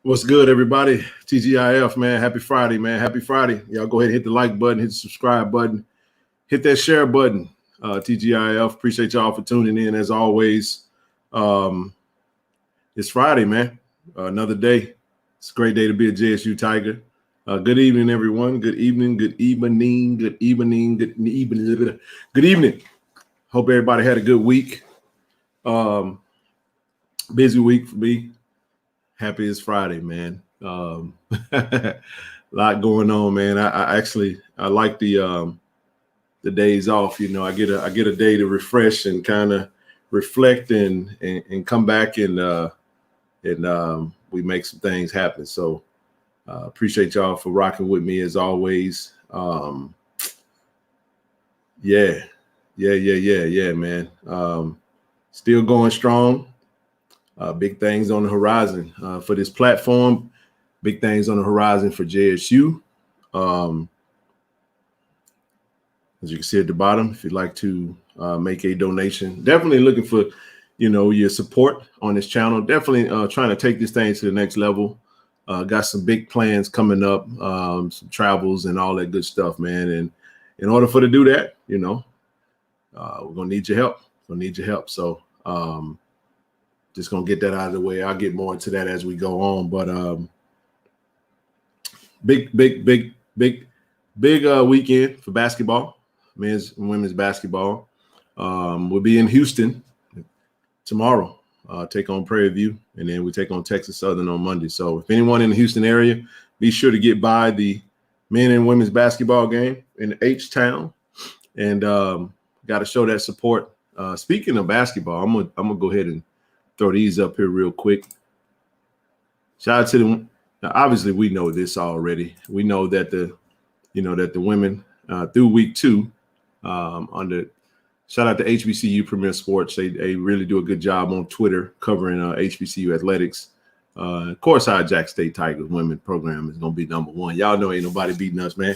What's good, everybody? TGIF, man. Happy Friday, man. Happy Friday. Y'all go ahead and hit the like button, hit the subscribe button, hit that share button. TGIF, appreciate y'all for tuning in as always. It's Friday, man. Another day. It's a great day to be a JSU Tiger. Good evening, everyone. Good evening. Good evening. Good evening. Good evening. Good evening. Hope everybody had a good week. Busy week for me. Happy it's Friday, man. A lot going on, man. I like the days off. You know, I get a day to refresh and kind of reflect and come back and we make some things happen. So appreciate y'all for rocking with me as always. Yeah, man. Still going strong. Big things on the horizon for this platform. Big things on the horizon for JSU. As you can see at the bottom, if you'd like to make a donation, definitely looking for, your support on this channel. Definitely trying to take this thing to the next level. Got some big plans coming up, some travels and all that good stuff, man. And in order to do that, we're gonna need your help. So just gonna get that out of the way. I'll get more into that as we go on. But big weekend for basketball, men's and women's basketball. We'll be in Houston tomorrow. Take on Prairie View, and then we take on Texas Southern on Monday. So if anyone in the Houston area, be sure to get by the men and women's basketball game in H-Town, and got to show that support. Speaking of basketball, I'm gonna go ahead and throw these up here real quick. Shout out to them. Now, obviously, we know this already. We know that the women through week 2 shout out to HBCU Premier Sports. They really do a good job on Twitter covering HBCU athletics. Of course, our Jack State Tigers women program is gonna be number 1. Y'all know ain't nobody beating us, man.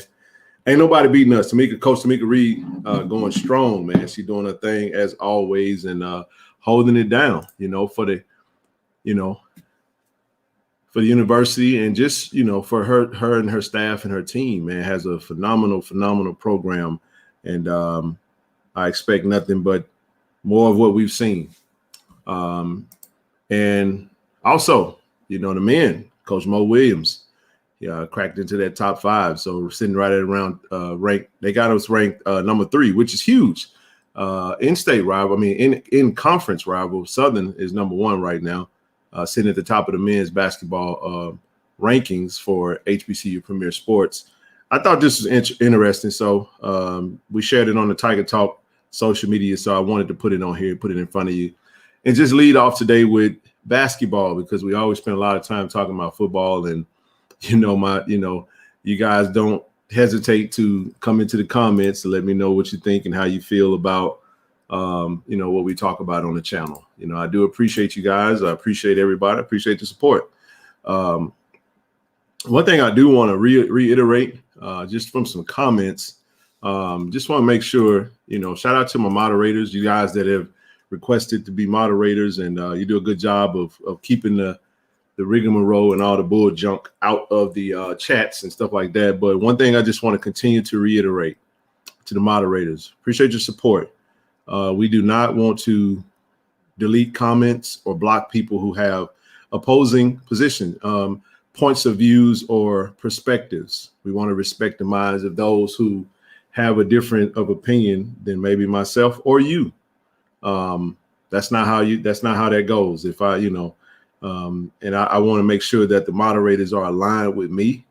Ain't nobody beating us. Coach Tamika Reed going strong, man. She's doing her thing as always and holding it down, for the university and just, for her and her staff and her team, man, has a phenomenal program. And I expect nothing but more of what we've seen. And also, the men, Coach Mo Williams, cracked into that top 5. So we're sitting right at around ranked. They got us ranked number 3, which is huge. In-state rival, in conference rival, Southern is number 1 right now, sitting at the top of the men's basketball rankings for HBCU Premier Sports. I thought this was interesting, so we shared it on the Tiger Talk social media, so I wanted to put it on here, put it in front of you, and just lead off today with basketball, because we always spend a lot of time talking about football, and you guys don't hesitate to come into the comments to let me know what you think and how you feel about what we talk about on the channel. I do appreciate you guys. I appreciate everybody. I appreciate the support. One thing I do want to reiterate, just from some comments, just want to make sure, shout out to my moderators, you guys that have requested to be moderators, and you do a good job of keeping the rigmarole and all the bull junk out of the chats and stuff like that. But one thing I just want to continue to reiterate to the moderators, appreciate your support. We do not want to delete comments or block people who have opposing position, points of views or perspectives. We want to respect the minds of those who have a different of opinion than maybe myself or you. That's not how that goes. If and I want to make sure that the moderators are aligned with me,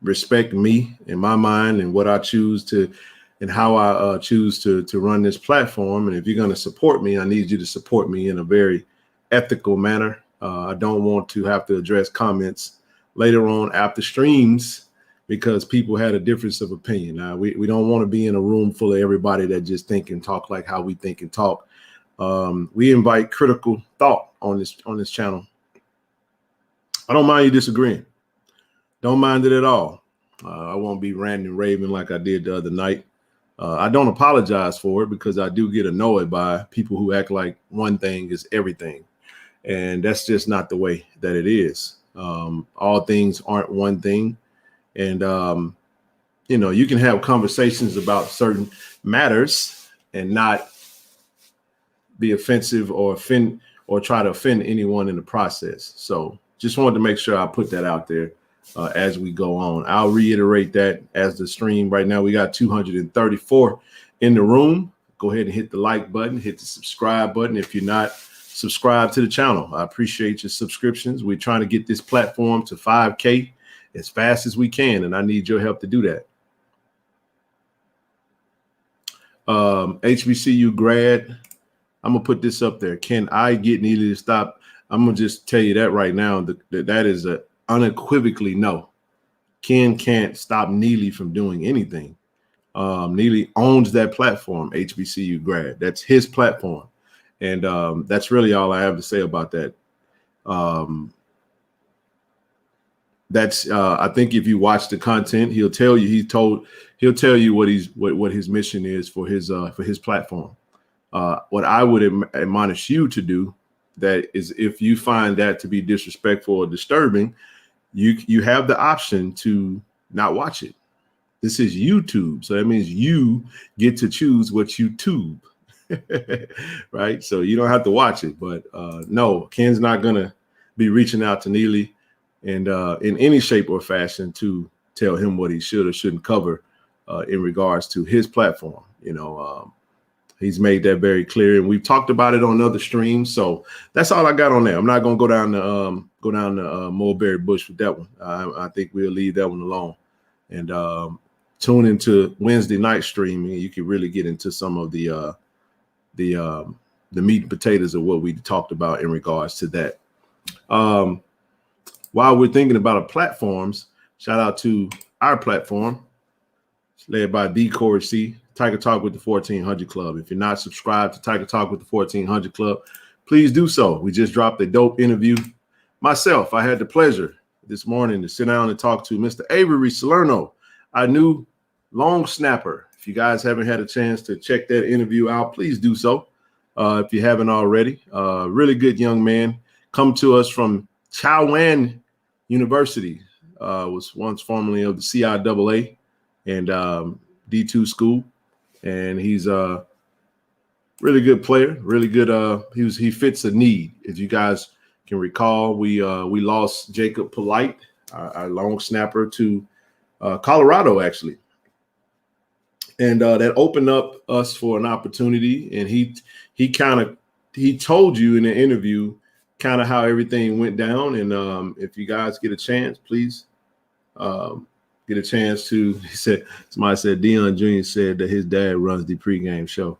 respect me in my mind and what I choose to, and how I choose to run this platform. And if you're going to support me, I need you to support me in a very ethical manner. I don't want to have to address comments later on after streams because people had a difference of opinion. Now, we don't want to be in a room full of everybody that just think and talk like how we think and talk. We invite critical thought on this channel. I don't mind you disagreeing. Don't mind it at all. I won't be ranting and raving like I did the other night. I don't apologize for it because I do get annoyed by people who act like one thing is everything. And that's just not the way that it is. All things aren't one thing. And, you can have conversations about certain matters and not be offensive or offend or try to offend anyone in the process. So just wanted to make sure I put that out there as we go on. I'll reiterate that as the stream. Right now, we got 234 in the room. Go ahead and hit the like button, hit the subscribe button if you're not subscribed to the channel. I appreciate your subscriptions. We're trying to get this platform to 5K as fast as we can, and I need your help to do that. HBCU grad, I'm gonna put this up there. Can I get Neely to stop? I'm gonna just tell you that right now. That is a unequivocally no. Ken can't stop Neely from doing anything. Neely owns that platform, HBCU grad. That's his platform, and that's really all I have to say about that. I think if you watch the content, he'll tell you what his mission is for his platform. What I would admonish you to do, that is, if you find that to be disrespectful or disturbing, you have the option to not watch it. This is YouTube, so that means you get to choose what you tube, right? So you don't have to watch it, but no, Ken's not gonna be reaching out to Neely and in any shape or fashion to tell him what he should or shouldn't cover in regards to his platform. He's made that very clear, and we've talked about it on other streams. So that's all I got on there. I'm not gonna go down the mulberry bush with that one. I think we'll leave that one alone. And tune into Wednesday night streaming. You can really get into some of the meat and potatoes of what we talked about in regards to that. While we're thinking about platforms, shout out to our platform. It's led by D. Corey C. Tiger Talk with the 1400 Club. If you're not subscribed to Tiger Talk with the 1400 Club, please do so. We just dropped a dope interview. Myself, I had the pleasure this morning to sit down and talk to Mr. Avery Salerno, our new long snapper. If you guys haven't had a chance to check that interview out, please do so. If you haven't already, really good young man. Come to us from Chowan University, was once formerly of the CIAA and D2 school. And he's a really good player, really good. He fits a need. If you guys can recall, we lost Jacob Polite, our long snapper, to Colorado, actually. And that opened up us for an opportunity. And he told you in the interview kind of how everything went down. And if you guys get a chance, please get a chance to, somebody said Deion Jr. said that his dad runs the pregame show.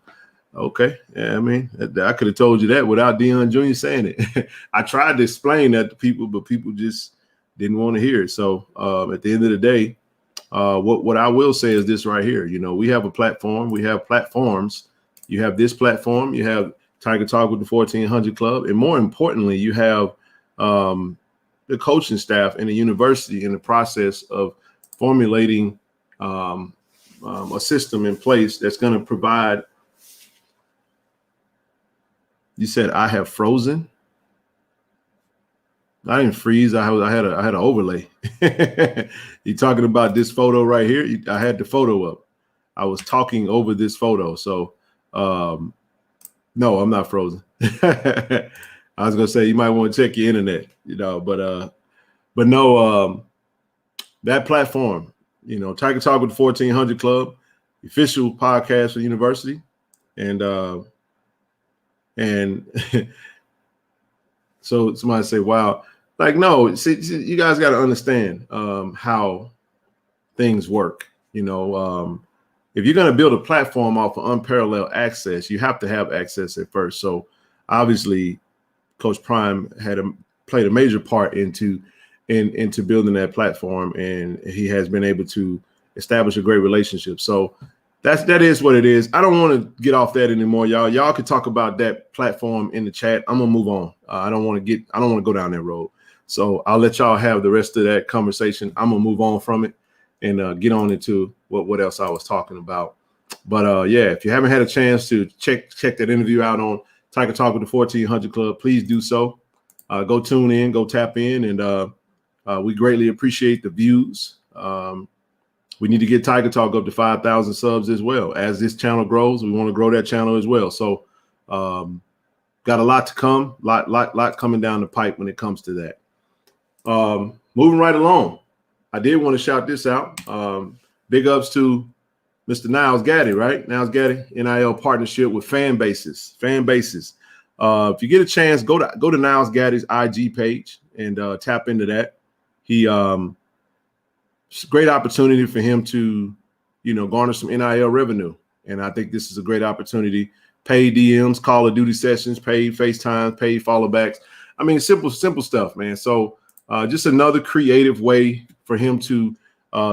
Okay. Yeah, I mean, I could have told you that without Deion Jr. saying it. I tried to explain that to people, but people just didn't want to hear it. So at the end of the day, what I will say is this right here. We have a platform. We have platforms. You have this platform. You have Tiger Talk with the 1400 Club. And more importantly, you have the coaching staff and the university in the process of formulating a system in place that's going to provide. You said I have frozen. I didn't freeze. I had an overlay. You talking about this photo right here? I had the photo up. I was talking over this photo. So no, I'm not frozen. I was gonna say you might want to check your internet, but no, that platform, Tiger Talk with the 1400 Club, the official podcast for the university, and so somebody say, wow, like, no, see, you guys got to understand how things work. If you're going to build a platform off of unparalleled access, you have to have access at first. So obviously Coach Prime played a major part into building that platform, and he has been able to establish a great relationship. So that is what it is. I don't want to get off that anymore, y'all. Y'all can talk about that platform in the chat. I'm gonna move on. I don't want to go down that road. So I'll let y'all have the rest of that conversation. I'm gonna move on from it and get on into what else I was talking about. But yeah, if you haven't had a chance to check that interview out on Tiger Talk with the 1400 Club, please do so. go tune in, go tap in, and we greatly appreciate the views. We need to get Tiger Talk up to 5,000 subs as well. As this channel grows, we want to grow that channel as well. So got a lot to come, lot coming down the pipe when it comes to that. Moving right along, I did want to shout this out. Big ups to Mr. Niles Gaddy, right? Niles Gaddy, NIL partnership with fan bases. If you get a chance, go to Niles Gaddy's IG page and tap into that. It's a great opportunity for him to, garner some NIL revenue. And I think this is a great opportunity. Paid DMs, Call of Duty sessions, paid FaceTime, paid followbacks. I mean, simple stuff, man. So just another creative way for him to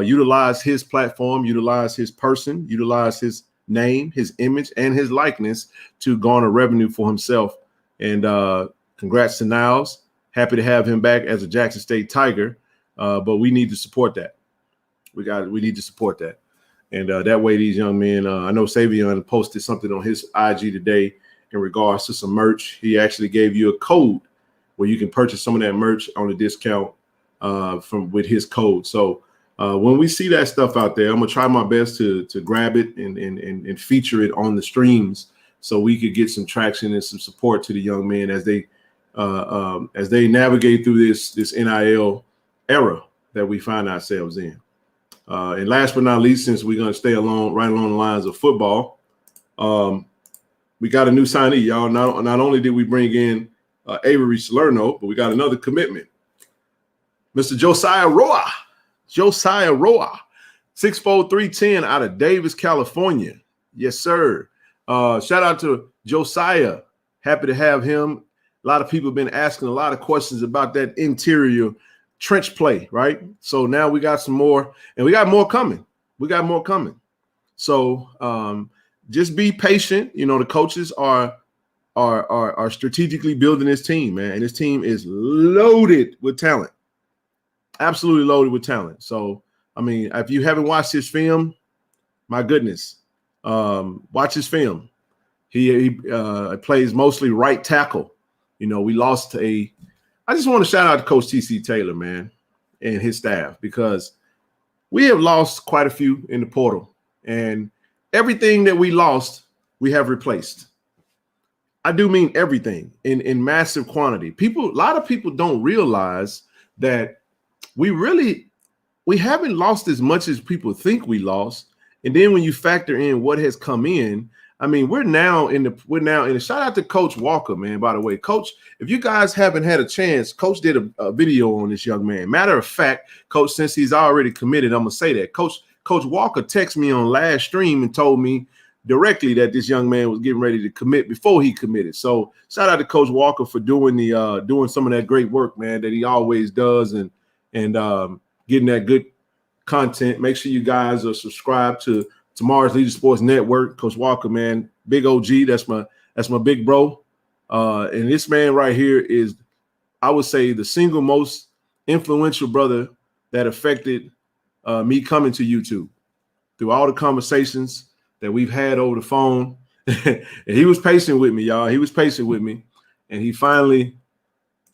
utilize his platform, utilize his person, utilize his name, his image, and his likeness to garner revenue for himself. And congrats to Niles. Happy to have him back as a Jackson State Tiger. But we need to support that. We need to support that. And that way these young men, I know Savion posted something on his IG today in regards to some merch. He actually gave you a code where you can purchase some of that merch on a discount with his code. So when we see that stuff out there, I'm gonna try my best to grab it and feature it on the streams so we could get some traction and some support to the young men as they navigate through this NIL era that we find ourselves in. And last but not least, since we're going to stay right along the lines of football, we got a new signee, y'all. Not only did we bring in Avery Salerno, but we got another commitment. Mr. Josiah Roa, 6'4", 310 out of Davis, California. Yes, sir. Shout out to Josiah. Happy to have him. A lot of people have been asking a lot of questions about that interior trench play, right? So now we got some more, and we got more coming. So just be patient. The coaches are strategically building this team, man. And this team is loaded with talent. Absolutely loaded with talent. So, I mean, if you haven't watched his film, my goodness, watch his film. He plays mostly right tackle. We lost I just want to shout out to Coach T.C. Taylor, man, and his staff, because we have lost quite a few in the portal, and everything that we lost, we have replaced. I do mean everything in massive quantity. A lot of people don't realize that we haven't lost as much as people think we lost. And then when you factor in what has come in, I mean, we're now in the shout out to Coach Walker, man. By the way, Coach, if you guys haven't had a chance, Coach did a video on this young man. Matter of fact, Coach, since he's already committed, I'm gonna say that Coach Walker texted me on last stream and told me directly that this young man was getting ready to commit before he committed. So shout out to Coach Walker for doing some of that great work, man, that he always does, and getting that good content. Make sure you guys are subscribed to Tomorrow's Leader Sports Network. Coach Walker, man, big OG. That's my big bro. And this man right here is, I would say, the single most influential brother that affected me coming to YouTube through all the conversations that we've had over the phone. And he was patient with me, y'all. He was patient with me, and he finally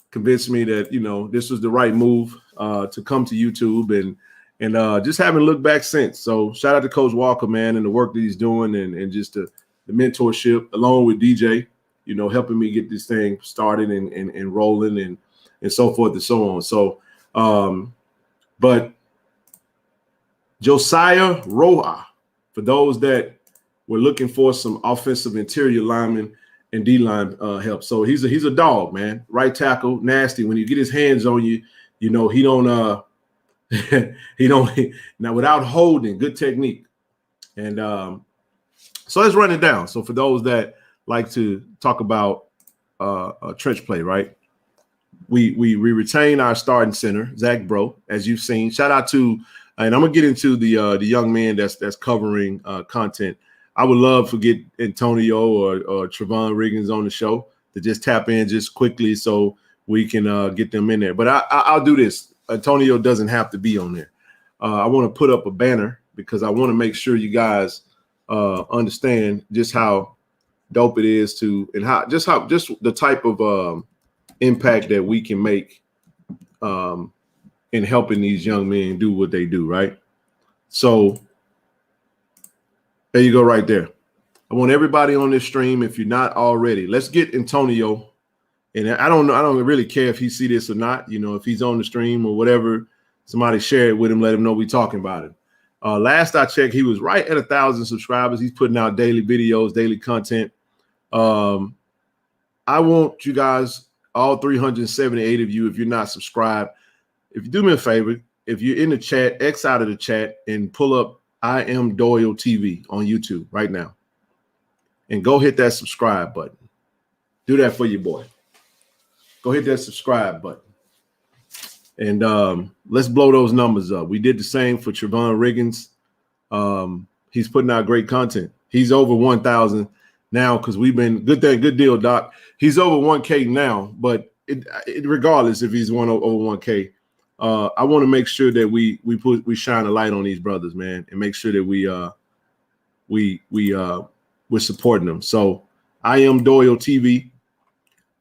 convinced me that this was the right move to come to YouTube, and just haven't looked back since. So shout out to Coach Walker, man, and the work that he's doing, and just the mentorship along with DJ, helping me get this thing started and rolling and so forth and so on. So, but Josiah Roa, for those that were looking for some offensive interior lineman and D-line help. So he's a dog, man. Right tackle, nasty. When you get his hands on you, he don't now without holding, good technique. And so let's run it down. So for those that like to talk about trench play, right? We retain our starting center, Zach Bro, as you've seen. Shout out to, and I'm gonna get into the young man that's covering content. I would love to get Antonio or Trevon Riggins on the show to just tap in just quickly so we can get them in there. But I'll do this. Antonio doesn't have to be on there. I want to put up a banner because I want to make sure you guys understand just how dope it is to, and how just the type of impact that we can make in helping these young men do what they do, right? So there you go right there. I want everybody on this stream, if you're not already, let's get Antonio. And I don't know, I don't really care if he see this or not. You know, if he's on the stream or whatever, somebody share it with him, let him know we're talking about it. Last I checked, he was right at 1,000 subscribers. He's putting out daily videos, daily content. I want you guys, all 378 of you, if you're not subscribed, if you do me a favor, if you're in the chat, X out of the chat and pull up I Am Doyle TV on YouTube right now. And go hit that subscribe button. Do that for your boy. Go hit that subscribe button. And let's blow those numbers up. We did the same for Trevon Riggins. He's putting out great content. He's over 1,000 now because we've been good deal, Doc. He's over 1K now, but regardless if he's over 1K, I want to make sure that we shine a light on these brothers, man, and make sure that we're supporting them. So I Am Doyle TV.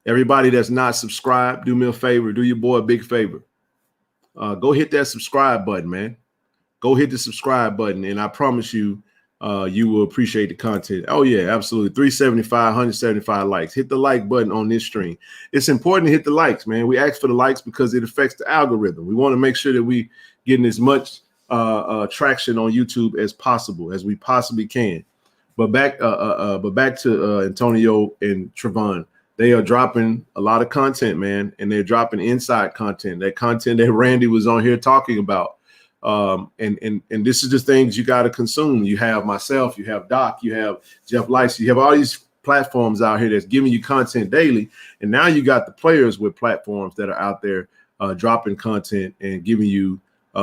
Everybody that's not subscribed, do me a favor, do your boy a big favor. Go hit that subscribe button, man. Go hit the subscribe button, and I promise you, you will appreciate the content. Oh, yeah, absolutely. 375, 175 likes. Hit the like button on this stream. It's important to hit the likes, man. We ask for the likes because it affects the algorithm. We want to make sure that we getting as much traction on YouTube as possible, as we possibly can. But back to Antonio and Trevon. They are dropping a lot of content, man, and they're dropping inside content, that content that Randy was on here talking about. And this is the things you got to consume. You have myself, you have Doc, you have Jeff Lice, you have all these platforms out here that's giving you content daily. And now you got the players with platforms that are out there dropping content and giving you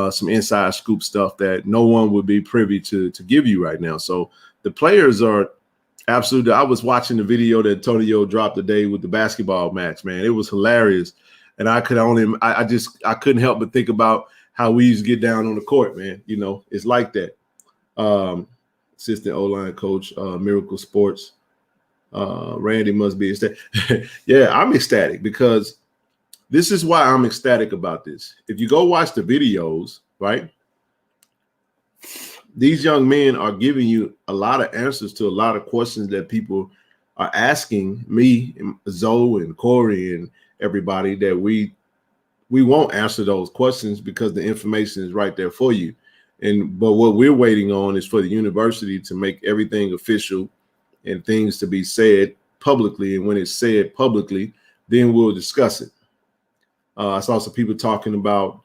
some inside scoop stuff that no one would be privy to give you right now. So the players are absolutely. I was watching the video that Antonio dropped today with the basketball match, man. It was hilarious. And I couldn't help but think about how we used to get down on the court, man. You know, it's like that. Assistant O-line coach, Miracle Sports. Randy must be ecstatic. Yeah, I'm ecstatic because this is why I'm ecstatic about this. If you go watch the videos, right? These young men are giving you a lot of answers to a lot of questions that people are asking me, and Zoe and Corey and everybody, that we won't answer those questions because the information is right there for you. But what we're waiting on is for the university to make everything official and things to be said publicly. And when it's said publicly, then we'll discuss it. I saw some people talking about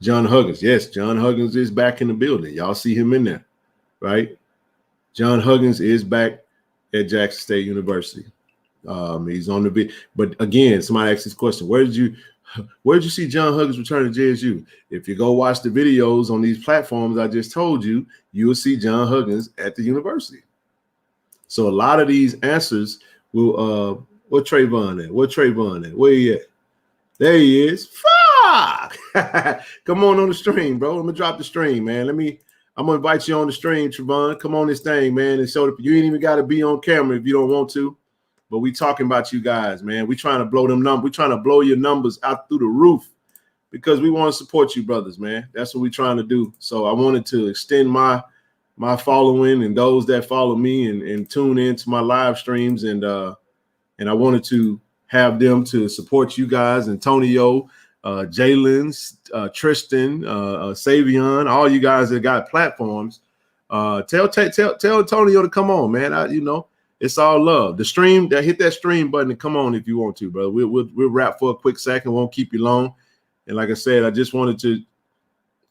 John Huggins. Yes, John Huggins is back in the building. Y'all see him in there, right? John Huggins is back at Jackson State University. He's on the bit. But again, somebody asked this question: Where did you see John Huggins return to JSU? If you go watch the videos on these platforms I just told you, you will see John Huggins at the university. So a lot of these answers will. What Trevon at? What Trevon at? Where he at? There he is. Fuck! Come on the stream, bro. I'm gonna drop the stream, man. I'm gonna invite you on the stream, Trevon. Come on this thing, man. And so you ain't even got to be on camera if you don't want to. But we talking about you guys, man. We trying to blow them numbers. We trying to blow your numbers out through the roof because we want to support you, brothers, man. That's what we trying to do. So I wanted to extend my following and those that follow me and tune into my live streams, and I wanted to have them to support you guys, Antonio, Jalen, Tristan, Savion, all you guys that got platforms. Tell Antonio to come on, man. It's all love. The stream, hit that stream button and come on if you want to, brother. We'll wrap for a quick second. Won't keep you long. And like I said, I just wanted to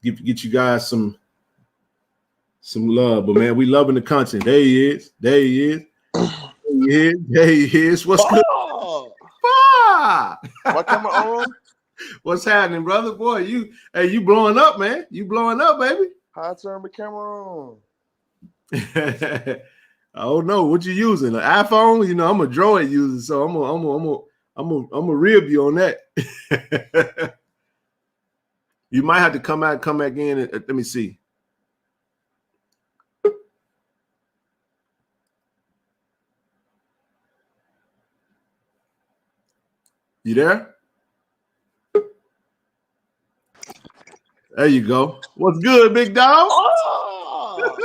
get you guys some love. But man, we loving the content. There he is. There he is. There he is. What's good? What camera on? What's happening, brother? Boy, you blowing up, man. You blowing up, baby. How I turn the camera on? I don't know what you using. An iPhone? I'm a Droid user, so I'm a rib you on that. You might have to come back in. And, let me see. You there? There you go. What's good, big dog? Oh,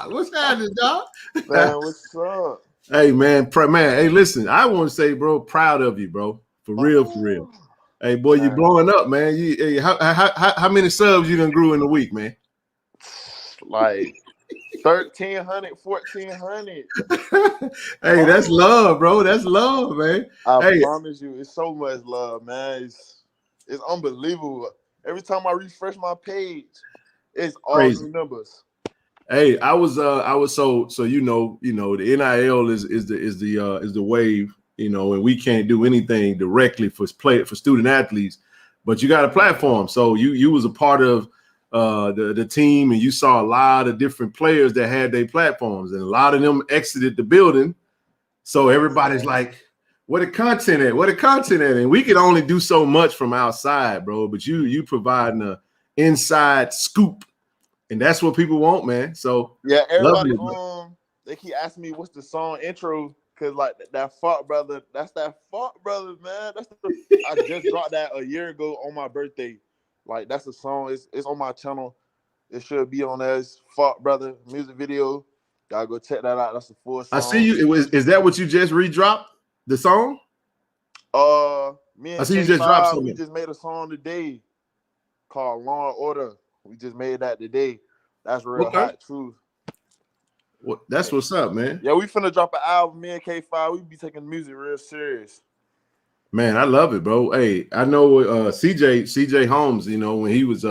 What's happening, dog? man, what's up? Hey, man, hey, listen, I want to say, bro, proud of you, bro. For real, for real. Oh, Hey, boy, you man. blowing up, man. Hey, how many subs you done grew in a week, man? Like 1,300, 1,400. Hey, that's Oh, love, bro. That's love, man. I Hey, promise you, it's so much love, man. It's unbelievable. Every time I refresh my page, it's all crazy. new numbers. Hey, I was so the NIL is the wave, and we can't do anything directly for student athletes, but you got a platform. So you was a part of the team, and you saw a lot of different players that had their platforms, and a lot of them exited the building. So everybody's like, where the content at? Where the content at? And we can only do so much from outside, bro. But you providing a inside scoop. And that's what people want, man. So Yeah, everybody lovely. they keep asking me what's the song intro, cause like that Fuck Brother, that's that Fuck Brother, man. I just dropped that a year ago on my birthday. Like that's a song. It's on my channel. It should be on there. It's Fuck Brother music video. Gotta go check that out. That's a full I see song. you. Is that what you just redropped the song? Me I and see you just dropped K5, we something. just made a song today called Law and Order. We just made that today. That's real Okay. hot truth. Well, that's what's up, man. Yeah, we finna drop an album. Me and K5, we be taking music real serious. Man, I love it, bro. Hey, I know CJ Holmes, when he was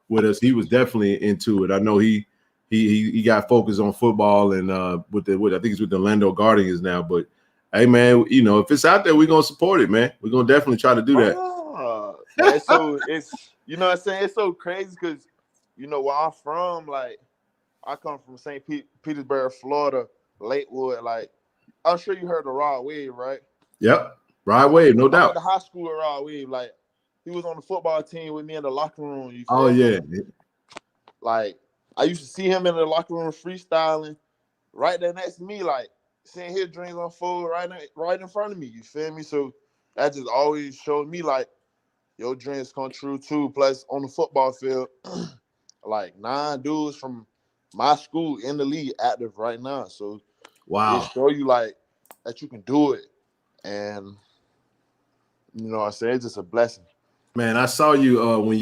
with us, he was definitely into it. I know he got focused on football and I think it's with the Orlando Guardians now. But hey, man, if it's out there, we're gonna support it, man. We're gonna definitely try to do that. But it's you know what I'm saying, it's so crazy because where I'm from, like I come from St. Petersburg, Florida, Lakewood. Like I'm sure you heard of Rod Wave, right? Yep. Right Wave, no I went doubt. to high school with Rod Wave. Like he was on the football team with me in the locker room. You Oh feel yeah. me? Like I used to see him in the locker room freestyling right there next to me, like seeing his dreams unfold right in front of me. You feel me? So that just always showed me like your dreams come true too. Plus on the football field, like 9 dudes from my school in the league active right now. So it Wow. show you like that you can do it. And you know what I'm saying? It's just a blessing. Man, I saw you when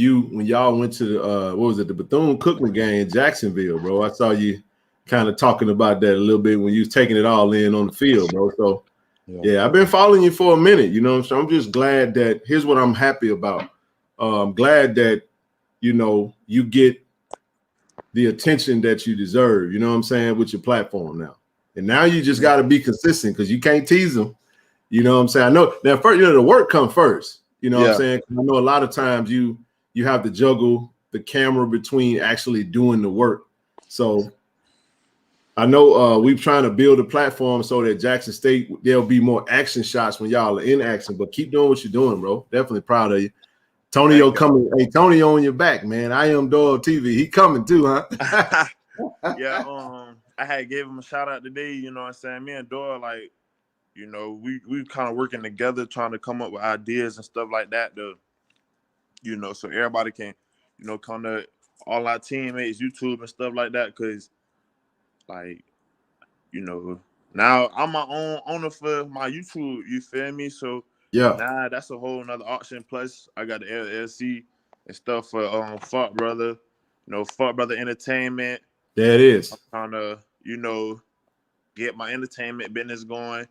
y'all went to the Bethune-Cookman game in Jacksonville, bro. I saw you kind of talking about that a little bit when you was taking it all in on the field, bro. So yeah, I've been following you for a minute, So I'm just glad that here's what I'm happy about. I'm glad that you get the attention that you deserve, you know what I'm saying, with your platform now. And now you just got to be consistent because you can't tease them. You know what I'm saying? I know now first, the work comes first. You know what I'm saying? I know a lot of times you have to juggle the camera between actually doing the work. So I know we're trying to build a platform so that Jackson State, there'll be more action shots when y'all are in action, but keep doing what you're doing, bro. Definitely proud of you. Tonio coming. Hey, Tony on your back, man. I am Doyle TV. He coming too, huh? Yeah, I had gave him a shout out today, you know what I'm saying? Me and Doyle, like, we kind of working together trying to come up with ideas and stuff like that to, so everybody can, come to all our teammates, YouTube and stuff like that. Cause like, now I'm my own owner for my YouTube, you feel me? So Yeah, nah, that's a whole nother option. Plus I got the LLC and stuff for Fuck Brother, Fuck Brother Entertainment. there it is. I'm trying to, get my entertainment business going,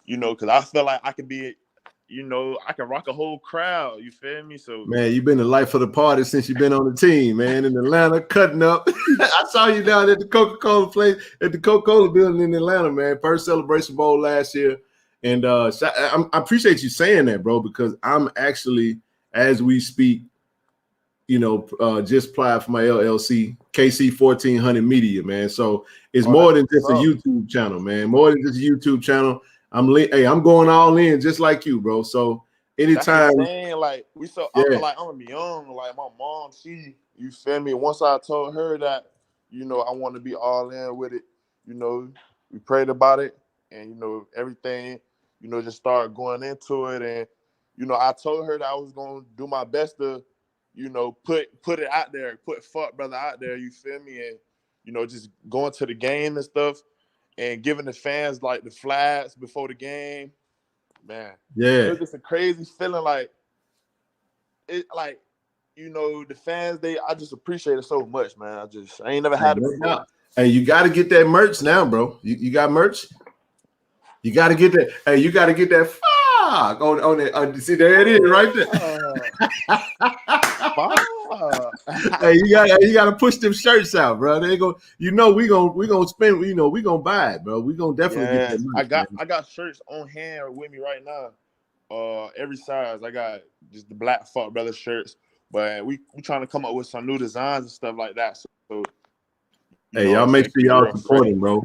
because I feel like I could be, I can rock a whole crowd. You feel me? So, Man, you've been the life of the party since you've been on the team, man. In Atlanta, cutting up. I saw you down at the Coca-Cola place, at the Coca-Cola building in Atlanta, man. First Celebration Bowl last year. And I appreciate you saying that, bro, because I'm actually, as we speak, just applied for my LLC, KC 1400 Media, man. So it's more than just a YouTube channel, man. More than just a YouTube channel. I'm going all in just like you, bro. So anytime, like I'm gonna be young. Like my mom, you feel me? Once I told her that, I want to be all in with it. We prayed about it, and everything, just started going into it, and you know, I told her that I was gonna do my best to, you know, put it out there, put fuck brother out there. You feel me? And you know, just going to the game and stuff, and giving the fans like the flags before the game. Man, it Yeah. was just a crazy feeling. Like it, like you know, the fans. I just appreciate it so much, man. I ain't never had it before. Hey, you got to get that merch now, bro. You got merch? You got to get that. Hey, you got to get that fuck on it. See, there it is, right there. Hey, you got to push them shirts out, bro. They go. You know, we gonna spend. You know, we gonna buy it, bro. We gonna definitely get that merch. I got shirts on hand with me right now. Every size. I got just the Black Fuck Brothers shirts, but we trying to come up with some new designs and stuff like that. So hey, y'all make sure y'all support him, bro.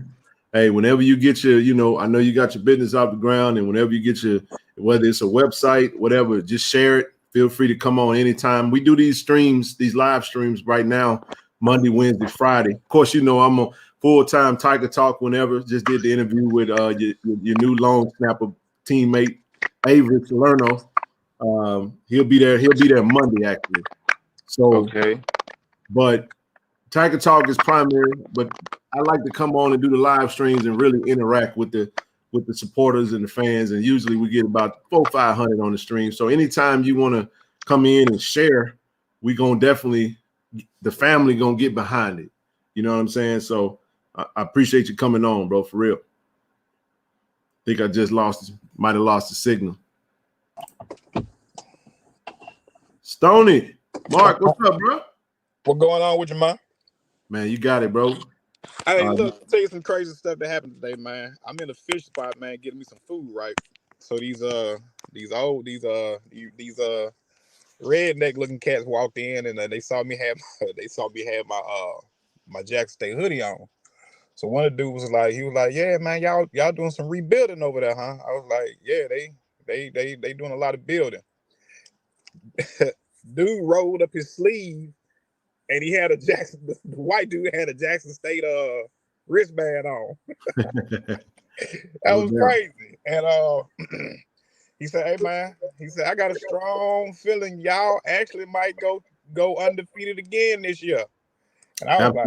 Hey, whenever you get your, you know, I know you got your business off the ground, and whenever you get your, whether it's a website, whatever, just share it. Feel free to come on anytime. We do these streams, these live streams right now, Monday, Wednesday, Friday. Of course, you know I'm a full-time Tiger Talk whenever. Just did the interview with your new long snapper teammate, Avery Salerno. He'll be there Monday, actually. So, okay. But Tiger Talk is primary, but I like to come on and do the live streams and really interact with the supporters and the fans. And usually we get about 400-500 on the stream. So anytime you want to come in and share, we gonna definitely, the family gonna get behind it. You know what I'm saying? So I appreciate you coming on, bro, for real. I think I just might have lost the signal. Stoney, Mark, what's up, bro? What going on with you, man? Man, you got it, bro. Hey, look, I'll tell you some crazy stuff that happened today, man. I'm in a fish spot, man, getting me some food, right? So these redneck looking cats walked in, and they saw me have my Jackson State hoodie on. So one of the dudes was like, yeah, man, y'all doing some rebuilding over there, huh? I was like, yeah, they doing a lot of building. Dude rolled up his sleeve, and he had the white dude had a Jackson State wristband on. That was crazy. And he said, hey man, I got a strong feeling y'all actually might go undefeated again this year. And I was like,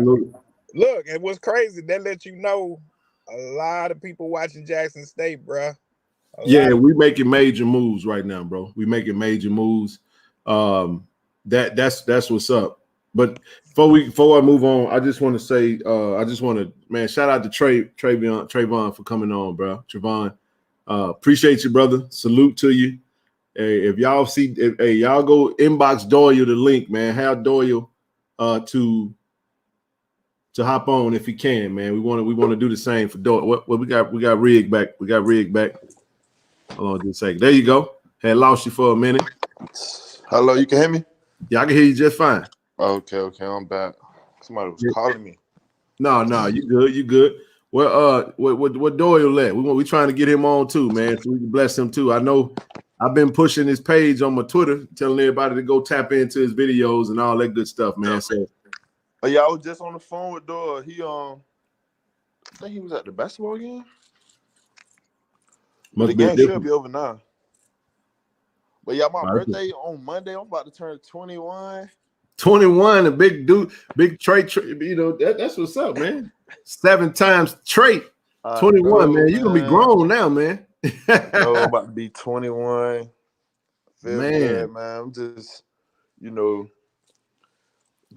look, and what's crazy, that let you know a lot of people watching Jackson State, bruh. Yeah, we making major moves right now, bro. We making major moves. That's what's up. But before I move on, I just want to say, man, shout out to Trevon for coming on, bro. Trevon, appreciate you, brother. Salute to you. Hey, if y'all y'all go inbox Doyle the link, man. Have Doyle to hop on if he can, man. We want to do the same for Doyle. What we got Rig back. We got Rig back. Hold on just a second. There you go. Had lost you for a minute. Hello, you can hear me? Yeah, I can hear you just fine. Okay, I'm back. Somebody was calling me. No, you good. Well, what Doyle at? We trying to get him on too, man, so we can bless him too. I know I've been pushing his page on my Twitter, telling everybody to go tap into his videos and all that good stuff, man. So, yeah, I was just on the phone with Doyle. He I think he was at the basketball game. The game should be over now. But yeah, my birthday on Monday. I'm about to turn 21. 21, a big dude, big Trey, you know, that's what's up, man. 7 times Trey. 21, man. You're gonna be grown now, man. I'm about to be 21. Feel good, man. I'm just,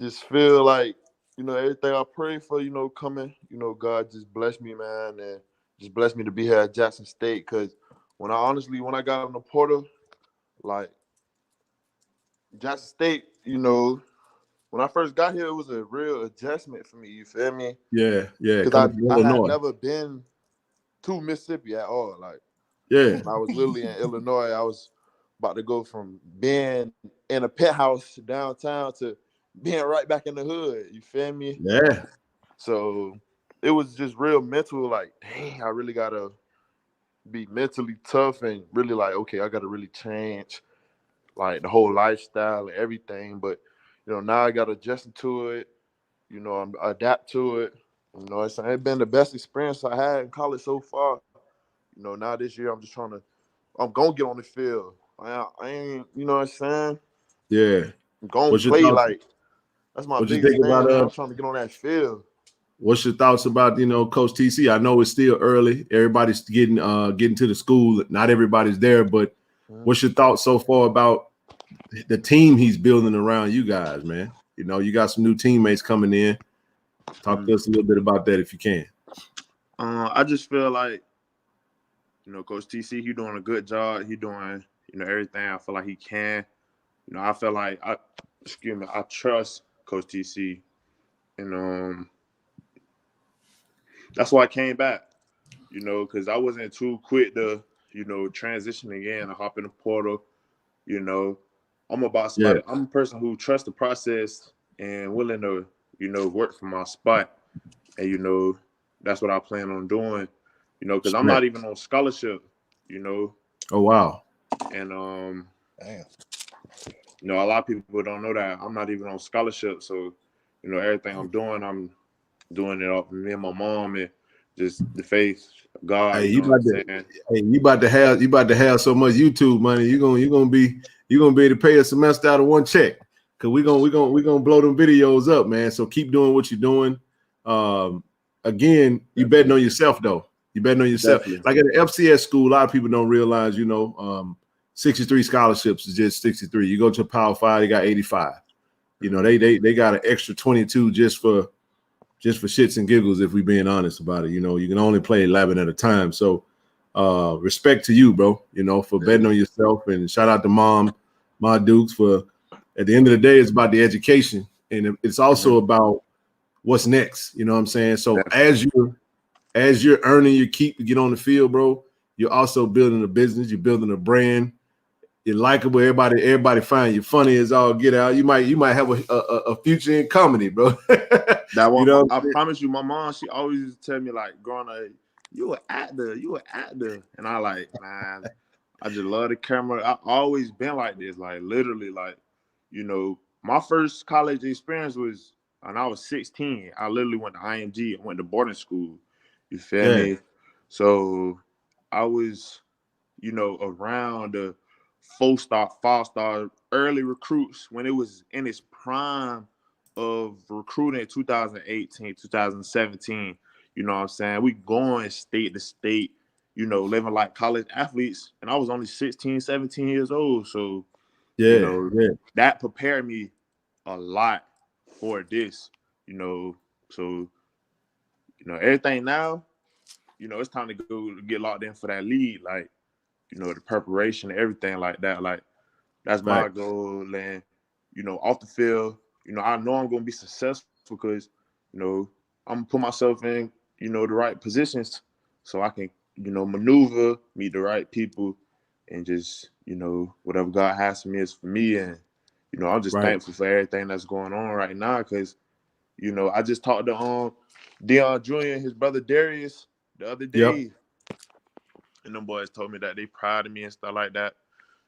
just feel like, everything I pray for, coming, God just bless me, man, and just bless me to be here at Jackson State. Because when I got on the portal, like Jackson State, when I first got here, it was a real adjustment for me. You feel me? Yeah. Because I had never been to Mississippi at all. Like, yeah, when I was literally in Illinois, I was about to go from being in a penthouse downtown to being right back in the hood. You feel me? Yeah. So it was just real mental. Like, dang, I really gotta be mentally tough and really like, okay, I gotta really change like the whole lifestyle and everything. But now I gotta adjust to it. Adapt to it. It's been the best experience I had in college so far. Now this year I'm gonna get on the field. I ain't, you know what I'm saying? Yeah. Gonna What's your play thoughts? like that's my What you biggest think thing, about man. I'm trying to get on that field. What's your thoughts about, Coach TC? I know it's still early. Everybody's getting to the school. Not everybody's there, but what's your thoughts so far about the team he's building around you guys, man? You got some new teammates coming in. Talk to us a little bit about that if you can. I just feel like, Coach TC, he doing a good job. He doing, everything I feel like he can. I feel like I trust Coach TC, and that's why I came back. Because I wasn't too quick to, transition again and hop in the portal. I'm about somebody. Yeah. I'm a person who trusts the process and willing to, work for my spot. And, that's what I plan on doing, because I'm not even on scholarship, Oh, wow. And, a lot of people don't know that I'm not even on scholarship. So, everything I'm doing it off of me and my mom and just the faith of God. Hey, you about to have so much YouTube money. You're gonna be able to pay a semester out of one check. Cause we're gonna blow them videos up, man. So keep doing what you're doing. Again, you betting on yourself though. You betting on yourself. Definitely. Like at the FCS school, a lot of people don't realize, 63 scholarships is just 63. You go to a Power 5, they got 85. They got an extra 22 just for shits and giggles, if we're being honest about it. You can only play 11 at a time. So respect to you, bro, for betting on yourself. And shout out to Ma Dukes for, at the end of the day, it's about the education. And it's also about what's next. You know what I'm saying? So as you're earning your keep to get on the field, bro, you're also building a business. You're building a brand. You're likable. Everybody find you funny as all get out. You might have a future in comedy, bro. That one, I promise you, my mom, she always used to tell me, like, growing up, you an actor. And I like, man, I just love the camera. I always been like this, like literally, like, my first college experience was when I was 16. I literally went to IMG. I went to boarding school. You feel me? So I was, around the 4-star, 5-star early recruits when it was in its prime of recruiting in 2018, 2017. You know what I'm saying? We going state to state, living like college athletes. And I was only 16, 17 years old. So, that prepared me a lot for this, So, everything now, it's time to go get locked in for that lead. Like, the preparation, everything like that. Like, that's my goal. And, off the field, I know I'm going to be successful because, I'm going to put myself in, the right positions so I can, maneuver, meet the right people, and just, whatever God has for me is for me. And, I'm just thankful for everything that's going on right now because, I just talked to Deion Jr. and his brother Darius the other day. And them boys told me that they proud of me and stuff like that.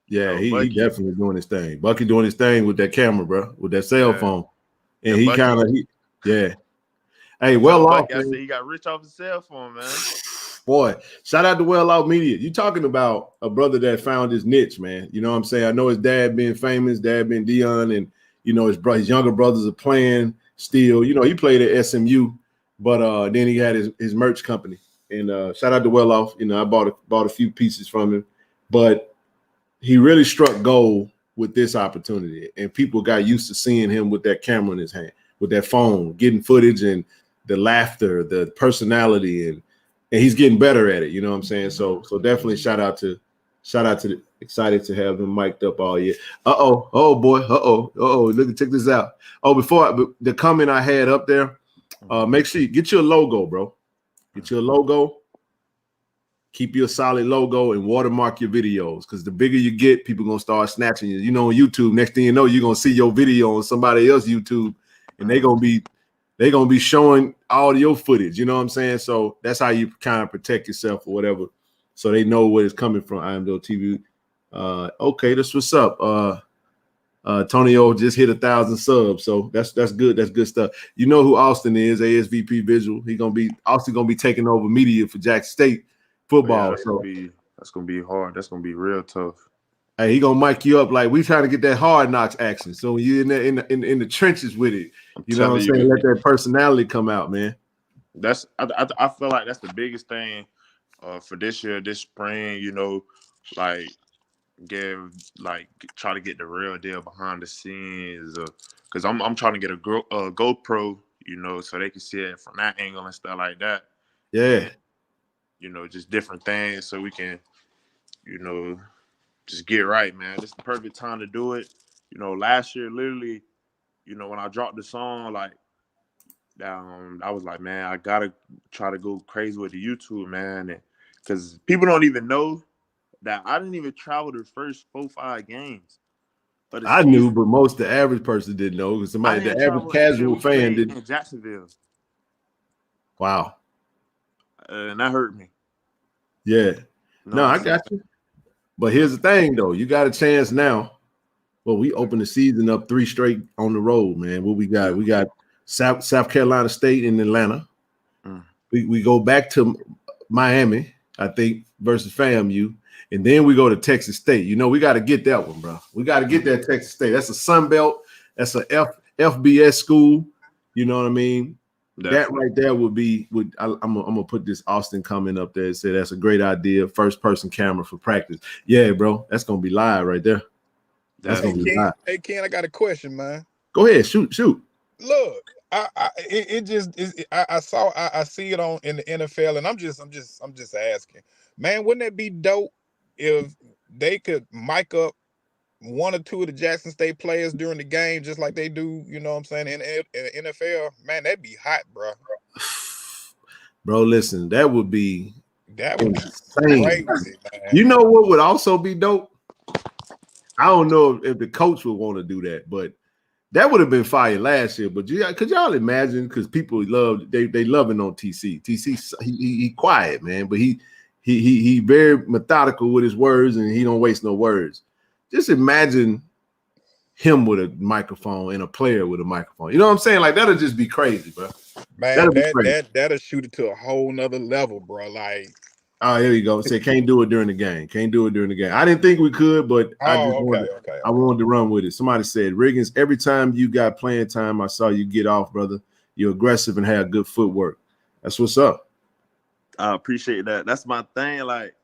Yeah, he definitely doing his thing. Bucky doing his thing with that camera, bro, with that cell phone. And he kind of, Hey, well off. I said he got rich off his cell phone, man. Boy, shout out to Well Off Media. You talking about a brother that found his niche, man. You know what I'm saying? I know his dad being famous, dad being Deion, and his younger brothers are playing still. He played at SMU, but then he had his merch company. And shout out to Well Off. I bought a few pieces from him, but he really struck gold with this opportunity, and people got used to seeing him with that camera in his hand, with that phone, getting footage and the laughter, the personality, and he's getting better at it. You know what I'm saying? So definitely shout out to excited to have him mic'd up all year. Oh boy, look, check this out. The comment I had up there, make sure you get your logo, bro. Get your logo. Keep your solid logo and watermark your videos, because the bigger you get, people gonna start snatching you. On YouTube, next thing you know, you're gonna see your video on somebody else's YouTube, and they're gonna be showing all your footage. You know what I'm saying? So that's how you kind of protect yourself or whatever, so they know where it's coming from. IMDO TV. Okay, that's what's up. Tonyo just hit 1,000 subs, so that's good. That's good stuff. You know who Austin is? ASVP Visual. Austin gonna be taking over media for Jackson State football. That's gonna be hard. That's gonna be real tough. Hey, he gonna mic you up like we trying to get that hard knocks action. So when you in the trenches with it, you know what I'm saying? Let that personality come out, man. I feel like that's the biggest thing for this year, this spring. You know, like try to get the real deal behind the scenes, because I'm trying to get a GoPro, you know, so they can see it from that angle and stuff like that. Yeah. And, you know, just different things so we can, you know, just get right, man. This is the perfect time to do it. You know, last year, literally, you know, when I dropped the song, like, I was like, man, I gotta try to go crazy with the YouTube, man, because people don't even know that I didn't even travel the first 4-5 games. But I knew, but most the average person didn't know because the average casual fan didn't. In Jacksonville. Wow. And that hurt me. Yeah. No, I got you. But here's the thing, though. You got a chance now. Well, we opened the season up 3 straight on the road, man. What we got? We got South Carolina State in Atlanta. We go back to Miami, I think, versus FAMU. And then we go to Texas State. You know, we got to get that one, bro. We got to get that Texas State. That's a Sun Belt. That's a FBS school. You know what I mean? Definitely. That right there would be. I'm gonna put this Austin comment up there and say that's a great idea. First person camera for practice. Yeah, bro. That's gonna be live right there. That's gonna be live. Hey Ken, I got a question, man. Go ahead, shoot. Look, I see it on in the NFL, and I'm just asking, man, wouldn't it be dope if they could mic up 1 or 2 of the Jackson State players during the game, just like they do, you know what I'm saying, in NFL? Man, that'd be hot, bro. Bro, listen, that would be insane. Crazy, man. You know what would also be dope? I don't know if the coach would want to do that, but that would have been fire last year. But could y'all imagine? Because people they loving on TC. TC he quiet, man, but he very methodical with his words and he don't waste no words. Just imagine him with a microphone and a player with a microphone. You know what I'm saying? Like that'll just be crazy, bro. Man, that'll shoot it to a whole nother level, bro. Like, oh, here you go. Say can't do it during the game. Can't do it during the game. I didn't think we could, but I wanted to run with it. Somebody said, Riggins, every time you got playing time, I saw you get off, brother. You're aggressive and have good footwork. That's what's up. I appreciate that. That's my thing. Like,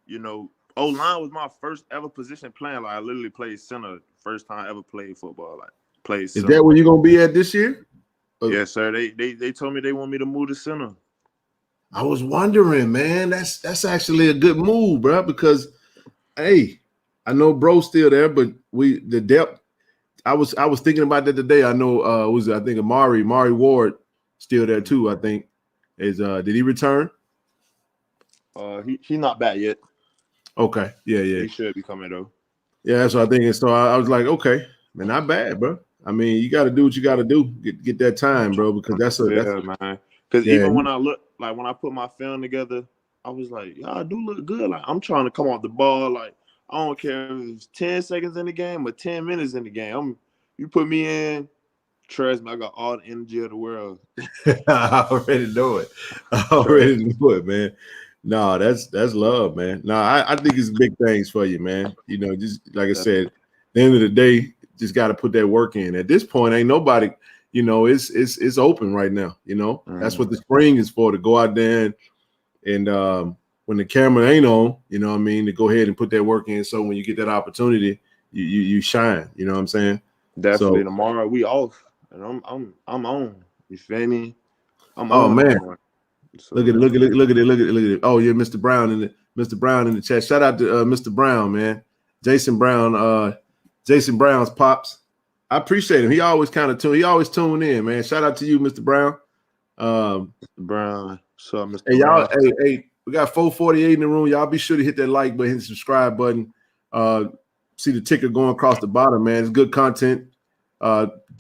you know, O-line was my first ever position playing. Like, I literally played center first time I ever played football. Like, played center. Is that where you're gonna be at this year? Yes, sir. They told me they want me to move to center. I was wondering, man. That's actually a good move, bro. Because, hey, I know bro's still there, but the depth. I was thinking about that today. I know I think Amari Ward still there too. I think did he return? He's not back yet. Okay, yeah. He should be coming though. Yeah, that's what I think. And so I was like, okay, man, not bad, bro. I mean, you got to do what you got to do. Get that time, bro, because that's man. Because even when I put my film together, I was like, y'all do look good. Like I'm trying to come off the ball. Like I don't care if it's 10 seconds in the game or 10 minutes in the game. You put me in, trust me, I got all the energy of the world. I already know it. Man. No, that's love, man. No, I think it's big things for you, man. You know, just like I said, at the end of the day, just got to put that work in. At this point, ain't nobody, you know, it's open right now. You know, that's what the spring is for, to go out there and when the camera ain't on, you know what I mean, to go ahead and put that work in. So when you get that opportunity, you shine. You know what I'm saying? Definitely. So, tomorrow we off, and I'm on. You feel me? I'm on. Oh man. Tomorrow. So, look at it. Oh yeah, Mr. Brown in the chat. Shout out to Mr. Brown, man. Jason Brown's pops. I appreciate him. He always tune in, man. Shout out to you, Mr. Brown. Brown. So Mr. Hey, Brown. y'all, hey, we got 448 in the room. Y'all be sure to hit that like button, hit the subscribe button. See the ticker going across the bottom, man. It's good content.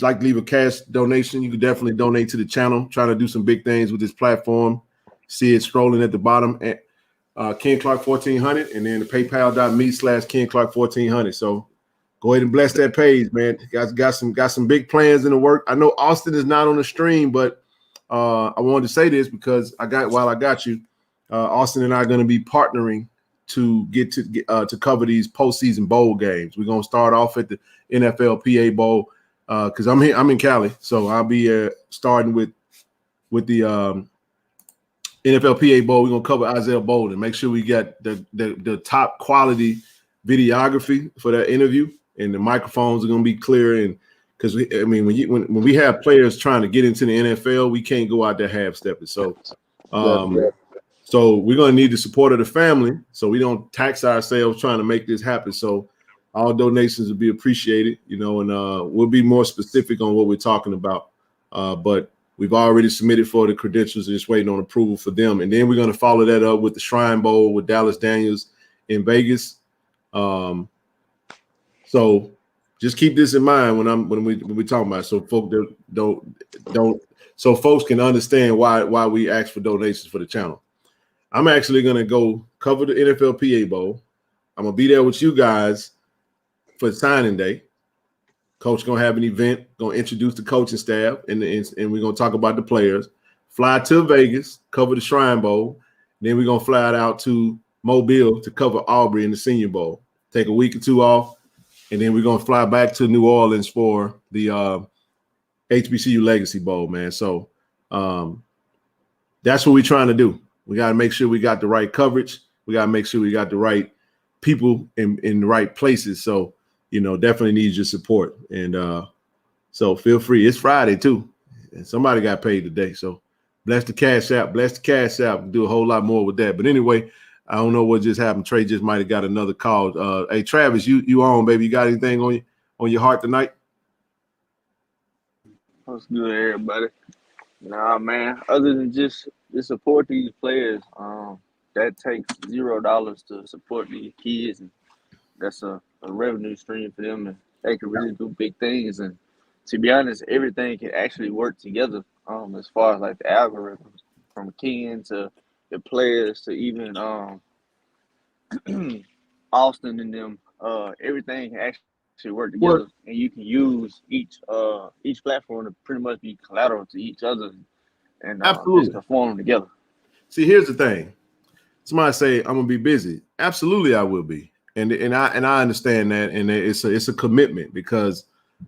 Like to leave a cash donation, you can definitely donate to the channel. Trying to do some big things with this platform. See it scrolling at the bottom at Ken Clark 1400, and then the PayPal.me/Ken Clark 1400. So go ahead and bless that page, man. You guys got some big plans in the work. I know Austin is not on the stream, but I wanted to say this because while I got you, Austin and I are going to be partnering to get to cover these postseason bowl games. We're gonna start off at the NFLPA Bowl because I'm in Cali, so I'll be starting with the NFLPA Bowl. We're gonna cover Isaiah Bolden. Make sure we got the top quality videography for that interview, and the microphones are gonna be clear. And because when we have players trying to get into the NFL, we can't go out there half stepping. So. So we're going to need the support of the family so we don't tax ourselves trying to make this happen. So all donations will be appreciated, and we'll be more specific on what we're talking about. But we've already submitted for the credentials, just waiting on approval for them. And then we're going to follow that up with the Shrine Bowl with Dallas Daniels in Vegas. So just keep this in mind when we talking about it, so folks don't so folks can understand why we ask for donations for the channel. I'm actually going to go cover the NFLPA Bowl. I'm going to be there with you guys for signing day. Coach going to have an event, going to introduce the coaching staff, and we're going to talk about the players. Fly to Vegas, cover the Shrine Bowl. Then we're going to fly out to Mobile to cover Aubrey in the Senior Bowl. Take a week or two off, and then we're going to fly back to New Orleans for the HBCU Legacy Bowl, man. So that's what we're trying to do. We got to make sure we got the right coverage. We got to make sure we got the right people in the right places. So, definitely need your support. And so feel free. It's Friday too. And somebody got paid today. So bless the Cash App. Bless the Cash App. Do a whole lot more with that. But anyway, I don't know what just happened. Trey just might have got another call. Hey, Travis, you on, baby. You got anything on your heart tonight? What's good, everybody? Nah, man. Other than just to support these players, that takes $0 to support these kids, and that's a revenue stream for them, and they can really do big things. And to be honest, everything can actually work together. As far as like the algorithms, from Ken to the players to even Austin and them, everything can actually work together, and you can use each platform to pretty much be collateral to each other, and just perform together. See, here's the thing. Somebody say I'm gonna be busy. Absolutely, I will be, and I understand that, and it's a commitment because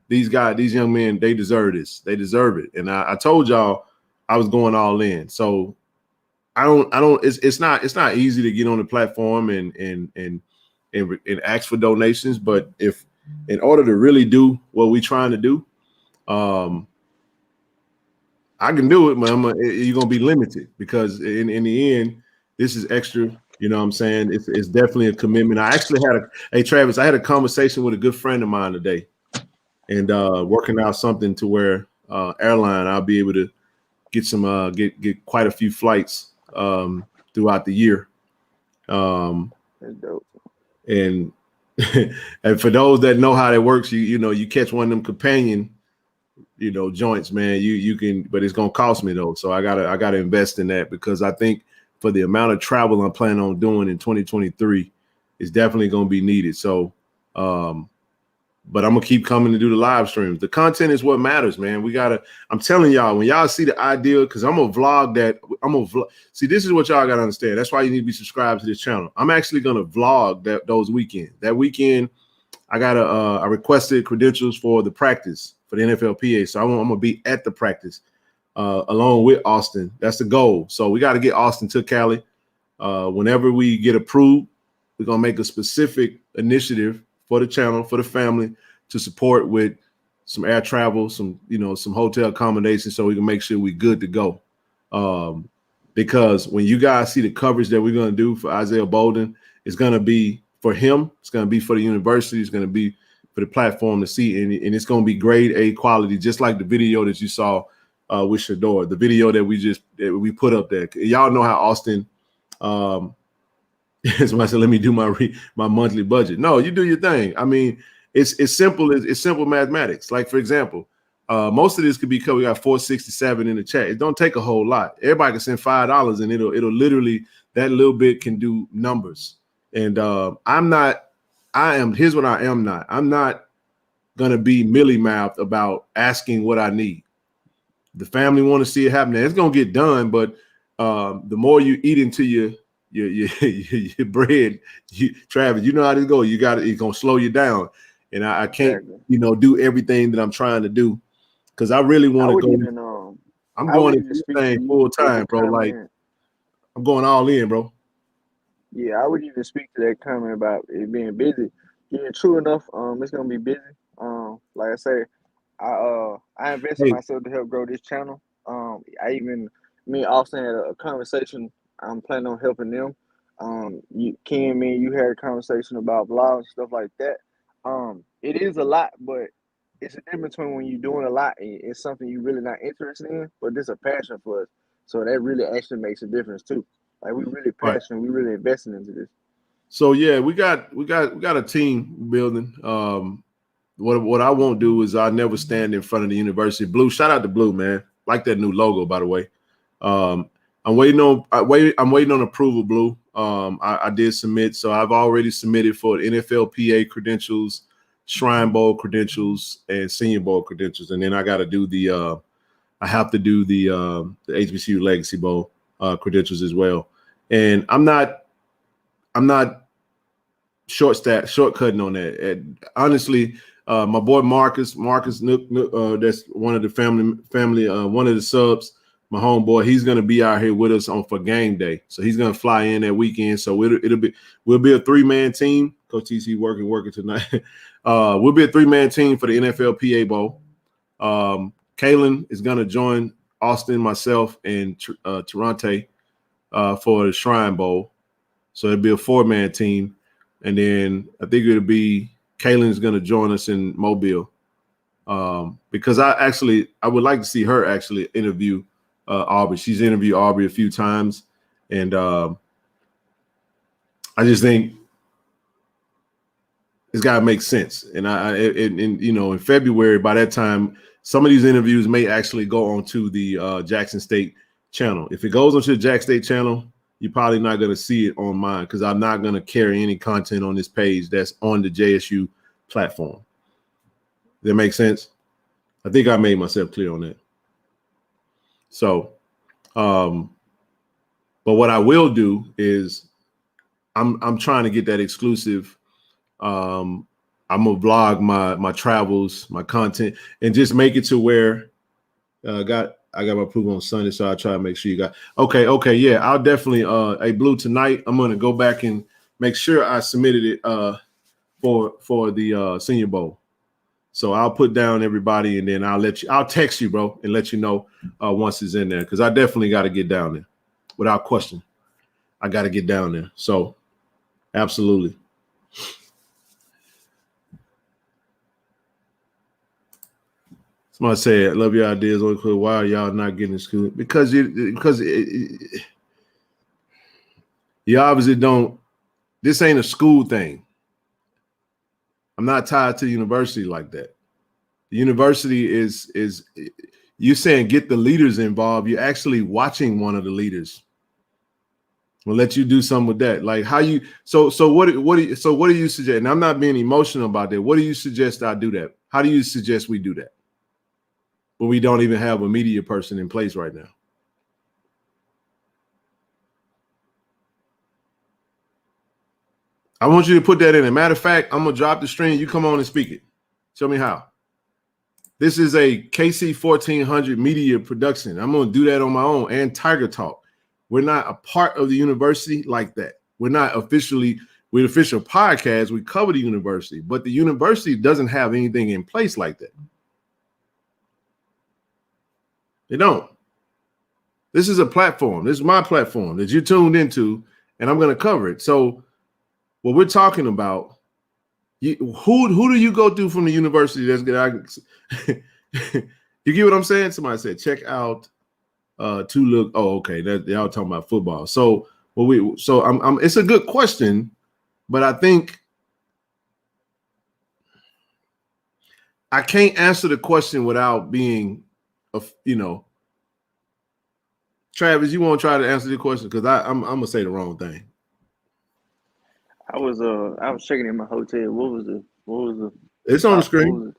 these young men, they deserve this. They deserve it, and I told y'all I was going all in. So I don't. It's not easy to get on the platform and ask for donations, but if in order to really do what we're trying to do, I can do it, but you're gonna be limited because in the end, this is extra. You know what I'm saying? It's definitely a commitment. I actually Travis, I had a conversation with a good friend of mine today, and working out something to where airline I'll be able to get some get quite a few flights throughout the year. That's dope. And and for those that know how that works, you catch one of them companion joints, man, you can, but it's gonna cost me though. So I gotta invest in that because I think for the amount of travel I'm planning on doing in 2023, it's definitely gonna be needed. So but I'm gonna keep coming to do the live streams. The content is what matters, man. I'm telling y'all, when y'all see the idea, because I'm gonna vlog that. See, this is what y'all gotta understand. That's why you need to be subscribed to this channel. I'm actually gonna vlog those weekends. That weekend, I requested credentials for the practice for the NFLPA. So I'm gonna be at the practice along with Austin. That's the goal. So we got to get Austin to Cali. Whenever we get approved, we're gonna make a specific initiative for the channel, for the family, to support with some air travel, some hotel accommodations, so we can make sure we're good to go. Because when you guys see the coverage that we're gonna do for Isaiah Bolden, it's gonna be for him, it's gonna be for the university, it's gonna be for the platform to see, and it's gonna be grade A quality, just like the video that you saw with Shador, the video that we put up there. Y'all know how Austin. Somebody said, "Let me do my monthly budget." No, you do your thing. I mean, it's simple. It's simple mathematics. Like for example, most of this could be covered. We got 467 in the chat. It don't take a whole lot. Everybody can send $5, and it'll literally, that little bit can do numbers. And here's what I am not. I'm not gonna be mealy-mouthed about asking what I need. The family want to see it happening. It's gonna get done, but the more you eat into your your bread. Travis, you know how this go. It's gonna slow you down, and I can't do everything that I'm trying to do because I really want to go. I'm going into this thing full time, bro. Like I'm going all in, bro. Yeah, I would even speak to that comment about it being busy. Yeah, true enough. It's gonna be busy. Like I say, I invested myself to help grow this channel. Me and Austin had a conversation. I'm planning on helping them. Ken, me and you had a conversation about vlogs, stuff like that. It is a lot, but it's a difference between when you're doing a lot and it's something you're really not interested in, but this is a passion for us. So that really actually makes a difference too. Like we really passionate, we really investing into this. So yeah, we got a team building. What I won't do is I never stand in front of the university. Blue, shout out to Blue, man. Like that new logo, by the way. I'm waiting on approval, Blue. I did submit, so I've already submitted for NFLPA credentials, Shrine Bowl credentials, and Senior Bowl credentials, and then I got to do the the HBCU Legacy Bowl credentials as well. And I'm not shortcutting on that. And honestly, my boy Marcus Nook, that's one of the family, one of the subs, my homeboy, he's gonna be out here with us for game day. So he's gonna fly in that weekend. So we'll be a 3-man team. Coach TC working tonight. We'll be a 3-man team for the NFLPA Bowl. Kalen is gonna join Austin, myself, and Tarante for the Shrine Bowl. So it'll be a 4-man team. And then I think it'll be Kaylin's going to join us in Mobile because I would like to see her actually interview Aubrey. She's interviewed Aubrey a few times. And I just think it's got to make sense. And in February, by that time, some of these interviews may actually go onto the Jackson State channel. If it goes onto the Jack State channel, you're probably not going to see it on mine because I'm not going to carry any content on this page that's on the JSU platform. Does that make sense? I think I made myself clear on that. So, but what I will do is I'm trying to get that exclusive. I'm gonna vlog my travels, my content, and just make it to where I got my approval on Sunday, so I'll try to make sure you got okay. Yeah, I'll definitely Blue tonight. I'm gonna go back and make sure I submitted it for the Senior Bowl. So I'll put down everybody and then I'll text you, bro, and let you know once it's in there because I definitely got to get down there without question. I got to get down there. So absolutely. Somebody said, I love your ideas. Why are y'all not getting school? Because you obviously don't. This ain't a school thing. I'm not tied to the university like that. The university is you saying get the leaders involved. You're actually watching one of the leaders. We'll let you do something with that. Like how you what do you suggest? And I'm not being emotional about that. What do you suggest I do that? How do you suggest we do that? But we don't even have a media person in place right now. I want you to put that in. As a matter of fact, I'm going to drop the stream. You come on and speak it. Show me how. This is a KC 1400 media production. I'm going to do that on my own and Tiger Talk. We're not a part of the university like that. We're not officially, we're an official podcast. We cover the university, but the university doesn't have anything in place like that. They don't. This is a platform. This is my platform that you tuned into, and I'm going to cover it. So what we're talking about, who do you go through from the university that's good? You get what I'm saying? Somebody said, check out to look. Oh, okay. Y'all talking about football. So it's a good question, but I think I can't answer the question without being Travis, you want to try to answer the question because I'm gonna say the wrong thing. I was checking in my hotel. What was the? It's on the screen.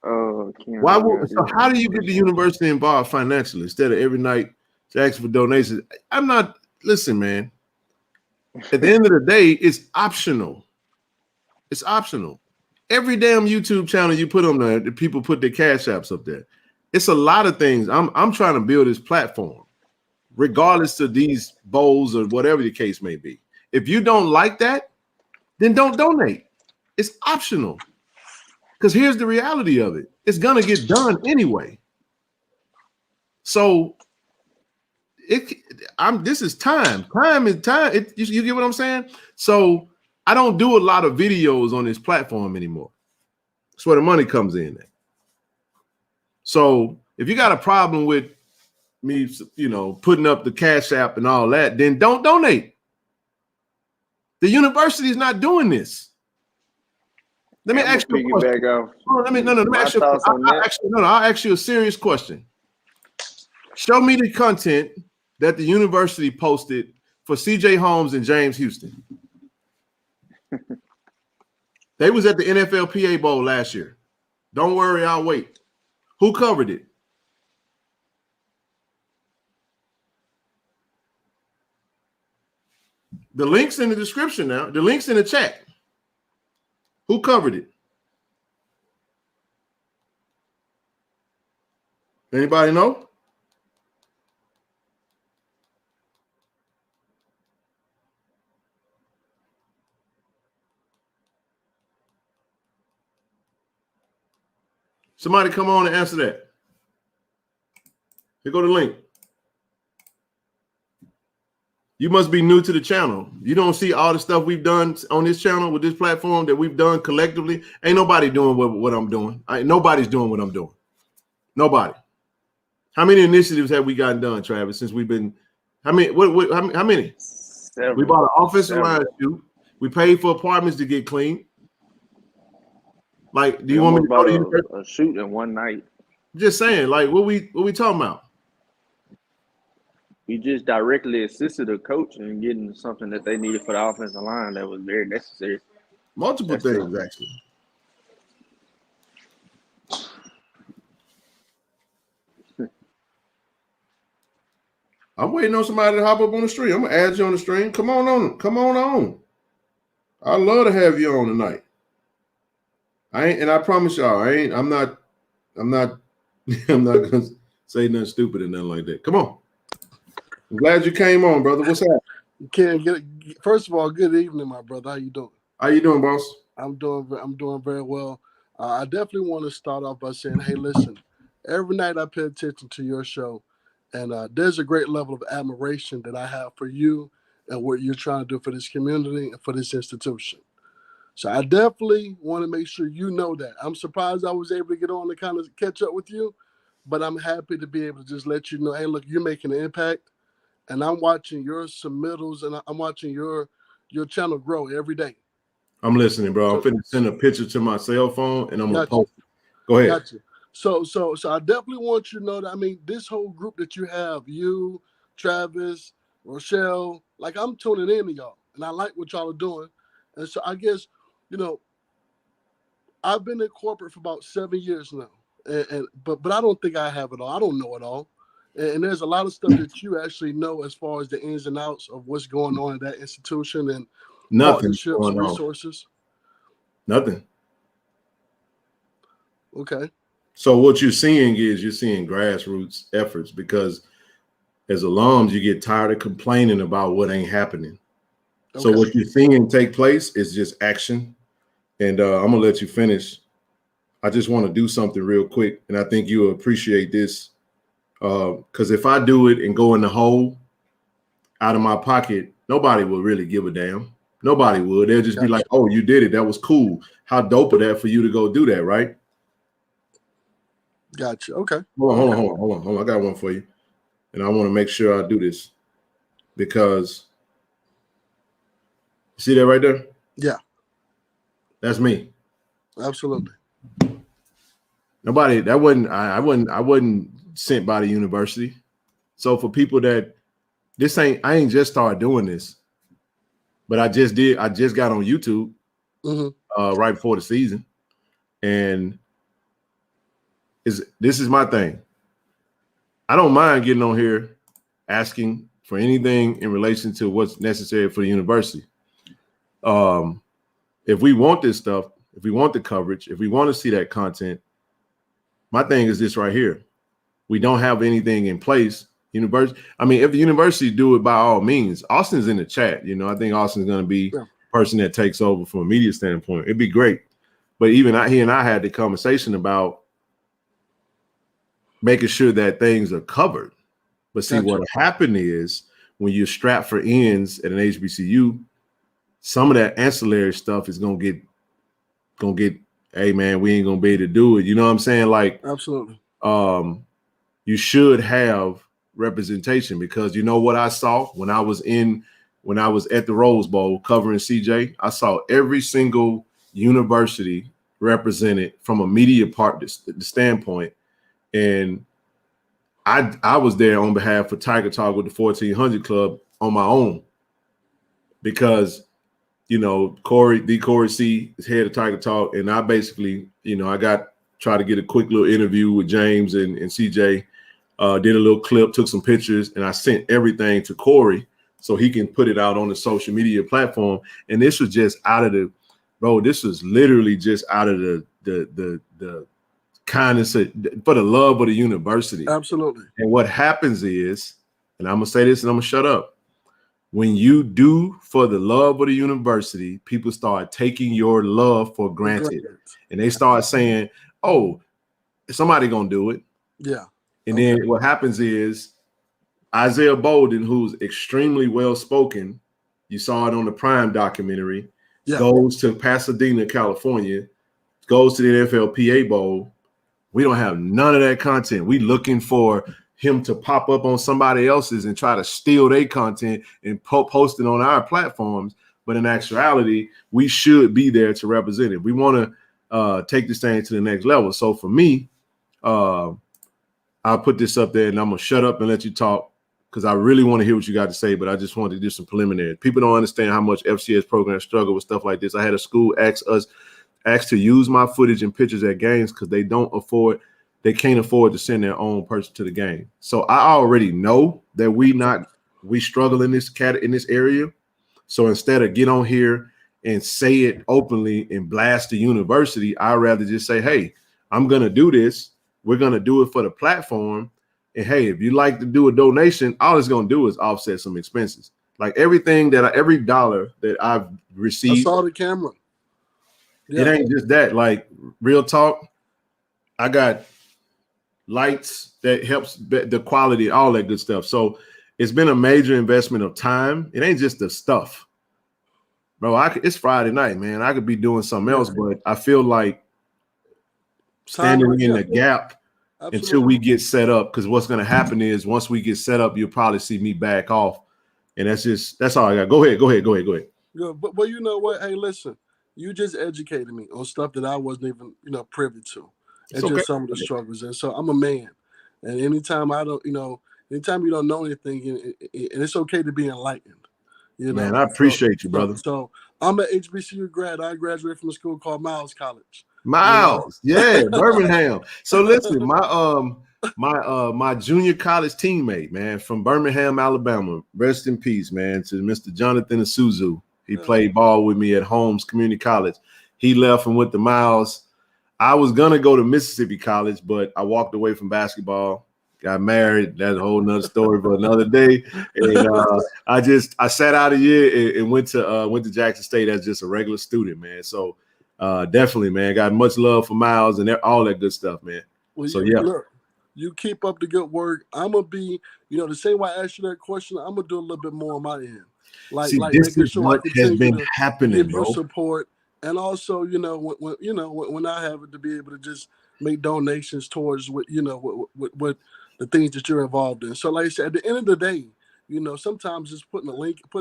So how do you get the university involved financially instead of every night to ask for donations? Listen, man. At the end of the day, it's optional. It's optional. Every damn YouTube channel you put on there, the people put their cash apps up there. It's a lot of things. I'm trying to build this platform, regardless of these bowls or whatever the case may be. If you don't like that, then don't donate. It's optional. Because here's the reality of it. It's gonna get done anyway. So this is time. Time is time. You get what I'm saying? So I don't do a lot of videos on this platform anymore. That's where the money comes in at. So if you got a problem with me, putting up the Cash App and all that, then don't donate. The university is not doing this. Let me ask you a question. Let me ask you. I'll ask you a serious question. Show me the content that the university posted for CJ Holmes and James Houston. They was at the NFLPA Bowl last year. Don't worry, I'll wait. Who covered it? The link's in the description now. The link's in the chat. Who covered it? Anybody know? Somebody come on and answer that. Here go the link. You must be new to the channel. You don't see all the stuff we've done on this channel with this platform that we've done collectively. Ain't nobody doing what I'm doing. Nobody's doing what I'm doing. Nobody. How many initiatives have we gotten done, Travis, since we've been? How many? How many? Several. We bought an offensive line shoot. We paid for apartments to get clean. Like, do you want me to go to a shoot in one night? Just saying, like, what we talking about? We just directly assisted a coach in getting something that they needed for the offensive line that was very necessary. Multiple things, actually. I'm waiting on somebody to hop up on the stream. I'm gonna add you on the stream. Come on on. Come on. I'd love to have you on tonight. I promise y'all, I'm not gonna say nothing stupid or nothing like that. Come on. I'm glad you came on, brother. What's up? First of all, good evening, my brother. How you doing? How you doing, boss? I'm doing very well. I definitely want to start off by saying, hey, listen, every night I pay attention to your show, and there's a great level of admiration that I have for you and what you're trying to do for this community and for this institution. So I definitely want to make sure you know that. I'm surprised I was able to get on to kind of catch up with you, but I'm happy to be able to just let you know, hey, look, you're making an impact, and I'm watching your submittals, and I'm watching your channel grow every day. I'm listening, bro. I'm finna send a picture to my cell phone, and I'm gonna post it. Go ahead. Gotcha. So I definitely want you to know that, I mean, this whole group that you have, you, Travis, Rochelle, like, I'm tuning in to y'all, and I like what y'all are doing. And so I guess, I've been in corporate for about 7 years now, but I don't think I have it all. I don't know it all. And there's a lot of stuff that you actually know as far as the ins and outs of what's going on in that institution and partnerships, resources. Nothing. Okay. So what you're seeing grassroots efforts, because as alums, you get tired of complaining about what ain't happening. Okay. So what you're seeing take place is just action. And I'm gonna let you finish. I just want to do something real quick, and I think you'll appreciate this. Because if I do it and go in the hole out of my pocket, nobody will really give a damn. Nobody would. They'll just be like, oh, you did it. That was cool. How dope of that for you to go do that, right? Gotcha. Okay. Hold on. I got one for you. And I want to make sure I do this because you see that right there? Yeah. That's me. Absolutely. Nobody, I wasn't sent by the university. So for people that I ain't just started doing this, but I just got on YouTube right before the season. And this is my thing. I don't mind getting on here asking for anything in relation to what's necessary for the university. If we want this stuff, if we want the coverage, if we want to see that content, my thing is this right here. We don't have anything in place. University. I mean, if the university do it, by all means. Austin's in the chat. You know, I think Austin's going to be the person that takes over from a media standpoint. It'd be great. But even he and I had the conversation about making sure that things are covered. But see, what happened is when you're strapped for ends at an HBCU, some of that ancillary stuff is gonna get, hey man, we ain't gonna be able to do it. You know what I'm saying? Like, absolutely. You should have representation, because you know what I saw when I was at the Rose Bowl covering CJ, I saw every single university represented from a media standpoint. And I was there on behalf of Tiger Talk with the 1400 Club on my own, because, you know, Corey C is head of Tiger Talk. And I basically, you know, try to get a quick little interview with James and CJ, did a little clip, took some pictures, and I sent everything to Corey so he can put it out on the social media platform. And this was just this was literally just out of the kindness for the love of the university. Absolutely. And what happens is, and I'm gonna say this and I'm gonna shut up. When you do for the love of the university, people start taking your love for granted. And they start saying, oh, somebody gonna do it. Yeah. And then what happens is Isaiah Bolden, who's extremely well spoken, you saw it on the Prime documentary, goes to Pasadena, California, goes to the NFLPA Bowl. We don't have none of that content. We looking for him to pop up on somebody else's and try to steal their content and post it on our platforms. But in actuality, we should be there to represent it. We want to take this thing to the next level. So for me, I'll put this up there and I'm going to shut up and let you talk, because I really want to hear what you got to say, but I just wanted to do some preliminary. People don't understand how much FCS programs struggle with stuff like this. I had a school asked to use my footage and pictures at games because they can't afford to send their own person to the game. So I already know that we struggle in this area. So instead of get on here and say it openly and blast the university, I'd rather just say, hey, I'm going to do this. We're going to do it for the platform. And hey, if you like to do a donation, all it's going to do is offset some expenses. Like every dollar that I've received. I saw the camera. Yeah. It ain't just that. Like, real talk, I got lights that helps the quality, all that good stuff. So it's been a major investment of time. It ain't just the stuff. Bro, it's Friday night, man. I could be doing something else, but I feel like standing in the gap until we get set up, because what's going to happen is once we get set up, you'll probably see me back off. And that's all I got. Go ahead. Yeah, but you know what? Hey, listen, you just educated me on stuff that I wasn't even, privy to. And just some of the struggles. And so I'm a man. And anytime anytime you don't know anything, and it's okay to be enlightened. Man, I appreciate you, brother. So I'm an HBCU grad. I graduated from a school called Miles College. Miles, Birmingham. So listen, my junior college teammate, man, from Birmingham, Alabama, rest in peace, man, to Mr. Jonathan Isuzu. He played ball with me at Holmes Community College. He left and went to Miles. I was gonna go to Mississippi College, but I walked away from basketball. Got married. That's a whole nother story for another day. And I sat out a year and went to Jackson State as just a regular student, man. So definitely, man, got much love for Miles and all that good stuff, man. Well, look, you keep up the good work. I'm gonna be, the same way I asked you that question, I'm gonna do a little bit more on my end. Like this making is sure what has been happening, give bro. You support, and also, when I have it, to be able to just make donations towards what the things that you're involved in. So, like I said, at the end of the day, sometimes just putting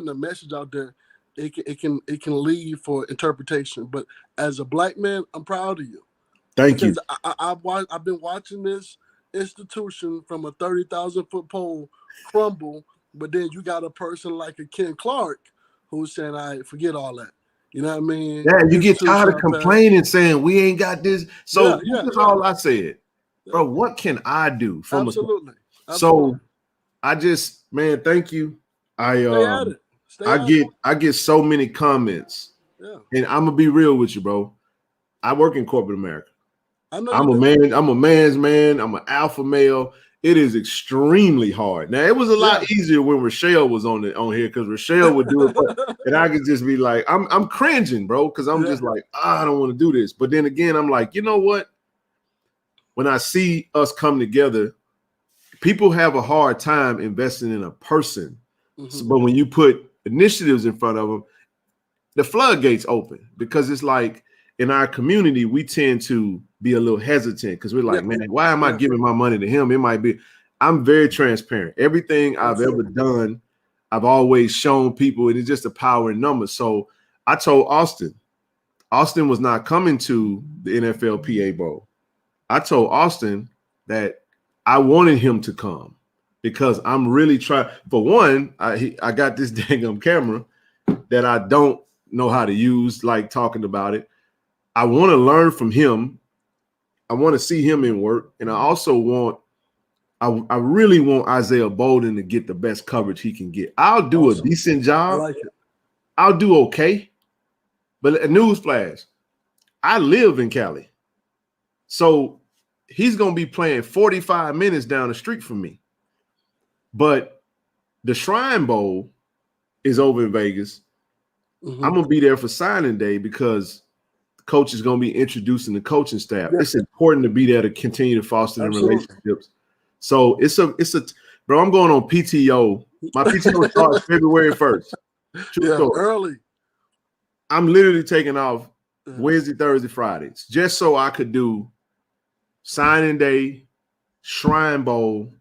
a message out there, it can lead for interpretation. But as a black man, I'm proud of you. Thank you. I've been watching this institution from a 30,000 foot pole crumble, but then you got a person like a Ken Clark who's saying, "I forget all that." You know what I mean? Yeah, you get tired of complaining, saying we ain't got this. So that's all I said, bro. What can I do from Absolutely. So I just Man, thank you. Stay at it. I get so many comments. Yeah. And I'm gonna be real with you, bro. I work in corporate America. I know I'm a man. I'm a man's man. I'm an alpha male. It is extremely hard. Now it was a lot easier when Rochelle was on here because Rochelle would do it, and I could just be like, I'm cringing, bro, because I'm just like, I don't want to do this. But then again, I'm like, you know what? When I see us come together, people have a hard time investing in a person. So, but when you put initiatives in front of them, the floodgates open because it's like in our community, we tend to be a little hesitant because we're like, man, why am I giving my money to him? It might be, I'm very transparent. Everything I've ever done, I've always shown people, and it's just a power in numbers. So I told Austin was not coming to the NFLPA Bowl. I told Austin that I wanted him to come because I'm really trying. For one, I got this dang camera that I don't know how to use, like talking about it. I want to learn from him. I want to see him in work. And I also want, I really want Isaiah Bolden to get the best coverage he can get. I'll do a decent job. I like it. I'll do okay. But a newsflash, I live in Cali. So he's going to be playing 45 minutes down the street from me. But the Shrine Bowl is over in Vegas. I'm going to be there for signing day because the coach is going to be introducing the coaching staff. It's important to be there to continue to foster the relationships. So it's a, bro, I'm going on PTO. My PTO starts February 1st. Early. I'm literally taking off Wednesday, Thursday, Fridays, just so I could do signing day, Shrine Bowl,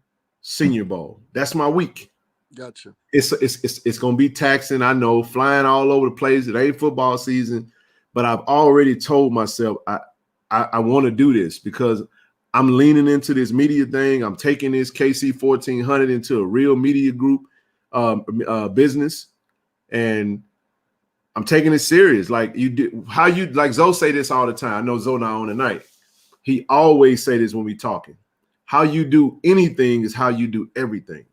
Senior Bowl. That's my week. Gotcha. It's gonna be taxing. I know, flying all over the place. It ain't football season, but I've already told myself I want to do this because I'm leaning into this media thing. I'm taking this KC 1400 into a real media group business, and I'm taking it serious. Like you do, how you like Zoe say this all the time. I know Zoe not on tonight. He always say this when we talking. How you do anything is how you do everything.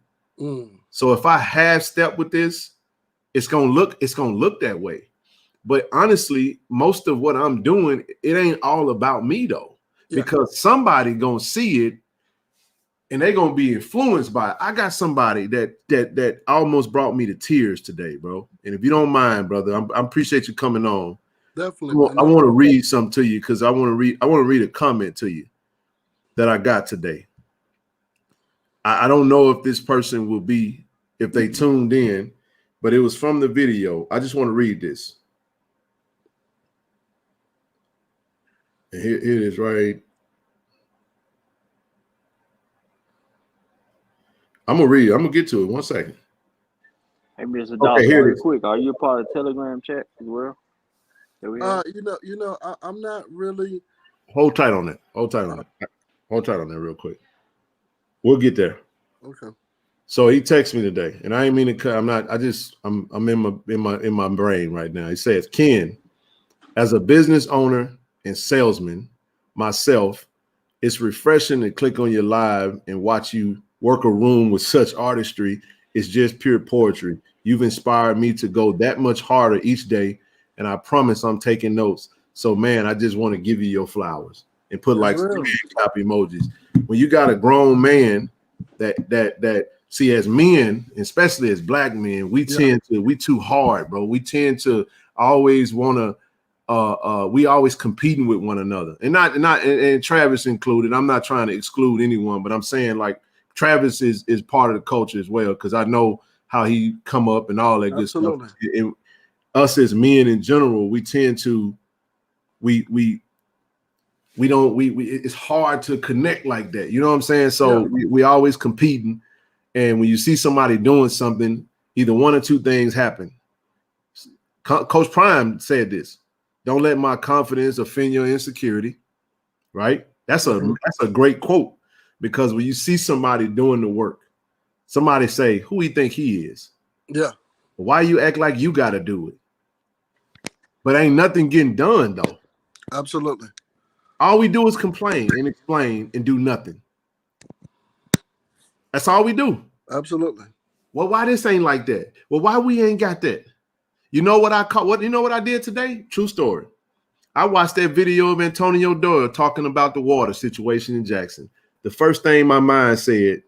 So if I half step with this, it's gonna look that way. But honestly, most of what I'm doing, it ain't all about me though, because somebody gonna see it and they're gonna be influenced by it. I got somebody that almost brought me to tears today, bro. And if you don't mind, brother, I appreciate you coming on. Definitely. I want to read something to you because I want to read a comment to you that I got today. I don't know if this person will be, if they tuned in, but it was from the video. I just want to read this. And here it is, right? I'm going to read it. I'm going to get to it. 1 second. Hey, Mr. Dawson, real quick, are you a part of the Telegram chat as well? I'm not really. Hold tight on it. Hold tight on it. Hold tight on that real quick. We'll get there. Okay. So he texted me today, and I ain't mean to cut. I'm in my brain right now. He says, Ken, as a business owner and salesman myself, it's refreshing to click on your live and watch you work a room with such artistry. It's just pure poetry. You've inspired me to go that much harder each day, and I promise I'm taking notes. So, man, I just want to give you your flowers and put like some clap emojis. When you got a grown man that see, as men, especially as black men, we too hard, bro. We tend to always want to we always competing with one another, and Travis included. I'm not trying to exclude anyone, but I'm saying like Travis is part of the culture as well, because I know how he come up and all that good stuff. And us as men in general, we tend to it's hard to connect like that. You know what I'm saying? So we always competing. And when you see somebody doing something, either one or two things happen. Coach Prime said this: "Don't let my confidence offend your insecurity." Right? That's a great quote, because when you see somebody doing the work, somebody say, "Who he think he is?" Yeah. Why you act like you got to do it? But ain't nothing getting done though. Absolutely. All we do is complain and explain and do nothing. That's all we do. Absolutely. Well, why this ain't like that? Well, why we ain't got that? You know what I call what? You know what I did today? True story. I watched that video of Antonio Doyle talking about the water situation in Jackson. The first thing my mind said,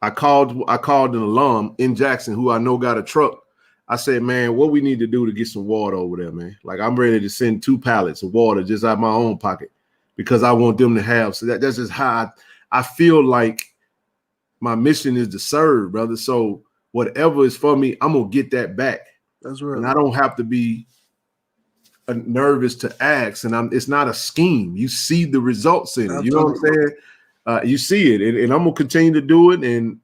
I called an alum in Jackson who I know got a truck. I said, man, what we need to do to get some water over there, man. Like, I'm ready to send 2 pallets of water just out of my own pocket because I want them to have. So that's just how I feel like my mission is to serve, brother. So whatever is for me, I'm going to get that back. That's right. And I don't have to be nervous to ask. And it's not a scheme. You see the results in it. You know what I'm saying? You see it. And I'm going to continue to do it. And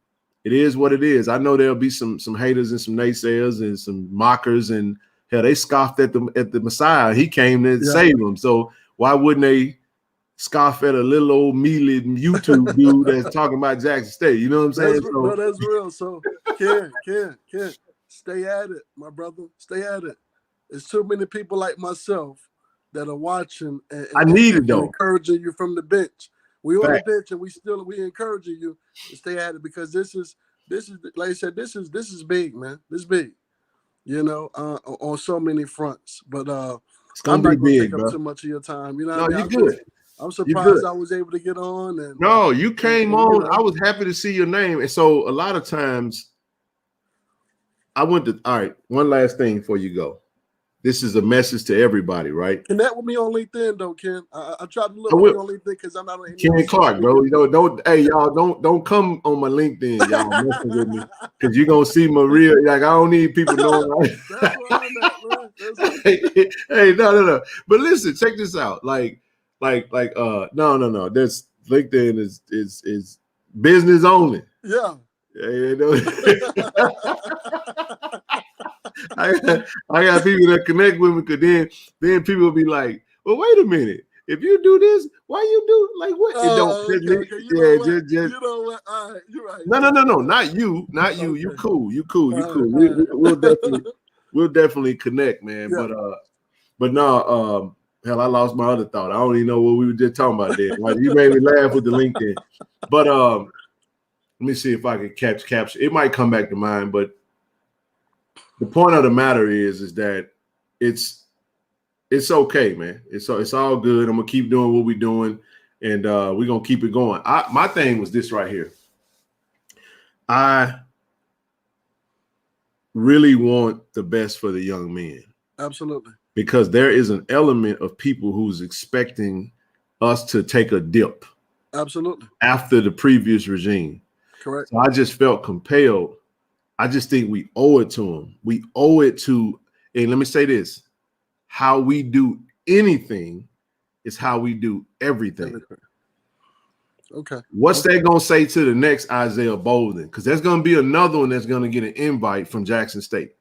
it is what it is. I know there'll be some haters and some naysayers and some mockers. And hell, they scoffed at the Messiah. He came to save them. So why wouldn't they scoff at a little old mealy YouTube dude that's talking about Jackson State? You know what I'm saying? No, that's real. So Ken, stay at it, my brother. Stay at it. There's too many people like myself that are watching and I need it though. Encouraging you from the bench. We on the bench and we encouraging you to stay at it because this is like I said, this is big, man. This is big, you know, on so many fronts. But I'm not gonna take up too much of your time. You know, no, you're good. I'm surprised I was able to get on. And no, you came on. You know, I was happy to see your name. And so a lot of times I went to, all right, one last thing before you go. This is a message to everybody, right? Connect with me on LinkedIn, though, Ken. I tried to look at you on LinkedIn because I'm not on any. Ken Clark, bro. You know, don't come on my LinkedIn, y'all messing with me, because you're gonna see my real. Like, I don't need people knowing. That's where I'm at, bro. Hey, no. But listen, check this out. No. That's LinkedIn is business only. Yeah. I got people that connect with me, because then people will be like, well, wait a minute. If you do this, why you do like what? It don't fit me. You know what? All right, you're right. No, not you. Okay. You cool. We'll definitely connect, man. Yeah. But no, hell, I lost my other thought. I don't even know what we were just talking about there. Like, you made me laugh with the LinkedIn. But let me see if I can capture. It might come back to mind, but the point of the matter is that it's okay, man. It's all good. I'm gonna keep doing what we're doing, and we're gonna keep it going. My thing was this right here. I really want the best for the young men. Absolutely. Because there is an element of people who's expecting us to take a dip. Absolutely. After the previous regime. Correct. So I just felt compelled. I just think we owe it to them. We owe it to, and let me say this, how we do anything is how we do everything. Okay. What's that going to say to the next Isaiah Bolden? Because there's going to be another one that's going to get an invite from Jackson State.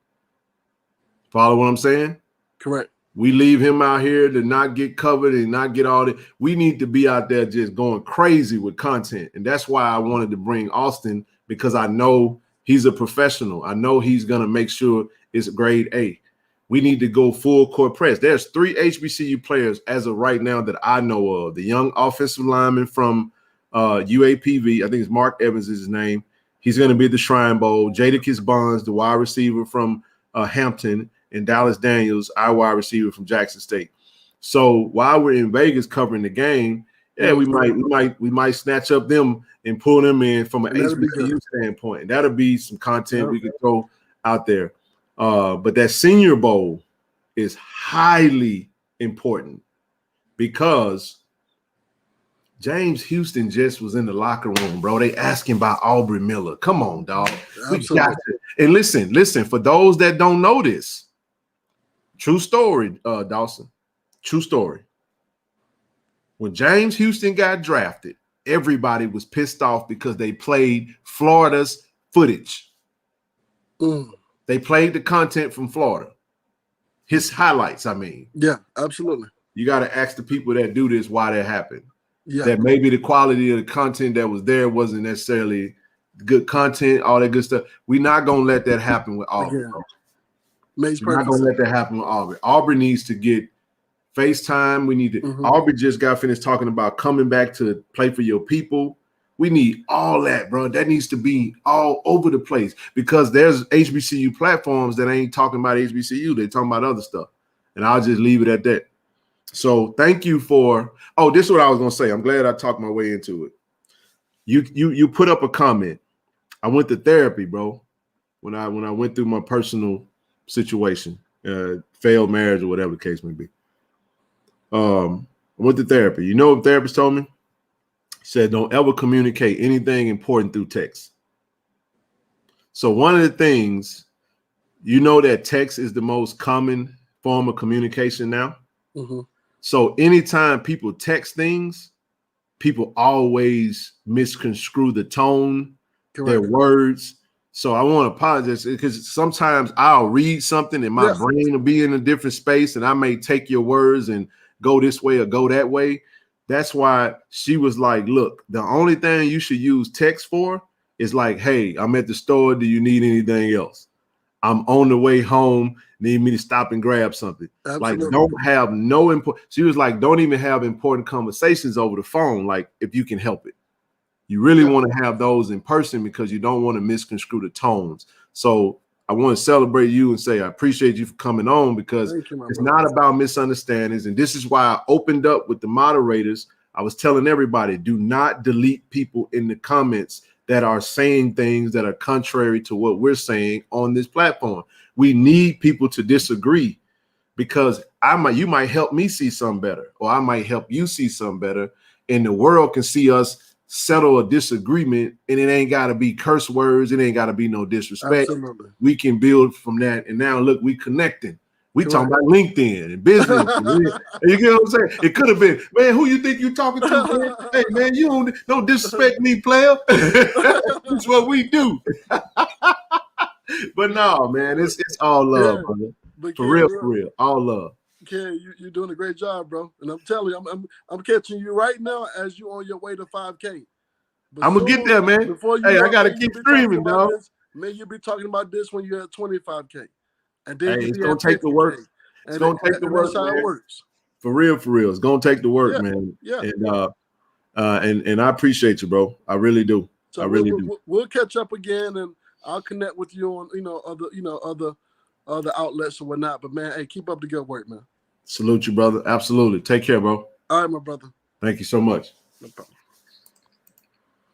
Follow what I'm saying? Correct. We leave him out here to not get covered and not get all that. We need to be out there just going crazy with content. And that's why I wanted to bring Austin, because I know he's a professional. I know he's going to make sure it's grade A. We need to go full court press. There's 3 HBCU players as of right now that I know of. The young offensive lineman from UAPV, I think it's Mark Evans is his name. He's going to be at the Shrine Bowl. Jadakiss Bonds, the wide receiver from Hampton, and Dallas Daniels, our wide receiver from Jackson State. So while we're in Vegas covering the game, we might snatch up them and pull them in from an HBCU standpoint. And that'll be some content we could throw out there. But that Senior Bowl is highly important because James Houston just was in the locker room, bro. They asking about Aubrey Miller. Come on, dog. We got to. And listen, for those that don't know this, true story, Dawson. True story. When James Houston got drafted, everybody was pissed off because they played Florida's footage. They played the content from Florida. His highlights, I mean. Yeah, absolutely. You got to ask the people that do this why that happened. Yeah. That maybe the quality of the content that was there wasn't necessarily good content, all that good stuff. We're not going to let that happen with Aubrey. We're not going to let that happen with Aubrey. Aubrey needs to get FaceTime. We need to. Aubrey just got finished talking about coming back to play for your people. We need all that, bro. That needs to be all over the place because there's HBCU platforms that ain't talking about HBCU. They're talking about other stuff. And I'll just leave it at that. So thank you for, this is what I was going to say. I'm glad I talked my way into it. You put up a comment. I went to therapy, bro. When I went through my personal situation, failed marriage or whatever the case may be. I went to therapy. You know what the therapist told me? He said, don't ever communicate anything important through text. So one of the things, you know that text is the most common form of communication now. Mm-hmm. So anytime people text things, people always misconstrue the tone, their words. So I want to apologize because sometimes I'll read something and my brain will be in a different space and I may take your words and go this way or go that way. That's why she was like, look, the only thing you should use text for is like, hey, I'm at the store. Do you need anything else? I'm on the way home. Need me to stop and grab something. Absolutely. Like, don't have no important. She was like, don't even have important conversations over the phone. Like, if you can help it. You really want to have those in person because you don't want to misconstrue the tones. So I want to celebrate you and say I appreciate you for coming on because it's not about misunderstandings. And this is why I opened up with the moderators. I was telling everybody, do not delete people in the comments that are saying things that are contrary to what we're saying on this platform. We need people to disagree because you might help me see something better, or I might help you see something better, and the world can see us settle a disagreement, and it ain't got to be curse words. It ain't got to be no disrespect. Absolutely. We can build from that. And now look, we connecting. We talking about LinkedIn and business. You get what I'm saying? It could have been, man, who you think you talking to, man? Hey, man, you don't disrespect me, player. That's what we do. But no, man, it's all love, brother. For real, all love. Ken, you're doing a great job, bro. And I'm telling you, I'm catching you right now as you on your way to 5K. But I'm gonna get there, man. Hey, I gotta keep streaming, dog. Maybe you'll be talking about this when you're at 25K. And then it's gonna take the work. It's gonna take the work. That's how it works. For real. It's gonna take the work, man. Yeah. And I appreciate you, bro. I really do. So I really do. We'll catch up again, and I'll connect with you on other outlets or whatnot. But man, hey, keep up the good work, man. Salute you, brother. Absolutely. Take care, bro. All right, my brother. Thank you so much. No problem.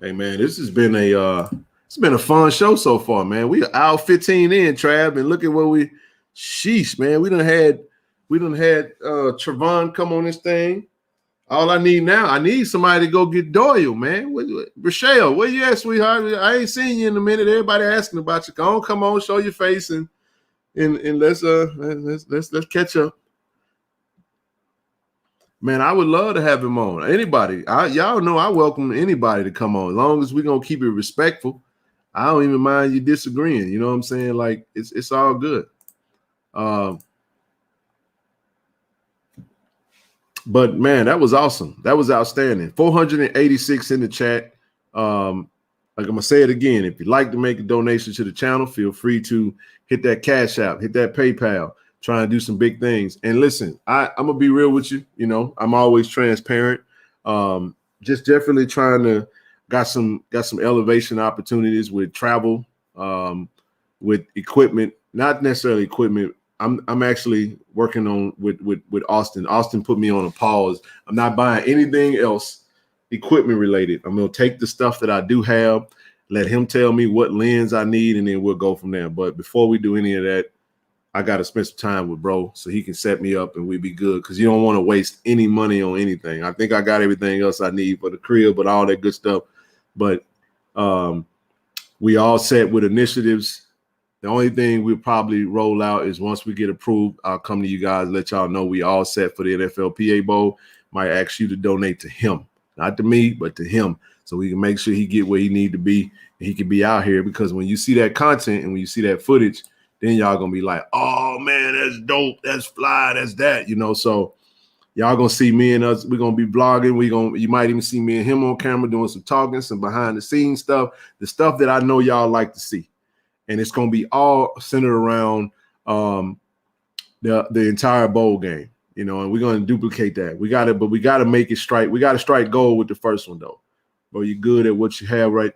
Hey, man, this has been a fun show so far, man. We are hour 15 in, Trav, and look at what sheesh, man. We done had Trevon come on this thing. All I need now, I need somebody to go get Doyle, man. Rochelle, where you at, sweetheart? I ain't seen you in a minute. Everybody asking about you. Come on, show your face and let's catch up. Man, I would love to have him on. Anybody, y'all know I welcome anybody to come on, as long as we're gonna keep it respectful. I don't even mind you disagreeing. You know what I'm saying? Like it's all good. But man, that was awesome. That was outstanding. 486 in the chat. Like I'm gonna say it again. If you'd like to make a donation to the channel, feel free to hit that Cash App, hit that PayPal. Trying to do some big things. And listen, I'm gonna be real with you. You know, I'm always transparent. Just definitely trying to got some elevation opportunities with travel, with equipment, not necessarily equipment. I'm actually working on with Austin. Austin put me on a pause. I'm not buying anything else equipment related. I'm gonna take the stuff that I do have, let him tell me what lens I need, and then we'll go from there. But before we do any of that, I got to spend some time with bro so he can set me up and we be good, because you don't want to waste any money on anything. I think I got everything else I need for the crib, but all that good stuff. But we all set with initiatives. The only thing we'll probably roll out is once we get approved, I'll come to you guys, let y'all know we all set for the NFLPA Bowl. Might ask you to donate to him, not to me, but to him, so we can make sure he get where he need to be and he can be out here. Because when you see that content and when you see that footage, then y'all gonna be like, oh man, that's dope, that's fly, that's that, you know. So y'all gonna see me and us, we're gonna be vlogging. You might even see me and him on camera doing some talking, some behind the scenes stuff, the stuff that I know y'all like to see. And it's gonna be all centered around the entire bowl game, you know, and we're gonna duplicate that. We gotta make it strike. We gotta strike gold with the first one though. bro, you're good at what you have, right?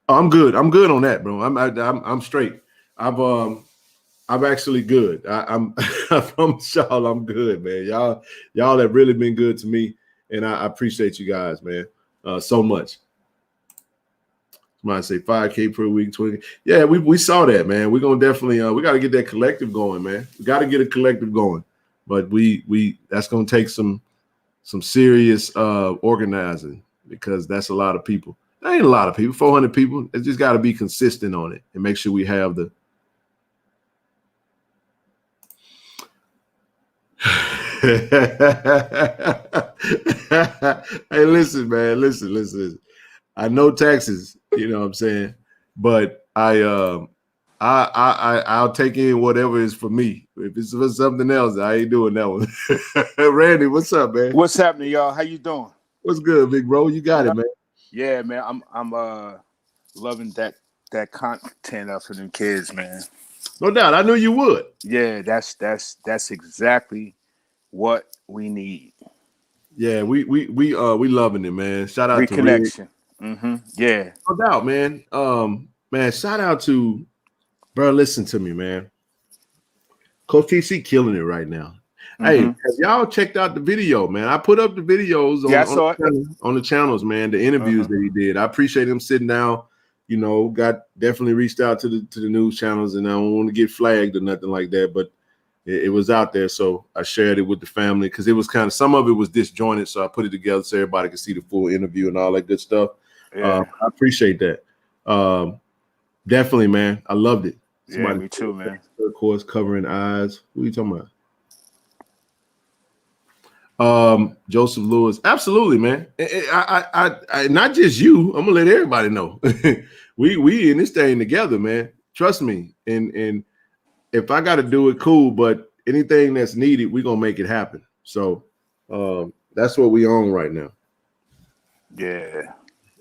Oh, I'm good. I'm good on that, bro. I'm straight. I'm actually good. I'm I promise y'all I'm good, man. Y'all have really been good to me, and I appreciate you guys, man, so much. Somebody say 5K per week, 20. Yeah, we saw that, man. We're gonna definitely we got to get that collective going, man. We got to get a collective going, but we that's gonna take some serious organizing, because that's a lot of people. That ain't a lot of people, 400 people. It just got to be consistent on it and make sure we have the. Hey, listen, man. Listen. I know taxes, you know what I'm saying, but I'll take in whatever is for me. If it's for something else, I ain't doing that one. Randy, what's up, man? What's happening, y'all? How you doing? What's good, big bro? You got it, man. Yeah, man. I'm loving that content for them kids, man. No doubt. I knew you would. Yeah, that's exactly what we need. Yeah, we loving it, man. Shout out to reconnection. Yeah, no doubt, man. Man, shout out to bro. Listen to me, man. Coach TC killing it right now. Hey, have y'all checked out the video, man? I put up the videos on the channels, man. The interviews that he did. I appreciate him sitting down. You know, definitely reached out to the news channels, and I don't want to get flagged or nothing like that, but it was out there, so I shared it with the family, because it was kind of, some of it was disjointed, so I put it together so everybody could see the full interview and all that good stuff. I appreciate that. Definitely, man. I loved it. Yeah, me too, man. Of course, covering eyes. Who are you talking about? Joseph Lewis. Absolutely, man. I not just you. I'm gonna let everybody know. we in this thing together, man. Trust me. And if I got to do it, cool. But anything that's needed, we're gonna make it happen. So that's what we own right now. Yeah.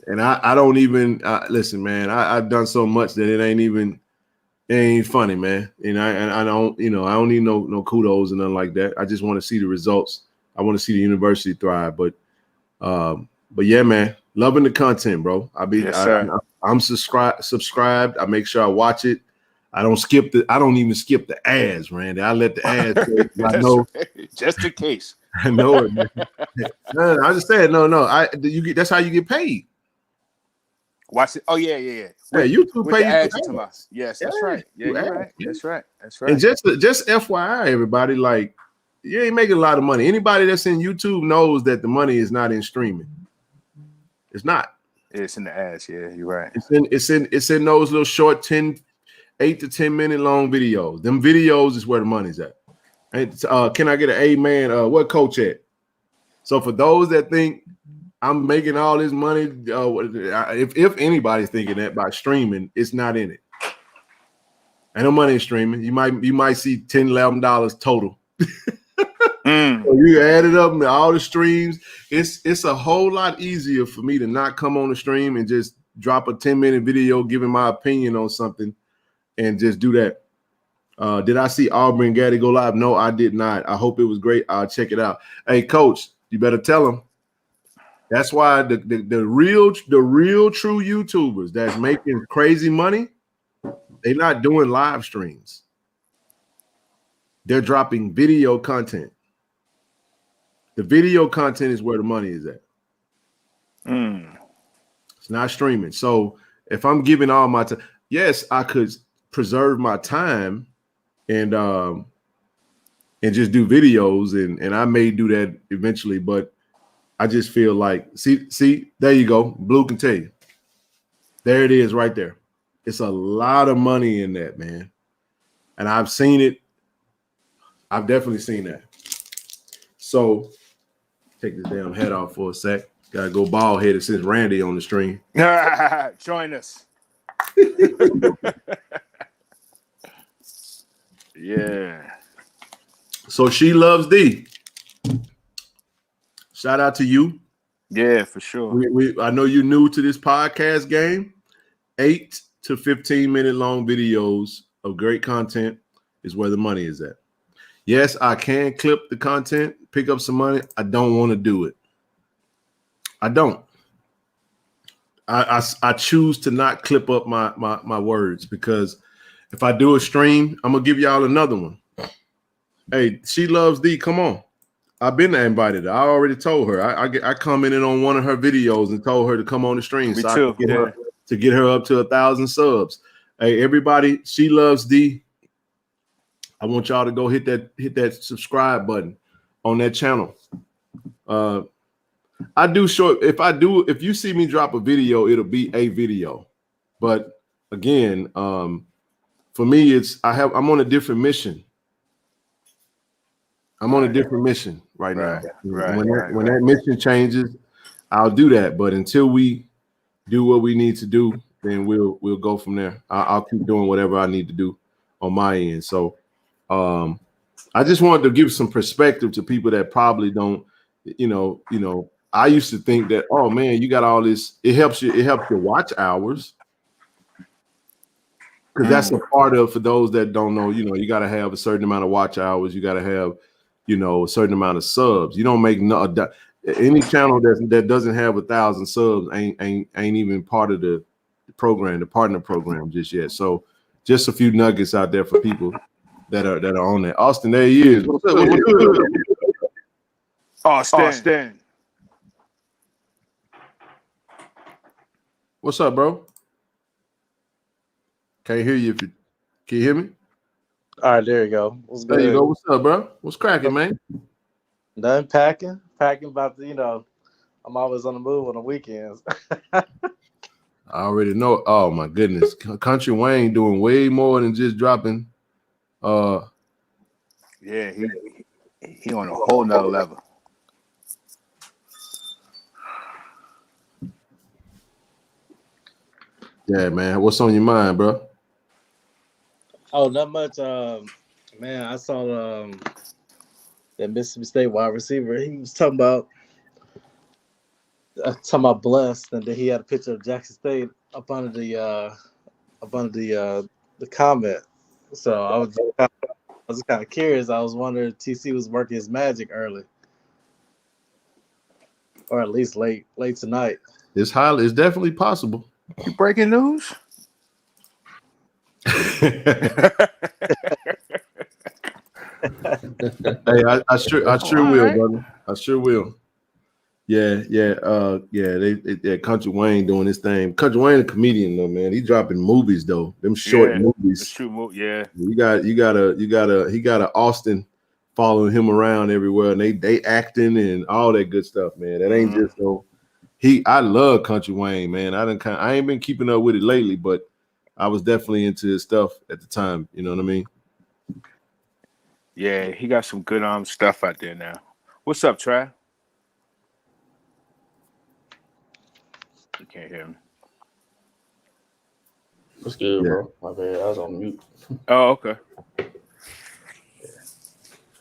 And I don't even listen, man. I've done so much that it ain't funny, man. And I don't, I don't need no kudos and nothing like that. I just want to see the results. I want to see the university thrive. But yeah, man, loving the content, bro. I'm subscribed. I make sure I watch it. I don't even skip the ads, Randy. I let the ads go. I know. Right. Just in case. I know it, man. No, I just said no. That's how you get paid. Watch it. Oh yeah. Yeah, YouTube pay you. Ads. Yes, that's right. Yeah, you're right. That's right. And just FYI, everybody, like, you ain't making a lot of money. Anybody that's in YouTube knows that the money is not in streaming. It's not. It's in the ads. Yeah, you're right. It's in those little short 8 to 10 minute long videos. Them videos is where the money's at. And can I get an amen? What coach at? So for those that think I'm making all this money, if anybody's thinking that by streaming, it's not in it. Ain't no money in streaming. You might see $10, $11 total. So you add it up, all the streams. It's a whole lot easier for me to not come on the stream and just drop a 10-minute video giving my opinion on something and just do that. Did I see Aubrey and Gaddy go live? No, I did not. I hope it was great. I'll check it out. Hey, coach, you better tell them. That's why the real true YouTubers that's making crazy money, they're not doing live streams. They're dropping video content. The video content is where the money is at. It's not streaming. So if I'm giving all my time, yes, I could preserve my time and just do videos, and I may do that eventually, but I just feel like, see, there you go. Blue can tell you. There it is right there. It's a lot of money in that, man. And I've seen it. I've definitely seen that. So take this damn head off for a sec. Gotta go bald headed since Randy on the stream. Join us. Yeah. So She Loves D. Shout out to you. Yeah, for sure. I know you're new to this podcast game. 8 to 15 minute long videos of great content is where the money is at. Yes, I can clip the content, pick up some money. I don't want to do it. I don't. I choose to not clip up my words, because if I do a stream, I'm gonna give y'all another one. Hey, She Loves Thee, come on. I've been invited her. I already told her. I commented on one of her videos and told her to come on the stream. Me so too. I could get her up to 1,000 subs. Hey, everybody, She Loves Thee. I want y'all to go hit that subscribe button on that channel. If you see me drop a video, it'll be a video. But again, for me, I'm on a different mission. I'm on a different mission right now. When that mission changes, I'll do that. But until we do what we need to do, then we'll go from there. I'll keep doing whatever I need to do on my end. So I just wanted to give some perspective to people that probably don't, I used to think that, oh man, you got all this. It helps your watch hours. Because that's a part of, for those that don't know, you got to have a certain amount of watch hours. You got to have, a certain amount of subs. You don't make any channel that doesn't have 1,000 subs ain't even part of the program, the partner program just yet. So just a few nuggets out there for people that are on there. Austin, there he is. What's up? Austin. What's up, bro? Can't hear you. Can you hear me? All right, there you go. What's good? There you go. What's up, bro? What's cracking, man? Nothing packing. About the, I'm always on the move on the weekends. I already know. Oh my goodness, Country Wayne doing way more than just dropping. Yeah, he on a whole nother level. Yeah, man. What's on your mind, bro? Oh, not much. Man, I saw that Mississippi State wide receiver. He was talking about blessed, and then he had a picture of Jackson State up under the comment. So I was kind of curious. I was wondering if TC was working his magic early, or at least late tonight. It's definitely possible. You breaking news? Hey, I sure will, brother. I sure will. Yeah. Country Wayne doing his thing. Country Wayne a comedian though, man. He dropping movies though. Them short movies. Yeah. He got a Austin following him around everywhere, and they acting and all that good stuff, man. That ain't just no. I love Country Wayne, man. I ain't been keeping up with it lately, but I was definitely into his stuff at the time. You know what I mean? Yeah, he got some good stuff out there now. What's up, Trav? You can't hear him. What's good, bro? My bad. I was on mute. Oh, okay.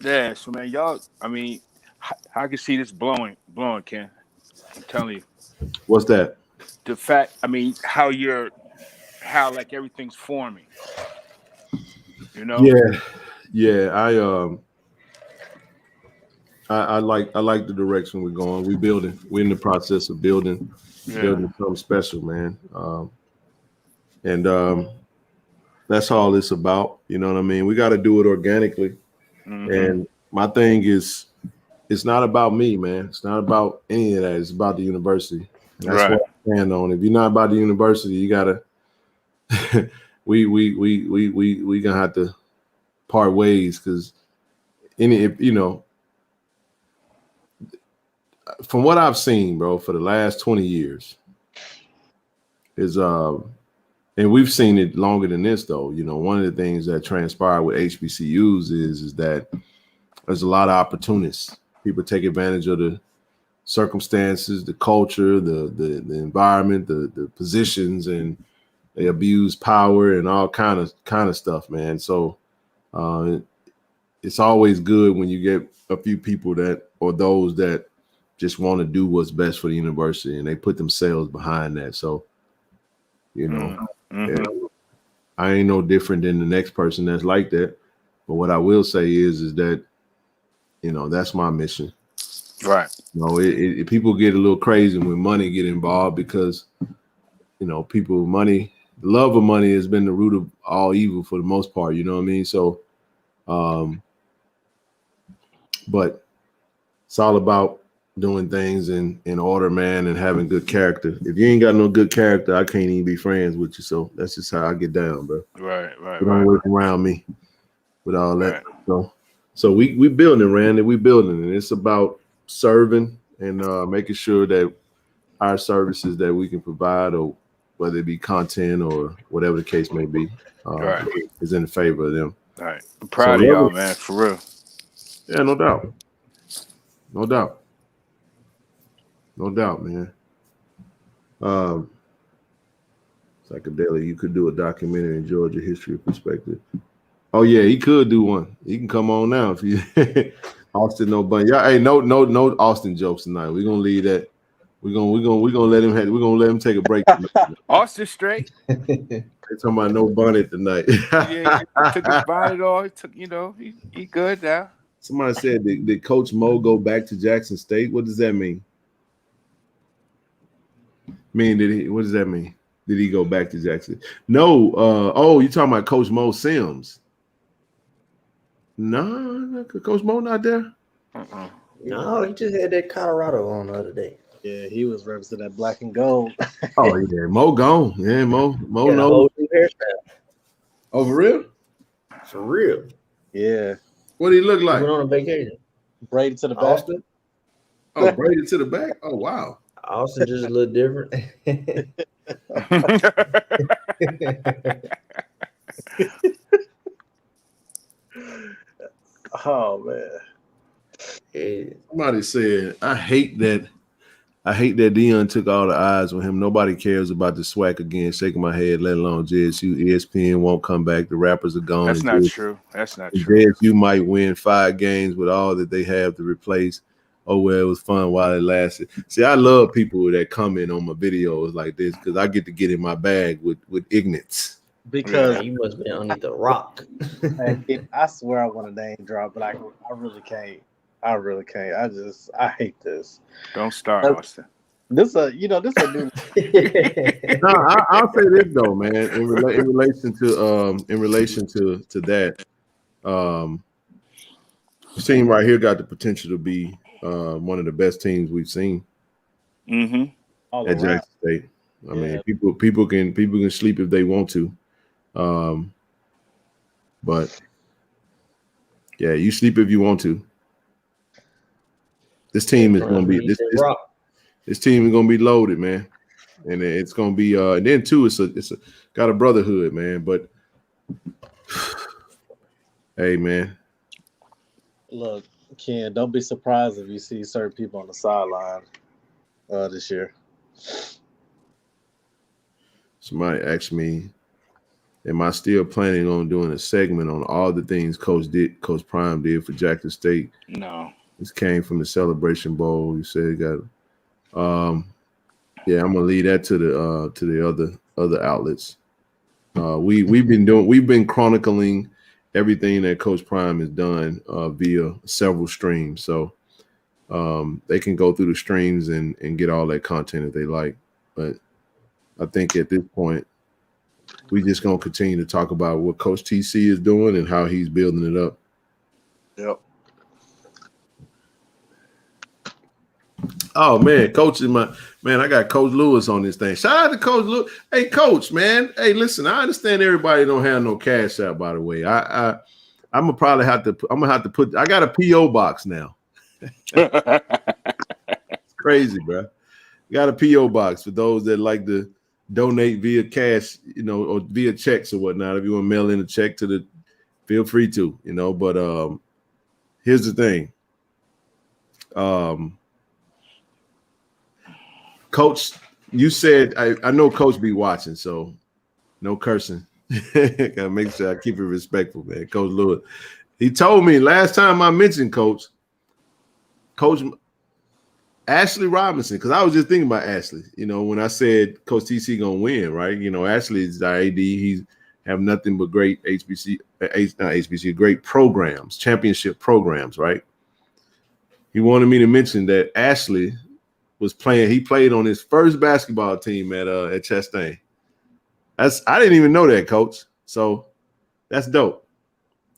Yeah, so man, y'all, I mean, I can see this blowing, Ken. I'm telling you. What's that? The fact, I mean, how like everything's forming. Yeah. I like the direction we're going. We're building. We're in the process of building something special, man. And that's all it's about. You know what I mean? We got to do it organically. Mm-hmm. And my thing is, it's not about me, man. It's not about any of that. It's about the university. And that's what I stand on. If you're not about the university, you gotta. we gonna have to part ways, because from what I've seen, bro, for the last 20 years is and we've seen it longer than this though. One of the things that transpired with HBCUs is that there's a lot of opportunists. People take advantage of the circumstances, the culture, the environment, the positions, and they abuse power and all kind of stuff, man. So it's always good when you get a few people those that just want to do what's best for the university, and they put themselves behind that. So, I ain't no different than the next person that's like that. But what I will say is that, that's my mission. Right. People get a little crazy when money get involved, because people, money, the love of money has been the root of all evil for the most part. You know what I mean? So, but it's all about doing things in order, man, and having good character. If you ain't got no good character, I can't even be friends with you. So that's just how I get down, bro. Right. You don't work around me with all that. Right. So we building, Randy. We building, and it's about serving and making sure that our services that we can provide, or whether it be content or whatever the case may be, Right. is in favor of them. All right. I'm proud of y'all, man, for real. Yeah, no doubt. No doubt. No doubt, man. Psychedelic, you could do a documentary in Georgia history perspective. Oh yeah, he could do one. He can come on now if you Austin no bunny. Yeah, hey, no Austin jokes tonight. We're gonna leave that. We're gonna let him take a break tonight. Austin straight. They're talking about no bonnet tonight. Yeah, he took his bonnet off. He took, he good now. Somebody said, did Coach Mo go back to Jackson State? What does that mean? What does that mean? Did he go back to Jackson? No. You talking about Coach Mo Sims? No, Coach Mo not there. No, he just had that Colorado on the other day. Yeah, he was representing that black and gold. Oh yeah, Mo gone. Yeah, Mo Yeah, no. whole new hairstyle. Oh, for real? For real. Yeah. What did he look He like? went on a vacation. Braided to the back. Austin. Oh, braided to the back. Oh wow. Austin just a little different. Oh man. Yeah. Somebody said, I hate that Deion took all the eyes on him. Nobody cares about the swag again. Shaking my head, let alone JSU. ESPN won't come back. The rappers are gone. That's not true. That's not true. JSU might win 5 games with all that they have to replace. Oh, well, it was fun while it lasted. See, I love people that comment on my videos like this because I get to get in my bag with ignorance. Because you must be underneath the rock. I swear I want a name drop, but I really can't. I really can't. I hate this. Don't start, Austin. This a new. No, I'll say this though, man. In relation to that, this team right here got the potential to be one of the best teams we've seen at Jackson State. I mean, people can sleep if they want to, but yeah, you sleep if you want to. This team is going to be this team is going to be loaded, man, and it's going to be and then too it's got a brotherhood, man. But hey, man, look, Ken, don't be surprised if you see certain people on the sideline this year. Somebody asked me, am I still planning on doing a segment on all the things Coach Prime did for Jackson State? No. This came from the Celebration Bowl. You said it got yeah, I'm gonna leave that to the other outlets. We've been chronicling everything that Coach Prime has done via several streams. So they can go through the streams and get all that content if they like. But I think at this point, we just gonna continue to talk about what Coach TC is doing and how he's building it up. Yep. Oh man, Coach is I got Coach Lewis on this thing. Shout out to Coach Lewis. Hey, Coach, man. Hey, listen, I understand everybody don't have no cash out, by the way. I'm gonna probably have to put I got a PO box now. It's crazy, bro. Got a PO box for those that like to donate via cash, or via checks or whatnot. If you want to mail in a check feel free to, but here's the thing. Coach, you said I know Coach be watching, so no cursing. Gotta make sure I keep it respectful, man. Coach Lewis. He told me last time I mentioned Coach Ashley Robinson, because I was just thinking about Ashley, when I said Coach TC gonna win, right? Ashley is the AD. He's have nothing but great great programs, championship programs, right? He wanted me to mention that Ashley was playing. He played on his first basketball team at Chastain. I didn't even know that, Coach. So that's dope.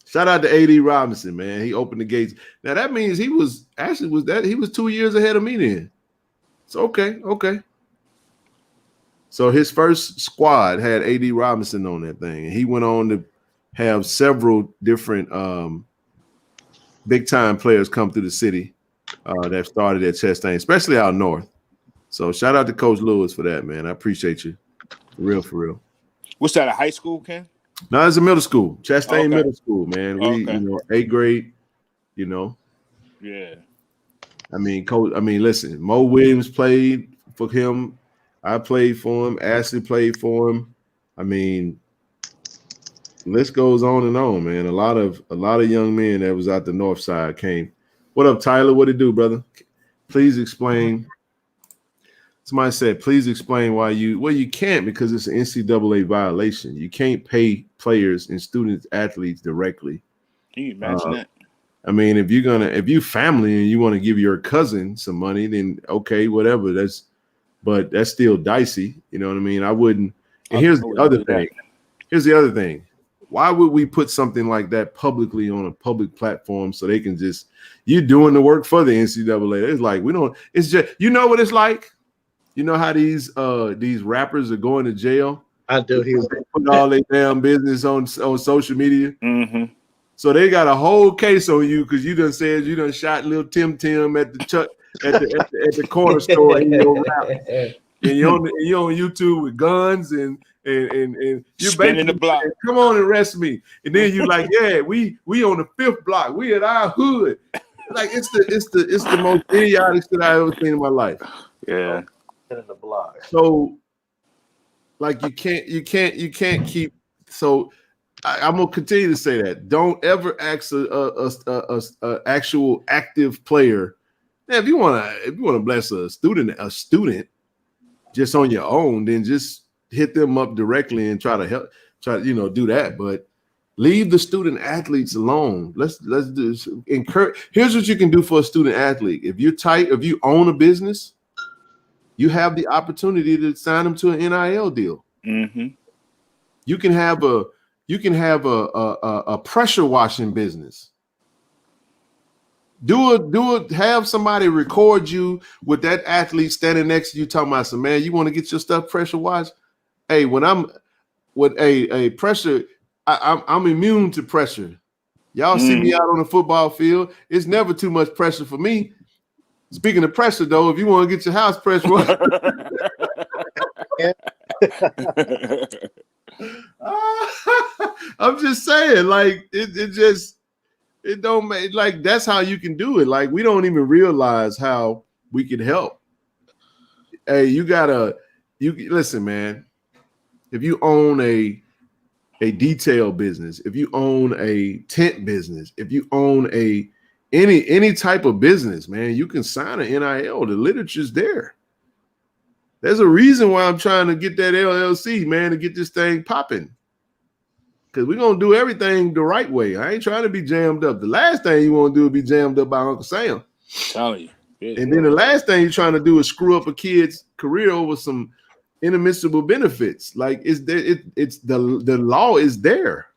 Shout out to A.D. Robinson, man. He opened the gates. Now that means he was 2 years ahead of me then. So okay. So his first squad had A.D. Robinson on that thing, and he went on to have several different big time players come through the city that started at Chastain, especially out north. So shout out to Coach Lewis for that, man. I appreciate you. For real. What's that, a high school, Ken? No, it's a middle school. Chastain Middle School, man. We, Okay. 8th grade, Yeah. Listen, Mo Williams played for him. I played for him. Ashley played for him. I mean, list goes on and on, man. A lot of young men that was out the north side came. What up, Tyler? What it do, brother? Please explain. Somebody said, please explain why you can't, because it's an NCAA violation. You can't pay players and students, athletes directly. Can you imagine that? I mean, if you family and you want to give your cousin some money, then okay, whatever. But that's still dicey. You know what I mean? I wouldn't. And here's the other thing. Here's the other thing. Why would we put something like that publicly on a public platform so they can just, you doing the work for the NCAA? It's like, it's just, you know what it's like? You know how these rappers are going to jail? I do. They put all their damn business on social media. Mm-hmm. So they got a whole case on you because you done said you done shot little Tim at the at the corner store in your rap. And you're on YouTube with guns and you're spinning the block. Saying, come on and arrest me. And then you like, yeah, we on the 5th block. We at our hood. Like it's the most idiotic shit I ever seen in my life. Yeah. In the block. So like you can't keep. So I'm gonna continue to say that. Don't ever ask a actual active player. Now, if you wanna bless a student just on your own, then just hit them up directly and try to do that. But leave the student athletes alone. Let's do this. Here's what you can do for a student athlete. If you own a business, you have the opportunity to sign them to an NIL deal. Mm-hmm. You can have a pressure washing business. Have somebody record you with that athlete standing next to you talking about some, man, you want to get your stuff pressure washed? Hey, when I'm with a pressure, I'm immune to pressure. Y'all see me out on the football field. It's never too much pressure for me. Speaking of pressure, though, if you want to get your house pressure washed, I'm just saying, like it don't make, like, that's how you can do it. Like, we don't even realize how we can help. Hey, you listen, man. If you own a detail business, if you own a tent business, if you own any type of business, man, you can sign an NIL. The literature's there. There's a reason why I'm trying to get that LLC, man, to get this thing popping. Because we're going to do everything the right way. I ain't trying to be jammed up. The last thing you want to do is be jammed up by Uncle Sam. I'm telling you. Yeah. And then the last thing you're trying to do is screw up a kid's career over some inadmissible benefits. Like, the law is there.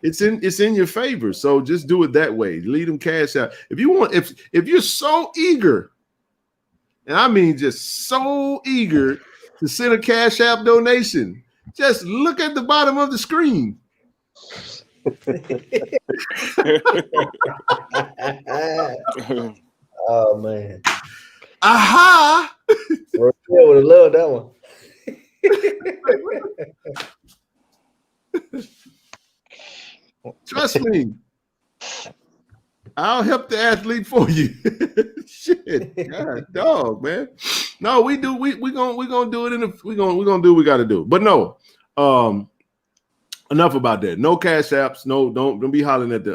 It's in your favor. So just do it that way. Leave them cash out. If you're so eager, and I mean just so eager to send a Cash App donation, just look at the bottom of the screen. Oh man. Aha! Rochelle would have loved that one. Trust me. I'll help the athlete for you. Shit, God, dog, man. No, we do. We gonna do it we're gonna do what we gotta do. But no, enough about that. No Cash Apps. No, don't be hollering at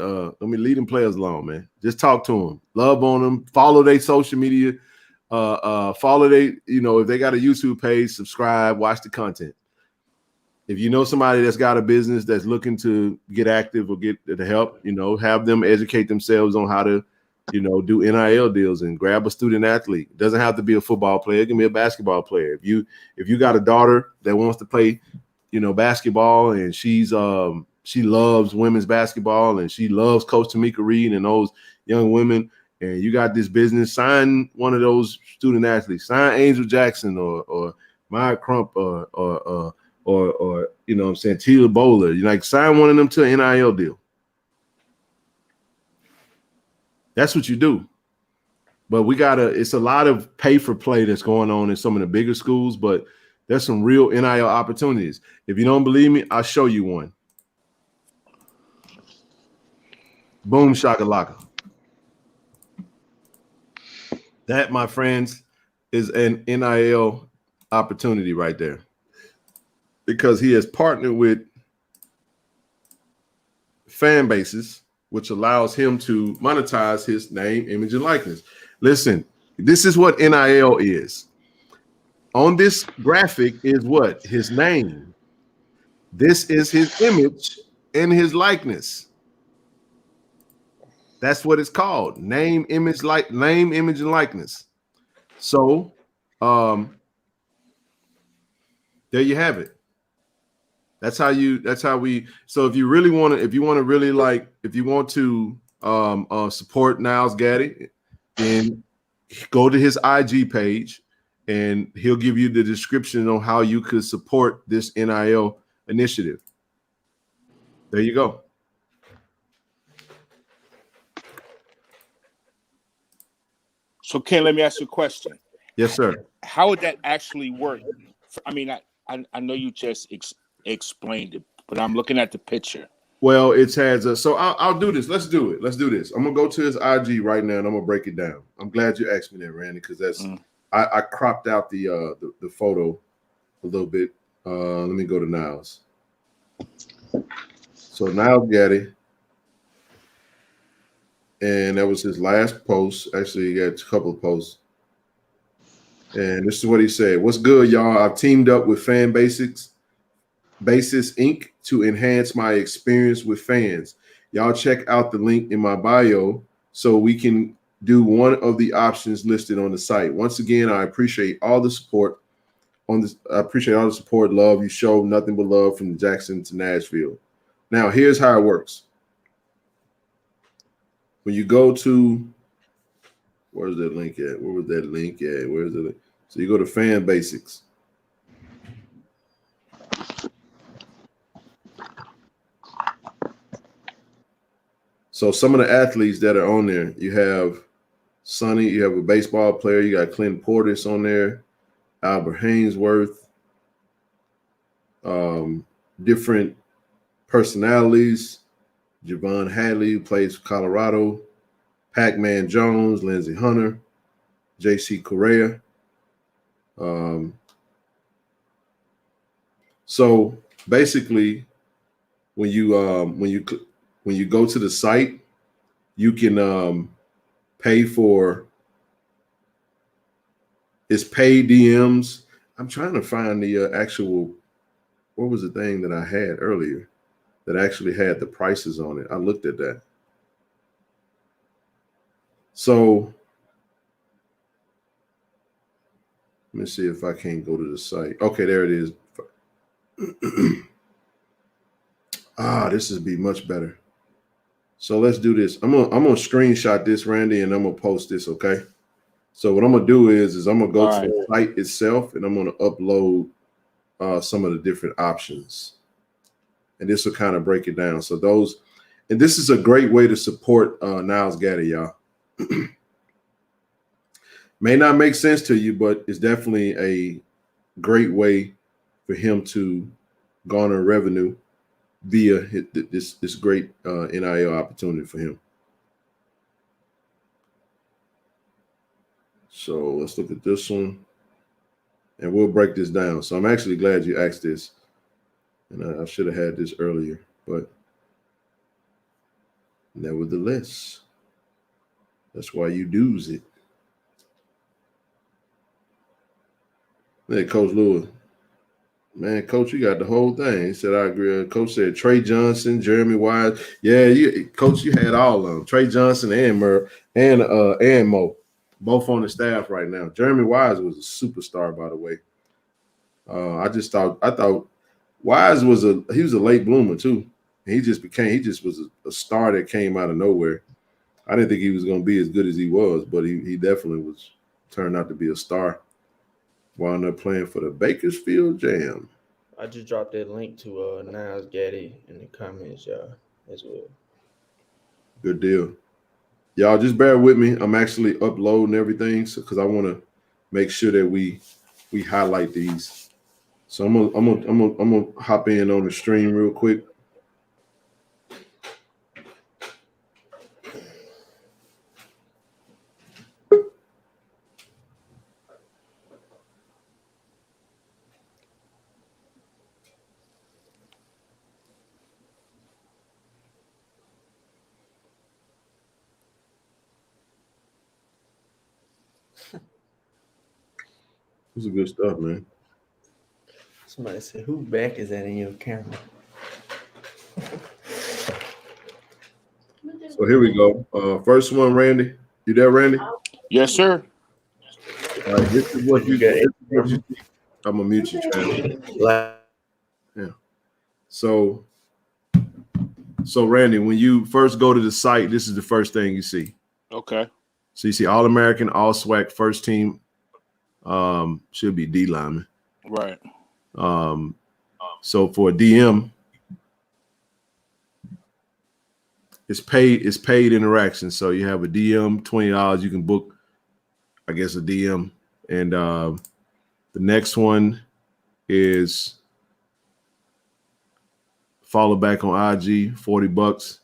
lead them players alone, man. Just talk to them, love on them, follow their social media, follow if they got a YouTube page, subscribe, watch the content. If you know somebody that's got a business that's looking to get active or get the help, have them educate themselves on how to you know, do NIL deals and grab a student athlete. It doesn't have to be a football player. It can be a basketball player. If you got a daughter that wants to play, you know, basketball, and she loves women's basketball and she loves Coach Tamika Reed and those young women, and you got this business, sign one of those student athletes, sign Angel Jackson or Maya Crump or you know what I'm saying, Teal Bowler. You like sign one of them to an NIL deal. That's what you do. But it's a lot of pay for play that's going on in some of the bigger schools, but there's some real NIL opportunities. If you don't believe me, I'll show you one. Boom shakalaka. That, my friends, is an NIL opportunity right there, because he has partnered with fan bases, which allows him to monetize his name, image, and likeness. Listen, this is what NIL is. On this graphic is what? His name. This is his image and his likeness. That's what it's called. Name, image, and likeness. So there you have it. That's how we. So if you want to support Niles Gaddy, then go to his IG page and he'll give you the description on how you could support this NIL initiative. There you go. So, Ken, let me ask you a question. Yes, sir. How would that actually work? I mean, I know you just explained it, but I'm looking at the picture. Well, it has a. So I'll do this. Let's do it. Let's do this. I'm gonna go to his IG right now and I'm gonna break it down. I'm glad you asked me that, Randy, because that's I cropped out the photo a little bit. Let me go to Niles. So Niles Gaddy. And that was his last post. Actually, he got a couple of posts. And this is what he said. What's good, y'all? I've teamed up with Fan Basis Inc. to enhance my experience with fans. Y'all check out the link in my bio so we can do one of the options listed on the site. Once again, I appreciate all the support on this. I appreciate all the support, love you show. Nothing but love from Jackson to Nashville. Now, here's how it works. When you go to, where's that link at? Where was that link at? Where's the link? So you go to Fan Basics. So some of the athletes that are on there, you have Sonny, you have a baseball player, you got Clint Portis on there, Albert Hainsworth, different personalities. Javon Hadley, who plays for Colorado, Pac-Man Jones, Lindsey Hunter, J.C. Correa. So basically, when you go to the site, you can pay for it's paid DMs. I'm trying to find the actual. What was the thing that I had earlier that actually had the prices on it? I looked at that. So let me see if I can't go to the site. Okay, there it is. This would be much better. So let's do this. I'm gonna screenshot this, Randy, and I'm gonna post this. Okay. So what I'm gonna do is I'm gonna go to the site itself and I'm gonna upload some of the different options. And this will kind of break it down. So and this is a great way to support Niles Gaddy, y'all. May not make sense to you, but it's definitely a great way for him to garner revenue via this great NIL opportunity for him. So let's look at this one, and we'll break this down. So I'm actually glad you asked this, and I should have had this earlier, but nevertheless, that's why you do's it. Hey, Coach Lewis. Man, Coach, you got the whole thing. He said, I agree. Coach said Trey Johnson, Jeremy Wise. Yeah, Coach, you had all of them. Trey Johnson and and Mo, both on the staff right now. Jeremy Wise was a superstar, by the way. I thought Wise was a late bloomer too. He just was a star that came out of nowhere. I didn't think he was going to be as good as he was, but he definitely turned out to be a star. Wound up playing for the Bakersfield Jam. I just dropped that link to Niles Gaddy in the comments, y'all, as well. Good deal. Y'all just bear with me. I'm actually uploading everything because I want to make sure that we highlight these. So I'm gonna hop in on the stream real quick. This is good stuff, man. Somebody said, "Who back is that in your camera?" So here we go. First one, Randy. You there, Randy? Yes, sir. All right, this is what you got. I'm gonna mute you, Travis. Yeah. So Randy, when you first go to the site, this is the first thing you see. Okay. So you see All-American, All-SWAC, first team. Should be D lineman. Right. So for a DM, it's paid interaction. So you have a DM, $20. You can book, I guess, a DM. And the next one is follow back on IG, $40.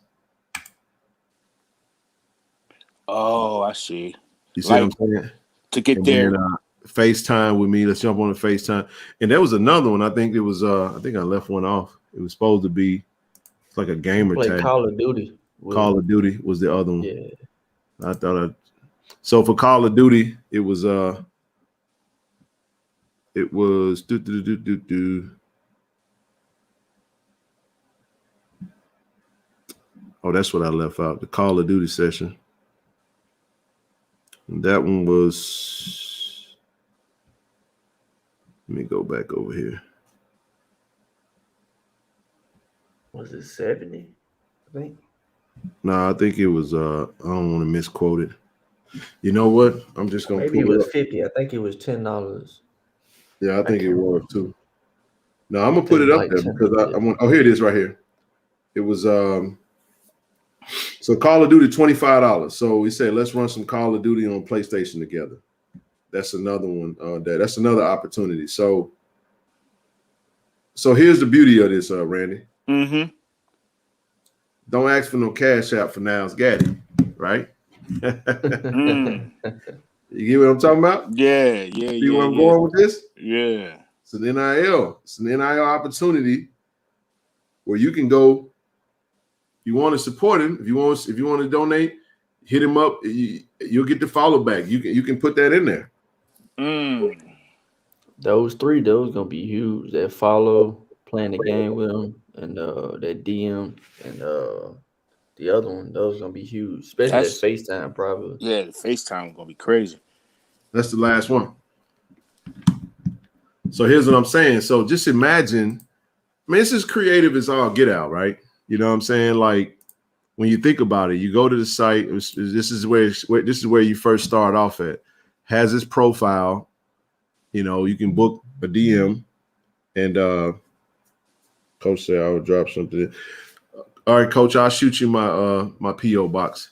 Oh, I see. You see what I'm saying? To get there. Then, FaceTime with me. Let's jump on the FaceTime. And there was another one. I think it was I think I left one off. It was supposed to be like a gamer tag. Call of Duty. Call of Duty was the other one. Yeah. I thought so for Call of Duty, it was Oh, that's what I left out. The Call of Duty session. And that one was, let me go back over here. Was it 70? I think. No, I think it was I don't want to misquote it. You know what? I'm just gonna maybe it was 50. I think it was $10. Yeah, I think it was too. No, I'm gonna put it up there because I want. Oh, here it is right here. It was so Call of Duty $25. So we said let's run some Call of Duty on PlayStation together. That's another one. That's another opportunity. So here's the beauty of this, Randy. Mm-hmm. Don't ask for no cash out for Niles Gaddy, right? You get what I'm talking about? Yeah. See where I'm going with this? Yeah. It's an NIL. It's an NIL opportunity where you can go. You want to support him. If you want to donate, hit him up. You'll get the follow back. You can put that in there. Those gonna be huge. That follow, playing the game with them, and that DM and the other one. Those gonna be huge, especially that FaceTime probably. Yeah, the FaceTime gonna be crazy. That's the last one. So here's what I'm saying. So just imagine. I mean, this is creative as all get out, right? You know what I'm saying? Like when you think about it, you go to the site. This is where you first start off at. Has his profile. You know, you can book a DM, and Coach said I would drop something. All right, Coach, I'll shoot you my PO box.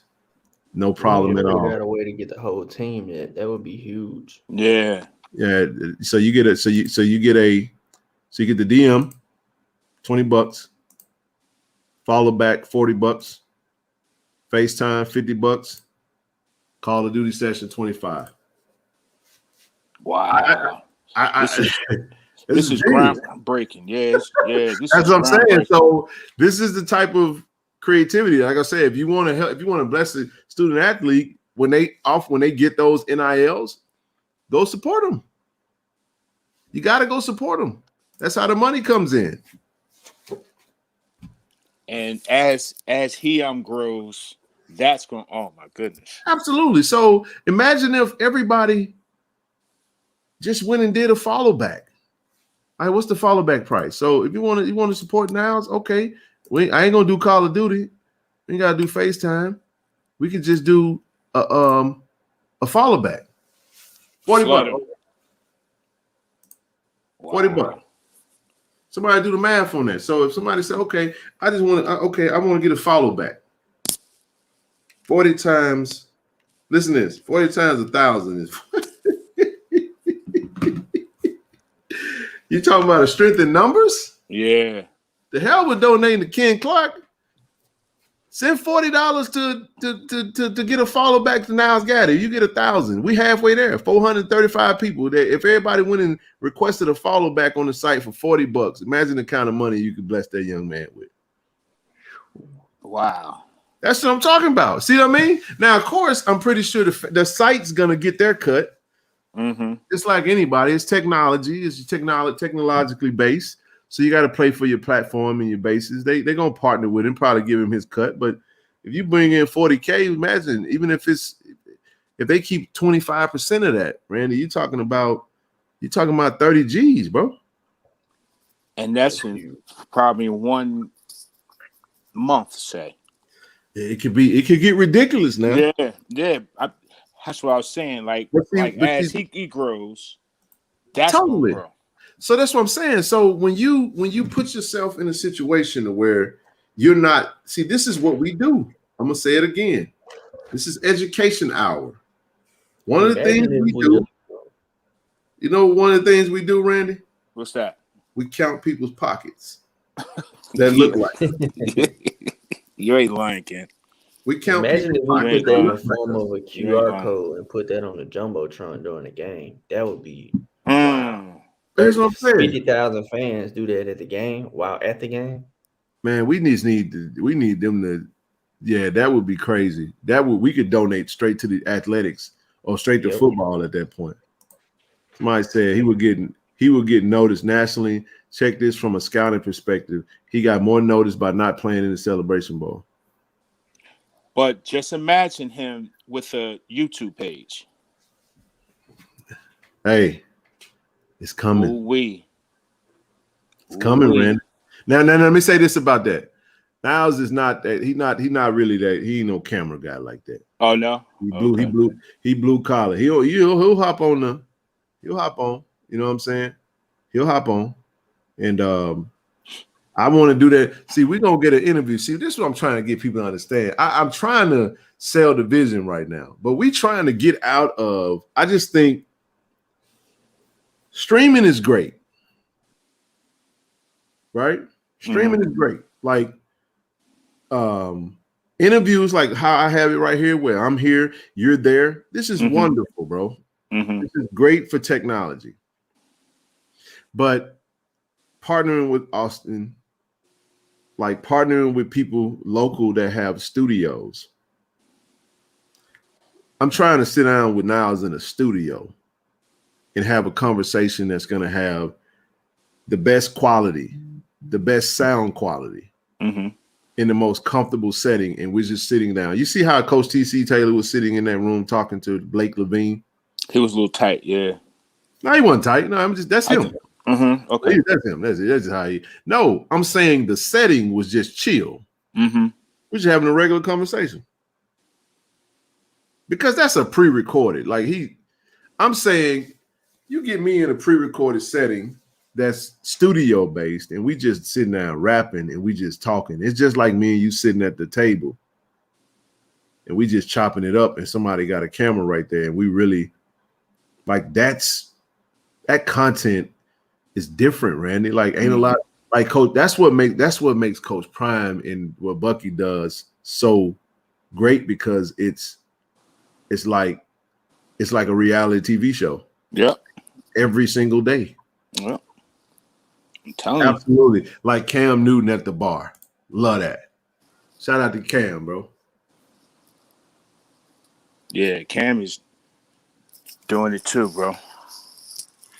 No problem at all. Figure out a way to get the whole team. That would be huge. Yeah. Yeah. So you get the DM, $20. Follow back, $40. FaceTime, $50. Call of Duty session, $25. Wow. This is groundbreaking. Yes. That's what I'm saying. So this is the type of creativity. Like I said, if you want to help, if you want to bless the student athlete when they get those NILs, go support them. You got to go support them. That's how the money comes in. And as he grows, That's going. Oh my goodness. Absolutely. So imagine if everybody just went and did a follow back. All right, what's the follow back price? So if you want to support Nows, okay. I ain't gonna do Call of Duty. We ain't gotta do FaceTime. We could just do a follow back. $40. Wow. $40. Somebody do the math on that. So if somebody said, okay, I want to get a follow back. 40 times, listen to this, 40 times 1,000 is you talking about a strength in numbers? Yeah. The hell with donating to Ken Clark. Send $40 to get a follow back to Niles Gaddy. You get 1,000. We halfway there. 435 people. If everybody went and requested a follow back on the site for $40, imagine the kind of money you could bless that young man with. Wow. That's what I'm talking about. See what I mean? Now, of course, I'm pretty sure the site's gonna get their cut. Mm-hmm. Just like anybody, it's technology. It's technologically based. So you got to play for your platform and your bases. They're gonna partner with him, probably give him his cut. But if you bring in 40K, imagine even if they keep 25% of that, Randy, you're talking about 30 G's, bro. And that's probably 1 month, say. It could get ridiculous now. Yeah. That's what I was saying. Like as he grows, that's totally. gonna grow. So that's what I'm saying. So when you put yourself in a situation where you're not, see, this is what we do. I'm gonna say it again. This is education hour. One of the things we do, you know, one of the things we do, Randy. What's that? We count people's pockets that look like. You ain't lying, Ken. We count. Imagine if we put that in the form of a QR code and put that on the jumbotron during the game. That would be. Wow. That's what I'm saying. 50,000 fans do that at the game while at the game. Man, we need them to. Yeah, that would be crazy. We could donate straight to the athletics or straight to football at that point. Somebody said he would get noticed nationally. Check this from a scouting perspective. He got more notice by not playing in the Celebration Bowl. But just imagine him with a YouTube page. Hey, it's coming. Ooh-wee. It's coming, Randy. Now, let me say this about that. Niles is not that. He not really that. He ain't no camera guy like that. Oh no. He blue collar. He'll hop on. He'll hop on. You know what I'm saying? He'll hop on. And I want to do that. See, we're gonna get an interview. See, this is what I'm trying to get people to understand. I'm trying to sell the vision right now, but we trying to get out of. I just think streaming is great, right? Streaming is great. Like interviews, like how I have it right here, where I'm here, you're there. This is wonderful, bro. This is great for technology, but partnering with Austin, like partnering with people local that have studios. I'm trying to sit down with Niles in a studio and have a conversation that's going to have the best quality, the best sound quality in the most comfortable setting. And we're just sitting down. You see how Coach T.C. Taylor was sitting in that room talking to Blake Levine? He was a little tight, yeah. No, he wasn't tight. No, that's him. Okay. That's him. That's just how he. No, I'm saying the setting was just chill. We're just having a regular conversation. Because that's a pre-recorded. I'm saying you get me in a pre-recorded setting that's studio based, and we just sitting down rapping and we just talking. It's just like me and you sitting at the table, and we just chopping it up, and somebody got a camera right there, and we really like that content is different, Randy. Like ain't a lot like Coach. That's what makes Coach Prime and what Bucky does so great, because it's like a reality TV show. Yeah. Every single day. Yeah. I'm telling you. Absolutely. Like Cam Newton at the bar. Love that. Shout out to Cam, bro. Yeah, Cam is doing it too, bro.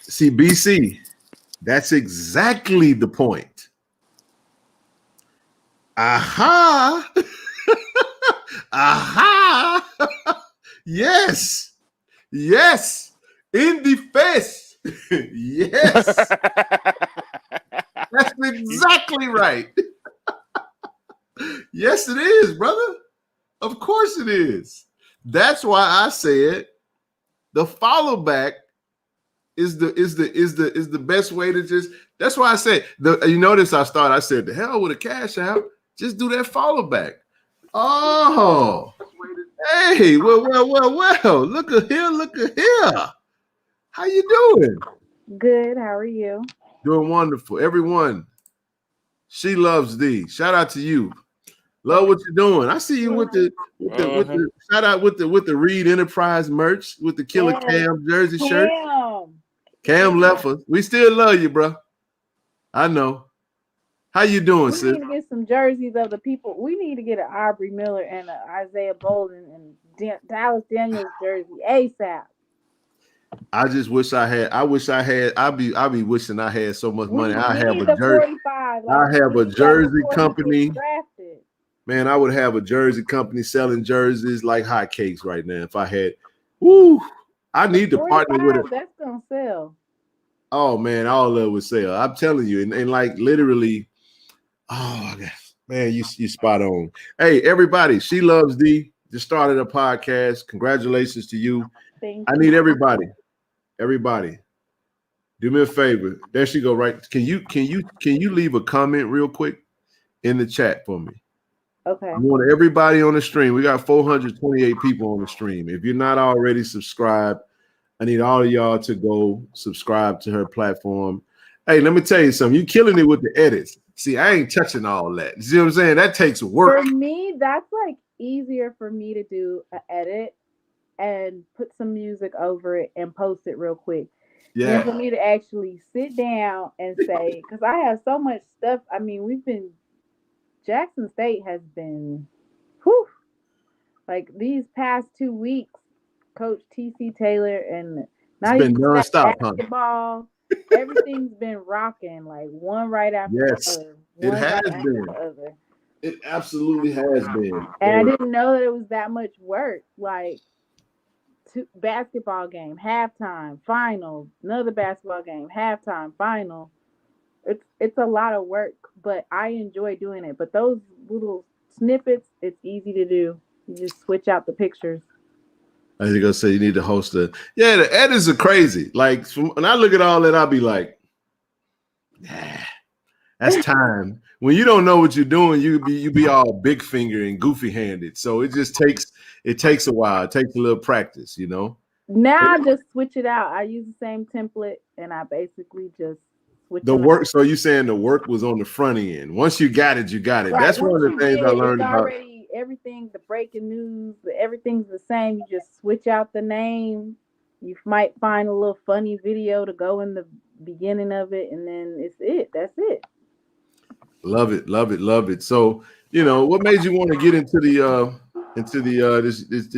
See, BC, that's exactly the point. Aha. Aha! Yes. Yes. In the face. Yes. That's exactly right. Yes, it is, brother. Of course it is. That's why I said the follow back is the best way to just. That's why I say you notice I said the hell with a cash out. Just do that follow back. Oh, hey, well. Look at here. How you doing? Good. How are you? Doing wonderful. Everyone, she loves thee. Shout out to you. Love what you're doing. I see you with the shout out with the Reed Enterprise merch with the Killer Cam jersey shirt. Cam left us. We still love you, bro. I know. How you doing, sis? We need to get some jerseys of the people. We need to get an Aubrey Miller and an Isaiah Bolden and Dallas Daniels jersey ASAP. I just wish I had. I be wishing I had so much money. I have a jersey. 45, I have a jersey company. Man, I would have a jersey company selling jerseys like hotcakes right now if I had. Woo! I need to partner with it. That's gonna sell. Oh man, all of it would sell. I'm telling you, and like literally. Oh man, you spot on. Hey, everybody, she loves thee. Just started a podcast. Congratulations to you. Thank you. I need everybody. Everybody, do me a favor. There she go. Right? Can you leave a comment real quick in the chat for me? Okay. I want everybody on the stream. We got 428 people on the stream. If you're not already subscribed, I need all of y'all to go subscribe to her platform. Hey, let me tell you something. You're killing it with the edits. See, I ain't touching all that. You see what I'm saying? That takes work. For me, that's like easier for me to do an edit and put some music over it and post it real quick. Yeah. And for me to actually sit down and say, because I have so much stuff. I mean, Jackson State has been, like these past 2 weeks, Coach T.C. Taylor and not it's been even nonstop, basketball. Everything's been rocking, like one right after the other. It has been. It absolutely has been. And I didn't know that it was that much work. Like basketball game, halftime, final, another basketball game, halftime, final. It's a lot of work, but I enjoy doing it. But those little snippets, it's easy to do. You just switch out the pictures. I was gonna say you need to host the edits are crazy. Like when I look at all that, I'll be like, that's time. When you don't know what you're doing, you be all big finger and goofy handed. So it just takes a while. It takes a little practice, you know. Now I just switch it out. I use the same template and I basically just switch the work. So you saying the work was on the front end. Once you got it, you got it. Right. That's one of the things I learned about. Everything, the breaking news, everything's the same. You just switch out the name. You might find a little funny video to go in the beginning of it, and then that's it. Love it. So, you know, what made you want to get into this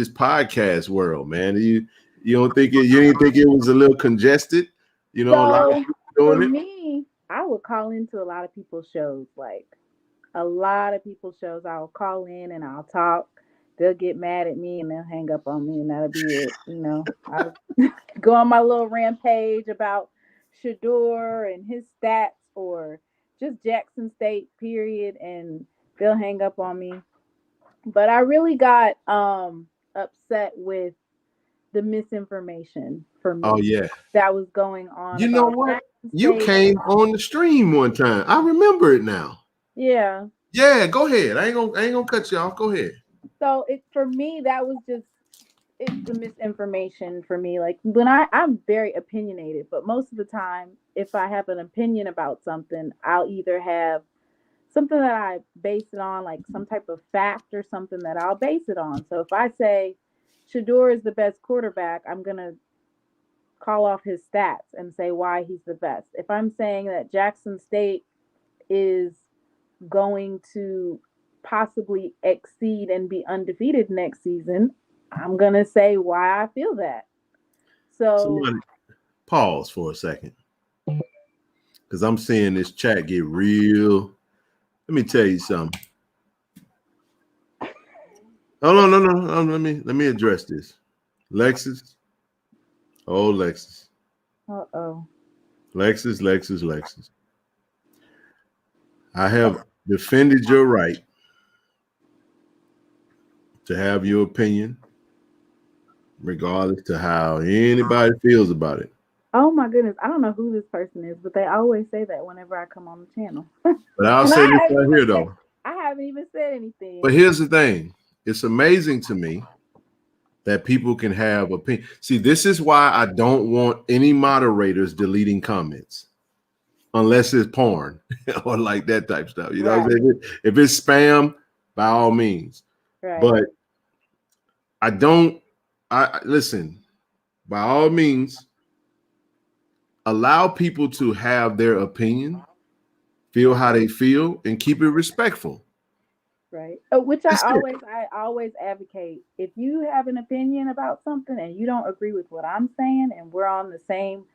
podcast world, man? You don't think you didn't think it was a little congested? You know, so, a lot of people doing for it. Me, I would call into a lot of people's shows, I'll call in and I'll talk. They'll get mad at me and they'll hang up on me, and that'll be it. You know, I'll go on my little rampage about Shador and his stats or just Jackson State, period, and they'll hang up on me. But I really got upset with the misinformation for me. Oh yeah, that was going on. You know what? You came on the stream one time. I remember it now. Yeah. Yeah, go ahead. I ain't gonna cut you off. Go ahead. So for me, that was it's the misinformation for me. Like when I'm very opinionated, but most of the time, if I have an opinion about something, I'll either have something that I base it on, like some type of fact or something that I'll base it on. So if I say Shador is the best quarterback, I'm gonna call off his stats and say why he's the best. If I'm saying that Jackson State is going to possibly exceed and be undefeated next season, I'm gonna say why I feel that. So somebody pause for a second, because I'm seeing this chat get real. Let me tell you something. Oh no. Let me address this. Lexus. Oh, Lexus. Uh-oh. Lexus. I have defended your right to have your opinion, regardless to how anybody feels about it. Oh my goodness. I don't know who this person is, but they always say that whenever I come on the channel. But I'll And say this right here, though. I haven't even said anything. But here's the thing. It's amazing to me that people can have opinion. See, this is why I don't want any moderators deleting comments unless it's porn or like that type stuff. You know what I'm saying? If it's spam, by all means. Right. But I listen, by all means, allow people to have their opinion, feel how they feel, and keep it respectful. Right. Which I always advocate. If you have an opinion about something and you don't agree with what I'm saying and we're on the same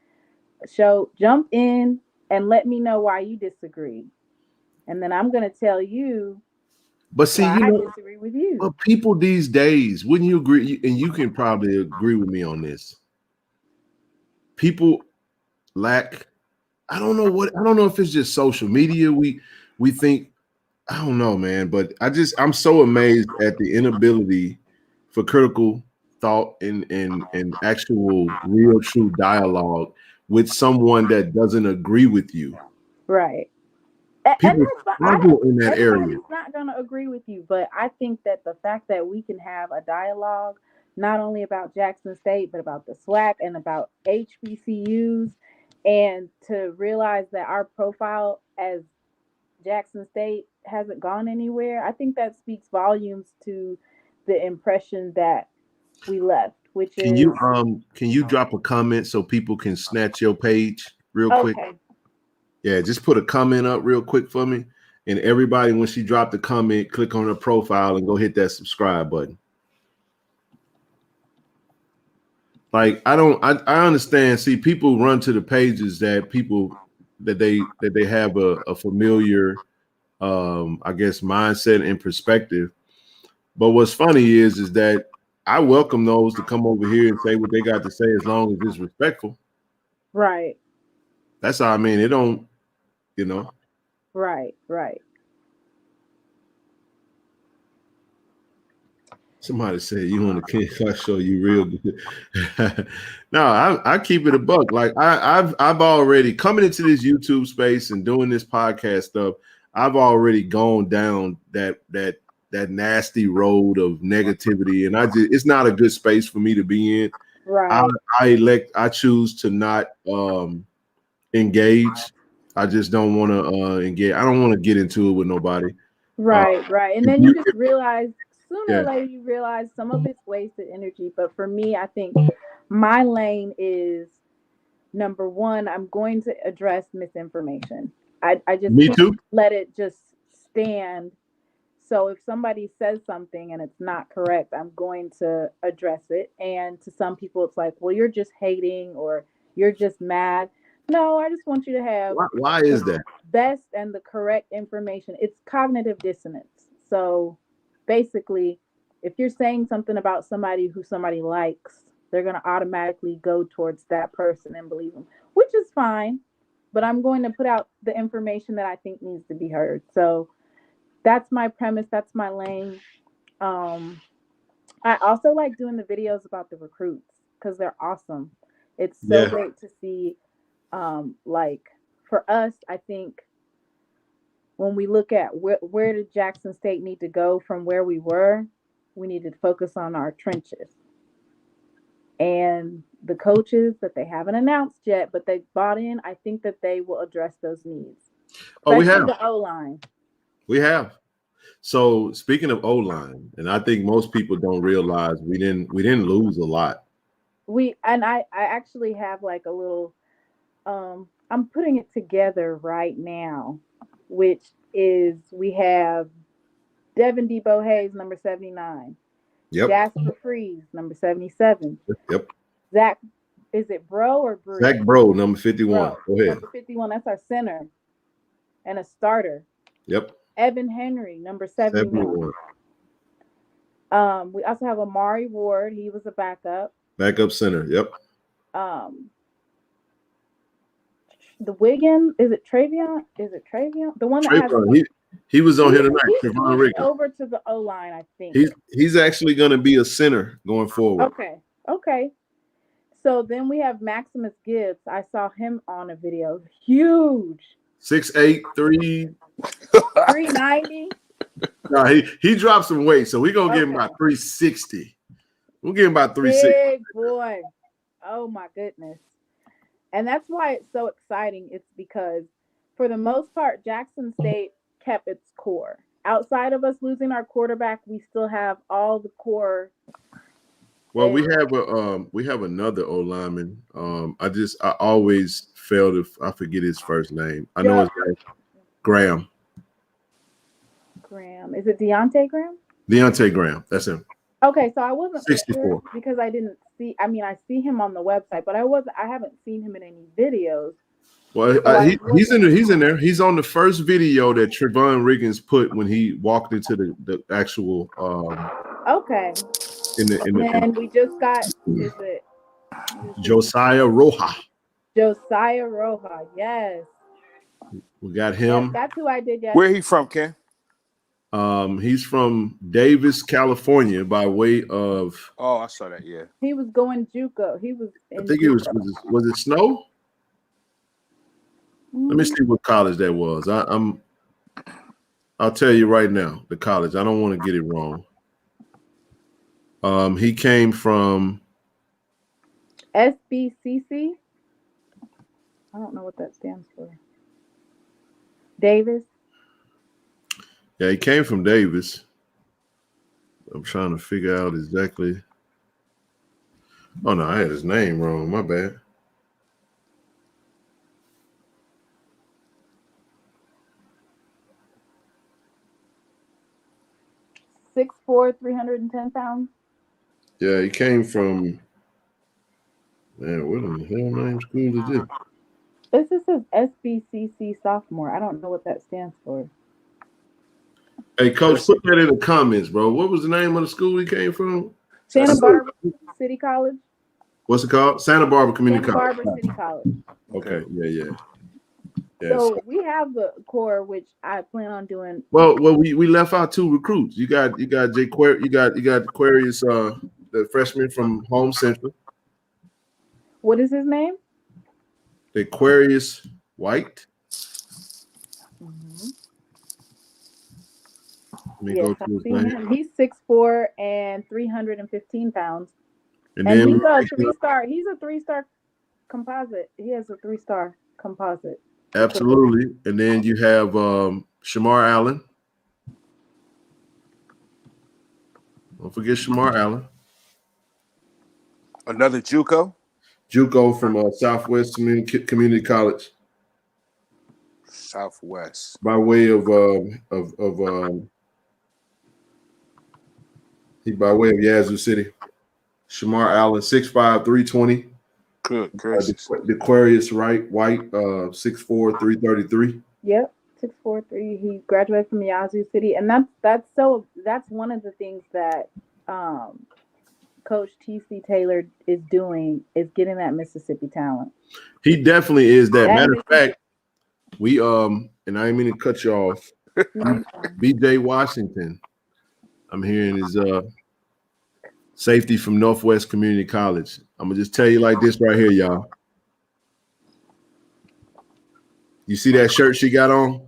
show, jump in and let me know why you disagree. And then I'm going to tell you but see, why I disagree with you. But people these days, wouldn't you agree? And you can probably agree with me on this. People lack, I don't know if it's just social media. We think, I don't know, man, but I'm so amazed at the inability for critical thought and actual real true dialogue with someone that doesn't agree with you. Right. People struggle in that area. Everybody's not going to agree with you, but I think that the fact that we can have a dialogue not only about Jackson State, but about the SWAC and about HBCUs, and to realize that our profile as Jackson State hasn't gone anywhere, I think that speaks volumes to the impression that we left, which can you drop a comment so people can snatch your page real quick? Yeah, just put a comment up real quick for me. And everybody, when she dropped the comment, click on her profile and go hit that subscribe button. Like, I understand. See, people run to the pages that they have a familiar I guess mindset and perspective. But what's funny is that I welcome those to come over here and say what they got to say as long as it's respectful. Right. That's how I mean it don't, you know. Right. Somebody said you on the King Clark show, you real good. No, I keep it a buck. Like I've already coming into this YouTube space and doing this podcast stuff. I've already gone down that nasty road of negativity, and it's not a good space for me to be in. Right. I choose to not engage. I just don't want to engage. I don't want to get into it with nobody. Right. And then you just realize sooner or later you realize some of it's wasted energy. But for me, I think my lane is number one, I'm going to address misinformation. I just can't let it just stand. So if somebody says something and it's not correct, I'm going to address it. And to some people, it's like, well, you're just hating or you're just mad. No, I just want you to have why is that? Best and the correct information. It's cognitive dissonance. So basically, if you're saying something about somebody who somebody likes, they're going to automatically go towards that person and believe them, which is fine. But I'm going to put out the information that I think needs to be heard. So that's my premise. That's my lane. I also like doing the videos about the recruits because they're awesome. It's so great to see. Like for us, I think when we look at where did Jackson State need to go from where we were, we need to focus on our trenches. And the coaches that they haven't announced yet, but they bought in, I think that they will address those needs. Oh, we have the O-line. We have. So speaking of O-line, and I think most people don't realize we didn't lose a lot. I actually have like a little I'm putting it together right now, which is we have Devin Debo Hayes, number 79. Yep. Jasper Freeze, number 77. Yep. Zach, is it Bro or Brew? Zach Bro, number 51. Bro, go ahead. Number 51, that's our center and a starter. Yep. Evan Henry, number 71. We also have Amari Ward. He was a backup. Backup center. Yep. The Wiggins, is it Trevon? The one that Trevon, has he was on here tonight. He's Trevon Riggins. over to the O line, I think. He's actually going to be a center going forward. Okay. So then we have Maximus Gibbs. I saw him on a video. Huge. 6'8", 390. No, he dropped some weight, so we're gonna give him about 360. We'll give him about 360. Big boy. Oh my goodness. And that's why it's so exciting. It's because for the most part, Jackson State kept its core. Outside of us losing our quarterback, we still have all the core. Well, we have another O lineman. I always fail if I forget his first name. I know his name. Graham. Is it Deontay Graham? Deontay Graham. That's him. Okay, so I wasn't 64 sure because I didn't see. I mean, I see him on the website, but I haven't seen him in any videos. Well, he's in there. He's on the first video that Trevon Riggins put when he walked into the actual. Okay. And we just got. Is it Josiah Roja? Josiah Roja, yes. We got him. Yes, that's who I did. Yes. Where he from, Ken? He's from Davis, California, by way of. Oh, I saw that. Yeah. He was going JUCO. He was. I think it was it Snow? Let me see what college that was. I'll tell you right now, the college. I don't want to get it wrong. He came from SBCC. I don't know what that stands for. Davis. Yeah, he came from Davis. I'm trying to figure out exactly. Oh no, I had his name wrong. My bad. Six 6'4", 310 pounds. Yeah, he came from. Man, what in the hell name school is this? This just says SBCC sophomore. I don't know what that stands for. Hey, Coach, put that in the comments, bro. What was the name of the school he came from? Santa Barbara City College. What's it called? Santa Barbara Community College. Santa Barbara City College. Okay, yeah. So we have the core, which I plan on doing. Well, we left out 2 recruits. You got Jay Quer, you got Aquarius, the freshman from Home Central. What is his name? Aquarius White. Mm-hmm. Let me go to his name. He's 6'4" and 315 pounds. And then he's a 3-star. He's a 3-star composite. He has a 3-star composite. Absolutely. And then you have Shamar Allen. Don't forget Shamar Allen. Another JUCO? JUCO from Southwest Community College. Southwest. By way of Yazoo City. Shamar Allen, 6'5", 320. Good gracious. The Aquarius White, 6'4", 333. Yep, 6'4", 3. He graduated from Yazoo City, and that's one of the things that Coach T.C. Taylor is doing, is getting that Mississippi talent. He definitely is that. Matter of fact, we and I didn't mean to cut you off. B.J. Washington, I'm hearing is safety from Northwest Community College. I'm gonna just tell you like this right here, y'all. You see that shirt she got on?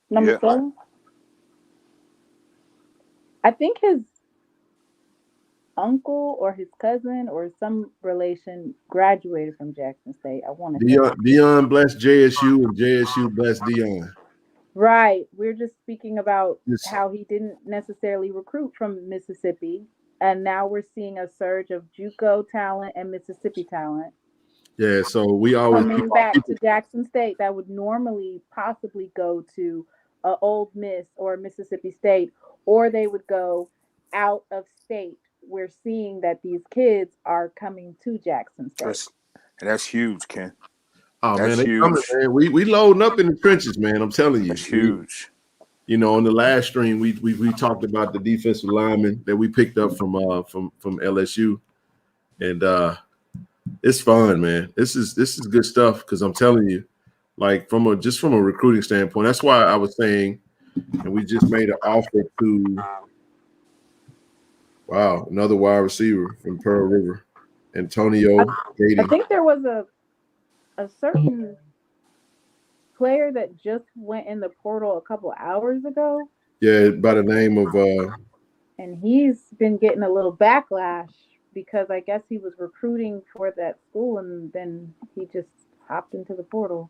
Number 7. I think his uncle or his cousin or some relation graduated from Jackson State. I want to. Dion blessed JSU and JSU blessed Dion. Right. We're just speaking about how he didn't necessarily recruit from Mississippi. And now we're seeing a surge of JUCO talent and Mississippi talent. Yeah, so we always coming back to Jackson State that would normally possibly go to Ole Miss or Mississippi State, or they would go out of state. We're seeing that these kids are coming to Jackson State. That's huge, Ken. Oh that's man, huge. Coming, man. We loading up in the trenches, man. I'm telling you, it's huge. You know, on the last stream, we talked about the defensive lineman that we picked up from LSU, and it's fun, man. This is good stuff because I'm telling you, like from a recruiting standpoint, that's why I was saying, and we just made an offer to another wide receiver from Pearl River, Antonio. I think there was a certain player that just went in the portal a couple hours ago. Yeah, by the name of and he's been getting a little backlash because I guess he was recruiting for that school and then he just hopped into the portal.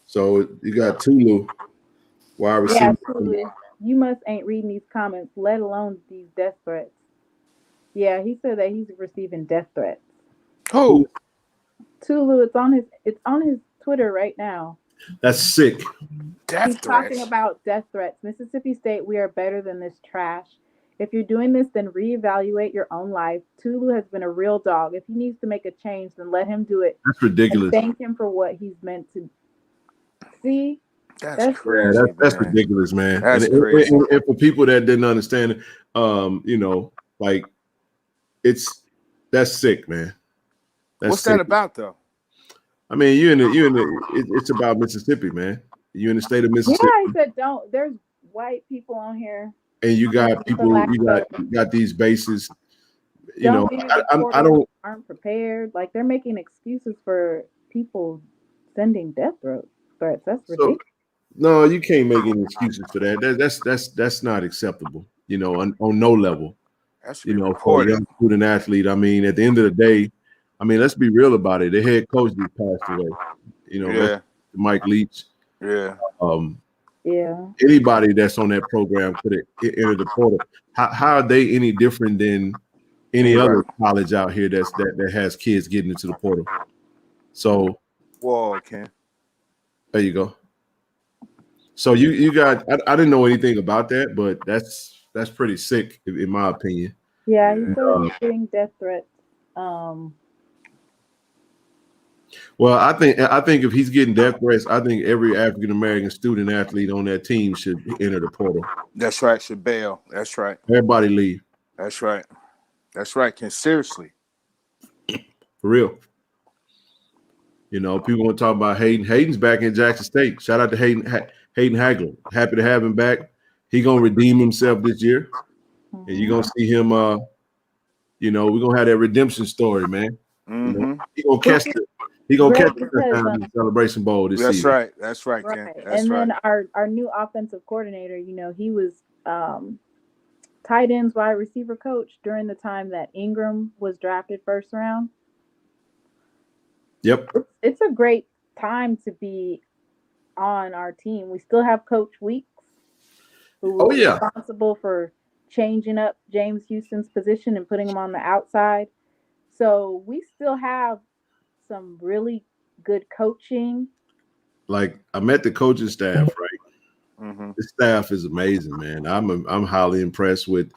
So you got Tulu, wide receiver. Yeah, Tulu. You must ain't reading these comments, let alone these death threats. Yeah, he said that he's receiving death threats. Who? Tulu, it's on his Twitter right now. That's sick. He's talking about death threats. Mississippi State, we are better than this trash. If you're doing this, then reevaluate your own life. Tulu has been a real dog. If he needs to make a change, then let him do it. That's ridiculous. And thank him for what he's meant to see. That's crazy. That's ridiculous, man. That's crazy. And for people that didn't understand, you know, like that's sick, man. What's that about, though? I mean, it's about Mississippi, man. You in the state of Mississippi. Yeah, I said don't. There's white people on here. And you got people, you got these bases. You know, I don't aren't prepared. Like they're making excuses for people sending death threats. That's ridiculous. No, you can't make any excuses for that. That's not acceptable. You know, on no level. That's for a young student athlete. I mean, at the end of the day, I mean, let's be real about it. The head coach just passed away. You know, Mike Leach. Yeah. Anybody that's on that program could have entered the portal. How are they any different than any other college out here that has kids getting into the portal? So, whoa, Ken. There you go. So you got. I didn't know anything about that, but that's pretty sick in my opinion. Yeah, he's still getting death threats. Well, I think if he's getting death threats, I think every African American student athlete on that team should enter the portal. That's right. Should bail. That's right. Everybody leave. That's right. That's right. Ken, seriously. For real. You know, people want to talk about Hayden. Hayden's back in Jackson State. Shout out to Hayden Hagler. Happy to have him back. He gonna redeem himself this year, and you're gonna see him. You know, we're gonna have that redemption story, man. Mm-hmm. You know, he gonna catch it. He gonna catch the in the Celebration Bowl this season. Right. That's right, Ken. That's and then our new offensive coordinator, you know, he was tight ends wide receiver coach during the time that Ingram was drafted first round. Yep. It's a great time to be on our team. We still have Coach Weeks, who was responsible for changing up James Houston's position and putting him on the outside. So we still have some really good coaching. Like I met the coaching staff, right? Mm-hmm. The staff is amazing, man. I'm highly impressed with.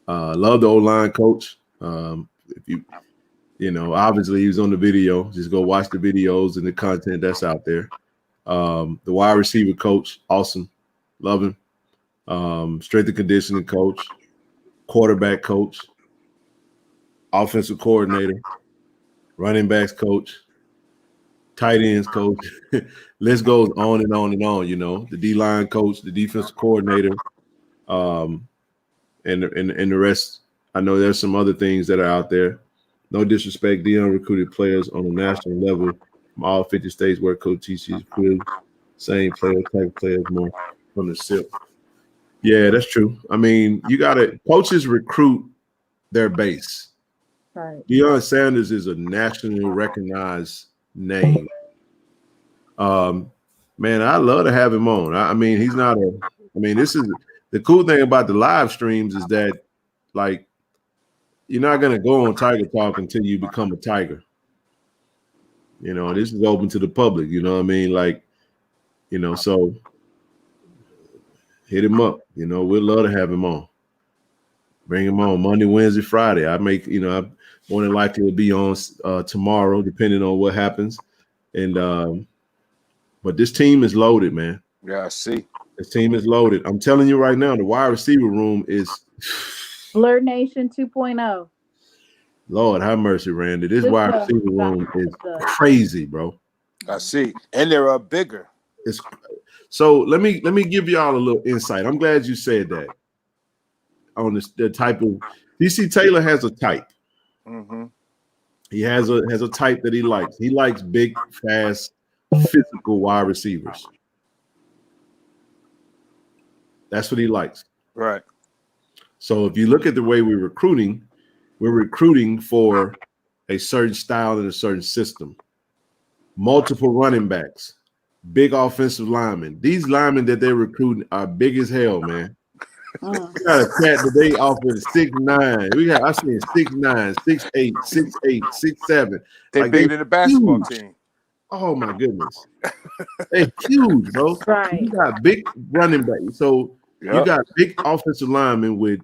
Love the O-line coach. If you know, obviously he was on the video. Just go watch the videos and the content that's out there. The wide receiver coach, awesome, love him. Strength and conditioning coach, quarterback coach, offensive coordinator, running backs coach, tight ends coach. List goes on and on and on. You know, the D-line coach, the defensive coordinator, and the rest. I know there's some other things that are out there. No disrespect, Dion recruited players on a national level from all 50 states where Coach teaches same player, type of players more from the SIP. Yeah, that's true. I mean, coaches recruit their base. Right. Deion Sanders is a nationally recognized name. Man, I love to have him on. I mean, this is the cool thing about the live streams is that, like, you're not going to go on Tiger Talk until you become a Tiger. You know, this is open to the public. You know what I mean? Like, you know, so hit him up. You know, we'd love to have him on. Bring him on Monday, Wednesday, Friday. I'm more than likely to be on tomorrow, depending on what happens. And but this team is loaded, man. Yeah, I see. This team is loaded. I'm telling you right now, the wide receiver room is Blur Nation 2.0. Lord have mercy, Randy. This wide receiver room is crazy, bro. I see, and they're bigger. So let me give y'all a little insight. I'm glad you said that. On the type of DC Taylor has a type. Mm-hmm. He has a type that he likes. He likes big, fast, physical wide receivers. That's what he likes. Right. So if you look at the way we're recruiting for a certain style and a certain system. Multiple running backs, big offensive linemen. These linemen that they're recruiting are big as hell, man. We got a cat today offering 6'9". I seen 6'9", 6'8", 6'8", 6'7". They're bigger than the basketball team. Oh my goodness. They're huge, bro. Right. You got big running backs. So you got big offensive linemen with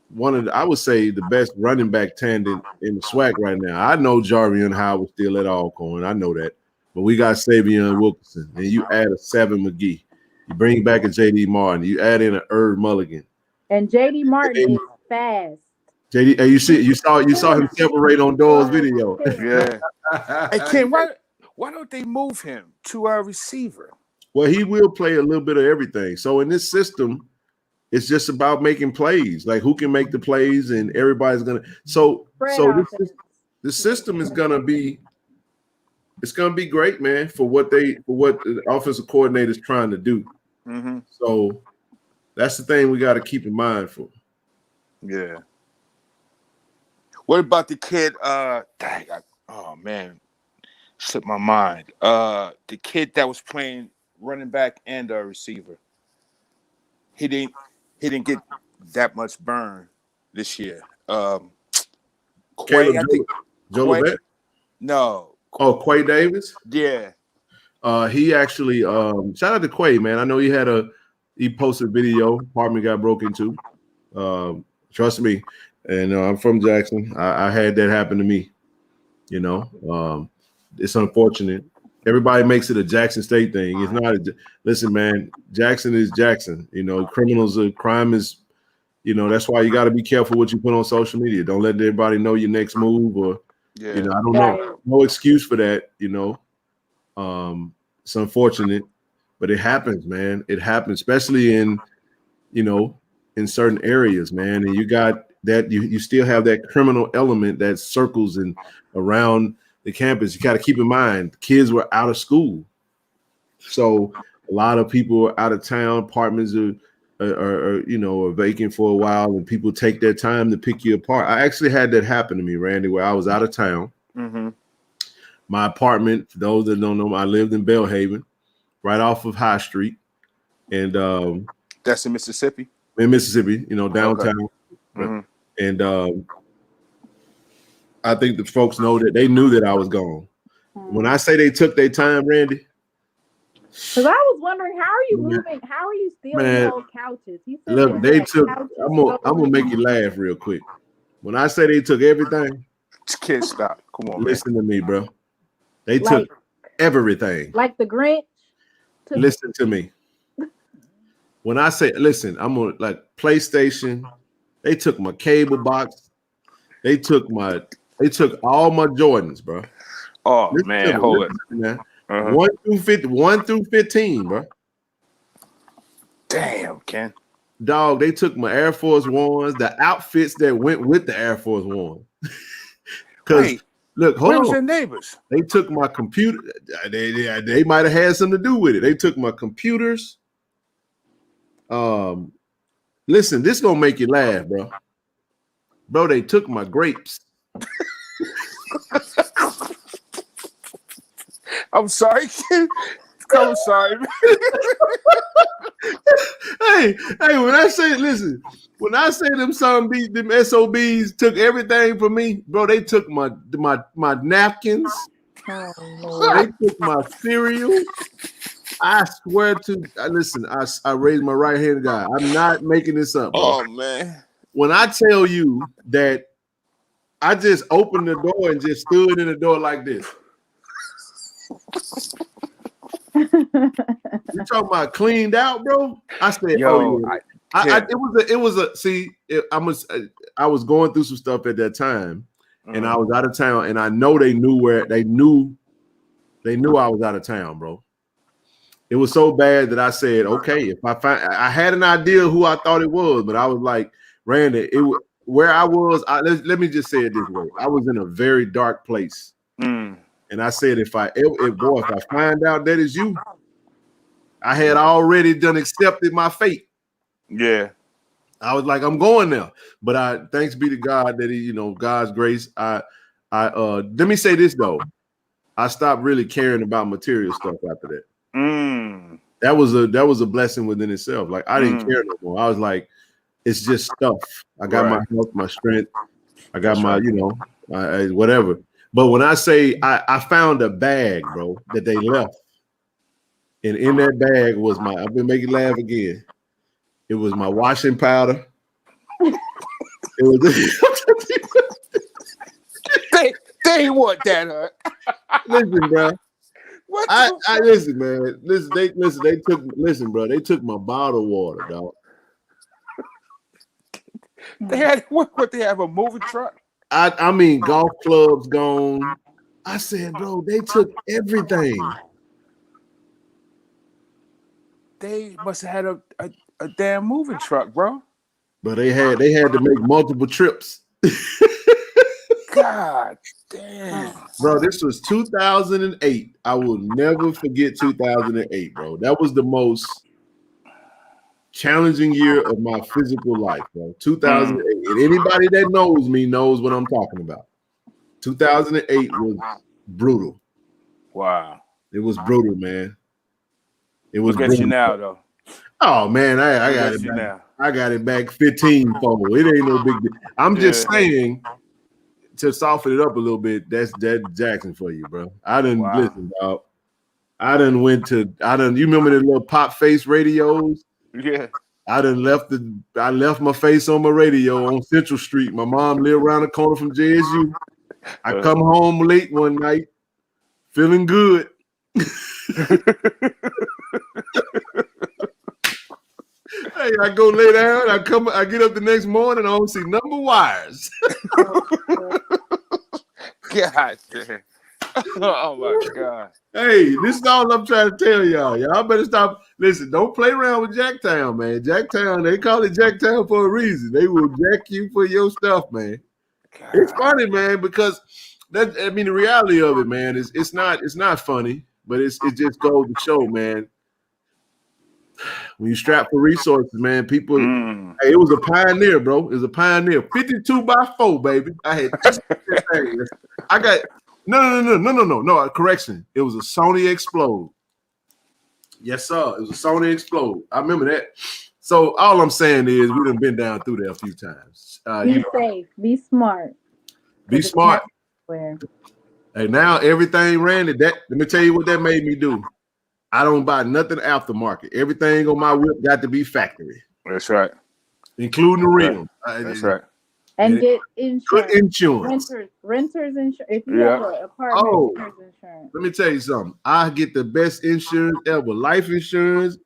one of I would say the best running back tandem in the SWAC right now. I know Jarvion Howard still at Alcorn. I know that. But we got Savion Wilkinson, and you add a Seven McGee. You bring back a J.D. Martin. You add in an Herb Mulligan. And J.D. Martin is fast. J.D. Hey, you saw him separate on Doyle's video. Yeah. Hey Ken, why don't they move him to a receiver? Well, he will play a little bit of everything. So in this system, it's just about making plays. Like who can make the plays, and everybody's gonna. So the system is gonna be. It's gonna be great, man, for what the offensive coordinator is trying to do. Mm-hmm. So that's the thing we got to keep in mind for. Yeah. What about the kid? Oh man, slipped my mind. The kid that was playing running back and a receiver. He didn't get that much burn this year. Quay, I think. Joe Levette? No. Oh, Quay Davis? Yeah. He actually shout out to Quay, man. I know he posted a video, apartment got broke into. Trust me. And I'm from Jackson. I had that happen to me. You know, it's unfortunate. Everybody makes it a Jackson State thing. It's not. Listen, man, Jackson is Jackson. You know, crime is, you know, that's why you got to be careful what you put on social media. Don't let everybody know your next move or, you know, I don't know. No excuse for that, you know. It's unfortunate, but it happens, man. It happens, especially in, you know, in certain areas, man. And you got that, you still have that criminal element that circles and around the campus. You got to keep in mind, kids were out of school. So a lot of people are out of town, apartments are vacant for a while, and people take their time to pick you apart. I actually had that happen to me, Randy, where I was out of town. Mm-hmm. My apartment, for those that don't know, I lived in Belhaven, right off of High Street. And that's in Mississippi? In Mississippi, you know, downtown. Okay. Mm-hmm. And I think the folks know that they knew that I was gone. When I say they took their time, Randy. Because I was wondering, how are you moving? How are you stealing those couches? Look, they took. I'm gonna make you laugh real quick. When I say they took everything, kid, stop. Come on, listen to me, bro. They took everything. Like the Grinch. Listen to me. When I say, listen, I'm on like PlayStation. They took my cable box. They took all my Jordans, bro. Oh man, hold it. Man. 1 through 15, bro. Damn, Ken. Dog, they took my Air Force Ones, the outfits that went with the Air Force One. Because look, hold on. Your neighbors? They took my computer. They might have had something to do with it. They took my computers. Listen, this gonna make you laugh, bro. Bro, they took my grapes. I'm sorry, kid. I'm sorry. Hey, when I say them SOBs took everything from me, bro, they took my napkins. They took my cereal. I swear to listen, I raised my right hand, guy. I'm not making this up, bro. Oh man. When I tell you that I just opened the door and just stood in the door like this. You talking about cleaned out, bro? I said, Yo, oh yeah. It was a. See, I was going through some stuff at that time, and I was out of town, and I know they knew they knew I was out of town, bro. It was so bad that I said, okay, if I had an idea who I thought it was, but I was like, Randy, where I was. Let me just say it this way: I was in a very dark place, and I said, if I find out that is you, I had already accepted my fate. Yeah. I was like, I'm going there. But thanks be to God that he, God's grace. Let me say this though. I stopped really caring about material stuff after that. That was a blessing within itself. Like I didn't care no more. I was like, it's just stuff. I got my health, my strength. I got whatever. But when I say I found a bag, bro, that they left. And in that bag was I've been making laugh again. It was my washing powder. It was they want that, huh? Listen, bro. I listen, man. They took my bottled water, dog. They had what they have a moving truck. I mean golf clubs gone. I said, bro, they took everything. They must have had a damn moving truck, bro. But they had to make multiple trips. God damn. Bro, this was 2008. I will never forget 2008, bro. That was the most challenging year of my physical life, bro. 2008. And anybody that knows me knows what I'm talking about. 2008 was brutal. Wow. It was brutal, man. It was Look at you now, though. Oh man, I got it back. Now. I got it back 15-fold. It ain't no big deal. I'm just saying, to soften it up a little bit, that's Jackson for you, bro. I didn't listen, dog. You remember the little pop face radios? Yeah. I left my face on my radio on Central Street. My mom lived around the corner from JSU. I come home late one night, feeling good. Hey, I go lay down. I get up the next morning. I don't see number wires. God damn. Oh my God. Hey, this is all I'm trying to tell y'all. Y'all better stop. Listen, don't play around with Jacktown, man. Jacktown, they call it Jacktown for a reason. They will jack you for your stuff, man. God. It's funny, man, because the reality of it, man, is it's not funny, but it just goes to show, man. When you strap for resources, man, people. Hey, it was a pioneer, bro. It was a pioneer. 52x4, baby. I had. I got no. Correction. It was a Sony Explode. Yes, sir. It was a Sony Explode. I remember that. So all I'm saying is we done been down through there a few times. Be safe. Be smart. Be smart. Hey, now everything ran it. Let me tell you what that made me do. I don't buy nothing aftermarket. Everything on my whip got to be factory. That's right. Including the rim. That's right. And get insurance. Good insurance. Renters insurance. If you have an apartment, renters insurance. Let me tell you something. I get the best insurance ever. Life insurance.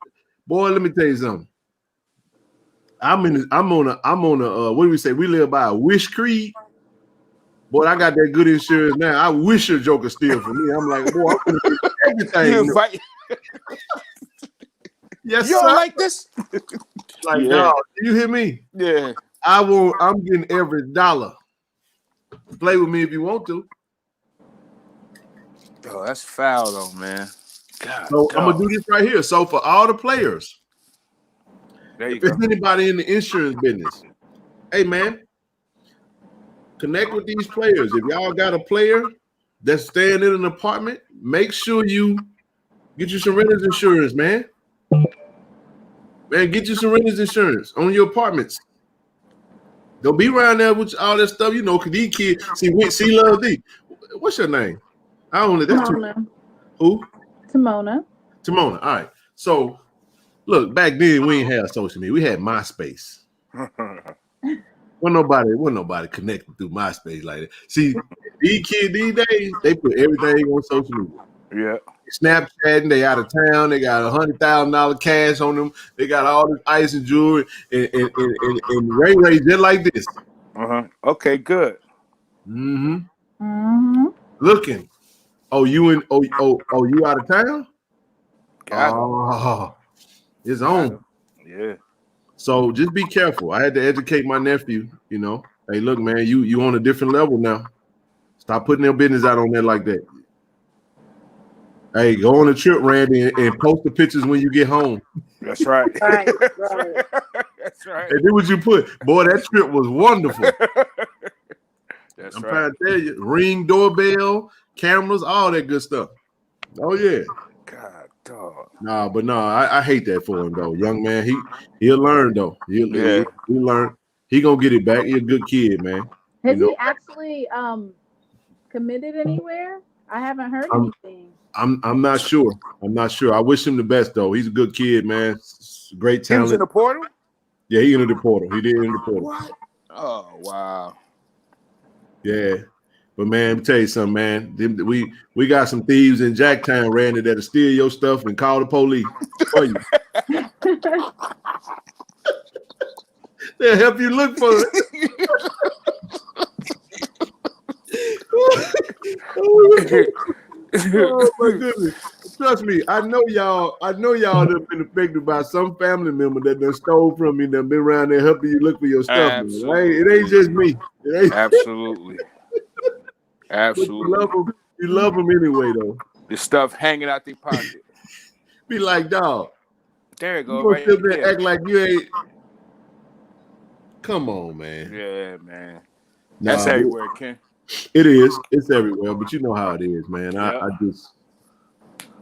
Boy, let me tell you something. I'm on a what do we say? We live by a wish creed. Boy, I got that good insurance now. I wish a joker steal for me. I'm like, boy, I'm gonna get everything. Yes, you don't like this? Like, no, do you hear me? Yeah. I'm getting every dollar. Play with me if you want to. Oh, that's foul though, man. God, so I'm gonna do this right here. So for all the players, if there's anybody in the insurance business, hey man, connect with these players. If y'all got a player that's staying in an apartment, make sure you get you some renters insurance, man. Man, get you some renters insurance on your apartments. Don't be around there with all that stuff, because these kids see Love D. What's your name? I don't know. That's Timona. Who? Timona. All right. So look, back then we didn't have social media. We had MySpace. Wasn't nobody connected through MySpace like that. See, these kids these days, they put everything on social media. Yeah. Snapchatting, they out of town, they got $100,000 cash on them, they got all this ice and jewelry, and Ray just like this. Okay, good. Looking. Oh, you you out of town? It's on. Yeah. So just be careful. I had to educate my nephew, you know. Hey, look, man, you on a different level now. Stop putting their business out on there like that. Hey, go on a trip, Randy, and post the pictures when you get home. That's right. Right. That's right. And then what you put, boy, that trip was wonderful. That's I'm right. trying to tell you, ring doorbell, cameras, all that good stuff. Oh yeah. God, dog. Nah, but no, I hate that for him though. Young man, he'll learn though. He'll learn. He gonna get it back. He a good kid, man. Has he actually committed anywhere? I haven't heard anything. I'm not sure. I wish him the best though. He's a good kid, man. Great talent. He was in the portal? Yeah, he in the portal. He did in the portal. What? Oh wow. Yeah. But man, let me tell you something, man. We got some thieves in Jacktown, Randy, that'll steal your stuff and call the police for you. They'll help you look for it. Oh my goodness. Trust me, I know y'all have been affected by some family member that done stole from you, that been around there helping you look for your stuff. Absolutely. It ain't just me. Absolutely. Absolutely. You love them anyway, though. The stuff hanging out their pocket. Be like, dog. There you go. You right there. Act like you ain't. Come on, man. Yeah, man. That's everywhere, Ken. It is. It's everywhere, but you know how it is, man. I just,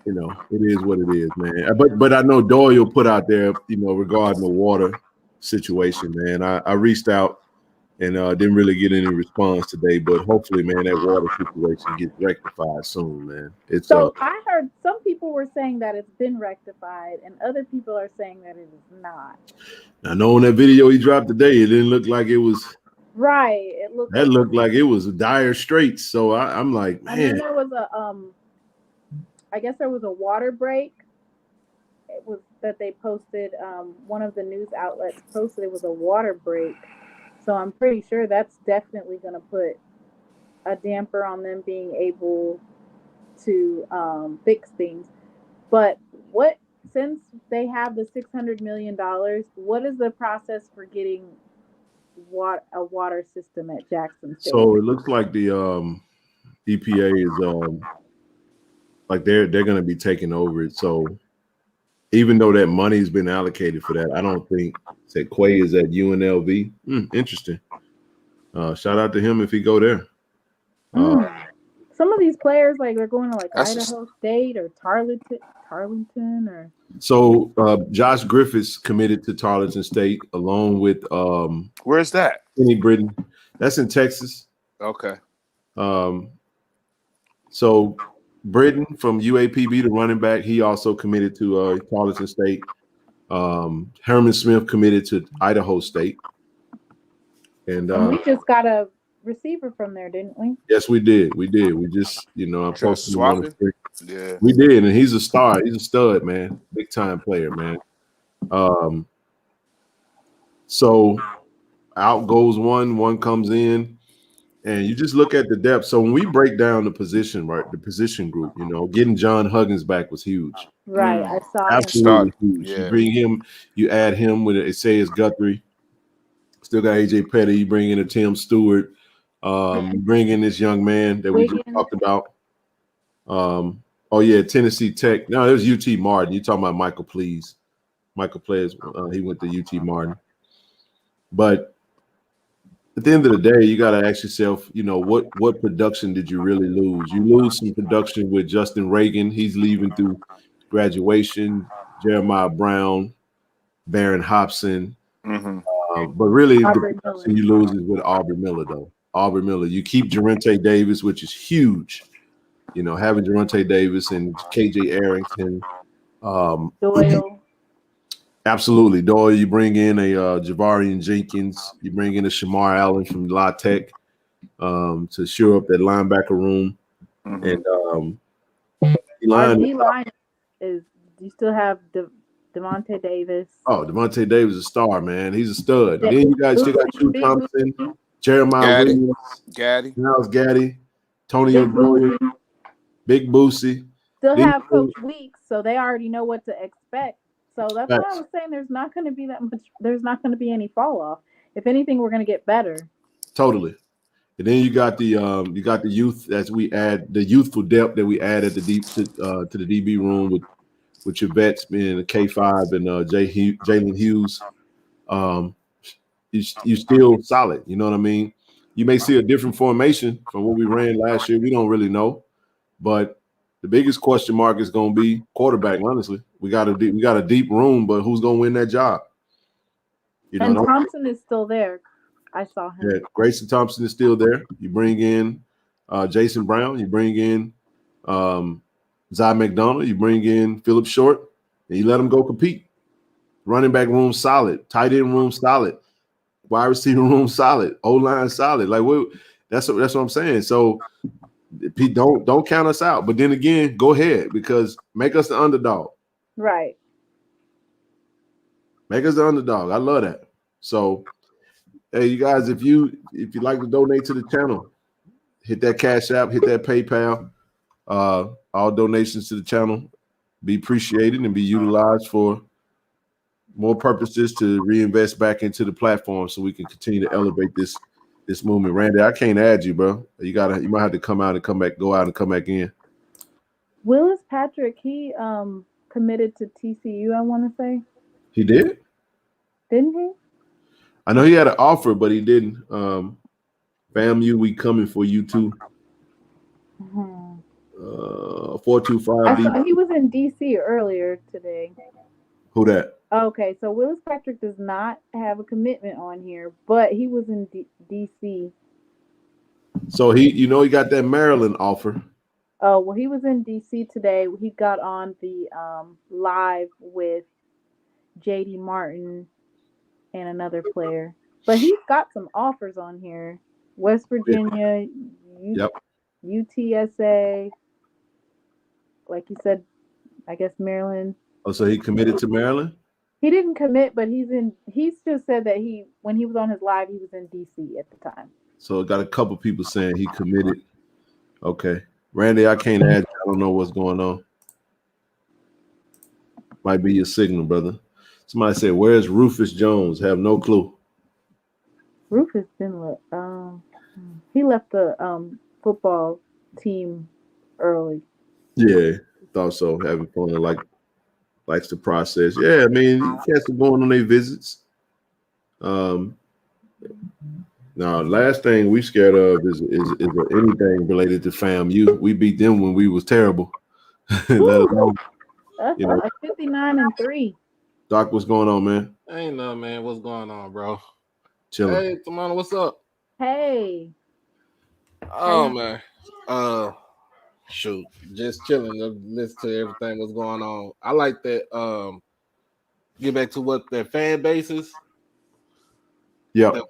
it is what it is, man. But I know Doyle put out there, regarding the water situation, man. I reached out and didn't really get any response today, but hopefully, man, that water situation gets rectified soon, man. So I heard some people were saying that it's been rectified, and other people are saying that it is not. I know in that video he dropped today, it didn't look like it was. Right. It looked like it was dire straits. So I'm like, man. And then there was I guess there was a water break. It was that they posted, one of the news outlets posted it was a water break. So I'm pretty sure that's definitely going to put a damper on them being able to fix things. But since they have the $600 million, what is the process for getting a water system at Jackson State? So it looks like the EPA is like they're going to be taking over it. So even though that money's been allocated for that, I don't think that Quay is at UNLV. Interesting. Shout out to him if he go there. Some of these players, like, they're going to like Idaho State or Tarleton or. So Josh Griffiths committed to Tarleton State along with where's that? Kenny Britton. That's in Texas. Okay. So Britton from UAPB, the running back, he also committed to Tarleton State. Herman Smith committed to Idaho State. And we just got a receiver from there, didn't we? Yes, we did. We just, I posted him on the street. Yeah. We did, and he's a star. He's a stud, man. Big time player, man. So out goes one comes in, and you just look at the depth. So when we break down the position, right, the position group, getting John Huggins back was huge. Right, I saw absolutely huge. Yeah. You bring him, you add him with Isaiah Guthrie. Still got AJ Petty. You bring in a Tim Stewart. You bring in this young man that we just talked about. Tennessee Tech. No, it was UT Martin. You talking about Michael Pleas. Michael Pleas, he went to UT Martin. But at the end of the day, you got to ask yourself, what production did you really lose? You lose some production with Justin Reagan. He's leaving through graduation. Jeremiah Brown, Baron Hobson. But really, the production you lose is with Aubrey Miller, though. Aubrey Miller. You keep Jarente Davis, which is huge. Having Jarente Davis and KJ Arrington. Doyle. Absolutely. Doyle, you bring in a Javarian Jenkins. You bring in a Shamar Allen from La Tech to shore up that linebacker room. And, Our D line is. Do you still have Devontae Davis? Oh, Devontae Davis is a star, man. He's a stud. Then you guys still got Drew Thompson, Jeremiah Williams, Miles Gaddy, Tony O'Doyle, Big Boosie. Still have Coach Weeks, so they already know what to expect. So that's why I was saying there's not going to be that much. There's not going to be any fall off. If anything, we're going to get better. Totally. And then you got the youth as we add the youthful depth that we add at the deep to the DB room with your vets being a K5 and Jalen Hughes. You still solid. You know what I mean? You may see a different formation from what we ran last year. We don't really know, but the biggest question mark is going to be quarterback. Honestly, we got a deep room, but who's going to win that job? You know, and Thompson is still there. I saw him. Yeah, Grayson Thompson is still there. You bring in Jason Brown. You bring in Zy McDonald. You bring in Phillip Short, and you let them go compete. Running back room solid. Tight end room solid. Wide receiver room solid. O-line solid. Like that's what I'm saying. So Pete, don't count us out. But then again, go ahead because make us the underdog. Right. Make us the underdog. I love that. So, hey, you guys, if you'd like to donate to the channel, hit that Cash App, hit that PayPal. All donations to the channel be appreciated and be utilized for more purposes to reinvest back into the platform so we can continue to elevate this movement. Randy, I can't add you, bro. You might have to come out and come back, go out and come back in. Willis Patrick, he committed to TCU, I want to say. He did? Didn't he? I know he had an offer, but he didn't. FAMU, we coming for you too. 425. He was in DC earlier today. Who that? Okay, so Willis Patrick does not have a commitment on here, but he was in DC. So he got that Maryland offer. Oh, well, he was in DC today. He got on the live with JD Martin and another player. But he's got some offers on here. West Virginia, UTSA, like you said, I guess Maryland. Oh, so he committed to Maryland? He didn't commit, but he's just said that when he was on his live, he was in DC at the time. So got a couple people saying he committed. Okay. Randy, I can't add you. I don't know what's going on. Might be your signal, brother. Somebody said, where's Rufus Jones? Have no clue. Rufus didn't he left the football team early. Yeah, thought so. Having fun and likes the process. Yeah, I mean, cats are going on their visits. Now, last thing we scared of is anything related to FAMU. We beat them when we was terrible. Let us know. That's 59-3. Doc, what's going on, man? Ain't nothing, man. What's going on, bro? Chilling. Hey, Tamana, what's up? Hey. Oh, man. Shoot, just chilling. Listen to everything that's going on. I like that. Get back to what their fan base is. Yeah.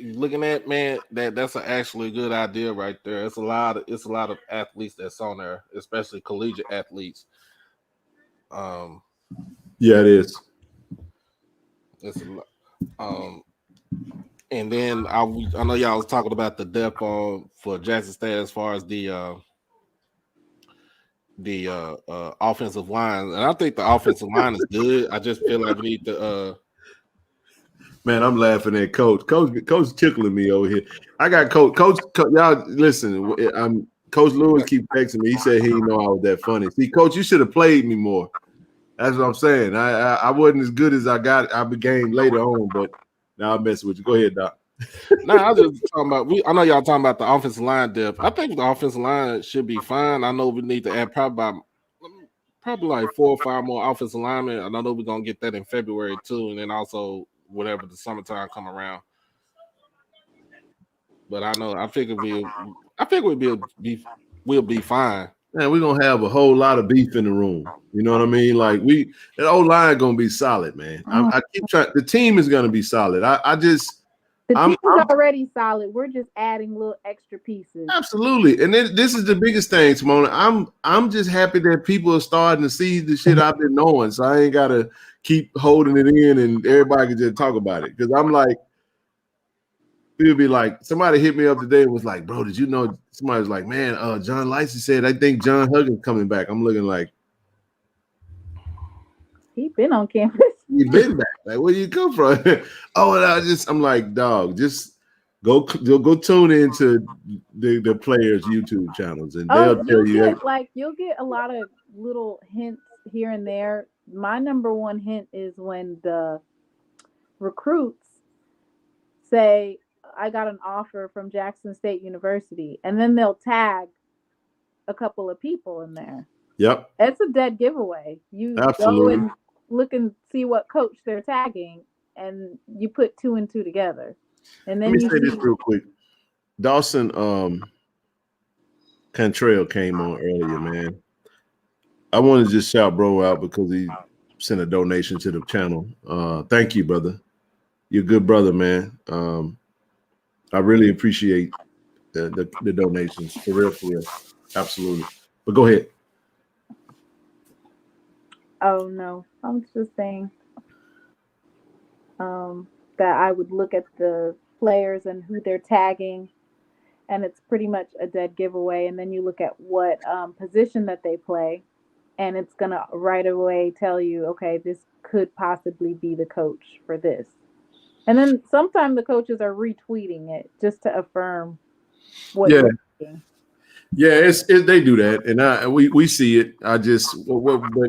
Looking at, man, that's actually a good idea right there. It's a lot of athletes that's on there, especially collegiate athletes. Yeah, it is. It's a lot. And then I know y'all was talking about the depth for Jackson State as far as the offensive line, and I think the offensive line is good. I just feel like we need to. Man, I'm laughing at Coach. Coach tickling me over here. I got Coach. Y'all listen. Coach Lewis keep texting me. He said he didn't know I was that funny. See, Coach, you should have played me more. That's what I'm saying. I wasn't as good as I became later on, but now I'm messing with you. Go ahead, Doc. I was just talking about. I know y'all talking about the offensive line depth. I think the offensive line should be fine. I know we need to add probably like 4 or 5 more offensive linemen. And I know we're gonna get that in February too, and then also whatever the summertime come around. But I figure we'll be fine. Man, we're gonna have a whole lot of beef in the room. You know what I mean? Like that old line gonna be solid, man. I keep trying. The team is gonna be solid. I just The team is already solid. We're just adding little extra pieces. Absolutely. And then this is the biggest thing, Simona. I'm just happy that people are starting to see the shit I've been knowing. So I ain't gotta keep holding it in and everybody can just talk about it. Because I'm like, people be like, somebody hit me up today and was like, bro, did you know? Somebody was like, man, John Licey said, I think John Huggins coming back. I'm looking like, he been on campus. He been back. Like, where you come from? I'm like, dog, just go tune into the players' YouTube channels, and they'll tell you. You'll get a lot of little hints here and there. My number one hint is when the recruits say, I got an offer from Jackson State University, and then they'll tag a couple of people in there. Yep. It's a dead giveaway. You Absolutely. go and look and see what coach they're tagging, and you put 2 and 2 together. And then let me say this real quick. Dawson Cantrell came on earlier, man. I want to just shout bro out because he sent a donation to the channel. Thank you, brother. You're a good brother, man. I really appreciate the donations. For real. Absolutely. But go ahead. Oh, no. I was just saying that I would look at the players and who they're tagging, and it's pretty much a dead giveaway. And then you look at what position that they play, and it's going to right away tell you, okay, this could possibly be the coach for this. And then sometimes the coaches are retweeting it just to affirm what they're thinking. Yeah, they do that, and we see it. But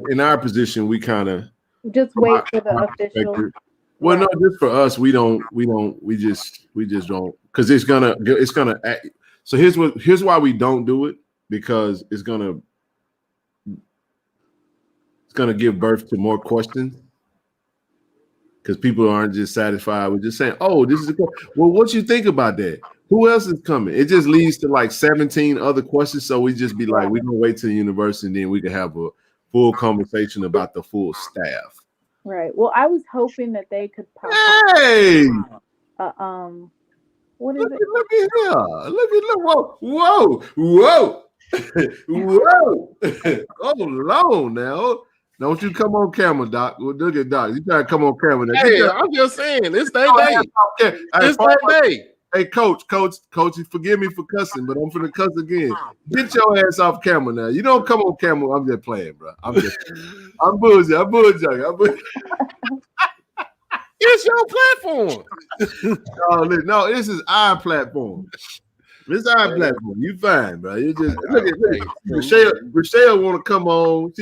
in our position, we kind of just wait for the official. Well, no, just for us, we just don't, because it's gonna. So here's why we don't do it, because it's gonna give birth to more questions, because people aren't just satisfied with just saying, "Oh, this is well, what you think about that? Who else is coming?" It just leads to like 17 other questions. So we just be like, we're gonna wait till the university, and then we can have a full conversation about the full staff. Right. Well, I was hoping that they could possibly. Hey. What is it? Look at here! Look! Whoa! Whoa! Oh, long now. Don't you come on camera, Doc. Well, look at Doc. You gotta come on camera now. Hey, I'm just saying, it's their day. It's their day. Hey, coach, forgive me for cussing, but I'm finna cuss again. Get your ass off camera now. You don't come on camera. I'm just playing, bro. I'm bullshitting. It's your platform. No, this is our platform. This is our platform. You fine, bro. You just look at Rochelle want to come on.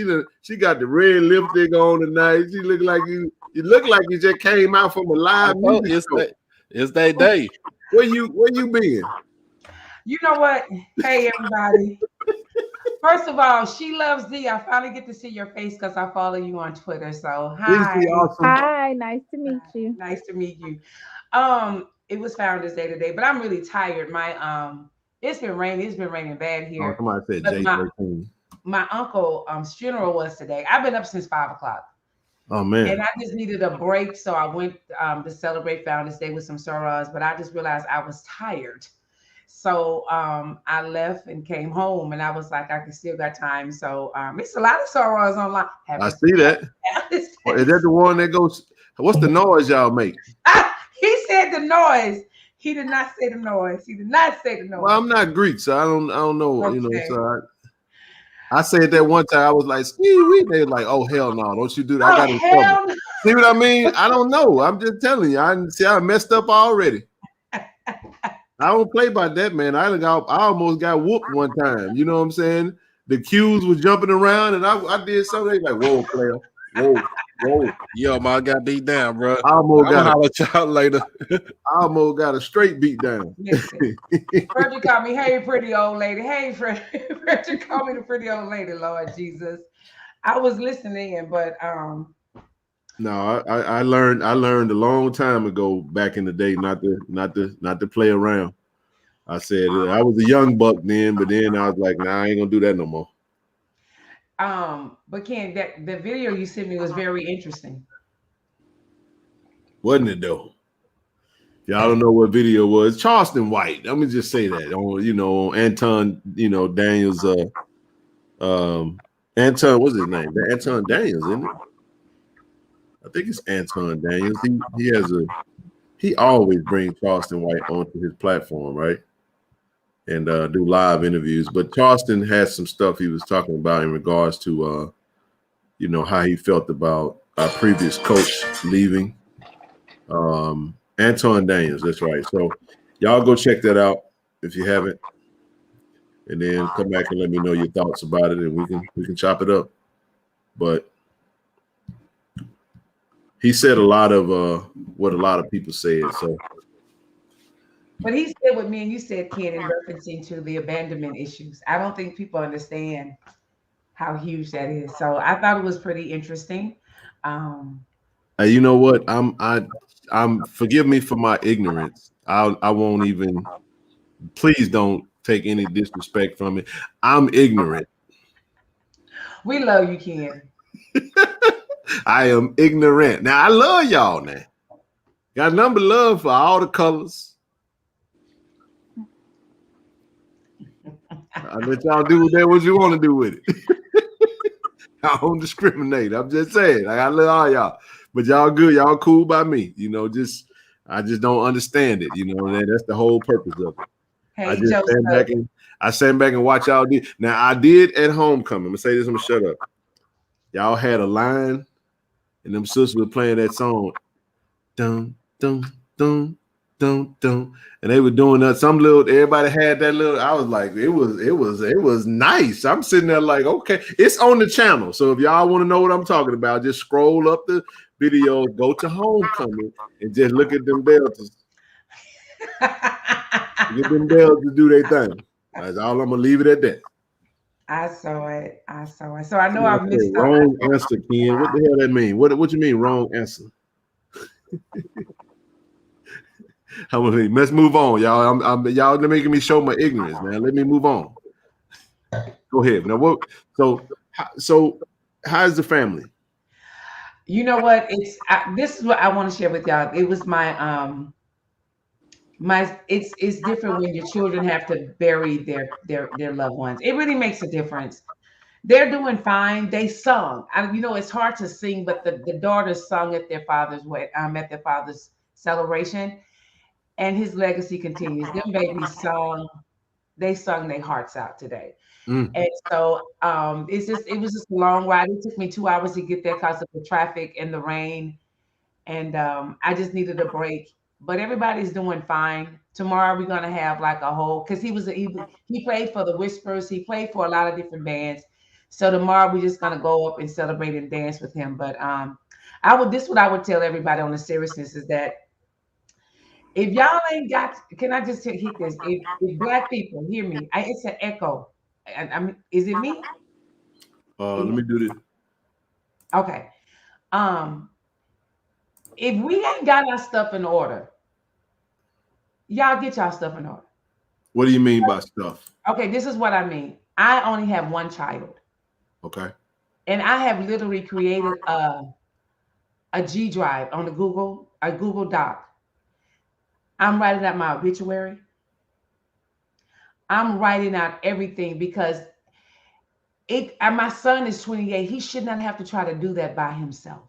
She got the red lipstick on tonight. She look like you. You look like you just came out from a live music show. It's that day. Where you been? You know what? Hey, everybody. First of all, she loves D. I finally get to see your face because I follow you on Twitter. So hi. Awesome. Hi, nice to meet you. Nice to meet you. It was Founders Day today, but I'm really tired. It's been raining. It's been raining bad here. Oh, somebody said J13. My uncle's funeral was today. I've been up since 5:00. Oh man! And I just needed a break, so I went to celebrate Founders Day with some sorors. But I just realized I was tired, so I left and came home. And I was like, I can still got time. So it's a lot of sorors online. I see that. Is that the one that goes? What's the noise y'all make? He said the noise. He did not say the noise. Well, I'm not Greek, so I don't know. Okay. You know, so I said that one time. I was like, "Wee." They were like, "Oh hell no! Don't you do that." I got in trouble. See what I mean? I don't know. I'm just telling you. I messed up already. I don't play by that, man. I almost got whooped one time. You know what I'm saying? The cues was jumping around, and I did something like, "Whoa, player, whoa." Yo, man, I got beat down, bro. I almost got y'all later. I almost got a straight beat down. Frederick called me, hey, pretty old lady. Hey, Frederick called me the pretty old lady, Lord Jesus. I was listening, but no, I learned a long time ago back in the day not to play around. I said I was a young buck then, but then I was like, nah, I ain't gonna do that no more. But Ken, the video you sent me was very interesting. Wasn't it though? Y'all don't know what video it was. Charleston White. Let me just say that. On Anton, Daniels. Anton, what's his name? Anton Daniels, isn't it? I think it's Anton Daniels. He always brings Charleston White onto his platform, right? And do live interviews. But Charleston has some stuff he was talking about in regards to how he felt about our previous coach leaving. Anton Daniels, that's right. So y'all go check that out if you haven't, and then come back and let me know your thoughts about it, and we can chop it up. But he said a lot of what a lot of people said. So, but he said what me and you said, Ken, in referencing to the abandonment issues. I don't think people understand how huge that is. So I thought it was pretty interesting. You know what? I'm forgive me for my ignorance. I won't even. Please don't take any disrespect from it. I'm ignorant. We love you, Ken. I am ignorant. Now I love y'all. Now got a number of love for all the colors. I let y'all do with that what you want to do with it. I don't discriminate. I'm just saying. I love all y'all, but y'all good. Y'all cool by me. I just don't understand it. That's the whole purpose of it. Hey, I just stand back and watch y'all do. Now I did at homecoming. I'm gonna say this. I'm gonna shut up. Y'all had a line, and them sisters were playing that song, dum dum dum dum dum, and they were doing that. Everybody had that little. I was like, it was nice. I'm sitting there like, okay, it's on the channel. So if y'all want to know what I'm talking about, just scroll up the video, go to homecoming, and just look at them belters. Get them bells to do their thing. That's all. I'm gonna leave it at that. I saw it. So I know I missed wrong answer, Ken. What the hell that mean? What you mean wrong answer? Let's move on, y'all. Y'all making me show my ignorance, man. Let me move on. Go ahead. Now what? So how's the family? You know what? This is what I want to share with y'all. It was it's different when your children have to bury their loved ones. It really makes a difference. They're doing fine. They sung. It's hard to sing, but the daughters sung at their father's celebration, and his legacy continues. Them babies sung. They sung their hearts out today. And so it was just a long ride. It took me 2 hours to get there because of the traffic and the rain. And I just needed a break. But everybody's doing fine. Tomorrow we're gonna have like a whole, because he played for the Whispers, he played for a lot of different bands. So tomorrow we're just gonna go up and celebrate and dance with him. But this is what I would tell everybody on the seriousness is that if y'all ain't got, can I just hit this? If Black people hear me, it's an echo. Is it me? Let me do this. Okay. If we ain't got our stuff in order, y'all get y'all stuff in order. What do you mean by stuff? Okay, this is what I mean. I only have one child. Okay. And I have literally created a G drive on a Google Doc. I'm writing out my obituary. I'm writing out everything because my son is 28. He should not have to try to do that by himself.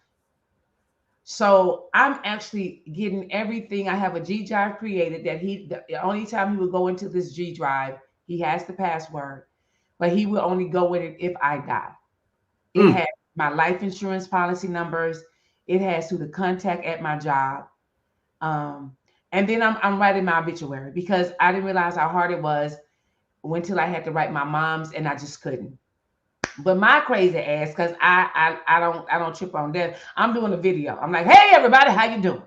So I'm actually getting everything. I have a G drive created that the only time he would go into this G drive, he has the password, but he will only go in it if I die. It has my life insurance policy numbers. It has who to contact at my job. And then I'm writing my obituary because I didn't realize how hard it was until I had to write my mom's, and I just couldn't. But my crazy ass, because I don't trip on that. I'm doing a video. I'm like, hey everybody, how you doing?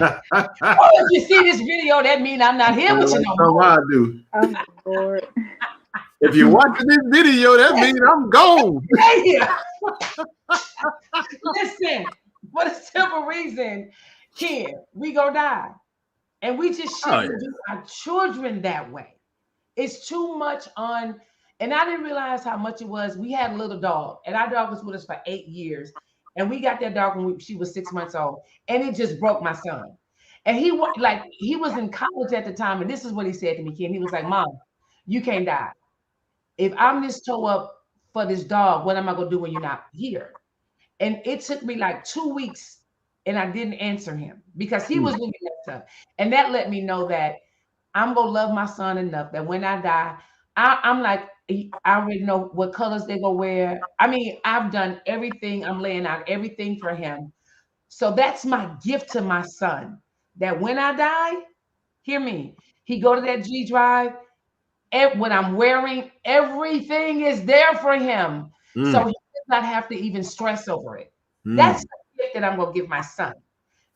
Oh, if you see this video, that means I'm not here with you no more. I do. Oh Lord. If you're watching this video, that means I'm gone. Listen, for the simple reason, kid, we gonna die. And we just shouldn't do our children that way. It's too much on. And I didn't realize how much it was. We had a little dog, and our dog was with us for 8 years. And we got that dog when she was 6 months old, and it just broke my son. And he was in college at the time, and this is what he said to me, Ken. He was like, "Mom, you can't die. If I'm this toe up for this dog, what am I gonna do when you're not here?" And it took me like 2 weeks, and I didn't answer him because he was looking at stuff, and that let me know that I'm gonna love my son enough that when I die, I'm like, I already know what colors they're gonna wear. I mean, I've done everything. I'm laying out everything for him. So that's my gift to my son. That when I die, hear me, he go to that G Drive. When I'm wearing, everything is there for him. So he does not have to even stress over it. That's the gift that I'm gonna give my son,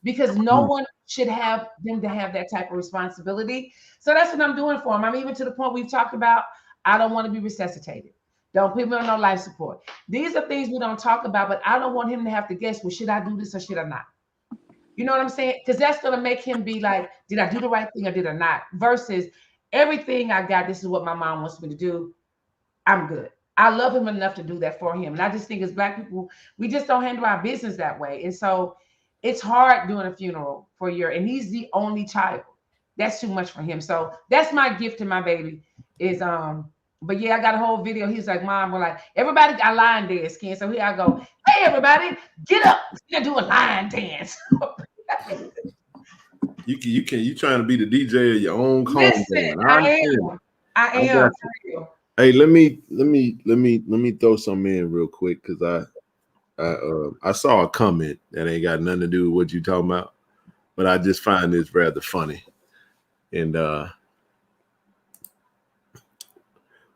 because no one should have them to have that type of responsibility. So that's what I'm doing for him. I'm even to the point we've talked about, I don't want to be resuscitated. Don't put me on no life support. These are things we don't talk about, but I don't want him to have to guess, well, should I do this or should I not? You know what I'm saying? Because that's going to make him be like, did I do the right thing or did I not? Versus everything I got, this is what my mom wants me to do. I'm good. I love him enough to do that for him. And I just think as Black people, we just don't handle our business that way. And so it's hard doing a funeral for and he's the only child. That's too much for him. So that's my gift to my baby is, but yeah, I got a whole video. He's like, Mom, we're like, everybody got line dance, Ken. So here I go. Hey, everybody, get up. We're gonna do a line dance. You trying to be the DJ of your own home. Listen, I am. Hey, let me throw something in real quick because I saw a comment that ain't got nothing to do with what you talking about, but I just find this rather funny. And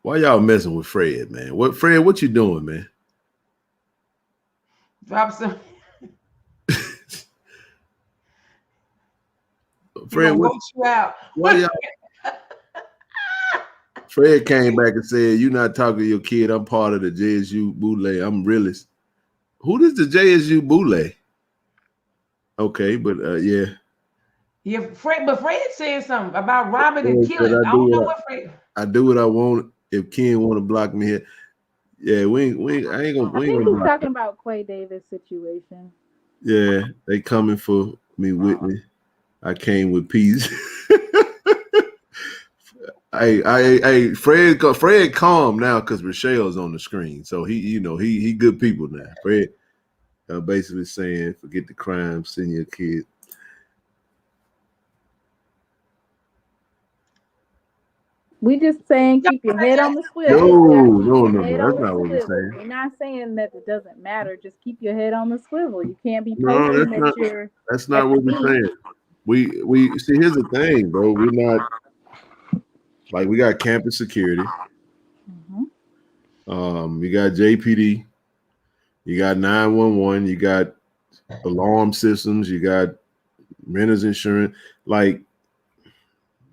why y'all messing with Fred, man? What you doing, man? Drop some. Fred, you out. Fred came back and said, "You're not talking to your kid. I'm part of the JSU Boule. I'm realist." Who is the JSU Boule? Okay, but yeah. Yeah, Fred said something about robbing and killing. I don't know what Fred. I do what I want. If Ken want to block me here, yeah, we ain't gonna. I think he's talking about Quay Davis' situation. Yeah, they coming for me with me. I came with peace. Hey, Fred calm now because Rochelle's on the screen, so he good people now. Fred basically saying, forget the crime, send your kid. We just saying keep your head on the swivel. No, that's not what we're saying. We're not saying that it doesn't matter. Just keep your head on the swivel. You can't be posting that you're. That's not what we're saying. We see. Here's the thing, bro. We're not like we got campus security. You got JPD. You got 911. You got alarm systems. You got renters insurance. Like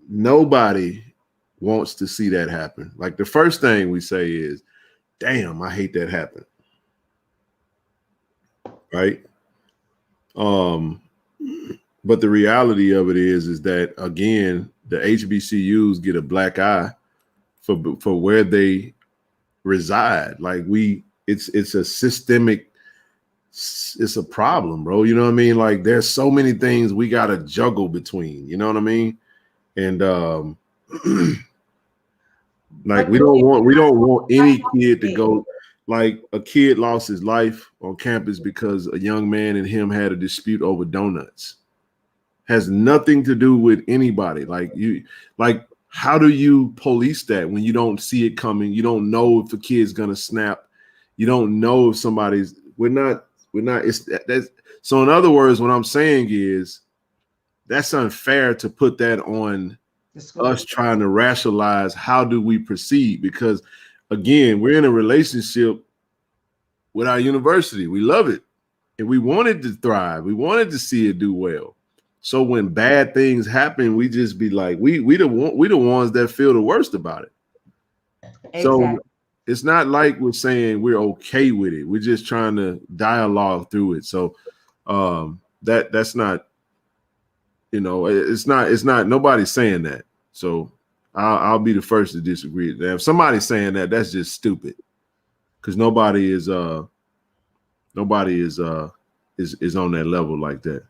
nobody wants to see that happen. Like the first thing we say is, damn, I hate that happen. Right? But the reality of it is that again, the HBCUs get a black eye for where they reside. Like it's a systemic, it's a problem, bro. You know what I mean? Like there's so many things we got to juggle between, you know what I mean? And like we don't want any kid to go, like a kid lost his life on campus because a young man and him had a dispute over donuts. Has nothing to do with anybody. Like how do you police that when you don't see it coming? You don't know if the kid's gonna snap. You don't know if somebody's. We're not. So in other words, what I'm saying is that's unfair to put that on us trying to rationalize how do we proceed, because again, we're in a relationship with our university. We love it and we want it to thrive. We wanted to see it do well. So when bad things happen, we just be like, we the ones that feel the worst about it. Exactly. So it's not like we're saying we're okay with it. We're just trying to dialogue through it. So that's not, it's not nobody's saying that. So I'll be the first to disagree. If somebody's saying that, that's just stupid. Because nobody is on that level like that.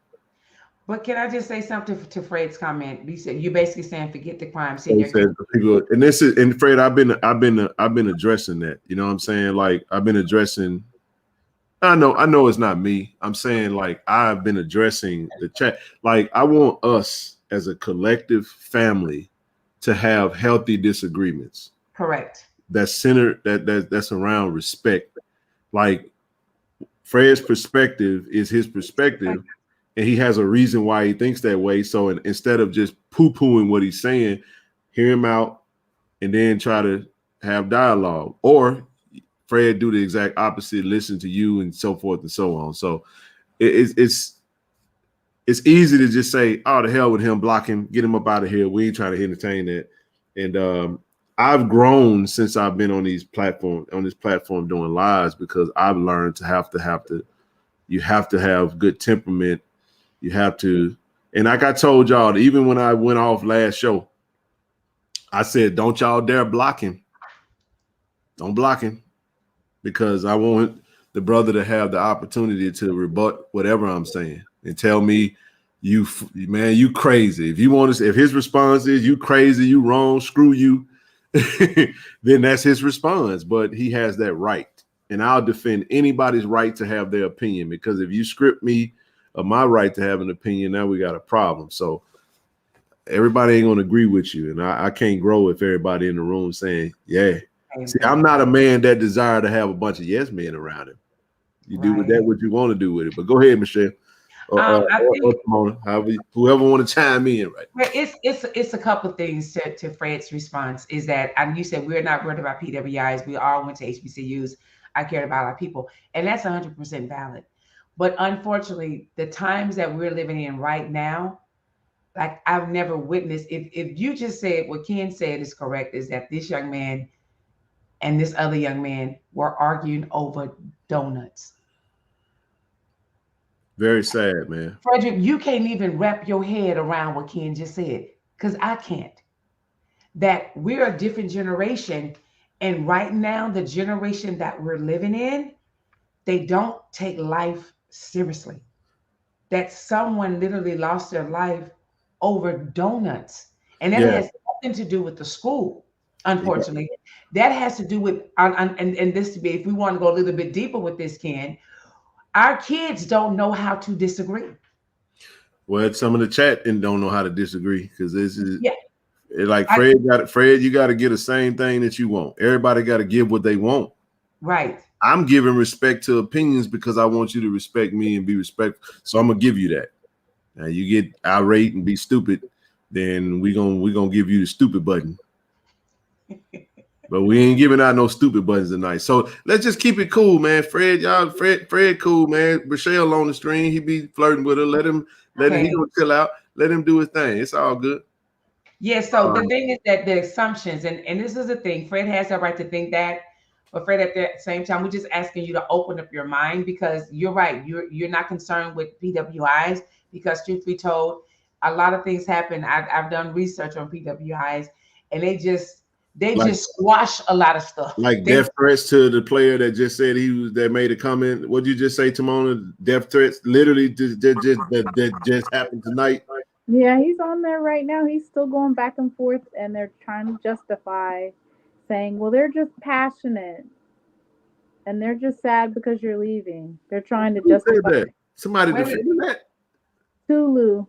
But can I just say something to Fred's comment? You're basically saying forget the crime scene. So said people, and this is, and Fred, I've been addressing that. You know what I'm saying? Like I've been addressing. I know it's not me. I'm saying like I've been addressing the chat. Like I want us as a collective family to have healthy disagreements. Correct. That's centered, that's around respect. Like Fred's perspective is his perspective, and he has a reason why he thinks that way. So instead of just poo-pooing what he's saying, hear him out and then try to have dialogue. Or Fred do the exact opposite, listen to you and so forth and so on. So it's easy to just say, oh, the hell with him, block him, get him up out of here. We ain't trying to entertain that. And I've grown since I've been on this platform doing lives, because I've learned to you have to have good temperament. You have to, and like I told y'all, even when I went off last show, I said, don't y'all dare block him. Don't block him, because I want the brother to have the opportunity to rebut whatever I'm saying and tell me, you crazy. If his response is you crazy, you wrong, screw you, then that's his response. But he has that right. And I'll defend anybody's right to have their opinion, because if you script me of my right to have an opinion, now we got a problem. So everybody ain't gonna agree with you. And I can't grow if everybody in the room saying, yeah. See, I'm not a man that desire to have a bunch of yes men around him. You do with that what you want to do with it. But go ahead, Michelle. Or Simona, whoever want to chime in, right? It's a couple of things to Fred's response is that, and you said we're not worried about PWIs. We all went to HBCUs. I cared about our people, and that's 100% valid. But unfortunately, the times that we're living in right now, like I've never witnessed. If you just said what Ken said is correct, is that this young man and this other young man were arguing over donuts. Very sad, man. Frederick, you can't even wrap your head around what Ken just said, because I can't. That we're a different generation, and right now, the generation that we're living in, they don't take life seriously. That someone literally lost their life over donuts, and that has nothing to do with the school. Unfortunately, that has to do with and this to be, if we want to go a little bit deeper with this, Ken, our kids don't know how to disagree. Well, some of the chat and don't know how to disagree, because this is like Fred, you got to get the same thing that you want. Everybody got to give what they want. Right. I'm giving respect to opinions because I want you to respect me and be respectful. So I'm gonna give you that. Now you get irate and be stupid, then we gonna give you the stupid button. But we ain't giving out no stupid buttons tonight. So let's just keep it cool, man. Fred cool, man. Michelle on the stream, he be flirting with her. Let him he gonna chill out. Let him do his thing. It's all good. Yeah, so the thing is that the assumptions, and this is the thing, Fred has the right to think that, but Fred, at the same time, we're just asking you to open up your mind, because you're right. You're not concerned with PWIs, because truth be told, a lot of things happen. I've done research on PWIs, and they just squash a lot of stuff. Like death threats to the player that just said that made a comment. What did you just say, Timona? Death threats literally just happened tonight. Yeah, he's on there right now. He's still going back and forth, and they're trying to justify, saying, well, they're just passionate and they're just sad because you're leaving. They're trying to justify that. Somebody defending that. Tulu.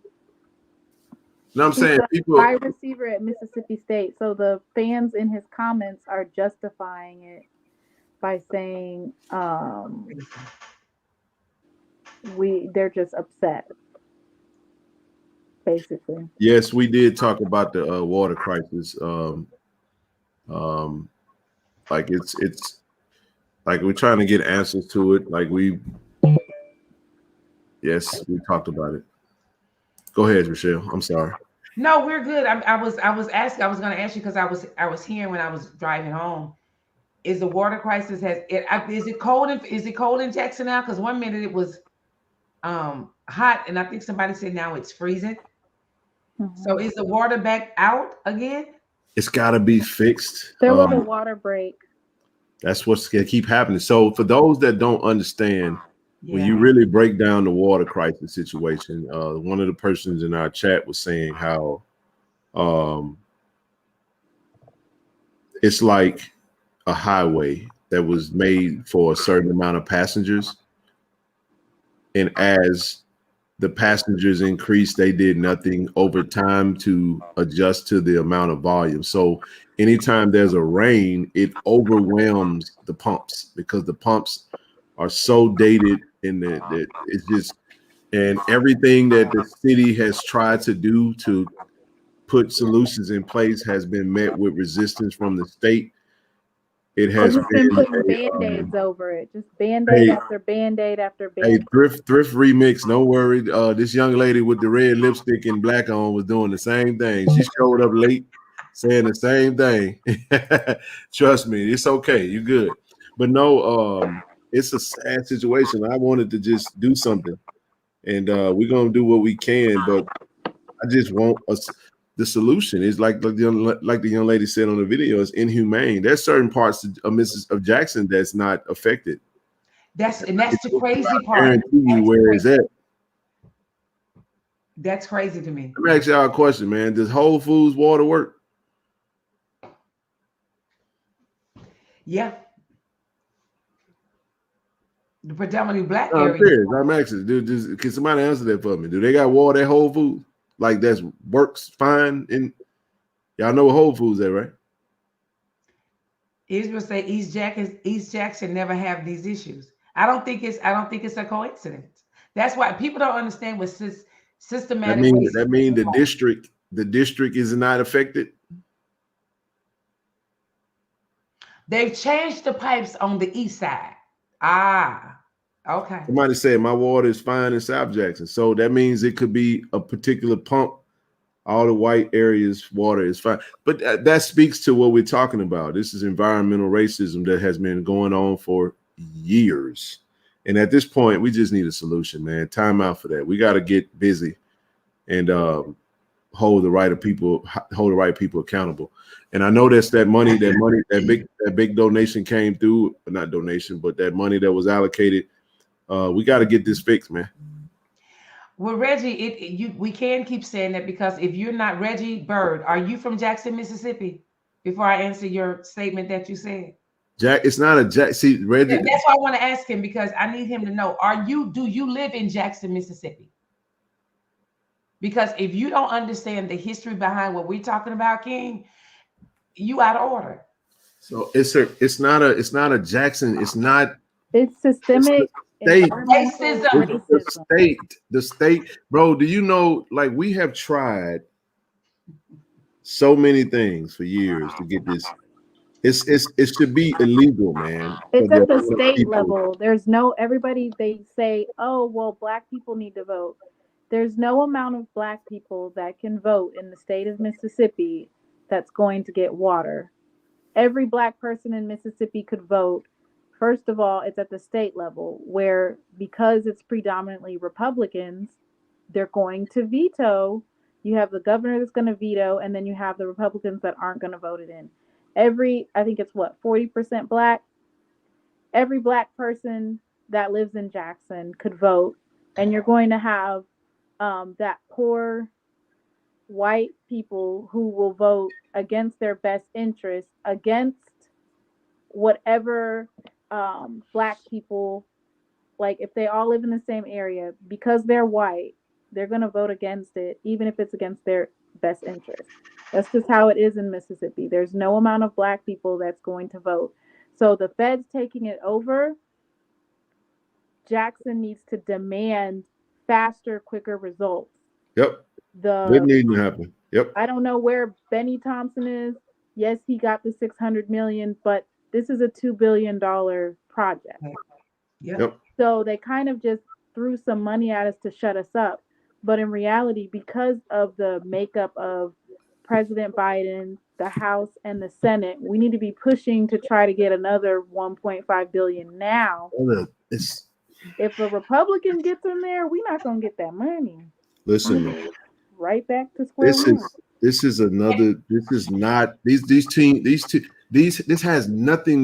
No, I'm saying people wide receiver at Mississippi State. So the fans in his comments are justifying it by saying they're just upset. Basically. Yes, we did talk about the water crisis. Like it's like we're trying to get answers to it. Like we talked about it. Go ahead, Rochelle. I'm sorry. No, we're good. I was going to ask you, because I was hearing when I was driving home. Is the water crisis is it cold in Jackson now? Because 1 minute it was hot, and I think somebody said now it's freezing. Mm-hmm. So is the water back out again? It's got to be fixed. There was a water break. That's what's going to keep happening. So for those that don't understand, when you really break down the water crisis situation, one of the persons in our chat was saying how it's like a highway that was made for a certain amount of passengers. And as the passengers increased, they did nothing over time to adjust to the amount of volume. So anytime there's a rain, it overwhelms the pumps because the pumps are so dated in that it's just, and everything that the city has tried to do to put solutions in place has been met with resistance from the state. It has been putting band-aids over it, just band-aid after band-aid after band-aid. Hey, thrift remix, don't worry. This young lady with the red lipstick and black on was doing the same thing. She showed up late saying the same thing. Trust me, it's okay. You good. But no, it's a sad situation. I wanted to just do something. And we're gonna do what we can, but I just want us. The solution is like the young lady said on the video, is inhumane. There's certain parts of Jackson that's not affected. That's the crazy part. I guarantee you where is that. That's crazy to me. Let me ask y'all a question, man. Does Whole Foods water work? Yeah. The predominantly black area. I'm asking. Can somebody answer that for me? Do they got water at Whole Foods? Like that's works fine, and y'all know what Whole Foods at, right? Israel say East Jackson never have these issues. I don't think it's a coincidence. That's why people don't understand what systematic. That mean the district is not affected. They've changed the pipes on the east side. Okay. Somebody said my water is fine in South Jackson. So that means it could be a particular pump. All the white areas, water is fine. But that speaks to what we're talking about. This is environmental racism that has been going on for years. And at this point, we just need a solution, man. Time out for that. We got to get busy and hold the right people accountable. And I know that big donation came through, not donation, but that money that was allocated. We got to get this fixed, man. Well, Reggie, we can keep saying that because if you're not Reggie Bird, are you from Jackson, Mississippi? Before I answer your statement that you said, Jack, it's not a Jack. See, Reggie. That's why I want to ask him because I need him to know. Do you live in Jackson, Mississippi? Because if you don't understand the history behind what we're talking about, King, you out of order. So it's not a Jackson. It's not. It's systemic. Racism. The state, bro. Do you know? Like we have tried so many things for years to get this. It should be illegal, man. It's at the state level. There's no everybody. They say, oh well, black people need to vote. There's no amount of black people that can vote in the state of Mississippi that's going to get water. Every black person in Mississippi could vote. First of all, it's at the state level where, because it's predominantly Republicans, they're going to veto. You have the governor that's going to veto, and then you have the Republicans that aren't going to vote it in. I think it's 40% black. Every black person that lives in Jackson could vote, and you're going to have that poor white people who will vote against their best interest, against whatever black people, like if they all live in the same area, because they're white, they're going to vote against it, even if it's against their best interest. That's just how it is in Mississippi. There's no amount of black people that's going to vote. So the feds taking it over, Jackson needs to demand faster, quicker results. Yep. It needs to happen. Yep. I don't know where Benny Thompson is. Yes, he got the $600 million, but this is a $2 billion project. Yep. So they kind of just threw some money at us to shut us up. But in reality, because of the makeup of President Biden, the House, and the Senate, we need to be pushing to try to get another $1.5 billion now. If a Republican gets in there, we're not going to get that money. Listen, man. Right back to square one. This has nothing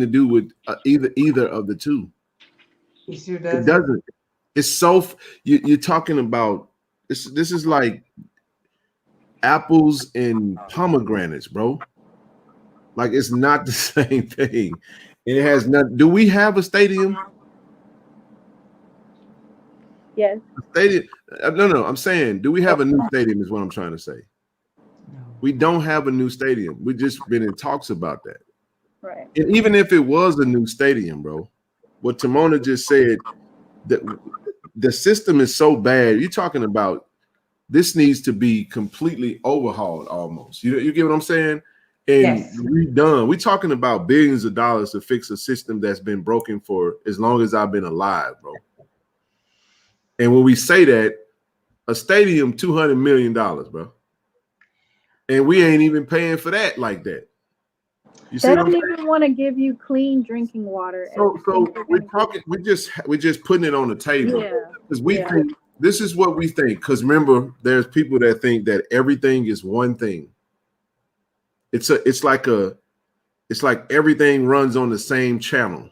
to do with either of the two. It sure doesn't. It doesn't. It's so you're talking about this. This is like apples and pomegranates, bro. Like it's not the same thing. It has nothing. Do we have a stadium? Yes. A stadium? No. I'm saying, do we have a new stadium? Is what I'm trying to say. We don't have a new stadium. We just been in talks about that. Right. And even if it was a new stadium, bro, what Timona just said, the system is so bad. You're talking about this needs to be completely overhauled almost. You get what I'm saying? And redone. We're talking about billions of dollars to fix a system that's been broken for as long as I've been alive, bro. And when we say that, a stadium, $200 million, bro. And we ain't even paying for that like that. You see they don't even want to give you clean drinking water. So we're talking, we're just putting it on the table. Because we think this is what we think. Because remember, there's people that think that everything is one thing. It's like everything runs on the same channel.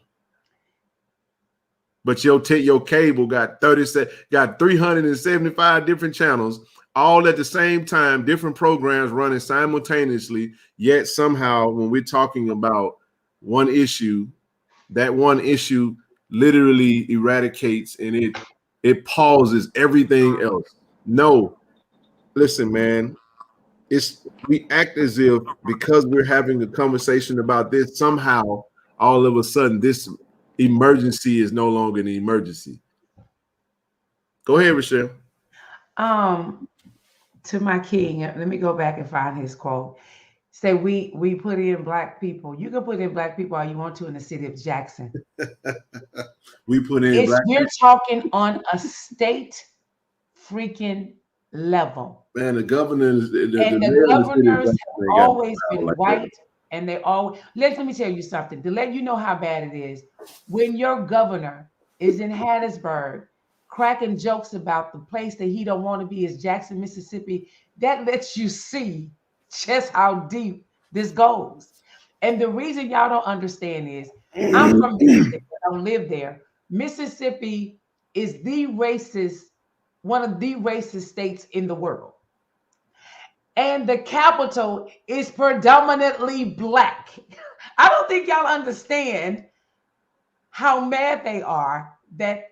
But your cable got 375 different channels, all at the same time, different programs running simultaneously. Yet somehow, when we're talking about one issue, that one issue literally eradicates and it pauses everything else. No, listen, man. We act as if because we're having a conversation about this, somehow all of a sudden this emergency is no longer an emergency. Go ahead, Rochelle. To my king, let me go back and find his quote. Say we put in black people. You can put in black people all you want to in the city of Jackson. We put in black we're talking on a state freaking level. Man, the governors, the governors have always been white, and they always let me tell you something to let you know how bad it is. When your governor is in Hattiesburg cracking jokes about the place that he don't want to be is Jackson, Mississippi, that lets you see just how deep this goes. And the reason y'all don't understand is I'm from Mississippi, I don't live there. Mississippi is one of the racist states in the world. And the capital is predominantly black. I don't think y'all understand how mad they are that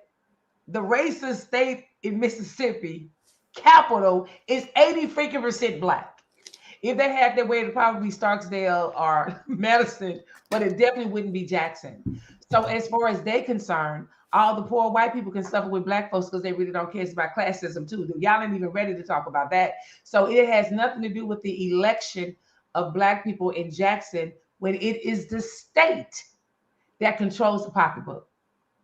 the racist state in Mississippi capital is 80% black. If they had their way, it'd probably be Starksdale or Madison, but it definitely wouldn't be Jackson. So as far as they're concerned, all the poor white people can suffer with black folks because they really don't care about classism too. Y'all ain't even ready to talk about that. So it has nothing to do with the election of black people in Jackson when it is the state that controls the pocketbook.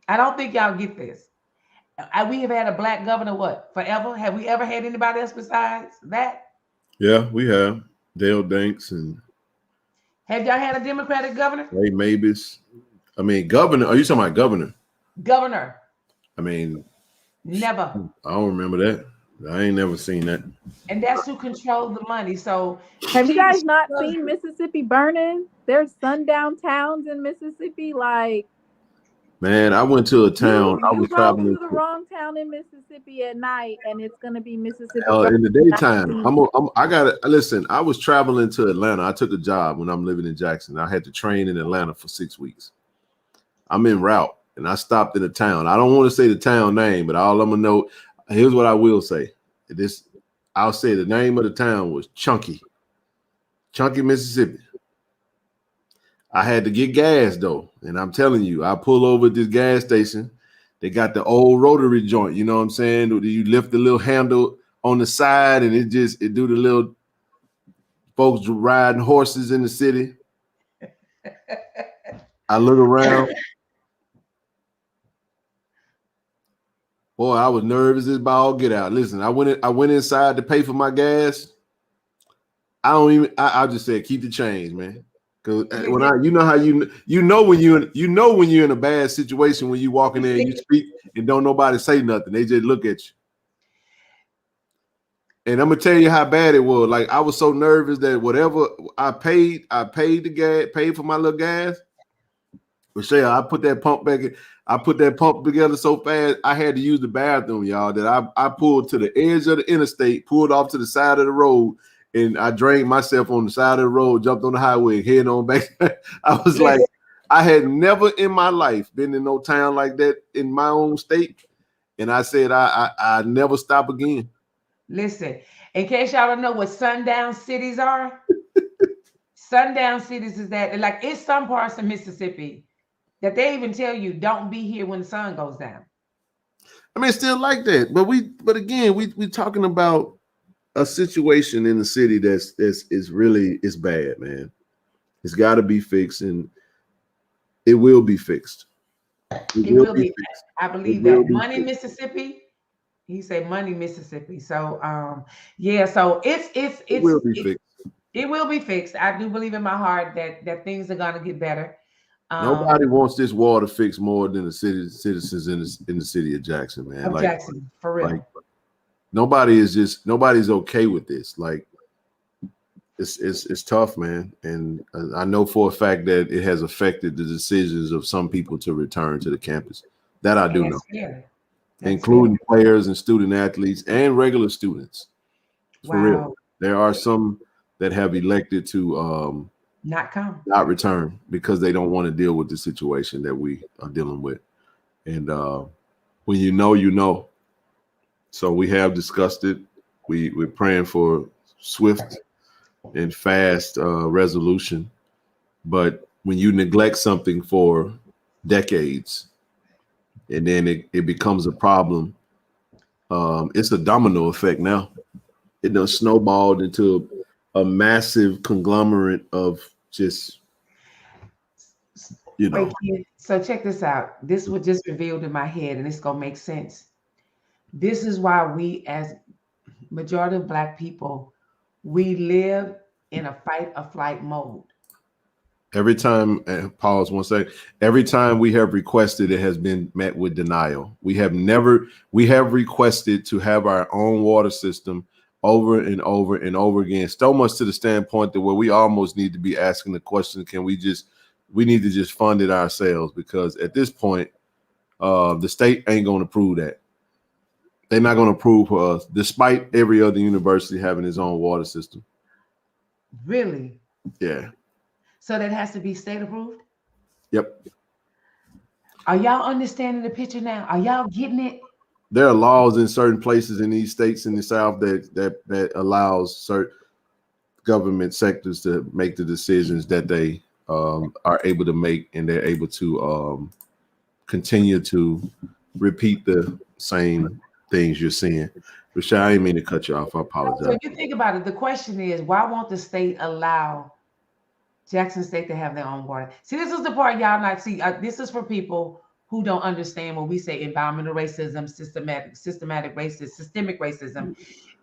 I don't think y'all get this. We have had a black governor, what, forever? Have we ever had anybody else besides that? Yeah, we have. Dale Danks and. Have y'all had a Democratic governor? Ray Mabus. I mean, governor. Are you talking about governor? Governor. I mean. Never. I don't remember that. I ain't never seen that. And that's who controlled the money. So have you guys not seen Mississippi burning? There's sundown towns in Mississippi, like. Man, I went to a town. I was traveling to the wrong town in Mississippi at night, and it's gonna be Mississippi in the daytime. I gotta listen. I was traveling to Atlanta. I took a job when I'm living in Jackson. I had to train in Atlanta for 6 weeks. I'm en route, and I stopped in a town. I don't want to say the town name, but all I'm gonna know. Here's what I will say. I'll say the name of the town was Chunky, Mississippi. I had to get gas though, and I'm telling you, I pull over at this gas station. They got the old rotary joint, you know what I'm saying? You lift the little handle on the side, and it do the little folks riding horses in the city. I look around. Boy, I was nervous as all get out. Listen, I went inside to pay for my gas. I just said keep the change, man. Because when you know when you're in a bad situation when you walk in there and you speak and don't nobody say nothing, they just look at you. And I'm gonna tell you how bad it was. Like I was so nervous that whatever I paid the gas, paid for my little gas. Michelle, I put that pump back. I put that pump together so fast, I had to use the bathroom, y'all. That I pulled to the edge of the interstate, pulled off to the side of the road, and I drained myself on the side of the road, jumped on the highway, and headed on back. I was like, I had never in my life been in no town like that in my own state, and I said I never stop again. Listen, in case y'all don't know what sundown cities are, sundown cities is that like it's some parts of Mississippi that they even tell you don't be here when the sun goes down. I mean, it's still like that, but again, we talking about a situation in the city that's really bad, man. It's got to be fixed, and it will be fixed. It will be. I believe that money, Mississippi. He said money, Mississippi. So yeah, so it will be fixed. It will be fixed. I do believe in my heart that things are gonna get better. Nobody wants this water fixed more than the citizens in the city of Jackson, man. Jackson, for real. Like nobody's okay with this. Like it's tough, man. And I know for a fact that it has affected the decisions of some people to return to the campus. That I do know. Including players and student athletes and regular students. For real. There are some that have elected to not return because they don't want to deal with the situation that we are dealing with. And when you know. So we have discussed it. We're praying for swift and fast resolution. But when you neglect something for decades and then it becomes a problem, it's a domino effect now. It done snowballed into a massive conglomerate of just, Wait, so check this out. This was just revealed in my head, and it's gonna make sense. This is why we, as majority of Black people, we live in a fight or flight mode. Every time, pause 1 second. Every time we have requested, it has been met with denial. We have requested to have our own water system over and over and over again, so much to the standpoint that where we almost need to be asking the question, we need to just fund it ourselves, because at this point, the state ain't going to approve that. They're not going to approve for us, despite every other university having its own water system. Really? Yeah. So that has to be state approved? Yep. Are y'all understanding the picture now? Are y'all getting it? There are laws in certain places in these states in the South that allows certain government sectors to make the decisions that they are able to make, and they're able to continue to repeat the same things you're seeing. Rashad, I didn't mean to cut you off. I apologize. So you think about it. The question is, why won't the state allow Jackson State to have their own water? See, this is the part y'all not see. This is for people who don't understand when we say environmental racism, systemic racism, systemic racism,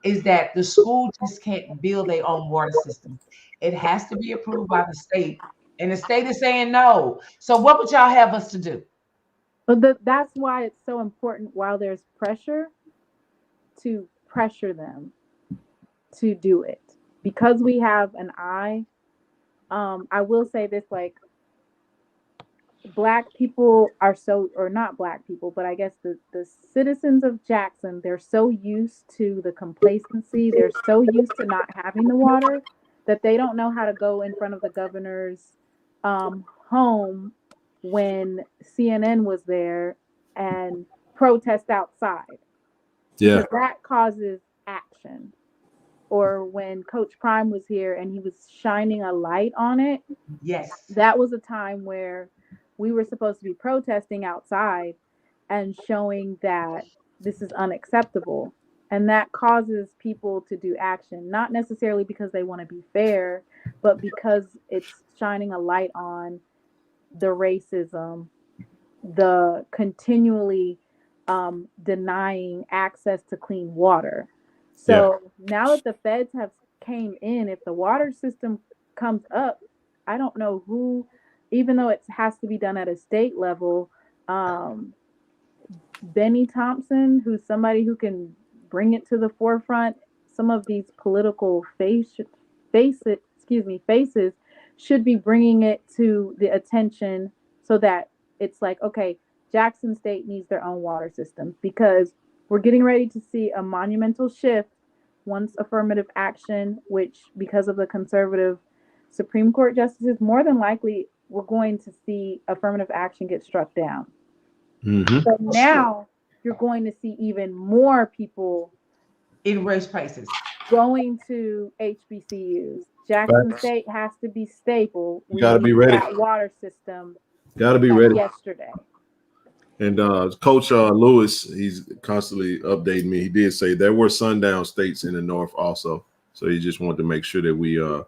is that the school just can't build their own water system. It has to be approved by the state, and the state is saying no. So what would y'all have us to do? But that's why it's so important, while there's pressure, to pressure them to do it. Because we have an eye, I will say this, like, Black people are so, or not Black people, but I guess the citizens of Jackson, they're so used to the complacency, they're so used to not having the water, that they don't know how to go in front of the governor's home when CNN was there and protest outside. Yeah. Because that causes action. Or when Coach Prime was here and he was shining a light on it. Yes. That was a time where we were supposed to be protesting outside and showing that this is unacceptable. And that causes people to do action, not necessarily because they want to be fair, but because it's shining a light on the racism, the continually denying access to clean water. So now that the feds have came in, if the water system comes up, I don't know who, even though it has to be done at a state level, Benny Thompson, who's somebody who can bring it to the forefront, some of these political faces should be bringing it to the attention so that it's like, okay, Jackson State needs their own water system, because we're getting ready to see a monumental shift once affirmative action, which because of the conservative Supreme Court justices, more than likely we're going to see affirmative action get struck down. Mm-hmm. So now you're going to see even more people in race places going to HBCUs. Jackson State has to be stable. You got to be ready. That water system. Got to be ready. Yesterday. And Coach Lewis, he's constantly updating me. He did say there were sundown states in the north also. So he just wanted to make sure that we know.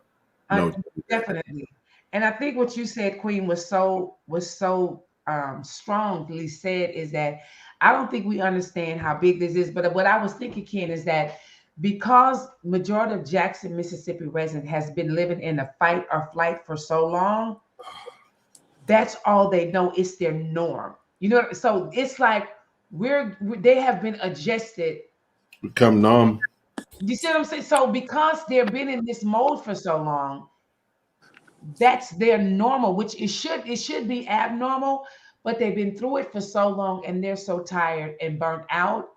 Definitely. And I think what you said, Queen, was so strongly said, is that I don't think we understand how big this is. But what I was thinking, Ken, is that because majority of Jackson, Mississippi resident has been living in a fight or flight for so long, that's all they know. It's their norm. You know, so it's like they have been adjusted. Become numb. You see what I'm saying? So because they've been in this mode for so long, that's their normal, which it should be abnormal, but they've been through it for so long and they're so tired and burnt out.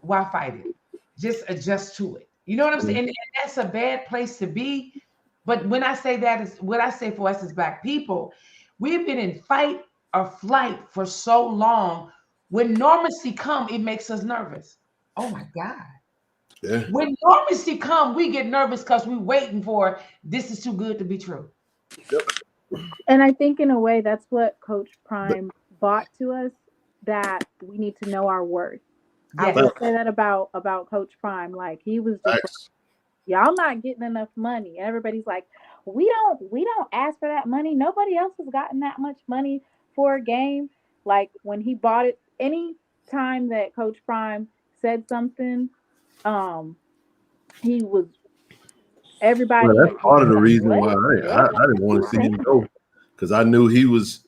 Why fight it? Just adjust to it. You know what I'm saying? And that's a bad place to be. But when I say that, is what I say for us as Black people, we've been in fight or flight for so long. When normalcy come, it makes us nervous. Oh my God. Yeah. When normalcy come, we get nervous because we're waiting for this is too good to be true. Yep. And I think in a way that's what Coach Prime brought to us, that we need to know our worth. Yes. I would say that about Coach Prime. Like, he was just like, y'all not getting enough money. Everybody's like, we don't ask for that money. Nobody else has gotten that much money for a game. Like, when he bought it, any time that Coach Prime said something, he was everybody. Well, that's part of the reason why I didn't want to see him go, because I knew he was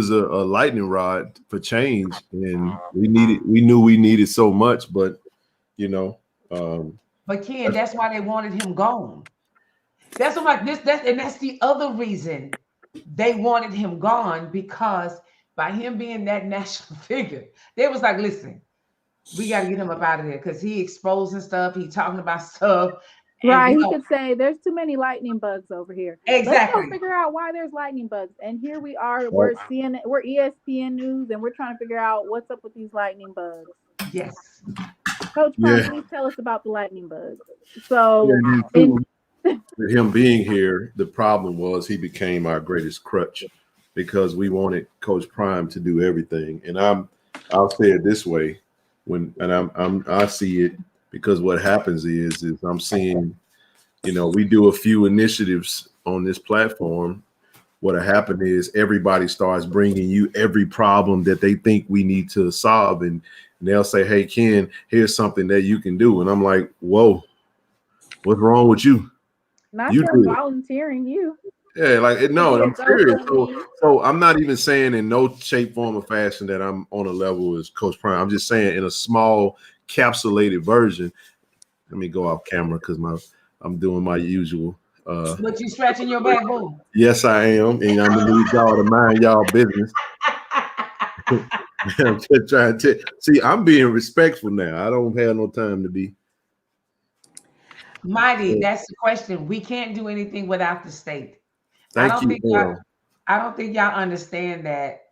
a lightning rod for change, and we knew we needed so much, but you know. But Ken, that's why they wanted him gone. That's what that's the other reason they wanted him gone, because by him being that national figure, they was like, listen, we got to get him up out of there because he exposing stuff, he talking about stuff. Right, he could say there's too many lightning bugs over here. Exactly. Let's go figure out why there's lightning bugs. And here we are, we're CNN, we're ESPN News, and we're trying to figure out what's up with these lightning bugs. Yes. Coach Prime, please tell us about the lightning bugs. So him being here, the problem was he became our greatest crutch, because we wanted Coach Prime to do everything. And I'll say it this way, I see it, because what happens is I'm seeing, we do a few initiatives on this platform. What'll happen is everybody starts bringing you every problem that they think we need to solve, and they'll say, hey, Ken, here's something that you can do. And I'm like, whoa, what's wrong with you? Not you volunteering you. Yeah, like, no, I'm serious. So I'm not even saying in no shape, form, or fashion that I'm on a level as Coach Prime. I'm just saying in a small capsulated version. Let me go off camera because I'm doing my usual. But you stretching your back, boo. Yes, I am, and I'm gonna need y'all to mind y'all business. I'm just trying to see. I'm being respectful now. I don't have no time to be. Mighty, that's the question. We can't do anything without the state. I don't think y'all understand that.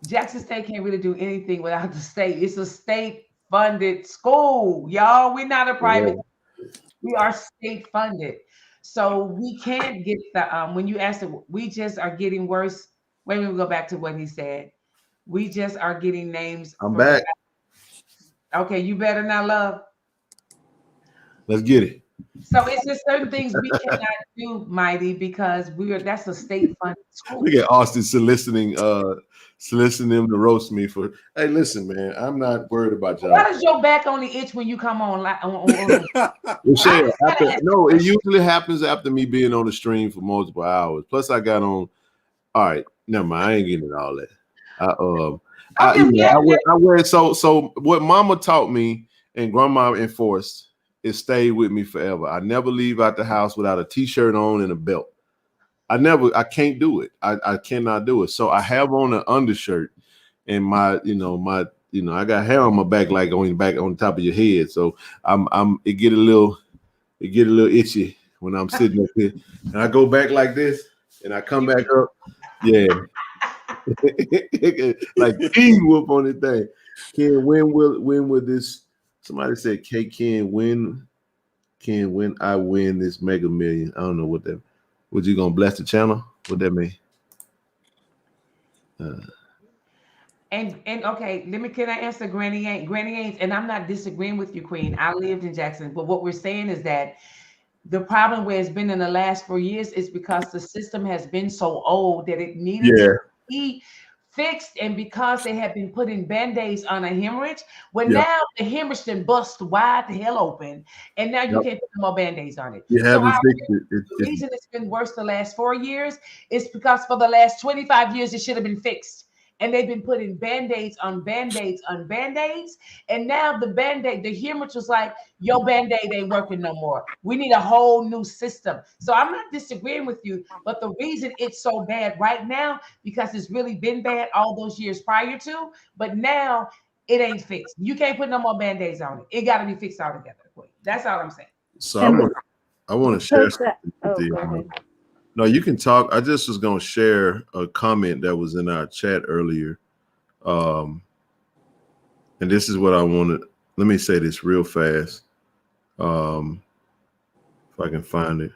Jackson State can't really do anything without the state. It's a state-funded school, y'all. We're not a private. We are state-funded, so we can't get the. When you ask, we just are getting worse. Wait, we'll go back to what he said. We just are getting names. I'm back. Okay, you better not, love. Let's get it. So it's just certain things we cannot do, Mighty, because that's a state-funded school. Look at Austin soliciting them to roast me for. Hey, listen, man, I'm not worried about y'all. Why does your back only itch when you come on? No, it usually happens after me being on the stream for multiple hours. Plus, I got on. All right, never mind. I ain't getting all that. I wear so what Mama taught me and Grandma enforced. It stayed with me forever. I never leave out the house without a t-shirt on and a belt. I can't do it. I cannot do it. So I have on an undershirt, and I got hair on my back, like on your back, on top of your head. So it get a little itchy when I'm sitting up here, and I go back like this, and I come back up. Yeah. Like King whoop on the thing. Ken, when will this? Somebody said, Ken, when I win this Mega Million? I don't know what that. Was you gonna bless the channel? What that mean? And okay, can I answer Granny Ain't, and I'm not disagreeing with you, Queen. I lived in Jackson, but what we're saying is that the problem where it's been in the last 4 years is because the system has been so old that it needed to be fixed, and because they have been putting band-aids on a hemorrhage, now the hemorrhage then bust wide the hell open, and now you can't put no more band-aids on it. You haven't fixed it. The reason it's been worse the last 4 years is because for the last 25 years it should have been fixed. And they've been putting band-aids on band-aids on band-aids. And now the band-aid, the hemorrhage was like, your band-aid ain't working no more. We need a whole new system. So I'm not disagreeing with you, but the reason it's so bad right now, because it's really been bad all those years prior to, but now it ain't fixed. You can't put no more band-aids on it. It got to be fixed altogether. That's all I'm saying. So I want to share something with you. Go ahead. No, you can talk. I just was going to share a comment that was in our chat earlier. And this is what I wanted. Let me say this real fast. If I can find it.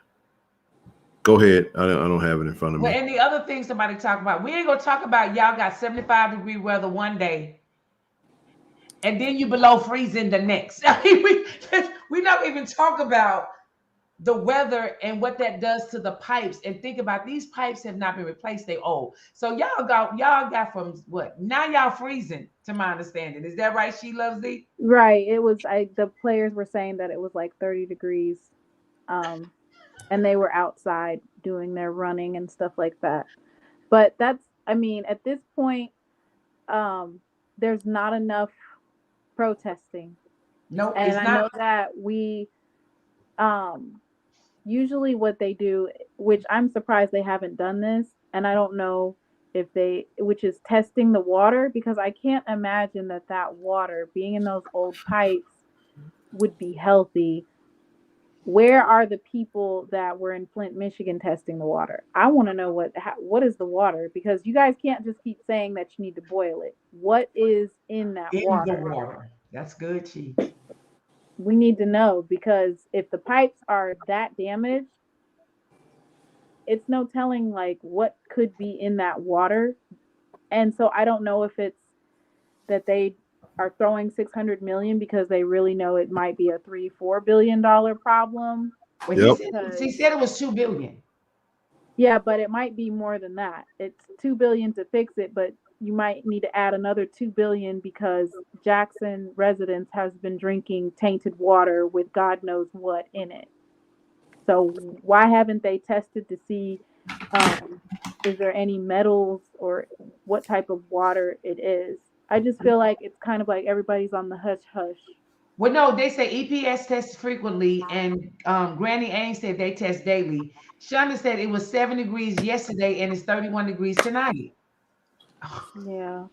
Go ahead. I don't have it in front of me. Well, and the other thing somebody talk about, we ain't going to talk about y'all got 75-degree weather one day, and then you below freezing the next. I mean, we not even talk about the weather and what that does to the pipes. And think about, these pipes have not been replaced, they old. So y'all got from what? Now y'all freezing, to my understanding. Is that right, She Loves Thee? Right. It was the players were saying that it was like 30 degrees. And they were outside doing their running and stuff like that. But at this point, there's not enough protesting. No, and it's I not. know that we usually what they do, which I'm surprised they haven't done this, and I don't know which is testing the water, because I can't imagine that water being in those old pipes would be healthy. Where are the people that were in Flint, Michigan testing the water? I want to know what is the water, because you guys can't just keep saying that you need to boil it. What is in that water? In the water. That's good, Chief. We need to know, because if the pipes are that damaged, it's no telling like what could be in that water. And so I don't know if it's that they are throwing 600 million because they really know it might be a $3-4 billion problem. Well, he said it was $2 billion. Yeah, but it might be more than that. It's $2 billion to fix it, but you might need to add another $2 billion because Jackson residents has been drinking tainted water with God knows what in it. So why haven't they tested to see is there any metals or what type of water it is? I just feel like it's kind of like everybody's on the hush hush. Well, no, they say EPS tests frequently, and Granny Ames said they test daily. Shonda said it was 7 degrees yesterday and it's 31 degrees tonight. Yeah.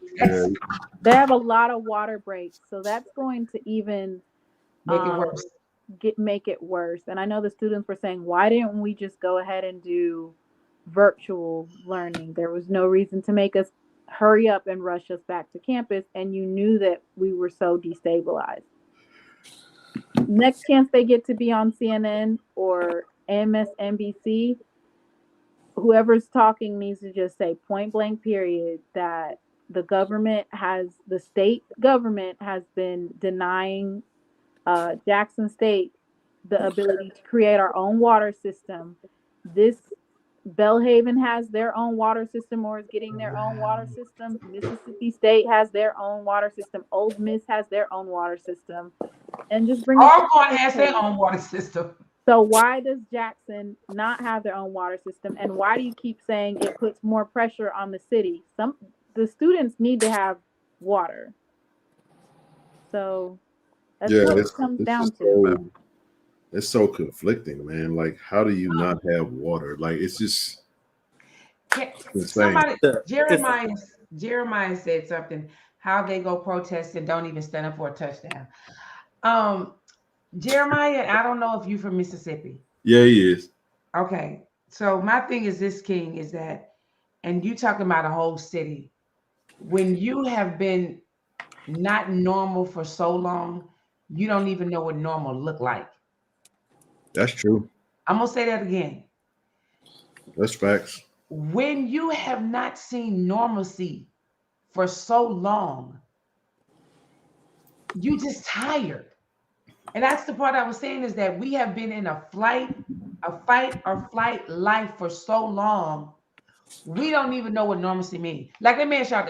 They have a lot of water breaks, so that's going to even make it worse. Make it worse. And I know the students were saying, why didn't we just go ahead and do virtual learning? There was no reason to make us hurry up and rush us back to campus, and you knew that we were so destabilized. Next chance they get to be on CNN or MSNBC, whoever's talking needs to just say point blank period that the state government has been denying Jackson State the ability to create our own water system. This Belhaven has their own water system or is getting their own water system. Mississippi State has their own water system. Ole Miss has their own water system. And just bring Alcorn has their own water system. So why does Jackson not have their own water system? And why do you keep saying it puts more pressure on the city? The students need to have water. So that's what it comes down to. It's so conflicting, man. Like, how do you not have water? Like, it's just Somebody, Jeremiah said something. How they go protest and don't even stand up for a touchdown. Jeremiah, I don't know if you're from Mississippi. Yeah, he is. Okay, so my thing is this, King, is that, and you talking about a whole city, when you have been not normal for so long, you don't even know what normal look like. That's true. I'm gonna say that again. That's facts. When you have not seen normalcy for so long, you just tired. And that's the part I was saying, is that we have been in a fight or flight life for so long, we don't even know what normalcy means. Like, let me ask y'all,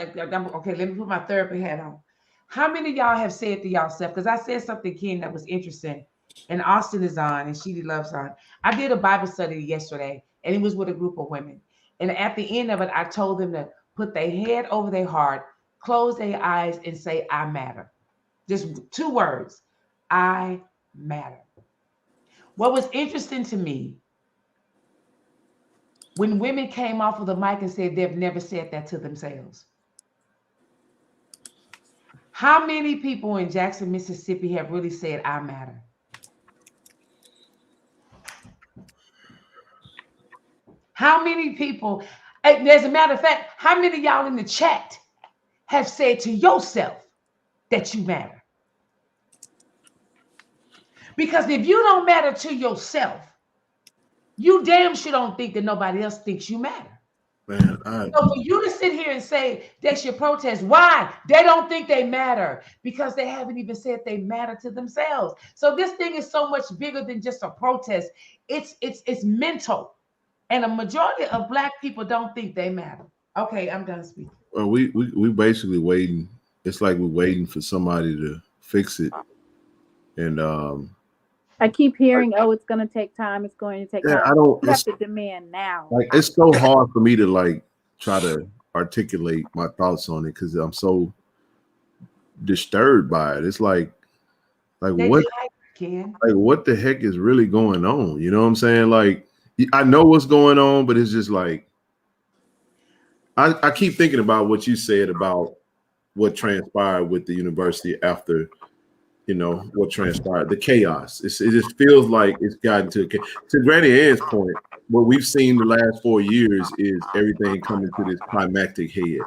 okay, let me put my therapy hat on. How many of y'all have said to yourself, because I said something, Ken, that was interesting, and Austin is on, and Sheedy Loves on. I did a Bible study yesterday, and it was with a group of women. And at the end of it, I told them to put their head over their heart, close their eyes, and say, I matter. Just 2 words, I matter. What was interesting to me, when women came off of the mic and said they've never said that to themselves. How many people in Jackson, Mississippi have really said, I matter? How many people, as a matter of fact, how many of y'all in the chat have said to yourself that you matter? Because if you don't matter to yourself, you damn sure don't think that nobody else thinks you matter. Man, so for you to sit here and say that's your protest, why? They don't think they matter because they haven't even said they matter to themselves. So this thing is so much bigger than just a protest. It's mental, and a majority of Black people don't think they matter. Okay, I'm done speaking. Well, we basically waiting. It's like we're waiting for somebody to fix it, and I keep hearing, oh, it's going to take time. It's going to take time. You have to demand now. Like, it's so hard for me to like try to articulate my thoughts on it because I'm so disturbed by it. It's like what the heck is really going on? You know what I'm saying? Like, I know what's going on, but it's just like I keep thinking about what you said about what transpired with the university after, you know, what transpired, the chaos. It just feels like it's gotten to Granny Ann's point. What we've seen the last 4 years is everything coming to this climactic head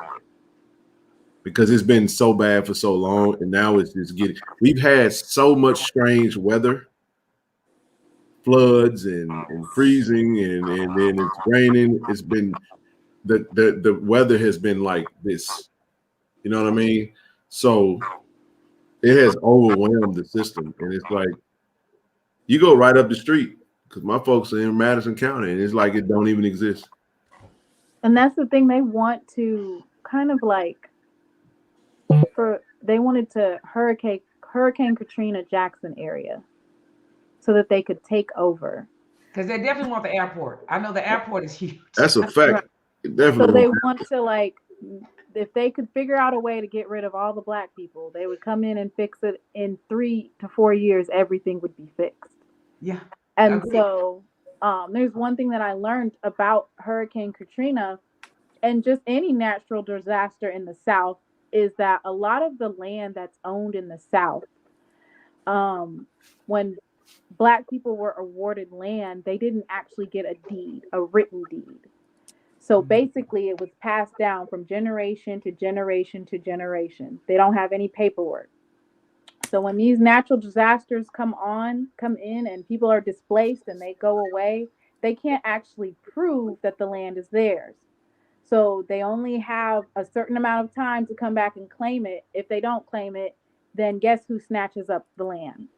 because it's been so bad for so long, and now it's just getting. We've had so much strange weather, floods and freezing, and then it's raining. It's been the weather has been like this. You know what I mean? So it has overwhelmed the system, and it's like you go right up the street because my folks are in Madison County, and it's like it don't even exist. And that's the thing, they want to kind of like they wanted to Hurricane Katrina Jackson area so that they could take over. Because they definitely want the airport. I know the airport is huge. That's a fact. Right. Definitely. So they want to, like, if they could figure out a way to get rid of all the Black people, they would come in and fix it. In 3 to 4 years, everything would be fixed. Yeah. And so there's one thing that I learned about Hurricane Katrina and just any natural disaster in the South is that a lot of the land that's owned in the South, when Black people were awarded land, they didn't actually get a written deed. So basically it was passed down from generation to generation to generation. They don't have any paperwork. So when these natural disasters come in and people are displaced and they go away, they can't actually prove that the land is theirs. So they only have a certain amount of time to come back and claim it. If they don't claim it, then guess who snatches up the land?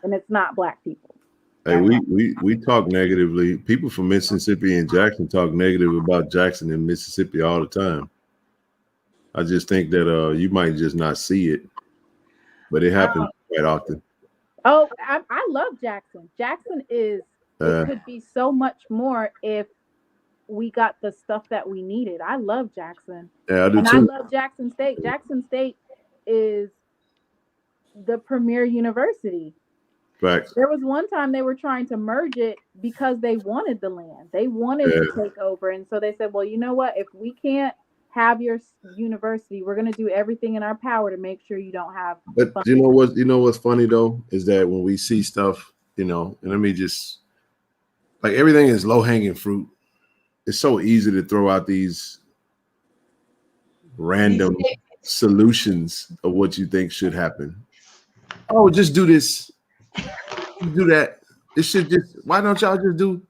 And it's not Black people. Hey, we talk negatively. People from Mississippi and Jackson talk negative about Jackson and Mississippi all the time. I just think that you might just not see it, but it happens quite often. Oh, I love Jackson. Jackson it could be so much more if we got the stuff that we needed. I love Jackson. Yeah, I do too. I love Jackson State. Jackson State is the premier university. Facts. There was one time they were trying to merge it because they wanted the land. They wanted to take over. And so they said, well, you know what? If we can't have your university, we're going to do everything in our power to make sure you don't have. But you know what's funny though, is that when we see stuff, and let me just, like, everything is low hanging fruit. It's so easy to throw out these random solutions of what you think should happen. Oh, just do this, do that. It should just. Why don't y'all just do?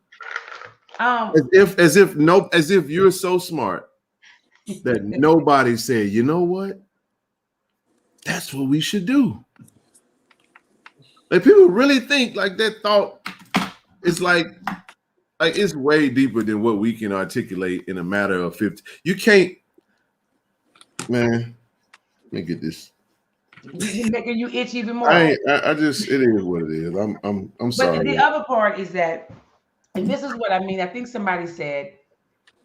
As if you're so smart that nobody said, you know what? That's what we should do. Like, people really think like that thought is like it's way deeper than what we can articulate in a matter of 50. You can't, man. Let me get this. You're making you itch even more. I just, it is what it is. I'm sorry. But the other part is that, and this is what I mean. I think somebody said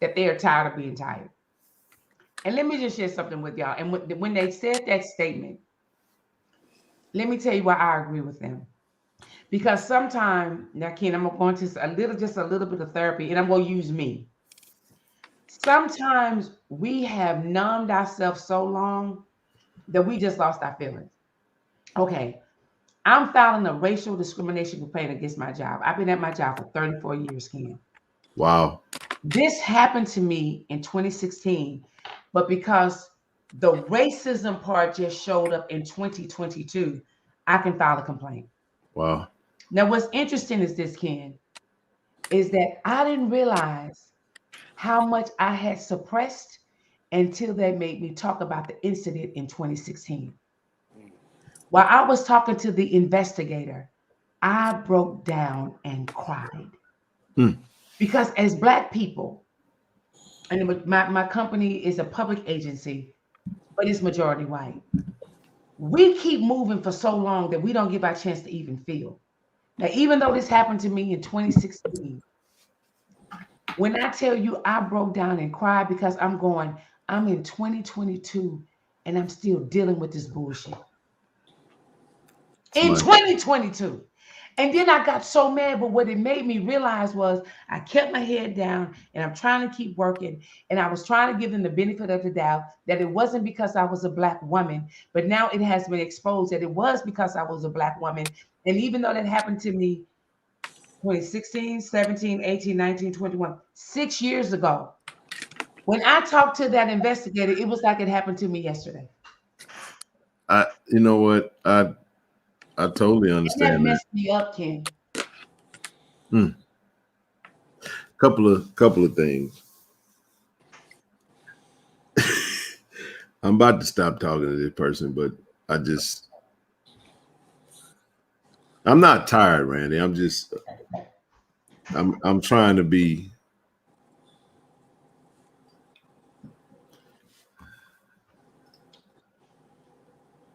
that they are tired of being tired. And let me just share something with y'all. And when they said that statement, let me tell you why I agree with them. Because sometimes, now Ken, I'm going to just a little bit of therapy, and I'm going to use me. Sometimes we have numbed ourselves so long that we just lost our feelings. Okay, I'm filing a racial discrimination complaint against my job. I've been at my job for 34 years, Ken. Wow. This happened to me in 2016, but because the racism part just showed up in 2022, I can file a complaint. Wow. Now, what's interesting is this, Ken, is that I didn't realize how much I had suppressed until they made me talk about the incident in 2016. While I was talking to the investigator, I broke down and cried. Because as Black people, and my company is a public agency, but it's majority white, we keep moving for so long that we don't give our chance to even feel. Now, even though this happened to me in 2016, when I tell you I broke down and cried because I'm in 2022 and I'm still dealing with this bullshit. In 2022. And then I got so mad, but what it made me realize was I kept my head down and I'm trying to keep working. And I was trying to give them the benefit of the doubt that it wasn't because I was a Black woman, but now it has been exposed that it was because I was a Black woman. And even though that happened to me 2016, 17, 18, 19, 21, 6 years ago, when I talked to that investigator, it was like it happened to me yesterday. You know what? I totally understand that. Messed me up, Ken. Couple of things. I'm about to stop talking to this person, but I'm not tired, Randy. I'm trying to be.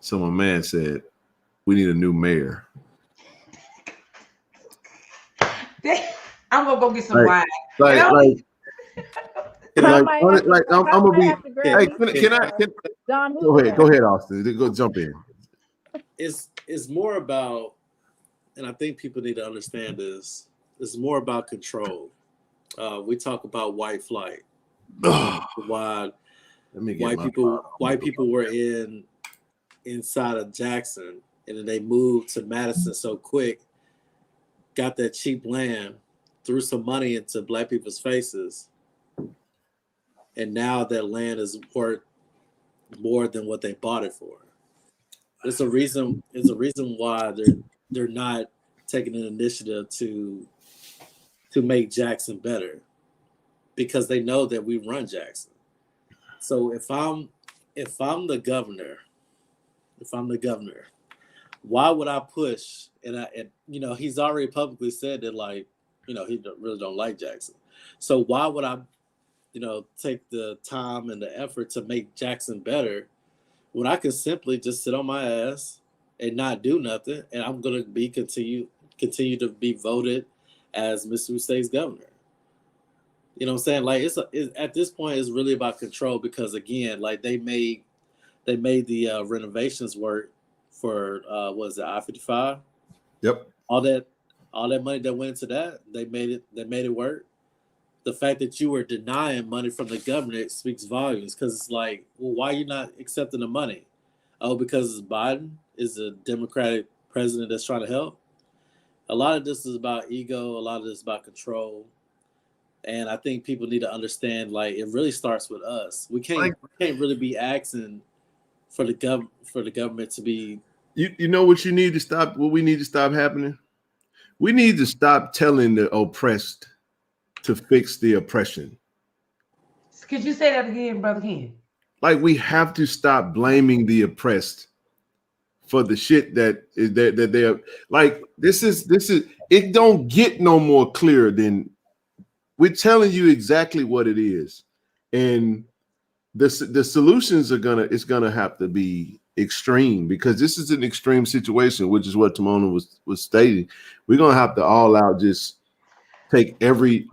So my man said, we need a new mayor. I'm gonna go get some wine. I'm gonna be. Hey, can I? Don, go ahead, Austin. Go jump in. It's more about, and I think people need to understand this. It's more about control. We talk about white flight. Why white people were inside of Jackson, and then they moved to Madison so quick, got that cheap land, threw some money into Black people's faces, and now that land is worth more than what they bought it for. It's a reason why they're not taking an initiative to make Jackson better, because they know that we run Jackson. So if I'm the governor, why would I push? And he's already publicly said that, like, he really don't like Jackson. So why would I, take the time and the effort to make Jackson better when I can simply just sit on my ass and not do nothing, and I'm gonna continue to be voted as Mississippi State's governor? You know what I'm saying? Like, at this point, it's really about control, because again, like, they made the renovations work for was it I-55? Yep. all that money that went into that, they made it work. The fact that you were denying money from the government speaks volumes, because it's like, well, why are you not accepting the money? Oh, because it's Biden is a Democratic president that's trying to help. A lot of this is about ego. A lot of this is about control. And I think people need to understand, like, it really starts with us. We can't really be asking for the government to be. You know what you need to stop? What we need to stop happening? We need to stop telling the oppressed to fix the oppression. Could you say that again, Brother Ken? Like, we have to stop blaming the oppressed for the shit that they're like. This is it. Don't get no more clear than we're telling you exactly what it is, and the solutions it's gonna have to be extreme, because this is an extreme situation, which is what Timona was stating. We're gonna have to all out just take every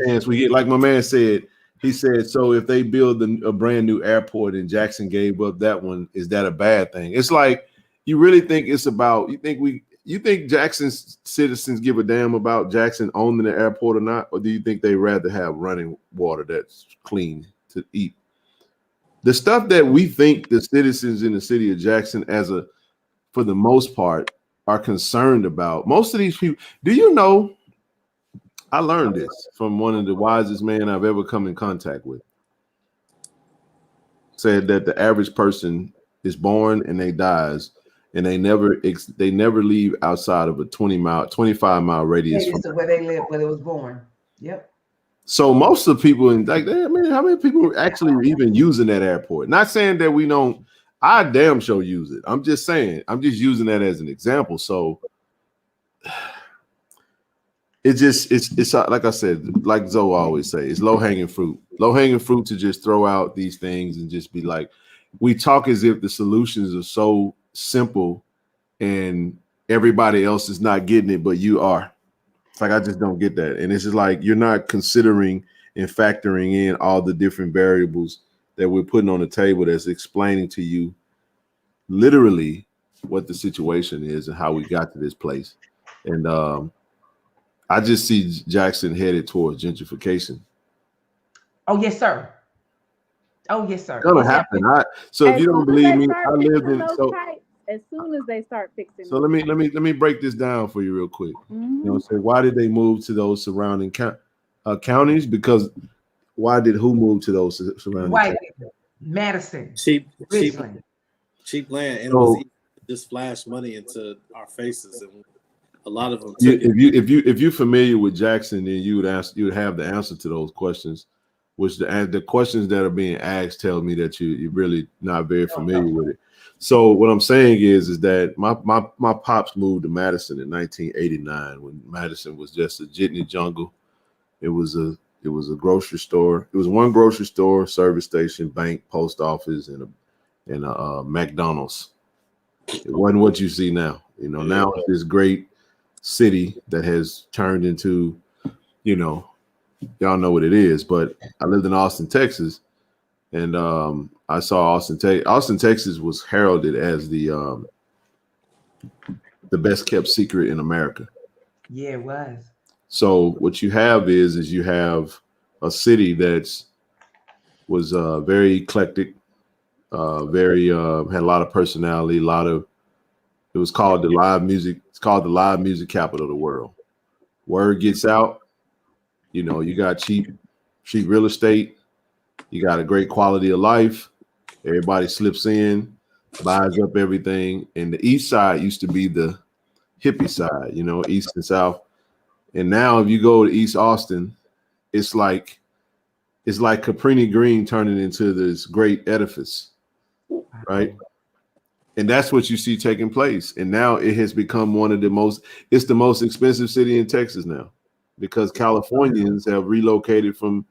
chance we get. Like my man said, he said, so if they build a brand new airport and Jackson gave up that one, is that a bad thing? It's like, you really think it's about, you think Jackson's citizens give a damn about Jackson owning the airport or not? Or do you think they rather have running water that's clean to eat? The stuff that we think the citizens in the city of Jackson, for the most part, are concerned about. Most of these people, do you know, I learned this from one of the wisest men I've ever come in contact with. Said that the average person is born and they dies, and they never leave outside of a 25-mile radius from where they live, where they was born. Yep. So most of the people how many people actually even using that airport? Not saying that we don't. I damn sure use it. I'm just saying. I'm just using that as an example. So it's like I said, like Zoe always say, it's low hanging fruit. Low hanging fruit to just throw out these things and just be like, we talk as if the solutions are so simple and everybody else is not getting it, but you are. It's like, I just don't get that. And it's just like, you're not considering and factoring in all the different variables that we're putting on the table that's explaining to you literally what the situation is and how we got to this place. And I just see Jackson headed towards gentrification. Oh, yes, sir. Oh, yes, sir. It's gonna happen. So if you don't believe me, I lived in as soon as they start fixing. So let me break this down for you real quick. You know what I'm saying? Why did they move to those surrounding counties? Because who moved to those surrounding White counties? Madison, cheap land, and it was just flash money into our faces, and a lot of them. If you're familiar with Jackson, then you would have the answer to those questions. Which the questions that are being asked tell me that you're really not very familiar with it. So what I'm saying is that my pops moved to Madison in 1989 when Madison was just a jitney jungle. It was a grocery store. It was one grocery store, service station, bank, post office, and a McDonald's. It wasn't what you see now. You know, now it's this great city that has turned into, y'all know what it is. But I lived in Austin, Texas, and I saw Austin, Texas was heralded as the best kept secret in America. Yeah, it was. So what you have is you have a city was very eclectic, very had a lot of personality, it was called the live music. It's called the live music capital of the world. Word gets out, you got cheap real estate, you got a great quality of life. Everybody slips in, buys up everything. And the east side used to be the hippie side, east and south. And now if you go to East Austin, it's like Cabrini Green turning into this great edifice, right? And that's what you see taking place. And now it has become it's the most expensive city in Texas now, because Californians have relocated from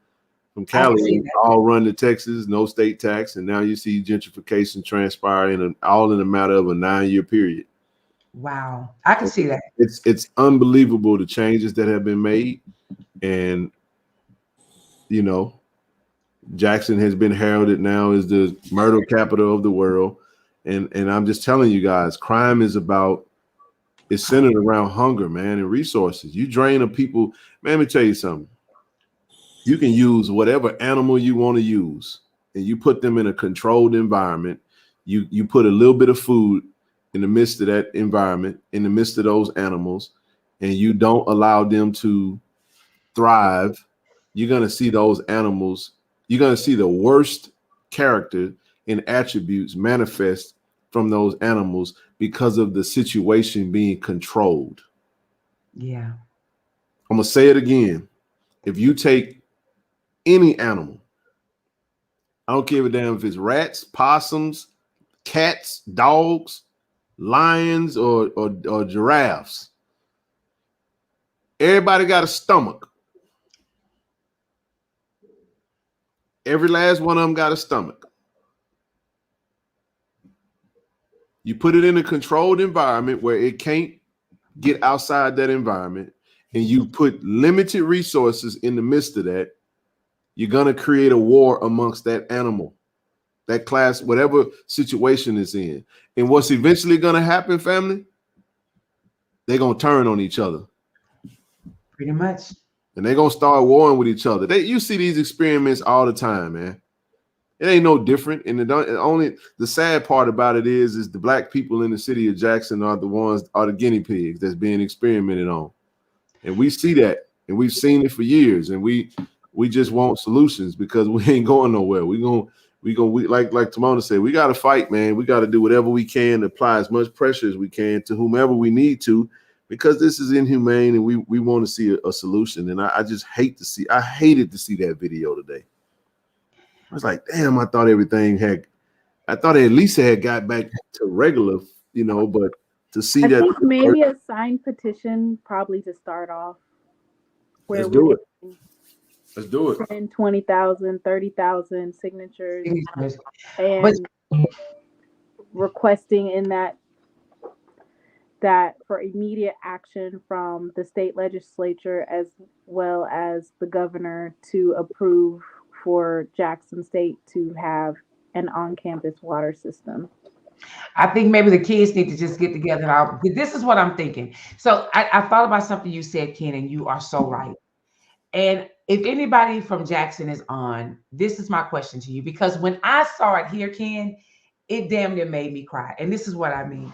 Cali, all run to Texas, no state tax. And now you see gentrification transpire all in a matter of a 9-year period. Wow. I can see that. It's unbelievable the changes that have been made. And, Jackson has been heralded now as the murder capital of the world. And I'm just telling you guys, crime is about is centered around hunger, man, and resources. You drain of people, man, let me tell you something. You can use whatever animal you want to use, and you put them in a controlled environment. You put a little bit of food in the midst of that environment, in the midst of those animals, and you don't allow them to thrive. You're going to see those animals, you're going to see the worst character and attributes manifest from those animals because of the situation being controlled. Yeah. I'm going to say it again. If you take any animal, I don't give a damn if it's rats, possums, cats, dogs, lions, or giraffes. Everybody got a stomach. Every last one of them got a stomach. You put it in a controlled environment where it can't get outside that environment, and you put limited resources in the midst of that, you're going to create a war amongst that animal, that class, whatever situation it's in. And what's eventually going to happen, family? They're going to turn on each other. Pretty much. And they're going to start warring with each other. You see these experiments all the time, man. It ain't no different. And the sad part about it is the black people in the city of Jackson are the guinea pigs that's being experimented on. And we see that, and we've seen it for years. And we just want solutions because we ain't going nowhere. We like Timona said, we got to fight, man. We got to do whatever we can to apply as much pressure as we can to whomever we need to, because this is inhumane, and we want to see a solution. And I just hated to see that video today. I was like, damn, I thought at least it had got back to regular, but to see I that. think maybe a signed petition probably to start off. Let's do it. Let's do it. 10, 20,000, 30,000 signatures. And But requesting in that for immediate action from the state legislature as well as the governor to approve for Jackson State to have an on-campus water system. I think maybe the kids need to just get together. This is what I'm thinking. So I thought about something you said, Ken, and you are so right. And if anybody from Jackson is on, this is my question to you, because when I saw it here, Ken, it damn near made me cry. And this is what I mean.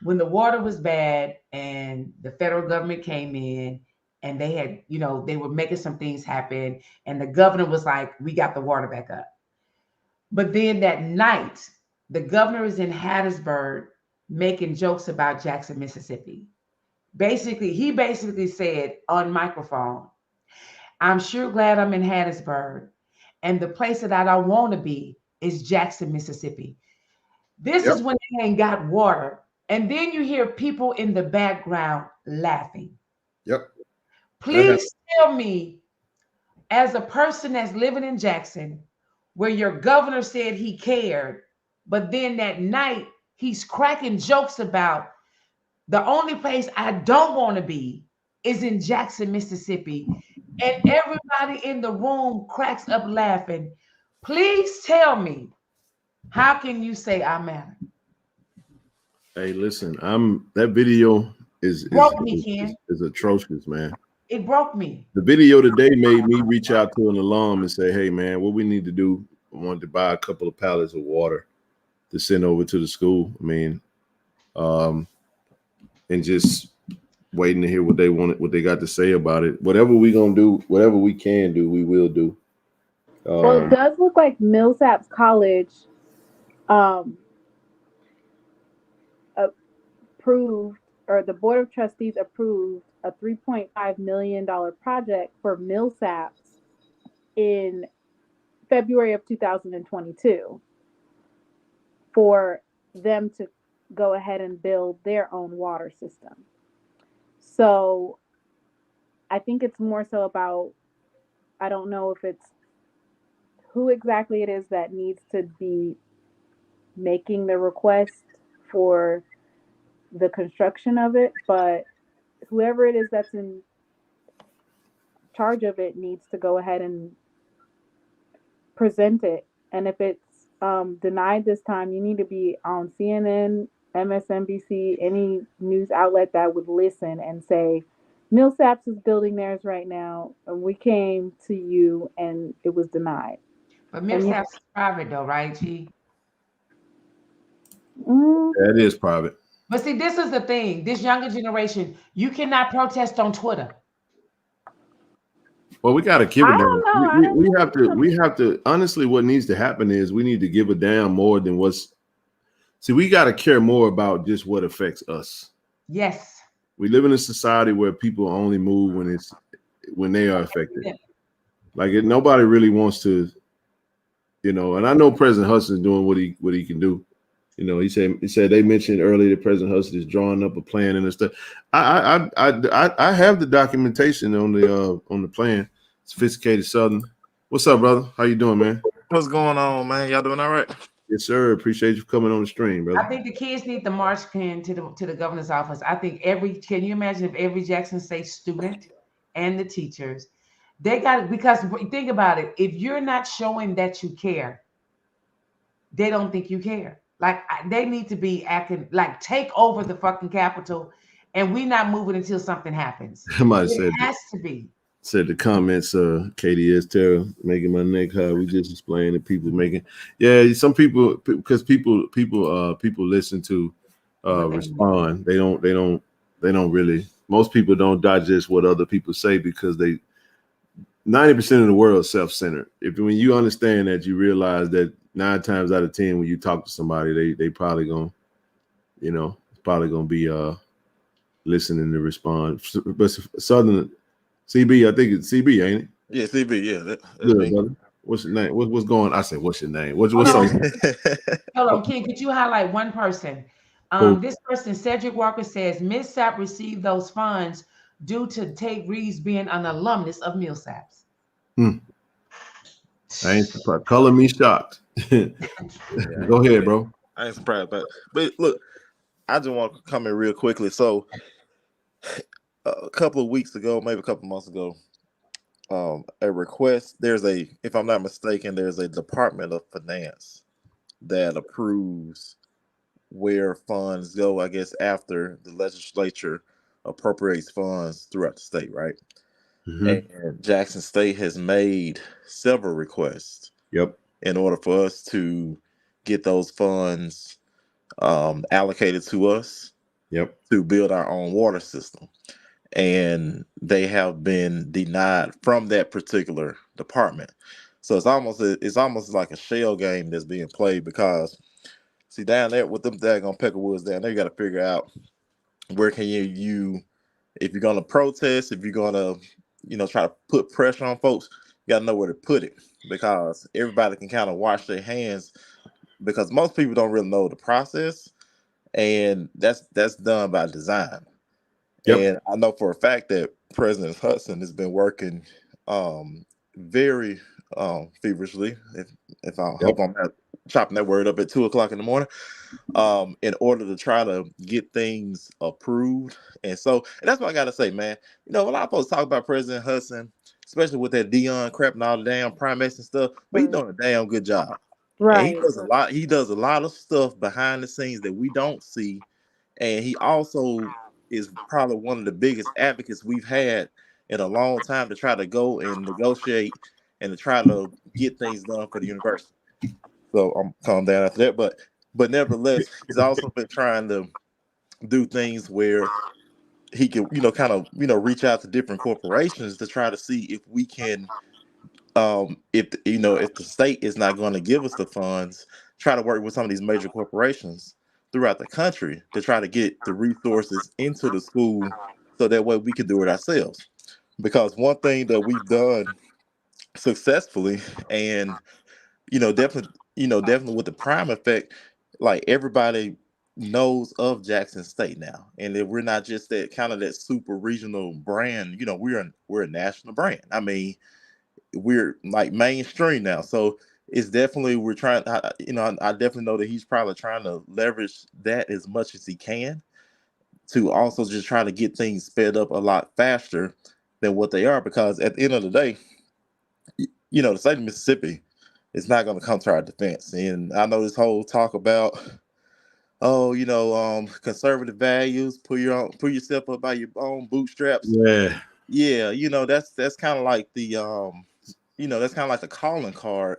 When the water was bad and the federal government came in and they had, they were making some things happen, and the governor was like, we got the water back up. But then that night, the governor is in Hattiesburg making jokes about Jackson, Mississippi. He basically said on microphone, I'm sure glad I'm in Hattiesburg, and the place that I don't want to be is Jackson, Mississippi. This is when they ain't got water. And then you hear people in the background laughing. Yep. Please tell me, as a person that's living in Jackson, where your governor said he cared, but then that night he's cracking jokes about the only place I don't want to be is in Jackson, Mississippi. And everybody in the room cracks up laughing. Please tell me, how can you say I matter? Hey, listen, that video is atrocious, man. It broke me. The video today made me reach out to an alum and say, hey, man, what we need to do, I wanted to buy a couple of pallets of water to send over to the school. I mean, and just waiting to hear what they got to say about it. Whatever we gonna do, whatever we can do, we will do. Well, it does look like Millsaps College approved, or the Board of Trustees approved, a $3.5 million project for Millsaps in February of 2022 for them to go ahead and build their own water system. So I think it's more so about, I don't know if it's who exactly it is that needs to be making the request for the construction of it, but whoever it is that's in charge of it needs to go ahead and present it. And if it's denied this time, you need to be on CNN MSNBC, any news outlet that would listen and say, Millsaps is building theirs right now, and we came to you and it was denied. But Millsaps is private though, right, G? That is private. But see, this is the thing. This younger generation, you cannot protest on Twitter. Well, we got to give a damn. We have to. Honestly, what needs to happen is we need to give a damn more than what's. See, we got to care more about just what affects us. Yes. We live in a society where people only move when they are affected. Like nobody really wants to, And I know President Hudson is doing what he can do. He said they mentioned earlier that President Hudson is drawing up a plan and stuff. I have the documentation on the plan. Sophisticated Southern. What's up, brother? How you doing, man? What's going on, man? Y'all doing all right? Yes, sir. Appreciate you coming on the stream, brother. I think the kids need the march pen to the governor's office. I think can you imagine if every Jackson State student and the teachers, they got it, because think about it. If you're not showing that you care, they don't think you care. Like they need to be acting like take over the fucking Capitol, and we not moving until something happens. It has to be. Said the comments, KDS Terror making my neck hurt. We just explained that people making, some people, because people listen to respond. They don't really. Most people don't digest what other people say because 90% of the world is self-centered. When you understand that, you realize that 9 times out of 10, when you talk to somebody, they probably gonna, it's probably gonna be listening to respond. But Southern. CB, I think it's CB, ain't it? Yeah, CB, yeah. That's good, me. brother. What's your name? What's going on? I said, what's your name? What's up? Hold on, King, could you highlight one person? This person, Cedric Walker, says Millsap received those funds due to Tate Reeves being an alumnus of Millsaps. I ain't surprised. Color me shocked. Go ahead, bro. I ain't surprised, but look, I just want to come in real quickly. So a couple of weeks ago, maybe a couple of months ago, a request. If I'm not mistaken, there's a Department of Finance that approves where funds go, I guess, after the legislature appropriates funds throughout the state, right? Mm-hmm. And Jackson State has made several requests. Yep. In order for us to get those funds allocated to us. Yep. To build our own water system. And they have been denied from that particular department. So it's almost like a shell game that's being played, because see, down there with them daggone peckerwoods down there, you got to figure out where can you if you're gonna protest, if you're gonna try to put pressure on folks, you got to know where to put it, because everybody can kind of wash their hands, because most people don't really know the process, and that's done by design. Yep. And I know for a fact that President Hudson has been working very feverishly, if I hope I'm not chopping that word up at 2:00 in the morning, in order to try to get things approved. And that's what I gotta say, man. A lot of folks talk about President Hudson, especially with that Dion crap and all the damn primates and stuff, but he's doing a damn good job. Right. And he does a lot of stuff behind the scenes that we don't see. And he also is probably one of the biggest advocates we've had in a long time to try to go and negotiate and to try to get things done for the university. So I'm calm down after that, but nevertheless, he's also been trying to do things where he can, kind of, reach out to different corporations to try to see if we can, if the state is not going to give us the funds, try to work with some of these major corporations throughout the country to try to get the resources into the school, so that way we can do it ourselves. Because one thing that we've done successfully, and definitely with the prime effect, like everybody knows of Jackson State now, and that we're not just that super regional brand. We're a national brand. I mean, we're like mainstream now, so it's definitely we're trying. I definitely know that he's probably trying to leverage that as much as he can to also just try to get things sped up a lot faster than what they are, because at the end of the day, the state of Mississippi is not going to come to our defense. And I know this whole talk about oh, conservative values, pull yourself up by your own bootstraps. Yeah. Yeah, that's kind of like the that's kind of like the calling card.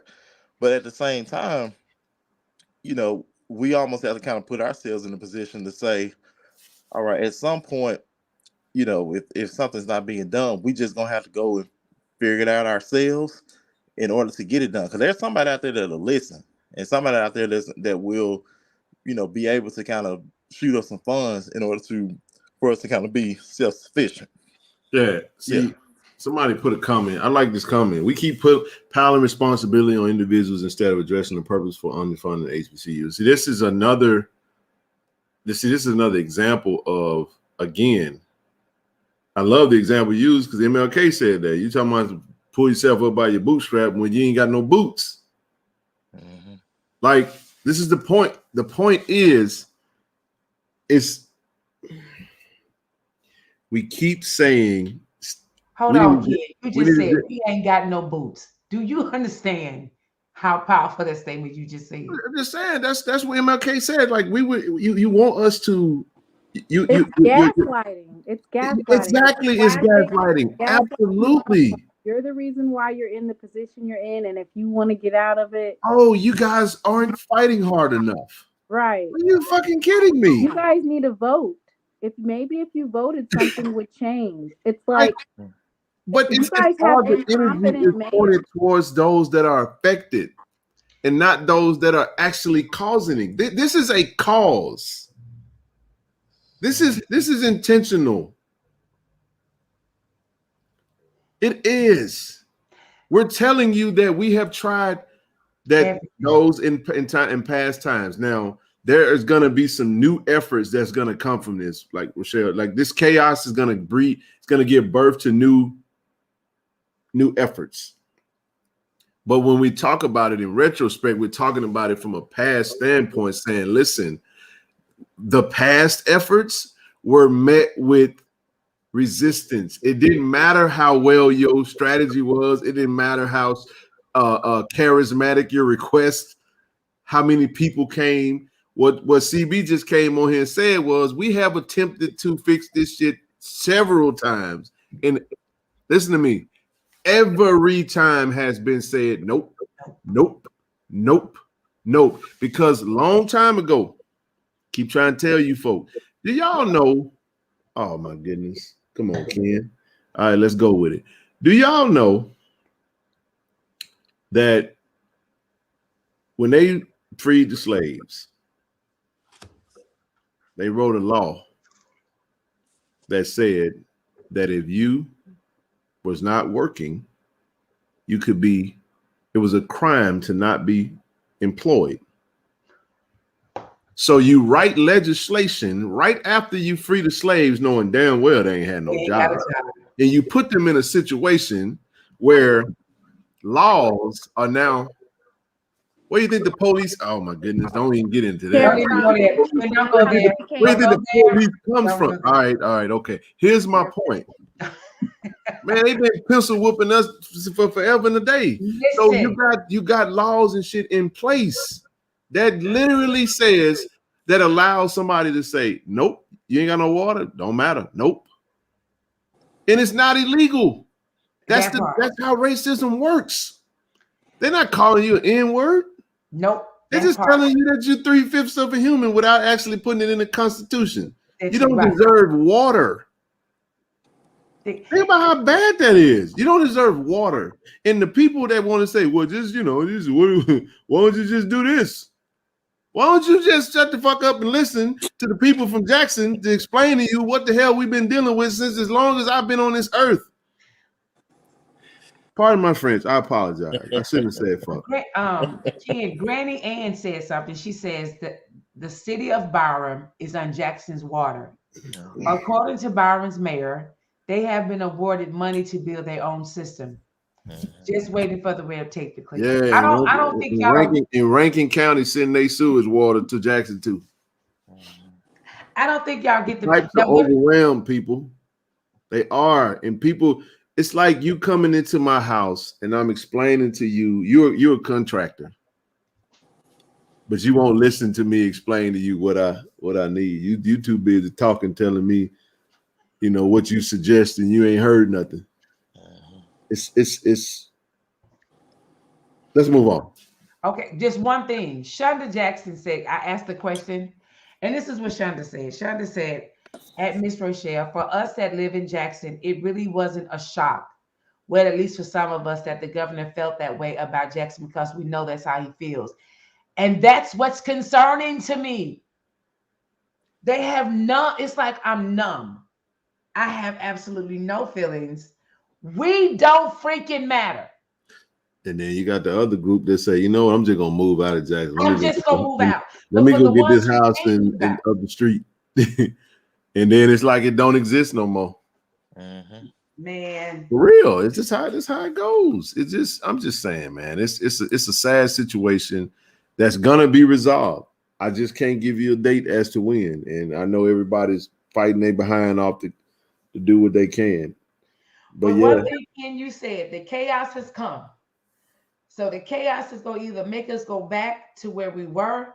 But at the same time, we almost have to kind of put ourselves in a position to say, all right, at some point, if something's not being done, we just gonna have to go and figure it out ourselves in order to get it done. Because there's somebody out there that'll listen, and somebody out there that will, be able to kind of shoot us some funds in order for us to kind of be self-sufficient. Yeah. See, somebody put a comment. I like this comment. We keep piling responsibility on individuals instead of addressing the purpose for underfunding HBCUs. See, this is another example of, again, I love the example used because MLK said that. You talking about pull yourself up by your bootstrap when you ain't got no boots. Mm-hmm. Like, this is the point. The point is we keep saying, hold on, kid. You just said we ain't got no boots. Do you understand how powerful that statement you just said? I'm just saying that's what MLK said. Like, you want us to it's gaslighting. It's gaslighting. Exactly, it's gaslighting. Absolutely. You're the reason why you're in the position you're in, and if you want to get out of it, you guys aren't fighting hard enough. Right? Are you fucking kidding me? You guys need to vote. If you voted, something would change. It's like, but it's all the energy is pointed towards those that are affected, and not those that are actually causing it. This is a cause. This is intentional. It is. We're telling you that we have tried that those in past times. Now, there is going to be some new efforts that's going to come from this. Like Rochelle, like this chaos is going to breed. It's going to give birth to new efforts. But when we talk about it in retrospect, we're talking about it from a past standpoint, saying, listen, the past efforts were met with resistance. It didn't matter how well your strategy was. It didn't matter how charismatic your request, how many people came. What CB just came on here and said was, we have attempted to fix this shit several times. And listen to me, every time has been said, nope, nope, nope, nope. Because a long time ago, keep trying to tell you folks, do y'all know? Oh my goodness. Come on, Ken. All right, let's go with it. Do y'all know that when they freed the slaves, they wrote a law that said that if you was not working, it was a crime to not be employed. So you write legislation right after you free the slaves, knowing damn well they ain't had no job. And you put them in a situation where laws are now. What do you think the police? Oh my goodness! Don't even get into that. Where do you think the police comes from? All right, okay. Here's my point. Man, they've been pencil whooping us for forever and a day. So you got laws and shit in place that literally says that allows somebody to say, nope, you ain't got no water, don't matter, nope. And it's not illegal. That's how racism works. They're not calling you an N-word. Nope. They're just telling you that you're 3/5 of a human without actually putting it in the Constitution. You don't deserve water. Think about how bad that is. You don't deserve water. And the people that want to say, well, just, why don't you just do this? Why don't you just shut the fuck up and listen to the people from Jackson to explain to you what the hell we've been dealing with since as long as I've been on this earth? Pardon my French. I apologize. I shouldn't have said fuck. Granny Ann said something. She says that the city of Byron is on Jackson's water. According to Byron's mayor, they have been awarded money to build their own system. Just waiting for the red tape to clear. Yeah, I don't think y'all in Rankin County sending their sewage water to Jackson too. I don't think y'all get the types of overwhelm people. They are, and people. It's like you coming into my house and I'm explaining to you, you're a contractor. but you won't listen to me explain to you what I need. You too busy talking, telling me, you know, what you suggest, and you ain't heard nothing. It's. Let's move on. Okay, just one thing. Shonda Jackson said, I asked the question, and this is what Shonda said. Shonda said, at Miss Rochelle, for us that live in Jackson, it really wasn't a shock. Well, at least for some of us, that the governor felt that way about Jackson because we know that's how he feels. And that's what's concerning to me. They have none. It's like I'm numb. I have absolutely no feelings. We don't freaking matter. And then you got the other group that say, you know what, I'm just gonna move out of Jackson. I'm just gonna move out. Let me go get this house in up the street. And then it's like it don't exist no more. Man, for real, it's just how it goes. It's just, I'm just saying, man, it's a sad situation that's gonna be resolved. I just can't give you a date as to when, and I know everybody's fighting their behind off to do what they can. But yeah, one thing, Ken, you said the chaos has come. So the chaos is gonna either make us go back to where we were,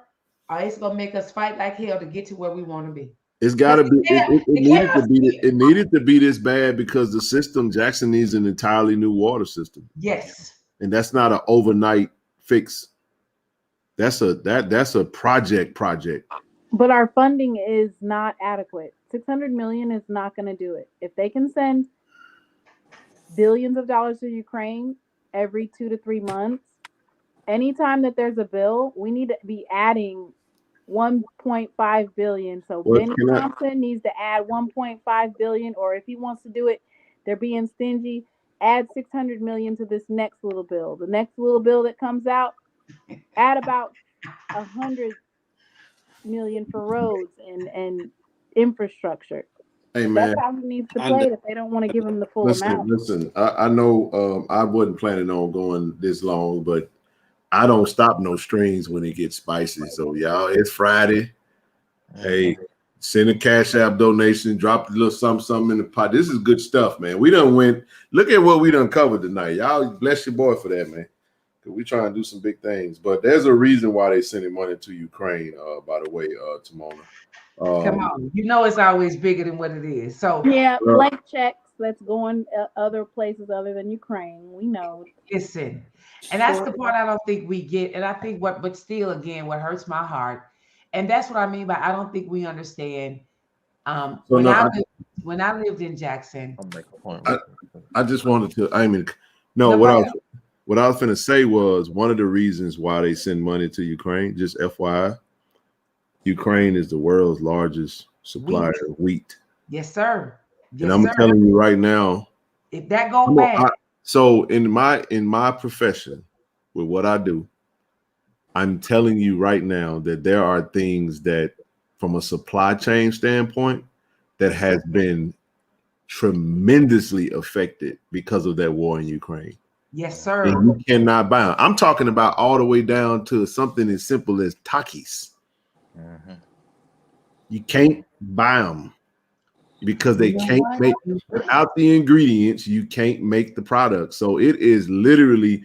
or it's gonna make us fight like hell to get to where we want to be. it's got to be. It needed to be this bad because the system, Jackson needs an entirely new water system. Yes, and that's not an overnight fix. That's a project. But our funding is not adequate. $600 million is not going to do it. If they can send billions of dollars to Ukraine every 2 to 3 months, anytime that there's a bill, we need to be adding 1.5 billion. So Benny Thompson needs to add 1.5 billion, or if he wants to do it, they're being stingy, add 600 million to this next little bill. The next little bill that comes out, add about 100 million for roads and infrastructure. Hey man, that's how he needs to play it if they don't want to give him the full amount. Listen, I know I wasn't planning on going this long, but I don't stop no strings when it gets spicy. So y'all, it's Friday. Hey, send a Cash App donation, drop a little something in the pot. This is good stuff, man. We done went. Look at what we done covered tonight. Y'all bless your boy for that, man. Cause we trying to do some big things. But there's a reason why they sending money to Ukraine. By the way, Timona. Come on, you know it's always bigger than what it is. So yeah, blank checks that's going other places other than Ukraine. We know. Listen, and that's the part I don't think we get. And I think but still, again, what hurts my heart, and that's what I mean by I don't think we understand. When I lived in Jackson, I'll make a point. I just wanted to. What I was going to say was one of the reasons why they send money to Ukraine. Just FYI. Ukraine is the world's largest supplier of wheat. Yes, sir. Yes, and I'm telling you right now, if that goes bad. So in my profession, with what I do, I'm telling you right now that there are things that, from a supply chain standpoint, that has been tremendously affected because of that war in Ukraine. Yes, sir. And you cannot buy them. I'm talking about all the way down to something as simple as Takis. You can't buy them because they can't make, without the ingredients, you can't make the product. So it is literally,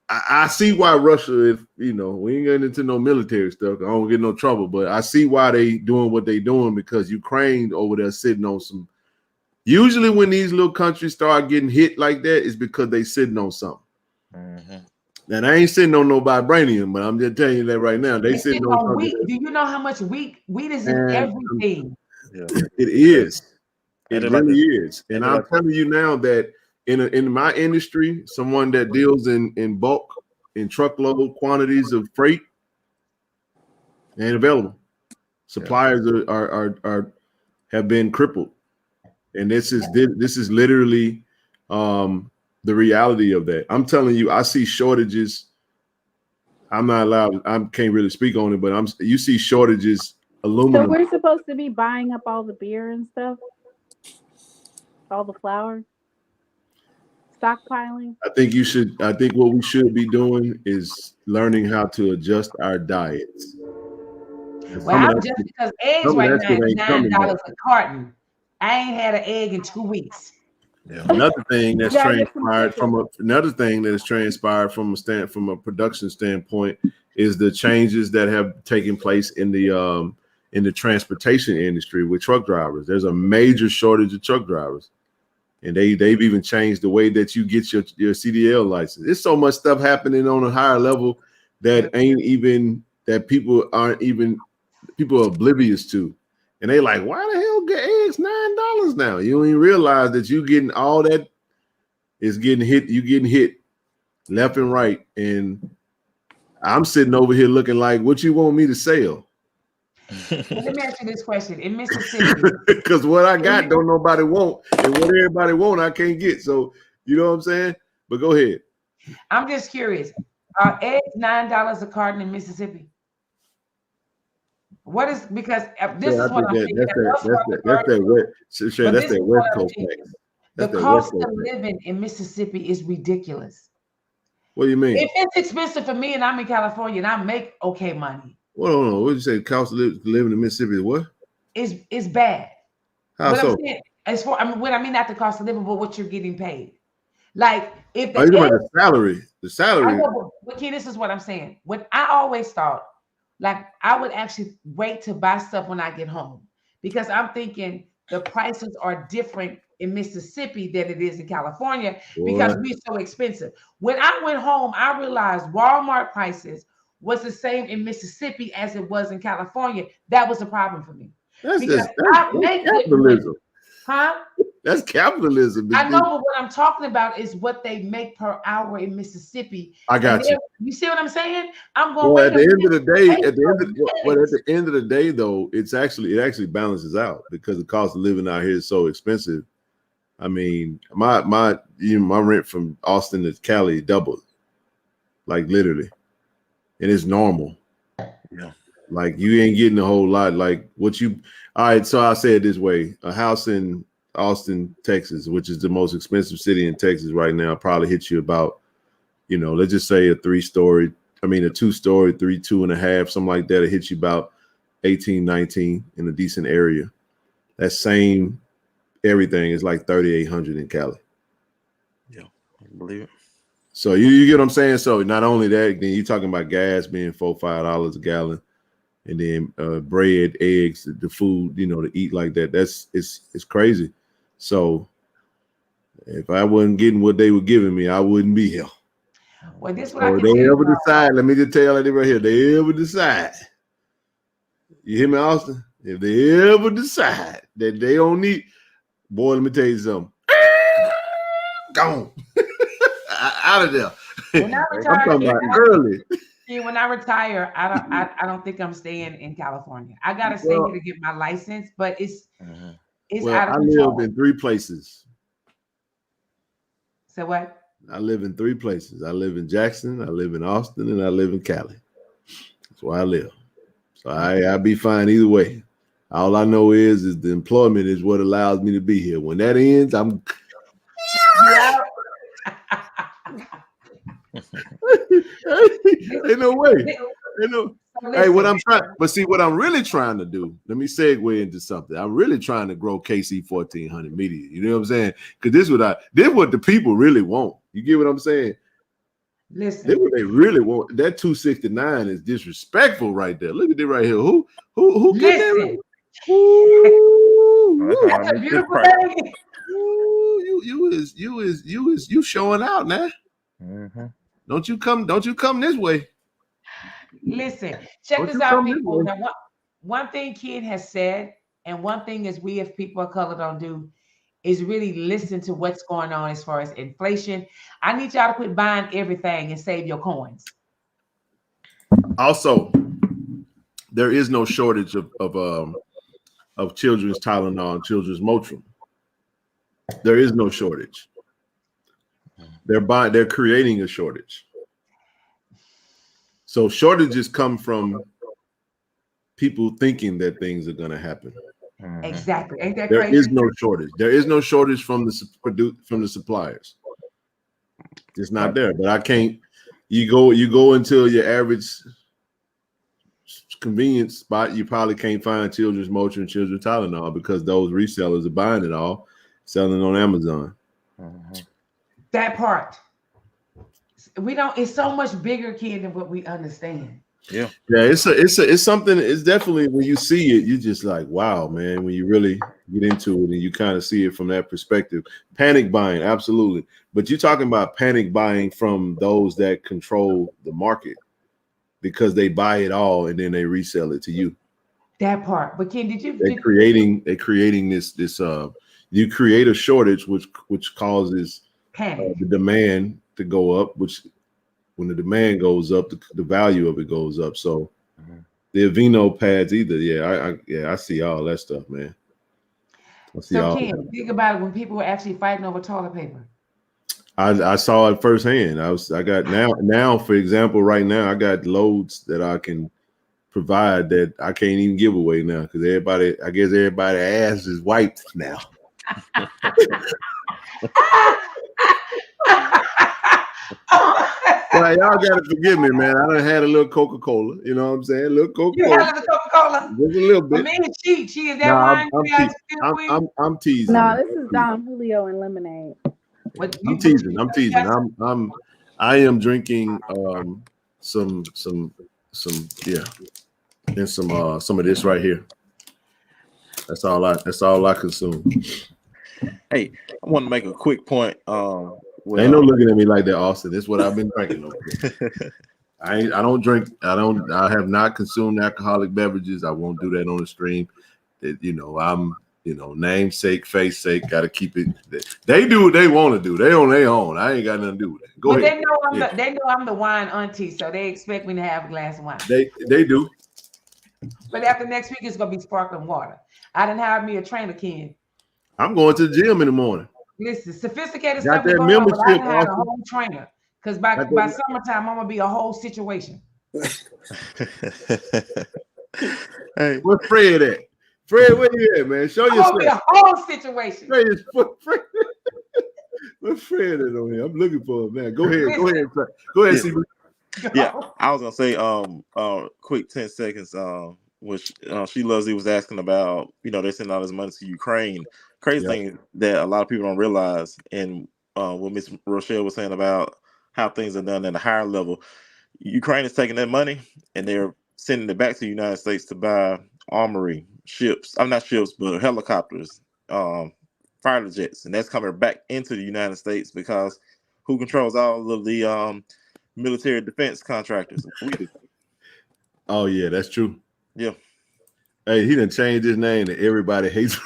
I see why Russia, if we ain't getting into no military stuff, I don't get no trouble, but I see why they doing what they doing, because Ukraine over there sitting on some, usually when these little countries start getting hit like that, it's because they sitting on something. And I ain't sitting on no vibranium, but I'm just telling you that right now. They sitting on wheat. Do you know how much wheat is in everything? It is. It really is. And I'm telling you now that in my industry, someone that deals in bulk, in truckload quantities of freight, ain't available. Suppliers are have been crippled, and this is literally the reality of that. I'm telling you, I see shortages. I'm not allowed. I can't really speak on it, but you see shortages. Aluminum. So we're supposed to be buying up all the beer and stuff, all the flour, stockpiling. I think you should. I think what we should be doing is learning how to adjust our diets. Well, I'm just because eggs right now is $9 a carton. I ain't had an egg in 2 weeks. Another thing that's transpired from a production standpoint is the changes that have taken place in the transportation industry with truck drivers. There's a major shortage of truck drivers. And they've even changed the way that you get your CDL license. There's so much stuff happening on a higher level that people are oblivious to. And they like, why the hell get eggs $9 now? You don't even realize that you getting all that is getting hit. You getting hit left and right. And I'm sitting over here looking like, what you want me to sell? Let me ask you this question. In Mississippi, because what I got don't nobody want, and what everybody want I can't get. So you know what I'm saying? But go ahead. I'm just curious. Are eggs $9 a carton in Mississippi? What is, because this is what I'm thinking. That's that West Coast thing. The cost of living in Mississippi is ridiculous. What do you mean? If it's expensive for me and I'm in California and I make okay money. Well, no. What did you say? The cost of living in Mississippi is what? Is bad. How what so? I'm saying, what I mean, not the cost of living, but what you're getting paid. Like if the you talking about the salary? The salary. I know, but Ken, this is what I'm saying. What I always thought, like I would actually wait to buy stuff when I get home because I'm thinking the prices are different in Mississippi than it is in California because we're so expensive. When I went home, I realized Walmart prices was the same in Mississippi as it was in California. That was a problem for me. That's capitalism. Huh? That's capitalism. I know, but what I'm talking about is what they make per hour in Mississippi. I got you. You see what I'm saying? I'm going. Well, at the end of the day, though, it actually balances out because the cost of living out here is so expensive. I mean, my rent from Austin to Cali doubled, like literally, and it's normal. Yeah, like you ain't getting a whole lot. Like what you. All right, so I say it this way: a house in Austin, Texas, which is the most expensive city in Texas right now, probably hits you about, let's just say a 2-story, 3, 2.5, something like that. It hits you about 18, 19 in a decent area. That same everything is like 3,800 in Cali. Yeah, I believe it. So you get what I'm saying? So not only that, then you're talking about gas being $4-5 a gallon. And then bread, eggs, the food, to eat like that. It's crazy. So if I wasn't getting what they were giving me, I wouldn't be here. Well, this what they ever decide, let me just tell you right here, they ever decide. You hear me, Austin? If they ever decide that they don't need, boy, let me tell you something. Gone. Out of there. When I retire, I'm talking about early. See, when I retire, I don't think I'm staying in California. I gotta stay here to get my license, but it's out of control. I live in 3 places. So what? I live in 3 places. I live in Jackson, I live in Austin, and I live in Cali. That's where I live. So I'll be fine either way. All I know is the employment is what allows me to be here. When that ends, I'm ain't no way. Ain't no. Hey, what I'm really trying to do, let me segue into something. I'm really trying to grow KC 1400 media. You know what I'm saying? Because this is what the people really want. You get what I'm saying? Listen, this is what they really want. That 269 is disrespectful right there. Look at it right here. Who get that? That's a beautiful thing. You showing out now. Mm-hmm. Don't you come this way. Listen, check this out, people. Now, one thing Ken has said, and one thing is we as people of color don't do, is really listen to what's going on as far as inflation. I need y'all to quit buying everything and save your coins. Also, there is no shortage of children's Tylenol and children's Motrin. There is no shortage. They're creating a shortage. So shortages come from people thinking that things are going to happen. Exactly. Ain't that crazy? There is no shortage. There is no shortage from the suppliers. It's not there. But I can't. You go into your average convenience spot, you probably can't find children's Motrin and children's Tylenol because those resellers are buying it all, selling it on Amazon. That part. We don't. It's so much bigger, kid, than what we understand. Yeah. It's something. It's definitely when you see it, you just like, wow, man. When you really get into it and you kind of see it from that perspective, panic buying, absolutely. But you're talking about panic buying from those that control the market because they buy it all and then they resell it to you. That part. But Ken, They're creating this you create a shortage which causes the demand to go up, which when the demand goes up, the value of it goes up. So the Aveeno pads either. I see all that stuff, man. So Ken, think about it when people were actually fighting over toilet paper. I saw it firsthand. I got now, for example, right now I got loads that I can provide that I can't even give away now because everybody ass is wiped now. Well, y'all gotta forgive me, man. I done had a little Coca-Cola. You know what I'm saying? A little Coca-Cola. You had a Coca-Cola? Just a little bit. For me, she is that wine? I'm teasing. No, this is Don Julio and lemonade. I'm teasing. I am drinking some and some of this right here. That's all I consume. Hey, I want to make a quick point. Ain't no looking at me like that, Austin. This is what I've been drinking over here. I don't drink. I have not consumed alcoholic beverages. I won't do that on the stream. I'm namesake, face sake, gotta keep it. They do what they want to do. They on their own. I ain't got nothing to do with it. Go ahead. They know I'm the wine auntie, so they expect me to have a glass of wine. They do. But after next week, it's gonna be sparkling water. I didn't have me a trainer, Ken. I'm going to the gym in the morning. Listen, sophisticated got stuff. That membership. I had a whole trainer because by summertime, I'm gonna be a whole situation. Hey, where's Fred at? Fred, where you at, man? Show yourself. I'm gonna be a whole situation. Where's Fred at on here? I'm looking for him now. Go ahead, CB. Yeah, I was gonna say, quick 10 seconds. Which she loves. He was asking about, they're sending all this money to Ukraine. Crazy thing that a lot of people don't realize, and what Miss Rochelle was saying about how things are done at a higher level. Ukraine is taking that money and they're sending it back to the United States to buy armory, ships. I'm not ships, but helicopters, fighter jets, and that's coming back into the United States because who controls all of the military defense contractors? We do. Oh yeah, that's true. Yeah. Hey, he done changed his name to Everybody Hates.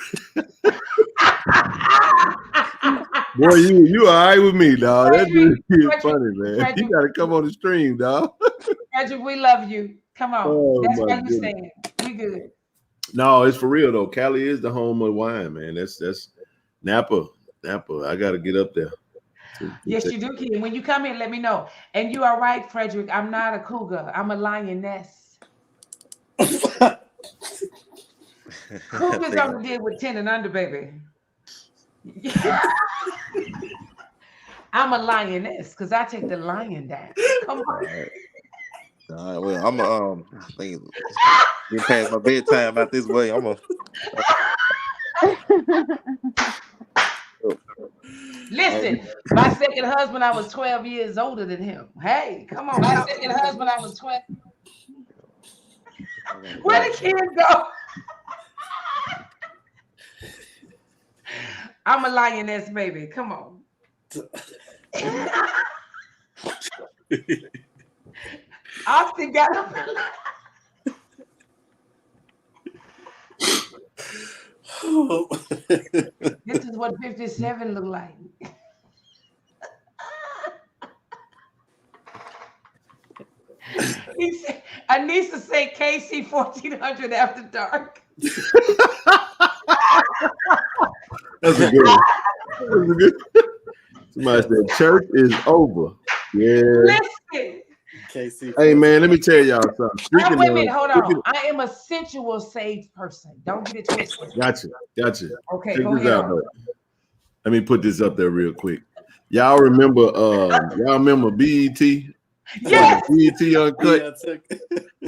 Boy, you all right with me, dog. That's really funny, man. You gotta come on the stream, dog. Patrick, we love you. Come on. Oh, that's why you saying we good. No, it's for real though. Cali is the home of wine, man. That's Napa. I gotta get up there. Yes, you do, Ken. When you come in, let me know. And you are right, Frederick. I'm not a cougar. I'm a lioness. Cougars only deal with 10 and under, baby. I'm a lioness because I take the lion down. Come on. All right. Well, I'm get past my bedtime out this way. Listen, my second husband, I was 12 years older than him. Hey, come on. My second husband, I was 12. Where did Ken go? I'm a lioness, baby. Come on. Austin got up. This is what 57 look like. He said, Anissa say KC 1400 after dark. That's a good one. Somebody said church is over. Yeah. Listen. KC. Hey man, let me tell y'all something. Wait a minute, hold on. I am a sensual saved person. Don't get it twisted. Gotcha. Okay, check go this ahead. out, though. Let me put this up there real quick. Y'all remember BET? Yes. BET Uncut.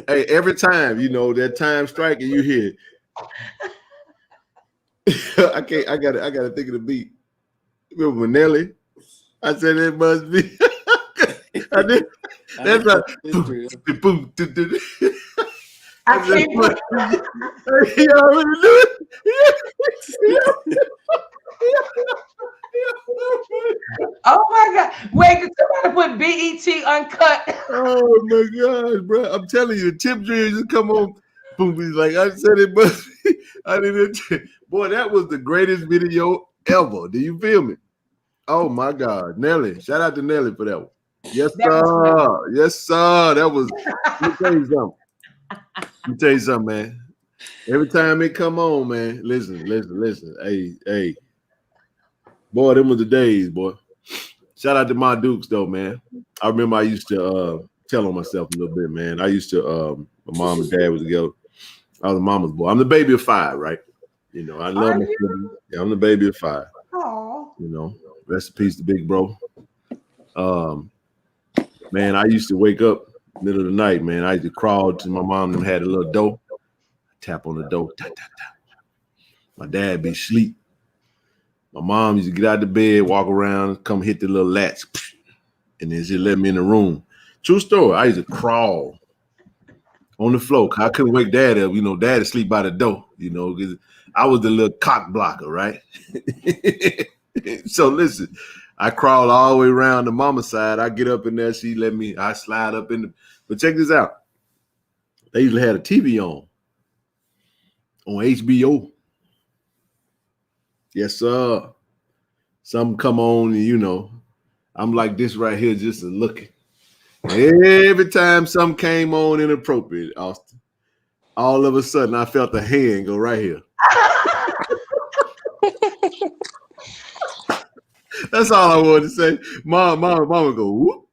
Hey, every time that time strike and you hear I gotta think of the beat. Remember Nelly? I said it must be I did. That's not. Boom. I can't. He already knew it. Oh my God! Wait, did somebody put BET uncut? Oh my gosh, bro! I'm telling you, the tip drill just come on. Boom! He's like, I said it, but I didn't. Boy, that was the greatest video ever. Do you feel me? Oh my God, Nelly! Shout out to Nelly for that one. Yes, sir. Yes, sir. That was. Let me tell you something. Let me tell you something, man. Every time it come on, man, listen. Hey. Boy, them was the days, boy. Shout out to my Dukes, though, man. I remember I used to tell on myself a little bit, man. I used to, my mom and dad was together. I was a mama's boy. I'm the baby of 5, right? You know, I love my siblings. Yeah, I'm the baby of 5. Oh. You know, rest in peace to big bro. Man, I used to wake up middle of the night, man. I used to crawl to my mom and had a little door. Tap on the door. Ta, ta, ta. My dad be asleep. My mom used to get out of the bed, walk around, come hit the little latch, and then she let me in the room. True story. I used to crawl on the floor. I couldn't wake dad up. You know, dad asleep by the door, you know, because I was the little cock blocker, right? So listen, I crawled all the way around the mama side. I get up in there. She let me, I slide up in the, but check this out. They usually had a TV on HBO. Yes, sir. Something come on, and you know, I'm like this right here, just looking. Every time something came on inappropriate, Austin, all of a sudden I felt a hand go right here. That's all I wanted to say. Mama go whoop.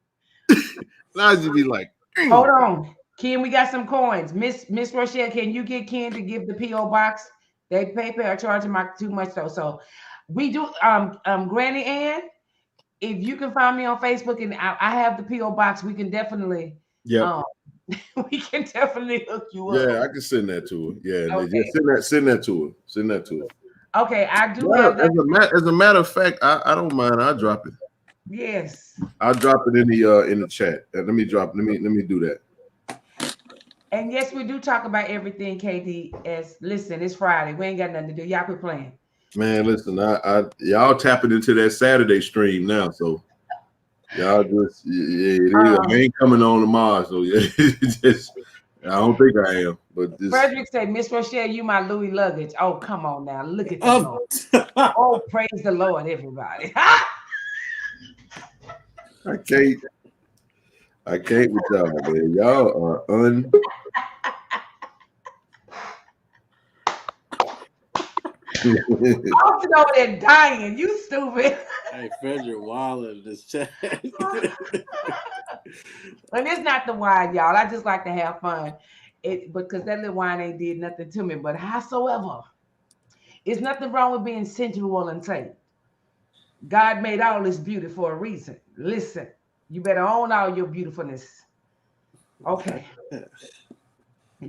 Now you be like, hold on, Ken. We got some coins. Miss Rochelle, can you get Ken to give the PO box? They PayPal are charging too much though. So we do. Granny Ann, if you can find me on Facebook and I have the PO box, we can definitely. Yeah. We can definitely hook you up. Yeah, I can send that to her. Yeah, okay. Just send that to her. Send that to her. Okay, I do have that. As a matter of fact, I don't mind. I'll drop it. Yes. I'll drop it in the chat. Let me do that. And yes, we do talk about everything, KD. Listen, it's Friday. We ain't got nothing to do. Y'all quit playing. Man, listen, y'all tapping into that Saturday stream now, so y'all just I ain't coming on tomorrow, so yeah, I don't think I am. But Frederick said, Miss Rochelle, you my Louis luggage. Oh, come on now. Look at that. Oh, praise the Lord, everybody. I can't with y'all, man. Y'all are Austin over there dying. You stupid. Hey, Frederick Waller in this chat. And it's not the wine, y'all. I just like to have fun. Because that little wine ain't did nothing to me. But howsoever, it's nothing wrong with being sensual and saved. God made all this beauty for a reason. Listen, you better own all your beautifulness. Okay.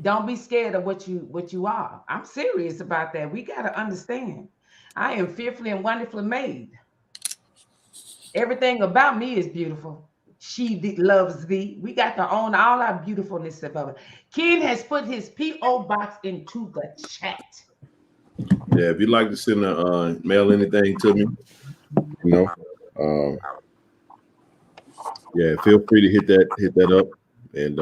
Don't be scared of what you are. I'm serious about that. We got to understand. I am fearfully and wonderfully made. Everything about me is beautiful. She loves thee. We got to own all our beautifulness of it. Ken has put his P.O. box into the chat. Yeah, if you'd like to send mail anything to me, you know, yeah, feel free to hit that up. And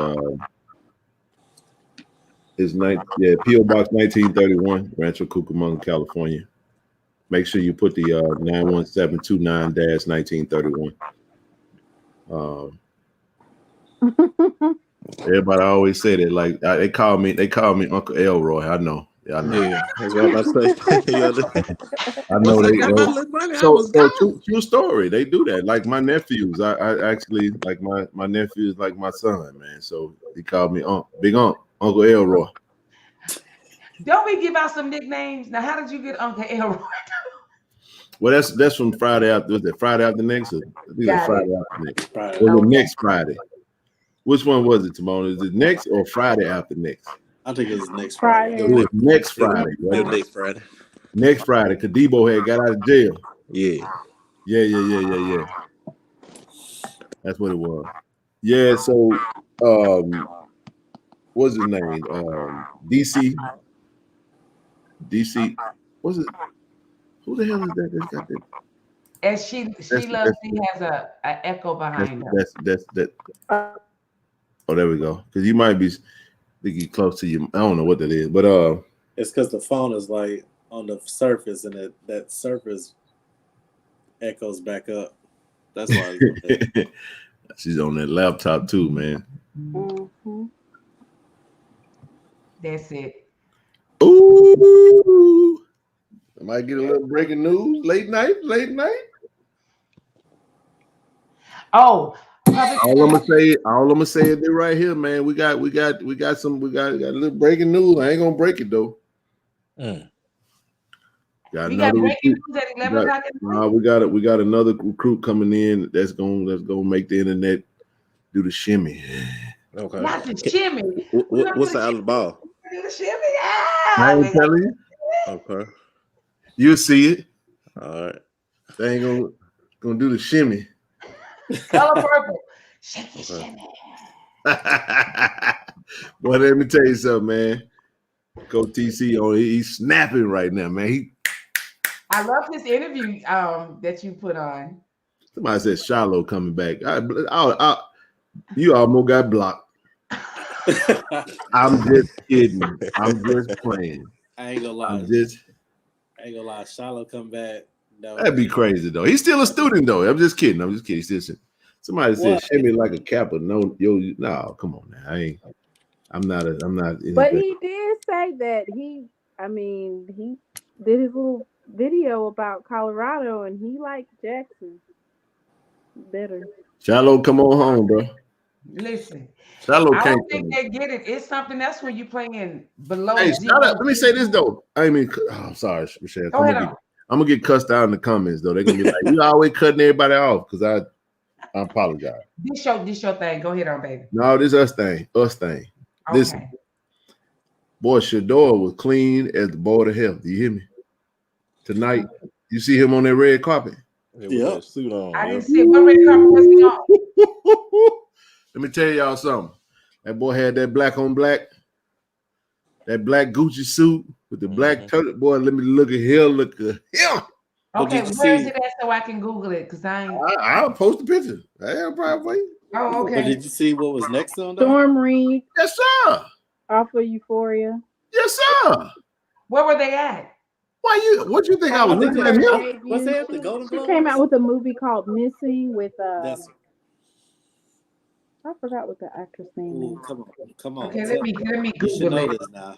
it's P.O. Box 1931, Rancho Cucamonga, California. Make sure you put the 91729-1931. Everybody always say that, like they call me Uncle Elroy. I know. Yeah, I know. Yeah, that's what I was about to say. I know they. So true story. They do that. Like my nephews, I actually like my nephew is like my son, man. So he called me Big Uncle Elroy. Don't we give out some nicknames? Now, how did you get Uncle Elroy? Well, that's from Friday after. Was it Friday after next? Or Friday after next. Was it next Friday? Which one was it, Timon? Is it next or Friday after next? I think it was next Friday. It was next Friday. Right? Next Friday. Next Friday, because Debo had got out of jail. Yeah. Yeah. That's what it was. Yeah. So, what's his name? DC. What's it? Who the hell is that? That's got that. And she has a echo behind her. That. Oh, there we go. Because you might be thinking close to you. I don't know what that is, but it's because the phone is like on the surface, and that surface echoes back up. That's why. She's on that laptop too, man. Mm-hmm. That's it. Ooh, I might get a little breaking news. Late night. Oh, all I'm gonna say is right here, man. We got a little breaking news. I ain't gonna break it though. We got breaking news at 11 o'clock at night. We got another recruit coming in that's gonna make the internet do the shimmy. Okay. Not the shimmy. What's the Alabama? Do the shimmy. I ain't telling you. Okay. You'll see it. All right. They ain't gonna do the shimmy. Color purple. Shimmy. Boy, let me tell you something, man. Coach TC on he's snapping right now, man. I love this interview that you put on. Somebody said Shiloh coming back. You almost got blocked. I'm just kidding. I'm just playing. I ain't gonna lie. I ain't gonna lie. Shiloh come back. No. That'd be crazy though. He's still a student though. I'm just kidding. Somebody said shimmy like a kappa. No, come on now. I'm not. But he did say that he did his little video about Colorado and he liked Jackson better. Shiloh, come on home, bro. Listen, Shiloh I don't think they get it. It's something that's when you're playing below. Hey, shut up. Let me say this though. I'm sorry, Michelle. I'm gonna get cussed out in the comments though. They're gonna be like, "You always cutting everybody off," because I apologize. This your thing. Go ahead on, baby. No, this us thing. Okay. Listen, boy, Shador was clean as the board of health. Do you hear me? Tonight, you see him on that red carpet. Yeah, suit on. I didn't see what red carpet was he on. Let me tell y'all something. That boy had that black on black, that black Gucci suit with the black turtle. Boy, let me look at him. Look at him. Okay, where is it at so I can Google it? Because I'll post the picture. I have a problem for you. Oh, okay. But did you see what was next on that? Storm Reed. Yes, sir. Off of Euphoria. Yes, sir. Where were they at? What you think I was looking at him? What's that? The Golden Globes? She came out with a movie called Missing with I forgot what the actress name is. Come on. Okay, let me You should Google know it. this now.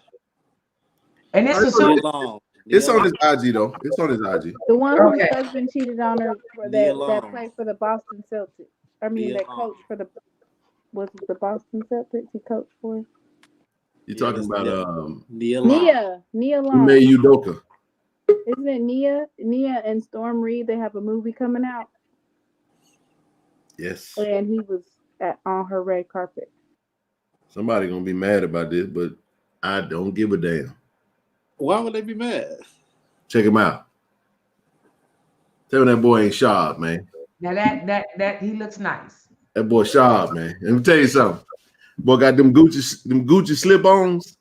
And it's It's on his IG though. It's on his IG. The one whose husband cheated on her that played for the Boston Celtics. That coach for the Boston Celtics he coached for. You talking about Nia Long. Ime Udoka. Isn't it Nia and Storm Reed? They have a movie coming out. Yes. And he was on her red carpet. Somebody gonna be mad about this, but I don't give a damn. Why would they be mad? Check him out. Tell me that boy ain't sharp, man. Now that he looks nice. That boy sharp, man. Let me tell you something. Boy got them Gucci slip-ons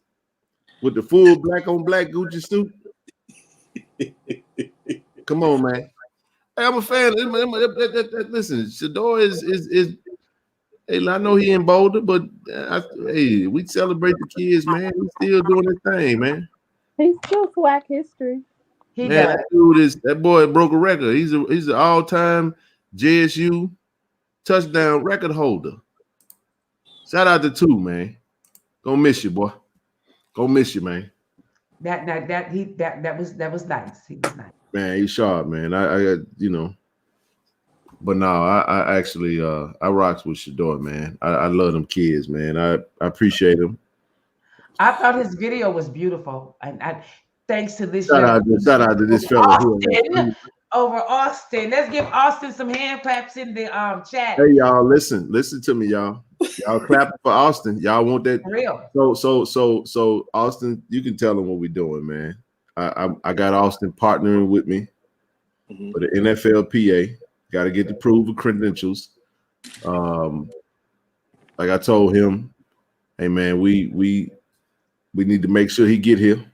with the full black on black Gucci suit. Come on, man. Hey, I'm a fan. Listen, Shador is. Hey, I know he in Boulder, but we celebrate the kids, man. He's still doing his thing, man. He's still swag history. That boy broke a record. He's an all-time JSU touchdown record holder. Shout out to 2, man. Gonna miss you, boy. Gonna miss you, man. That was nice. He was nice. Man, he's sharp, man. I but no, I actually I rocks with Shador, man. I love them kids, man. I appreciate them. I thought his video was beautiful, and thanks to this. Shout out to this fella Austin, over Austin. Let's give Austin some hand claps in the chat. Hey y'all, listen to me, y'all. Y'all clapping for Austin. Y'all want that? For real. So Austin, you can tell them what we're doing, man. I got Austin partnering with me for the NFLPA. Got to get the proof of credentials. Like I told him, hey man, we need to make sure he get here.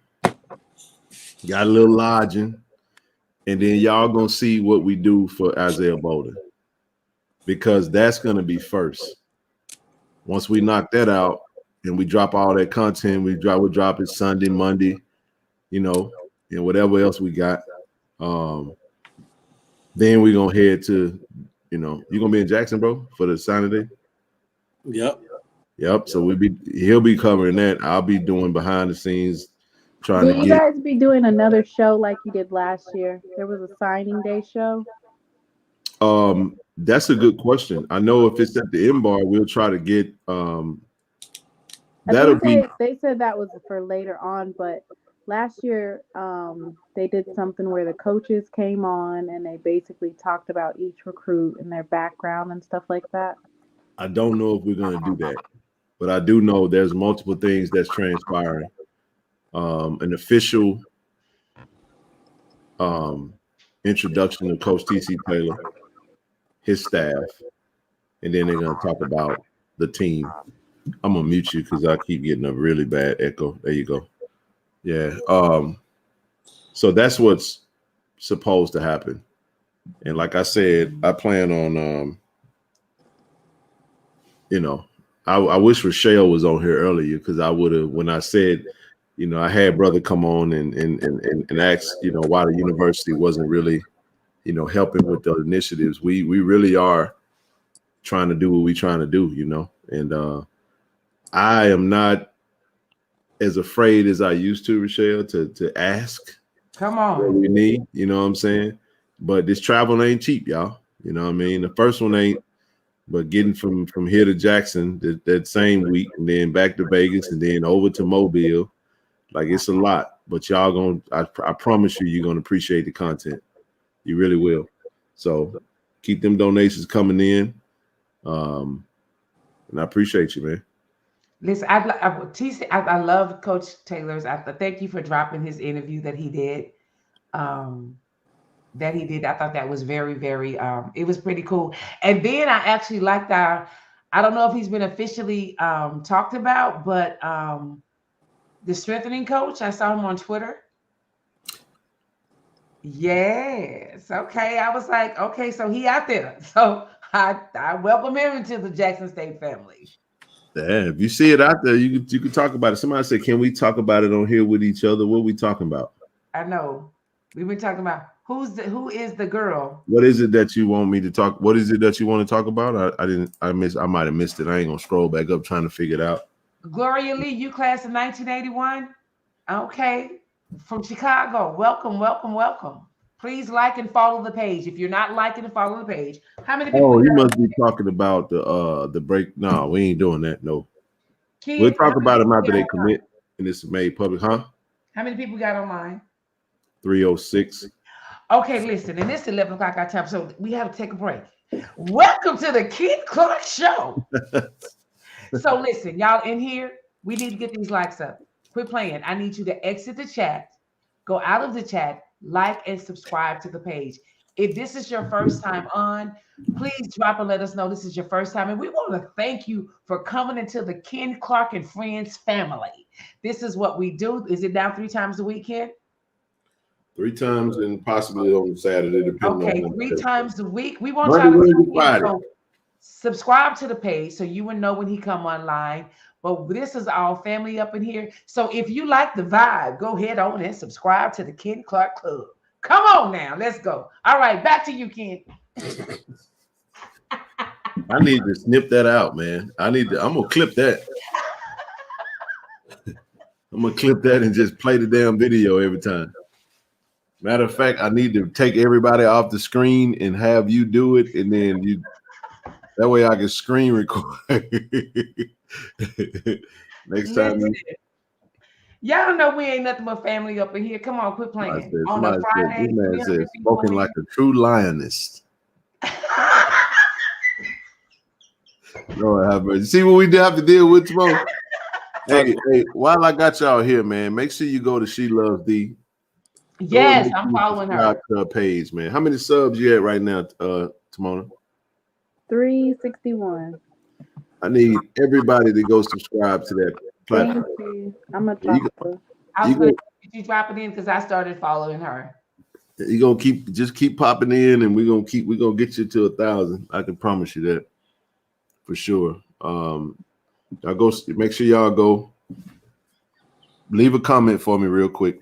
Got a little lodging, and then y'all gonna see what we do for Isaiah Bolden, because that's gonna be first. Once we knock that out and we drop all that content, we'll drop it Sunday, Monday, and whatever else we got. Then we're gonna head to, you're gonna be in Jackson, bro, for the signing day. Yep. So he'll be covering that. I'll be doing behind the scenes, trying Will to you guys be doing another show like you did last year? There was a signing day show. That's a good question. I know if it's at the M Bar, we'll try to get They said that was for later on, but last year they did something where the coaches came on and they basically talked about each recruit and their background and stuff like that. I don't know if we're going to do that, but I do know there's multiple things that's transpiring. An official introduction of Coach T.C. Taylor, his staff, and then they're going to talk about the team. I'm going to mute you because I keep getting a really bad echo. There you go. Yeah. So that's what's supposed to happen. And like I said, I plan on, I wish Rochelle was on here earlier, because I would have, when I said, I had brother come on and ask, why the university wasn't really, helping with the initiatives. We really are trying to do what we're trying to do, and I am not as afraid as I used to, Rochelle, to ask. Come on. What we need, you know what I'm saying? But this travel ain't cheap, y'all. You know what I mean? The first one ain't, but getting from here to Jackson that same week, and then back to Vegas, and then over to Mobile, like, it's a lot. But y'all I promise you're gonna appreciate the content. You really will. So keep them donations coming in. And I appreciate you, man. Listen, I love Coach Taylor's. I thank you for dropping his interview that he did. I thought that was very, very, it was pretty cool. And then I actually liked I don't know if he's been officially talked about, but the strengthening coach, I saw him on Twitter. Yes. Okay. I was like, okay, so he out there. So I welcome him into the Jackson State family. Yeah, if you see it out there, you can talk about it. Somebody said, can we talk about it on here with each other? What are we talking about? I know. We've been talking about who is the girl? What is it that you want me to talk? What is it that you want to talk about? I might have missed it. I ain't gonna scroll back up trying to figure it out. Gloria Lee, you class of 1981. Okay. From Chicago. Welcome, welcome, welcome. Please like and follow the page. If you're not liking and follow the page, how many people? Oh, you must be talking about the break. No, we ain't doing that. No. We'll talk about it after they commit and it's made public, huh? How many people got online? 306. Okay, listen, and it's 11 o'clock our time, so we have to take a break. Welcome to the Ken Clark Show. So listen, y'all in here, we need to get these likes up. Quit playing. I need you to exit the chat, go out of the chat, like and subscribe to the page. If this is your first time on, please drop and let us know this is your first time. And we want to thank you for coming into the Ken Clark and Friends family. This is what we do. Is it now 3 times a week, Ken? 3 times and possibly on Saturday, depending on 3 times a week. We want Monday, y'all to Friday. Subscribe to the page so you will know when he come online. But this is our family up in here. So if you like the vibe, go ahead on and subscribe to the Ken Clark Club. Come on now, let's go. All right, back to you, Ken. I need to snip that out, man. I'm gonna clip that. I'm gonna clip that and just play the damn video every time. Matter of fact, I need to take everybody off the screen and have you do it, and then that way I can screen record. Next time. Y'all know we ain't nothing but family up in here. Come on, quit playing. On a Friday, this man said, spoken like a true lioness. Lord have mercy. See what we have to deal with tomorrow? Hey, while I got y'all here, man, make sure you go to She Loves D. Yes, I'm following her. Page, man. How many subs you at right now, Timona? 361. I need everybody to go subscribe to that Thank platform. you. I'm gonna You, drop her. I you was gonna go, you drop it in because I started following her. you gonna keep popping in, and we're gonna get you to 1,000. I can promise you that for sure. I'll go. Make sure y'all go. Leave a comment for me real quick.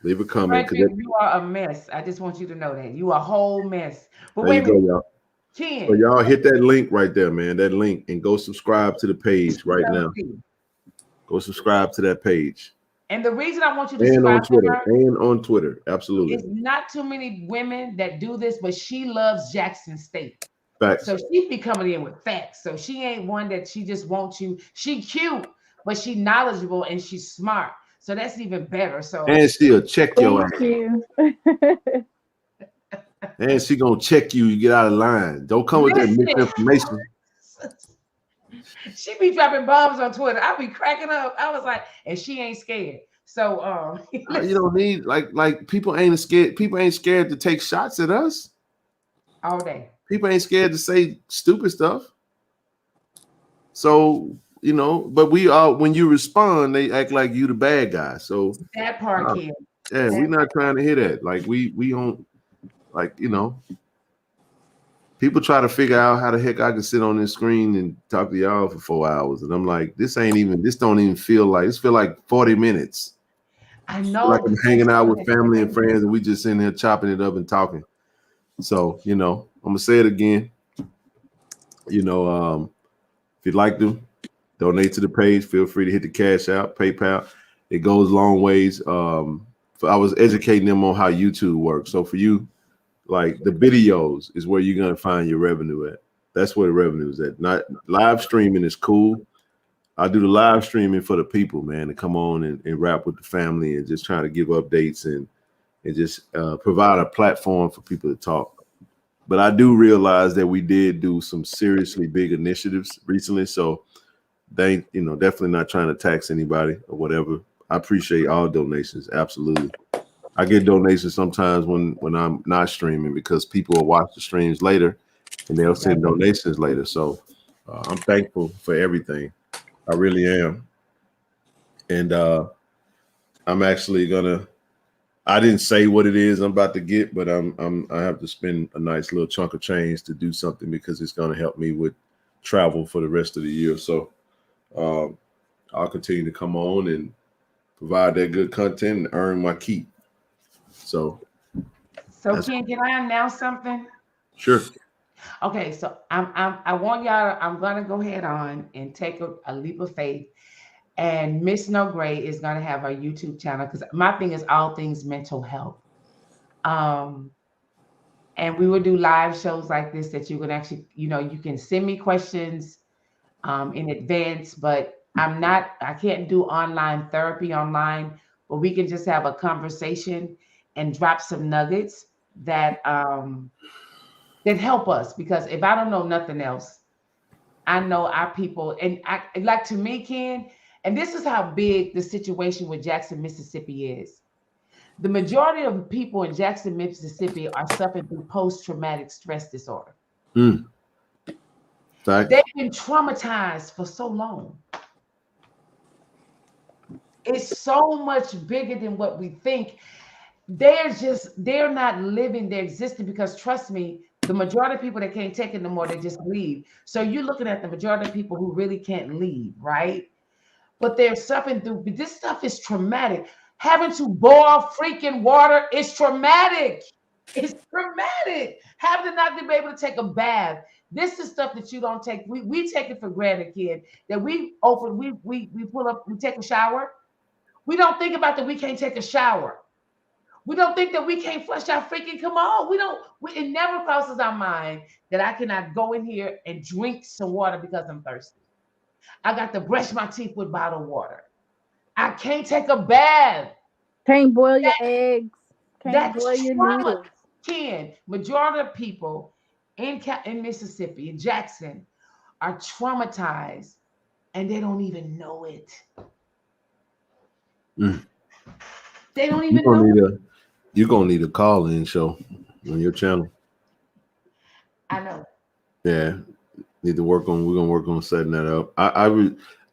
Leave a comment. Frederick, you are a mess. I just want you to know that you are a whole mess. But There wait you a go, minute, y'all. Ken. So y'all hit that link right there, man. That link, and go subscribe to the page right now. Go subscribe to that page. And the reason I want you to And subscribe on Twitter. to her, And on Twitter. Absolutely. it's not too many women that do this, but she loves Jackson State. Facts. So she be coming in with facts. So she ain't one that she just wants you. She cute, but she knowledgeable and she's smart. So that's even better. So And she'll check your ass. Thank you. And she gonna check you. You get out of line. Don't come with that misinformation. She be dropping bombs on Twitter. I be cracking up. I was like, and she ain't scared. So You don't need like people ain't scared. People ain't scared to take shots at us all day. People ain't scared to say stupid stuff. So but we all, when you respond, they act like you the bad guy. So that part, kid. Yeah, we're not trying to hear that. Like we don't people try to figure out how the heck I can sit on this screen and talk to y'all for 4 hours. And I'm like, this don't even feel like, this feel like 40 minutes. I know. Like I'm hanging out with family and friends and we just sitting here chopping it up and talking. So, I'm gonna say it again. If you'd like to donate to the page, feel free to hit the Cash App, PayPal. It goes long ways. I was educating them on how YouTube works. So for you, like the videos is where you're gonna find your revenue at. That's where the revenue is at. Not live streaming is cool. I do the live streaming for the people, man, to come on and rap with the family and just trying to give updates and just provide a platform for people to talk. But I do realize that we did do some seriously big initiatives recently. So they, definitely not trying to tax anybody or whatever. I appreciate all donations. Absolutely. I get donations sometimes when I'm not streaming because people will watch the streams later and they'll send donations later. So I'm thankful for everything. I really am. And I'm actually I didn't say what it is I'm about to get, but I have to spend a nice little chunk of change to do something because it's going to help me with travel for the rest of the year. So I'll continue to come on and provide that good content and earn my keep. So Ken, can I announce something? Sure. Okay, so I want y'all. I'm gonna go ahead on and take a leap of faith, and Miss No Gray is gonna have her YouTube channel because my thing is all things mental health. And we will do live shows like this that you can actually, you can send me questions in advance, but I can't do online therapy online, but we can just have a conversation and drop some nuggets that help us, because if I don't know nothing else, I know our people, and like to me, Ken, and this is how big the situation with Jackson, Mississippi is. The majority of people in Jackson, Mississippi are suffering through post-traumatic stress disorder. They've been traumatized for so long. It's so much bigger than what we think. They're not living, they're existing, because trust me, the majority of people that can't take it no more, they just leave. So you're looking at the majority of people who really can't leave, right? But they're suffering through, this stuff is traumatic. Having to boil freaking water is traumatic. It's traumatic. Having to not be able to take a bath. This is stuff that you don't take. We take it for granted, kid. That we pull up, we take a shower. We don't think about that we can't take a shower. We don't think that we can't flush our freaking, come on. It never crosses our mind that I cannot go in here and drink some water because I'm thirsty. I got to brush my teeth with bottled water. I can't take a bath. Can't boil your eggs. Can't boil your noodles. Majority of people in Mississippi, in Jackson, are traumatized and they don't even know it. They don't even know. You're gonna need a call-in show on your channel. I know. Yeah, need to work on. We're gonna work on setting that up.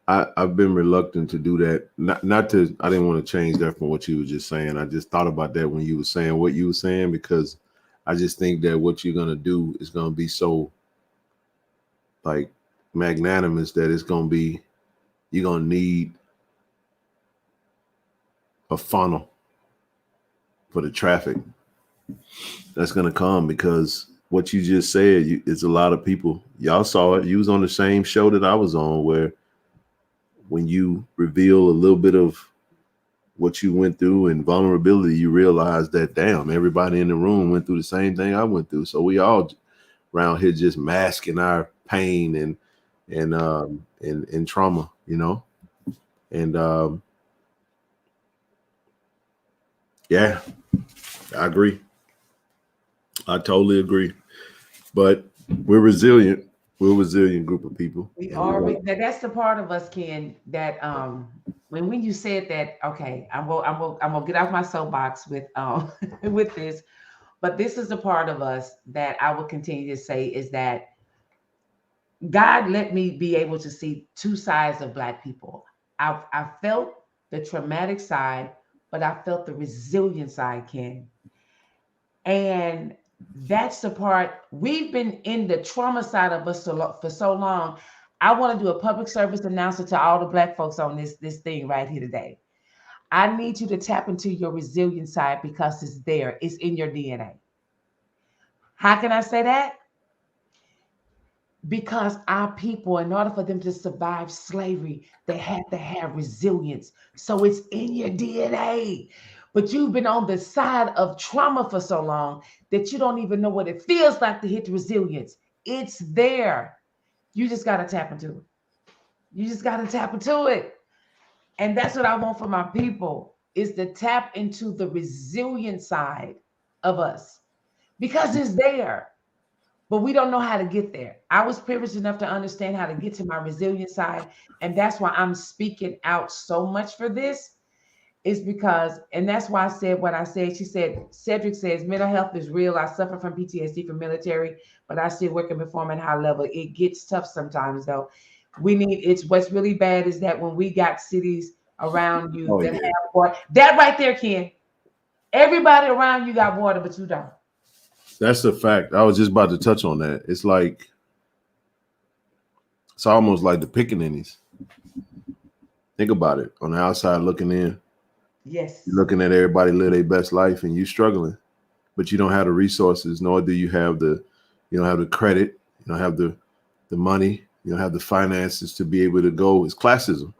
I've been reluctant to do that. Not to. I didn't want to change that from what you were just saying. I just thought about that when you were saying what you were saying, because I just think that what you're gonna do is gonna be so like magnanimous that it's gonna be, you're gonna need a funnel for the traffic that's gonna come, because what you just said, it's a lot of people. Y'all saw it. You was on the same show that I was on, where when you reveal a little bit of what you went through and vulnerability, you realize that, damn, everybody in the room went through the same thing I went through. So we all around here just masking our pain and trauma, you know? And yeah, I agree. I totally agree. But we're resilient. We're a resilient group of people. We are. That's the part of us, Ken, that when you said that, okay, I'm gonna get off my soapbox with with this, but this is the part of us that I will continue to say is that God let me be able to see two sides of Black people. I felt the traumatic side, but I felt the resilient side, Ken. And that's the part, we've been in the trauma side of us for so long. I want to do a public service announcement to all the Black folks on this thing right here today. I need you to tap into your resilient side, because it's there. It's in your DNA. How can I say that? Because our people, in order for them to survive slavery, they had to have resilience. So it's in your DNA. But you've been on the side of trauma for so long that you don't even know what it feels like to hit the resilience. It's there. You just got to tap into it. You just got to tap into it. And that's what I want for my people, is to tap into the resilient side of us, because it's there. But we don't know how to get there. I was privileged enough to understand how to get to my resilient side. And that's why I'm speaking out so much for this, is because, and that's why I said what I said. She said, Cedric says, mental health is real. I suffer from PTSD from military, but I still work and perform at high level. It gets tough sometimes though. What's really bad is that when we got cities around you have water, that right there, Ken, everybody around you got water, but you don't. That's a fact. I was just about to touch on that. It's like, it's almost like the pickaninnies. Think about it. On the outside looking in. Yes. You're looking at everybody live their best life and you struggling, but you don't have the resources, nor do you have the credit, you don't have the money, you don't have the finances to be able to go. It's classism.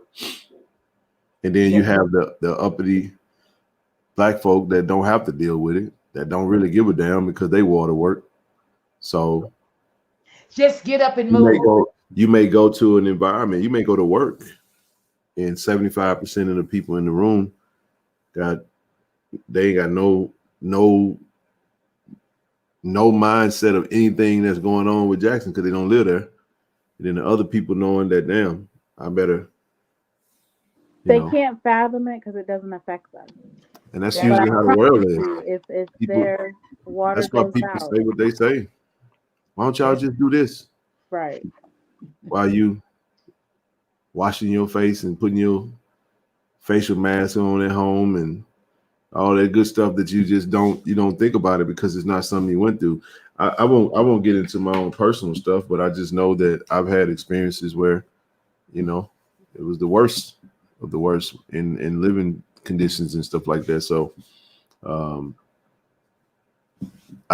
And then you have the uppity Black folk that don't have to deal with it, that don't really give a damn because they water work. So just get up and move. You may go to an environment, you may go to work, and 75% of the people in the room they ain't got no mindset of anything that's going on with Jackson because they don't live there. And then the other people knowing that, damn, I better. They can't fathom it because it doesn't affect them. And that's usually how the world is. If their water that's why goes people out. say what they say. Why don't y'all just do this? Right. While you washing your face and putting your facial mask on at home and all that good stuff that you just don't think about it because it's not something you went through. I won't get into my own personal stuff, but I just know that I've had experiences where, it was the worst of the worst in living conditions and stuff like that. So I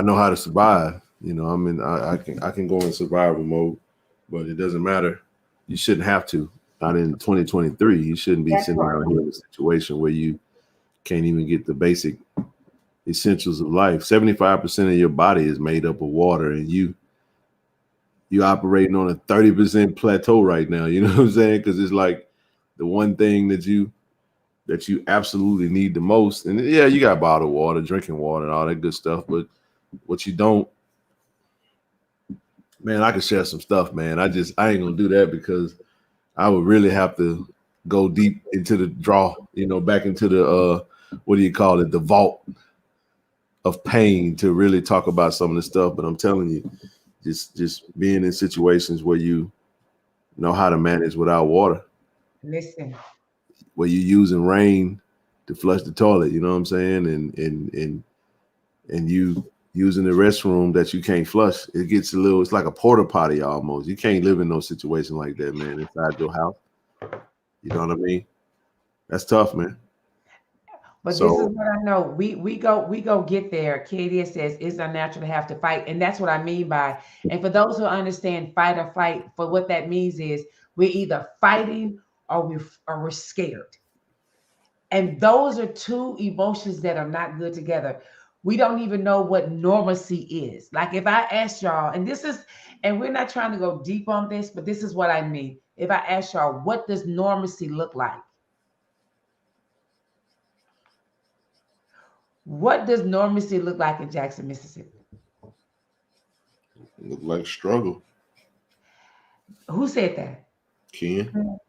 know how to survive. I can go in survival mode, but it doesn't matter. You shouldn't have to. Not in 2023. You shouldn't be sitting around here in a situation where you can't even get the basic essentials of life. 75% of your body is made up of water, and you operating on a 30% plateau right now. You know what I'm saying? Because it's like the one thing that you absolutely need the most. And yeah, you got bottled water, drinking water, and all that good stuff. But what you don't, man, I can share some stuff, man. I ain't gonna do that because I would really have to go deep into the draw, back into the the vault of pain to really talk about some of this stuff. But I'm telling you, just being in situations where you know how to manage without water. Listen. Where you're using rain to flush the toilet, you know what I'm saying? And you using the restroom that you can't flush. It gets it's like a porta potty almost. You can't live in no situation like that, man, inside your house. You know what I mean? That's tough, man. But this is what I know. We go get there. Katie says it's unnatural to have to fight. And that's what I mean by, and for those who understand fight or flight, for what that means is we're either fighting or we're scared. And those are two emotions that are not good together. We don't even know what normalcy is. Like if I ask y'all, and we're not trying to go deep on this, but this is what I mean. If I ask y'all, what does normalcy look like? What does normalcy look like in Jackson, Mississippi? Look like struggle. Who said that? Ken.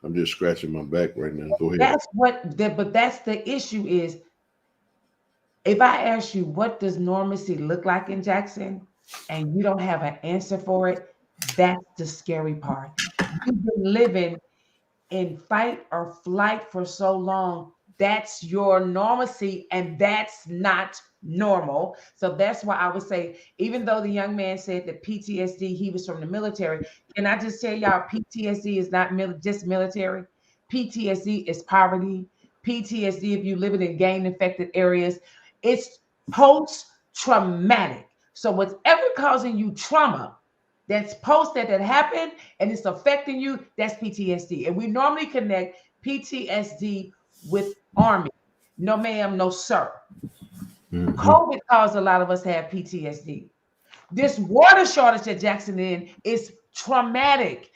I'm just scratching my back right now. Go ahead. But that's the issue is, if I ask you, what does normalcy look like in Jackson, and you don't have an answer for it, that's the scary part. You've been living in fight or flight for so long. That's your normalcy, and that's not normal. So that's why I would say, even though the young man said that PTSD, he was from the military, can I just tell y'all, PTSD is not just military. PTSD is poverty. PTSD, if you live in gang-infected areas, it's post-traumatic. So whatever causing you trauma, that's that happened and it's affecting you, that's PTSD. And we normally connect PTSD with Army. No, ma'am, no, sir. Mm-hmm. COVID caused a lot of us to have PTSD. This water shortage that Jackson is traumatic.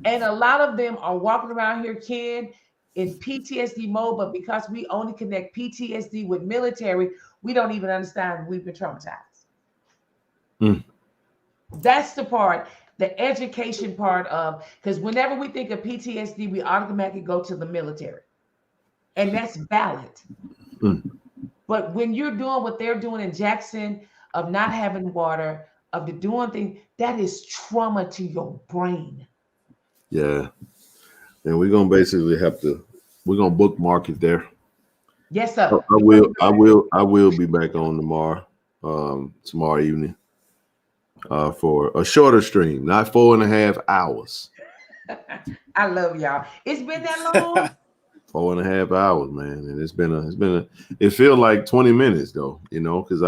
And a lot of them are walking around here, Ken, in PTSD mode, but because we only connect PTSD with military, we don't even understand we've been traumatized. Mm. That's the part, the education part of, because whenever we think of PTSD, we automatically go to the military. And that's valid. Mm. But when you're doing what they're doing in Jackson, of not having water, of the doing things, that is trauma to your brain. Yeah. And we're going to basically we're going to bookmark it there. Yes, sir. I will be back on tomorrow evening for a shorter stream, not 4.5 hours. I love y'all. It's been that long. 4.5 hours, man. And it feels like 20 minutes though, you know, because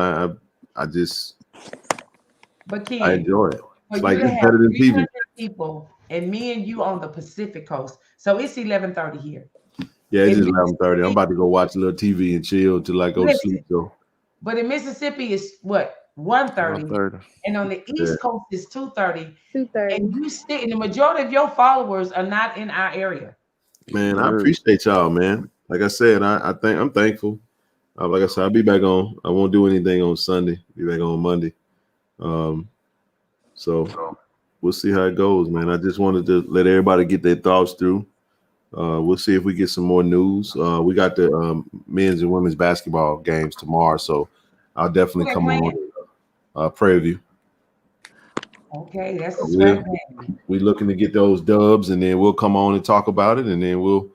But Ken, I enjoy it. It's like it's better than TV. People and me and you on the Pacific Coast. So it's 11:30 here. Yeah, it's just 11:30. I'm about to go watch a little TV and chill till I go to sleep though. But in Mississippi it's what? 1:30. And on the East Coast it's 2:30. 2:30. And you stay, and the majority of your followers are not in our area. Man, I appreciate y'all, man. Like I said, I'm thankful. Like I said, I'll be back on. I won't do anything on Sunday. Be back on Monday. So we'll see how it goes, man. I just wanted to let everybody get their thoughts through. We'll see if we get some more news. We got the men's and women's basketball games tomorrow, so I'll definitely come on preview. Okay, that's we're looking to get those dubs, and then we'll come on and talk about it, and then we'll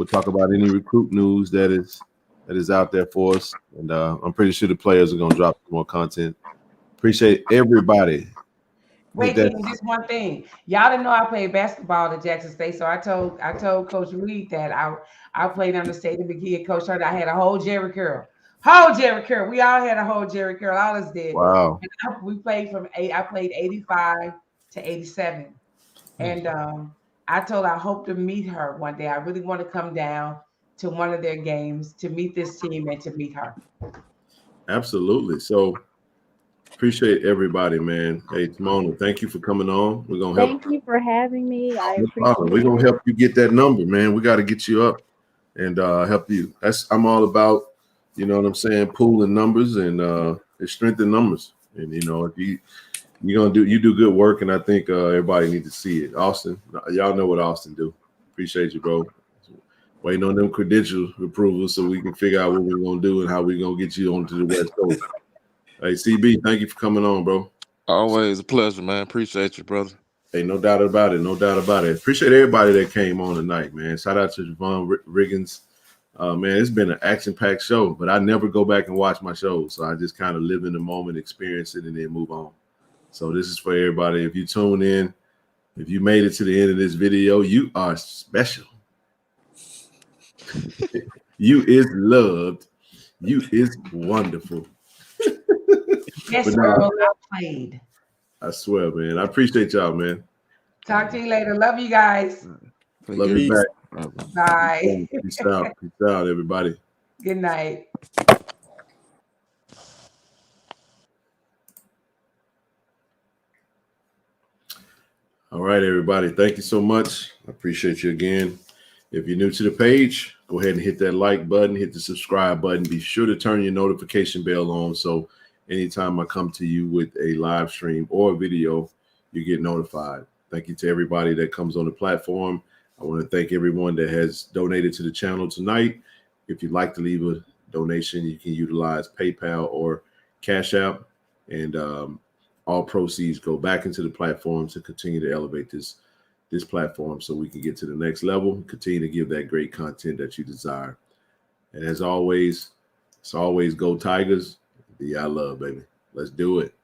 talk about any recruit news that is out there for us. And I'm pretty sure the players are gonna drop more content. Appreciate everybody. Wait, just one thing. Y'all didn't know I played basketball at Jackson State, so I told Coach Reed that I played on the state of McGee. Coach heard I had a whole Jerry curl. We all had a whole Jerry curl. All of us did. Wow. And we played I played 85 to 87. And I told her I hope to meet her one day. I really want to come down to one of their games to meet this team and to meet her. Absolutely. So appreciate everybody, man. Hey, Timona, thank you for coming on. We're gonna help. Thank you for having me. We're gonna help you get that number, man. We got to get you up and help you. I'm all about, you know what I'm saying, pooling numbers and strengthen numbers. And you know, if you do good work, and I think everybody needs to see it. Austin, y'all know what Austin do. Appreciate you, bro. Waiting on them credential approvals so we can figure out what we're gonna do and how we're gonna get you onto the West Coast. Hey, CB, thank you for coming on, bro. Always a pleasure, man. Appreciate you, brother. Hey, no doubt about it. No doubt about it. Appreciate everybody that came on tonight, man. Shout out to Trevon Riggins. Man, it's been an action-packed show, but I never go back and watch my shows. So I just kind of live in the moment, experience it, and then move on. So this is for everybody. If you tune in, if you made it to the end of this video, you are special. You is loved. You is wonderful. Yes, Earl, I played. I swear, man. I appreciate y'all, man. Talk to you later. Love you guys. Love you back. Bye. Peace out. Peace out, everybody. Good night. All right, everybody. Thank you so much. I appreciate you again. If you're new to the page, go ahead and hit that like button, hit the subscribe button. Be sure to turn your notification bell on so anytime I come to you with a live stream or a video, you get notified. Thank you to everybody that comes on the platform. I want to thank everyone that has donated to the channel tonight. If you'd like to leave a donation, you can utilize PayPal or Cash App, and all proceeds go back into the platform to continue to elevate this platform so we can get to the next level, continue to give that great content that you desire. And as always, it's always go Tigers. Be I love, baby. Let's do it.